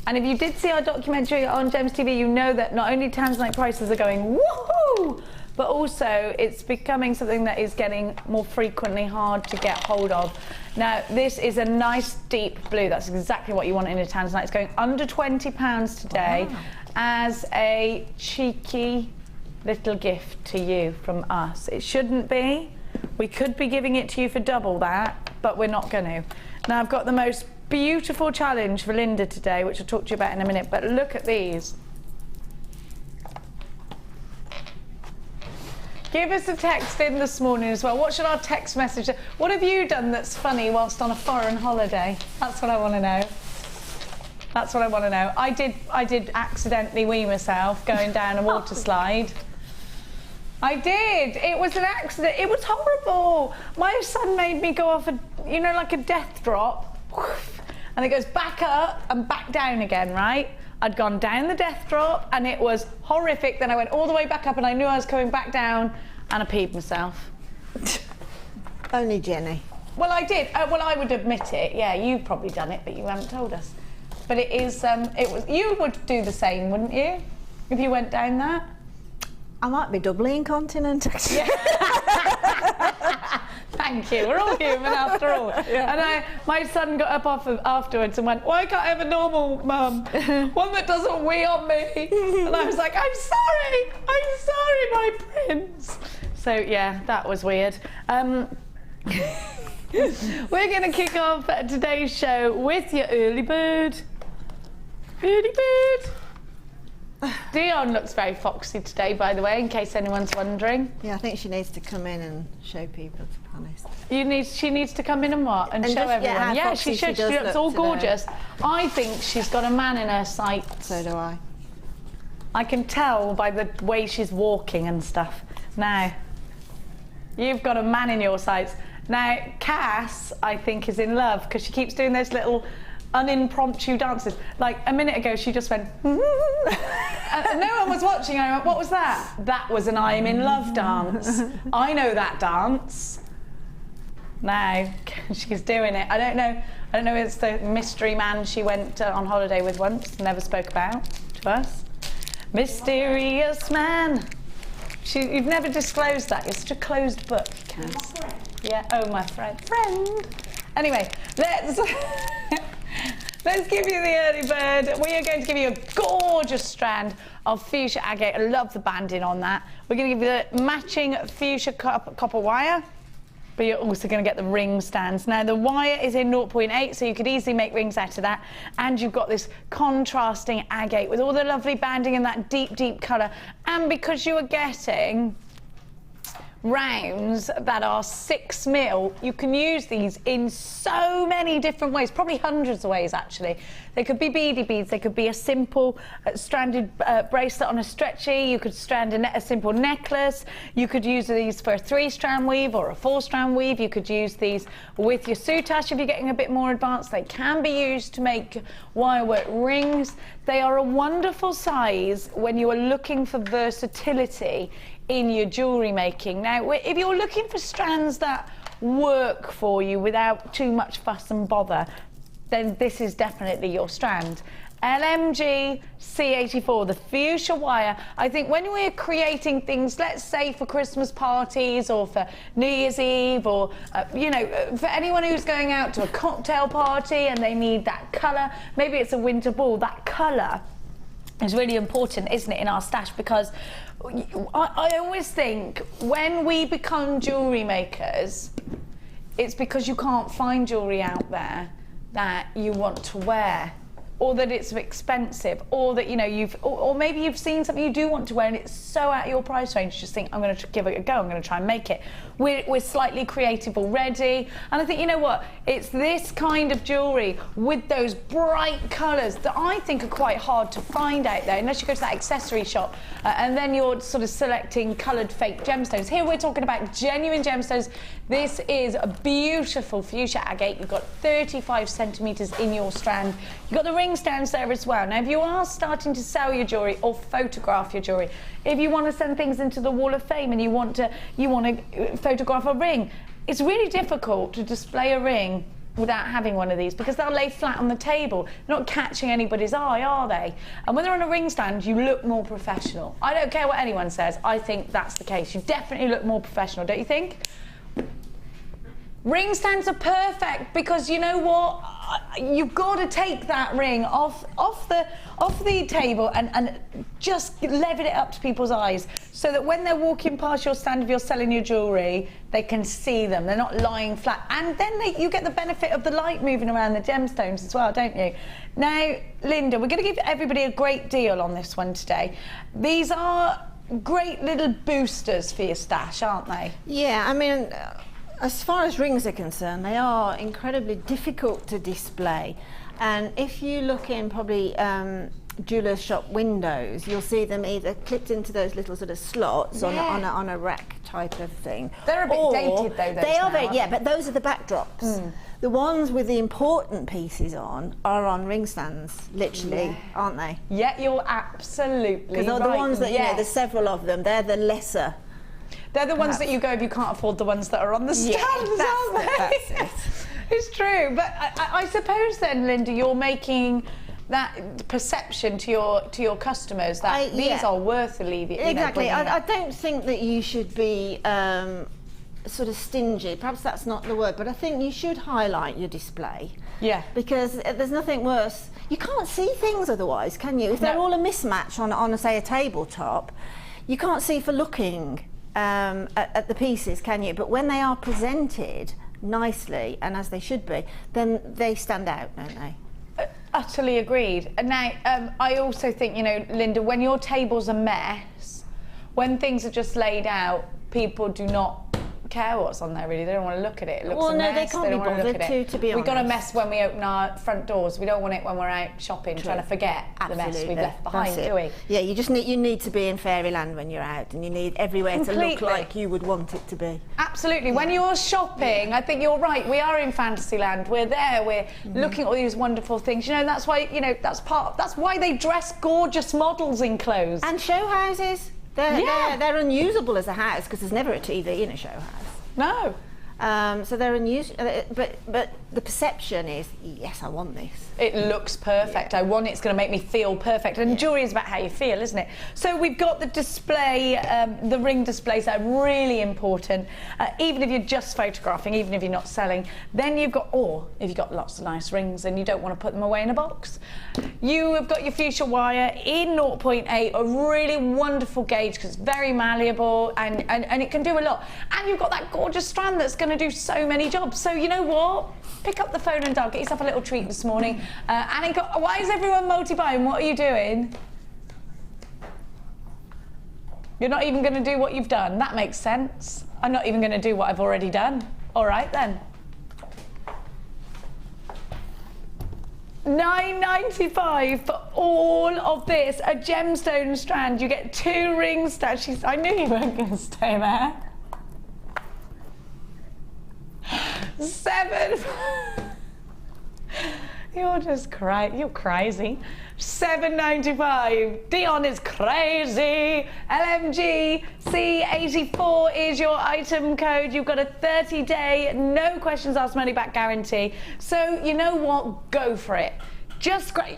And if you did see our documentary on Gems TV, you know that not only Tanzanite prices are going woohoo, but also it's becoming something that is getting more frequently hard to get hold of. Now, this is a nice deep blue. That's exactly what you want in a Tanzanite. It's going under £20 today as a cheeky little gift to you from us. It shouldn't be. We could be giving it to you for double that, but we're not going to. Now, I've got the most beautiful challenge for Linda today, which I'll talk to you about in a minute, but look at these. Give us a text in this morning as well. What should our text message do? What have you done that's funny whilst on a foreign holiday? That's what I want to know. That's what I want to know. I did accidentally wee myself going down a water slide. I did. It was an accident. It was horrible. My son made me go off like a death drop, and it goes back up and back down again, right? I'd gone down the death drop and it was horrific. Then I went all the way back up and I knew I was coming back down and I peed myself. Only Jenny. Well, I did. Well, I would admit it. Yeah, you've probably done it, but you haven't told us. But it is. It was. You would do the same, wouldn't you? If you went down that. I might be doubly incontinent, actually. Yeah. Thank you. We're all human after all. Yeah. And my son got up afterwards and went, "Why can't I have a normal mum? One that doesn't wee on me." And I was like, I'm sorry, my prince. So yeah, that was weird. We're going to kick off today's show with your early bird. Early bird. Dion looks very foxy today, by the way, in case anyone's wondering. Yeah, I think she needs to come in and show people, to be honest. She needs to come in and what? And show everyone. Yeah, she should. She looks all gorgeous. I think she's got a man in her sights. So do I. I can tell by the way she's walking and stuff. Now, you've got a man in your sights. Now, Cass, I think, is in love because she keeps doing those little unimpromptu dances. Like a minute ago, she just went, and no one was watching. I went, "What was that?" That was an I'm in love dance. I know that dance. Now she's doing it. I don't know if it's the mystery man she went on holiday with once, never spoke about to us. Mysterious man. You've never disclosed that. You're such a closed book, Cass. Yeah. Oh, my friend. Anyway, let's give you the early bird. We are going to give you a gorgeous strand of fuchsia agate. I love the banding on that. We're going to give you the matching fuchsia copper wire, but you're also going to get the ring stands. Now, the wire is in 0.8, so you could easily make rings out of that. And you've got this contrasting agate with all the lovely banding in that deep, deep colour. And because you are getting rounds that are 6 mil, you can use these in so many different ways, probably hundreds of ways actually. They could be beady beads, they could be a simple stranded bracelet on a stretchy, you could strand a simple necklace, you could use these for a 3-strand weave or a 4-strand weave, you could use these with your soutache if you're getting a bit more advanced. They can be used to make wirework rings. They are a wonderful size when you are looking for versatility in your jewellery making. Now, if you're looking for strands that work for you without too much fuss and bother, then this is definitely your strand. LMG C84, the fuchsia wire. I think when we're creating things, let's say for Christmas parties or for New Year's Eve or, you know, for anyone who's going out to a cocktail party and they need that colour, maybe it's a winter ball, that colour is really important, isn't it, in our stash? Because I always think when we become jewellery makers, it's because you can't find jewellery out there that you want to wear, or that it's expensive, or that, you know, or maybe you've seen something you do want to wear and it's so out of your price range, you just think, I'm going to give it a go, I'm going to try and make it. We're slightly creative already, and I think, you know what, it's this kind of jewellery with those bright colours that I think are quite hard to find out there, unless you go to that accessory shop, and then you're sort of selecting coloured fake gemstones. Here we're talking about genuine gemstones. This is a beautiful fuchsia agate. You've got 35 centimetres in your strand. You've got the rings down there as well. Now, if you are starting to sell your jewellery or photograph your jewellery, if you want to send things into the Wall of Fame and you want to photograph a ring, it's really difficult to display a ring without having one of these, because they'll lay flat on the table. They're not catching anybody's eye, are they? And when they're on a ring stand, you look more professional. I don't care what anyone says, I think that's the case. You definitely look more professional, don't you think? Ring stands are perfect because, you know what, you've got to take that ring off the table and just level it up to people's eyes, so that when they're walking past your stand, if you're selling your jewellery, they can see them. They're not lying flat, and then you get the benefit of the light moving around the gemstones as well, don't you? Now, Linda, we're going to give everybody a great deal on this one today. These are great little boosters for your stash, aren't they? Yeah, I mean, as far as rings are concerned, they are incredibly difficult to display. And if you look in probably jewellers' shop windows, you'll see them either clipped into those little sort of slots on a rack type of thing. They're a bit dated though, those they are now, very, but those are the backdrops. The ones with the important pieces are on ring stands, literally, aren't they? Yeah, you're absolutely right. Because they're the ones that, you know, there's several of them, they're the lesser. They're the ones that you go if you can't afford the ones that are on the stands, aren't they? That's it. It's true, but I suppose then, Linda, you're making that perception to your customers that these are worth the leaving. Exactly. I don't think that you should be sort of stingy. Perhaps that's not the word, but I think you should highlight your display. Yeah. Because there's nothing worse. You can't see things otherwise, can you? If they're all a mismatch on say a tabletop, you can't see for looking at the pieces, can you? But when they are presented nicely and as they should be, then they stand out, don't they? Utterly agreed. And now, I also think, you know, Linda, when your table's a mess, when things are just laid out, people do not care what's on there, really. They don't want to look at it. It looks a mess. They can't be bothered to be honest. We've got a mess when we open our front doors. We don't want it when we're out shopping, trying to forget the mess we've left behind, do we? Yeah, you need to be in fairyland when you're out, and you need everywhere to look like you would want it to be. Absolutely. When you're shopping, I think you're right. We are in Fantasyland. We're there. We're looking at all these wonderful things. You know, that's why, you know, that's why they dress gorgeous models in clothes. And show houses. They're unusable as a house because there's never a TV in a show house. No. So they're unusable, but the perception is, yes, I want this. It looks perfect. I want it. It's going to make me feel perfect. And jewellery is about how you feel, isn't it? So we've got the display, the ring displays are really important. Even if you're just photographing, even if you're not selling, then you've got, or if you've got lots of nice rings and you don't want to put them away in a box, you have got your fuchsia wire in 0.8, a really wonderful gauge because it's very malleable and it can do a lot. And you've got that gorgeous strand that's going to do so many jobs. So you know what? Pick up the phone and dial. Get yourself a little treat this morning. Annie, why is everyone multi-buying? What are you doing? You're not even going to do what you've done. That makes sense. I'm not even going to do what I've already done. All right then. $9.95 for all of this. A gemstone strand. You get 2 ring stashes. I knew you weren't going to stay there. 7. You're just you're crazy. $7.95. Dion is crazy. LMG C84 is your item code. You've got a 30-day, no questions asked, money back guarantee. So you know what? Go for it. Just great.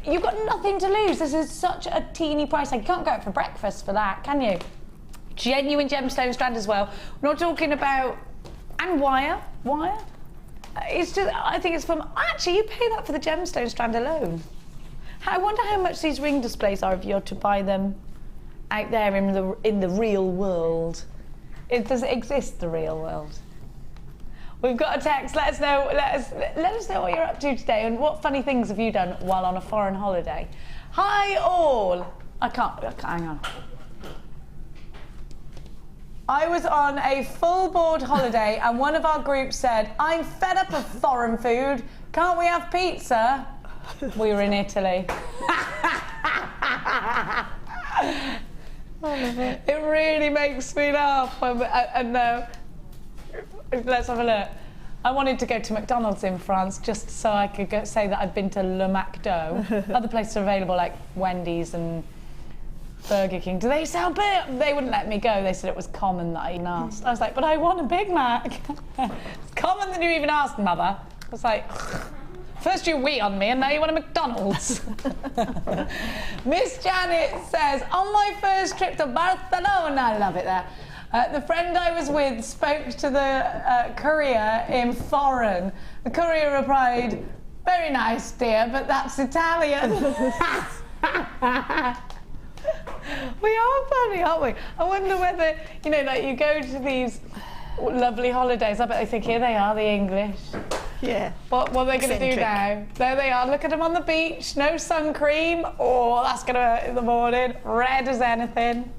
You've got nothing to lose. This is such a teeny price tag. You can't go out for breakfast for that, can you? Genuine gemstone strand as well. We're not talking about and wire. It's just, I think it's from, actually you pay that for the gemstone strand alone. I wonder how much these ring displays are if you're to buy them out there in the real world. Does it exist, the real world? We've got a text. Let us know what you're up to today and what funny things have you done while on a foreign holiday. Hi all. I can't hang on. I was on a full board holiday and one of our groups said, I'm fed up of foreign food. Can't we have pizza? We were in Italy. I love it. It really makes me laugh. Let's have a look. I wanted to go to McDonald's in France just so I could say that I'd been to Le McDo. Other places are available like Wendy's and Burger King. Do they sell beer? They wouldn't let me go. They said it was common that I even asked. I was like, but I want a Big Mac. It's common that you even asked, Mother. I was like, first you wee on me and now you want a McDonald's. Miss Janet says, on my first trip to Barcelona, I love it there, the friend I was with spoke to the courier in foreign. The courier replied, very nice dear, but that's Italian. We are funny, aren't we? I wonder whether, you know, like you go to these lovely holidays, I bet they think, here they are, the English. Yeah. What are they going to do now? There they are, look at them on the beach, no sun cream. Oh, that's going to hurt in the morning. Red as anything.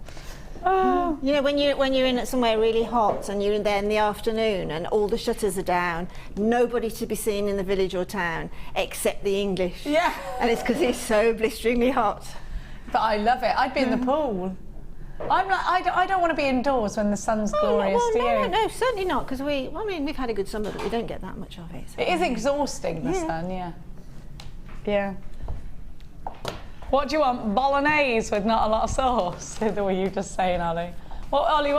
Oh. You know, when you're in somewhere really hot and you're in there in the afternoon and all the shutters are down, nobody to be seen in the village or town except the English. Yeah. And it's because it's so blisteringly hot. But I love it. I'd be in the pool. I'm like, I don't want to be indoors when the sun's glorious. Do you? No, certainly not. Because we've had a good summer, but we don't get that much of it. So. It is exhausting, the sun. Yeah. What do you want? Bolognese with not a lot of sauce? Were you just saying, Ollie? Well, Ollie, what?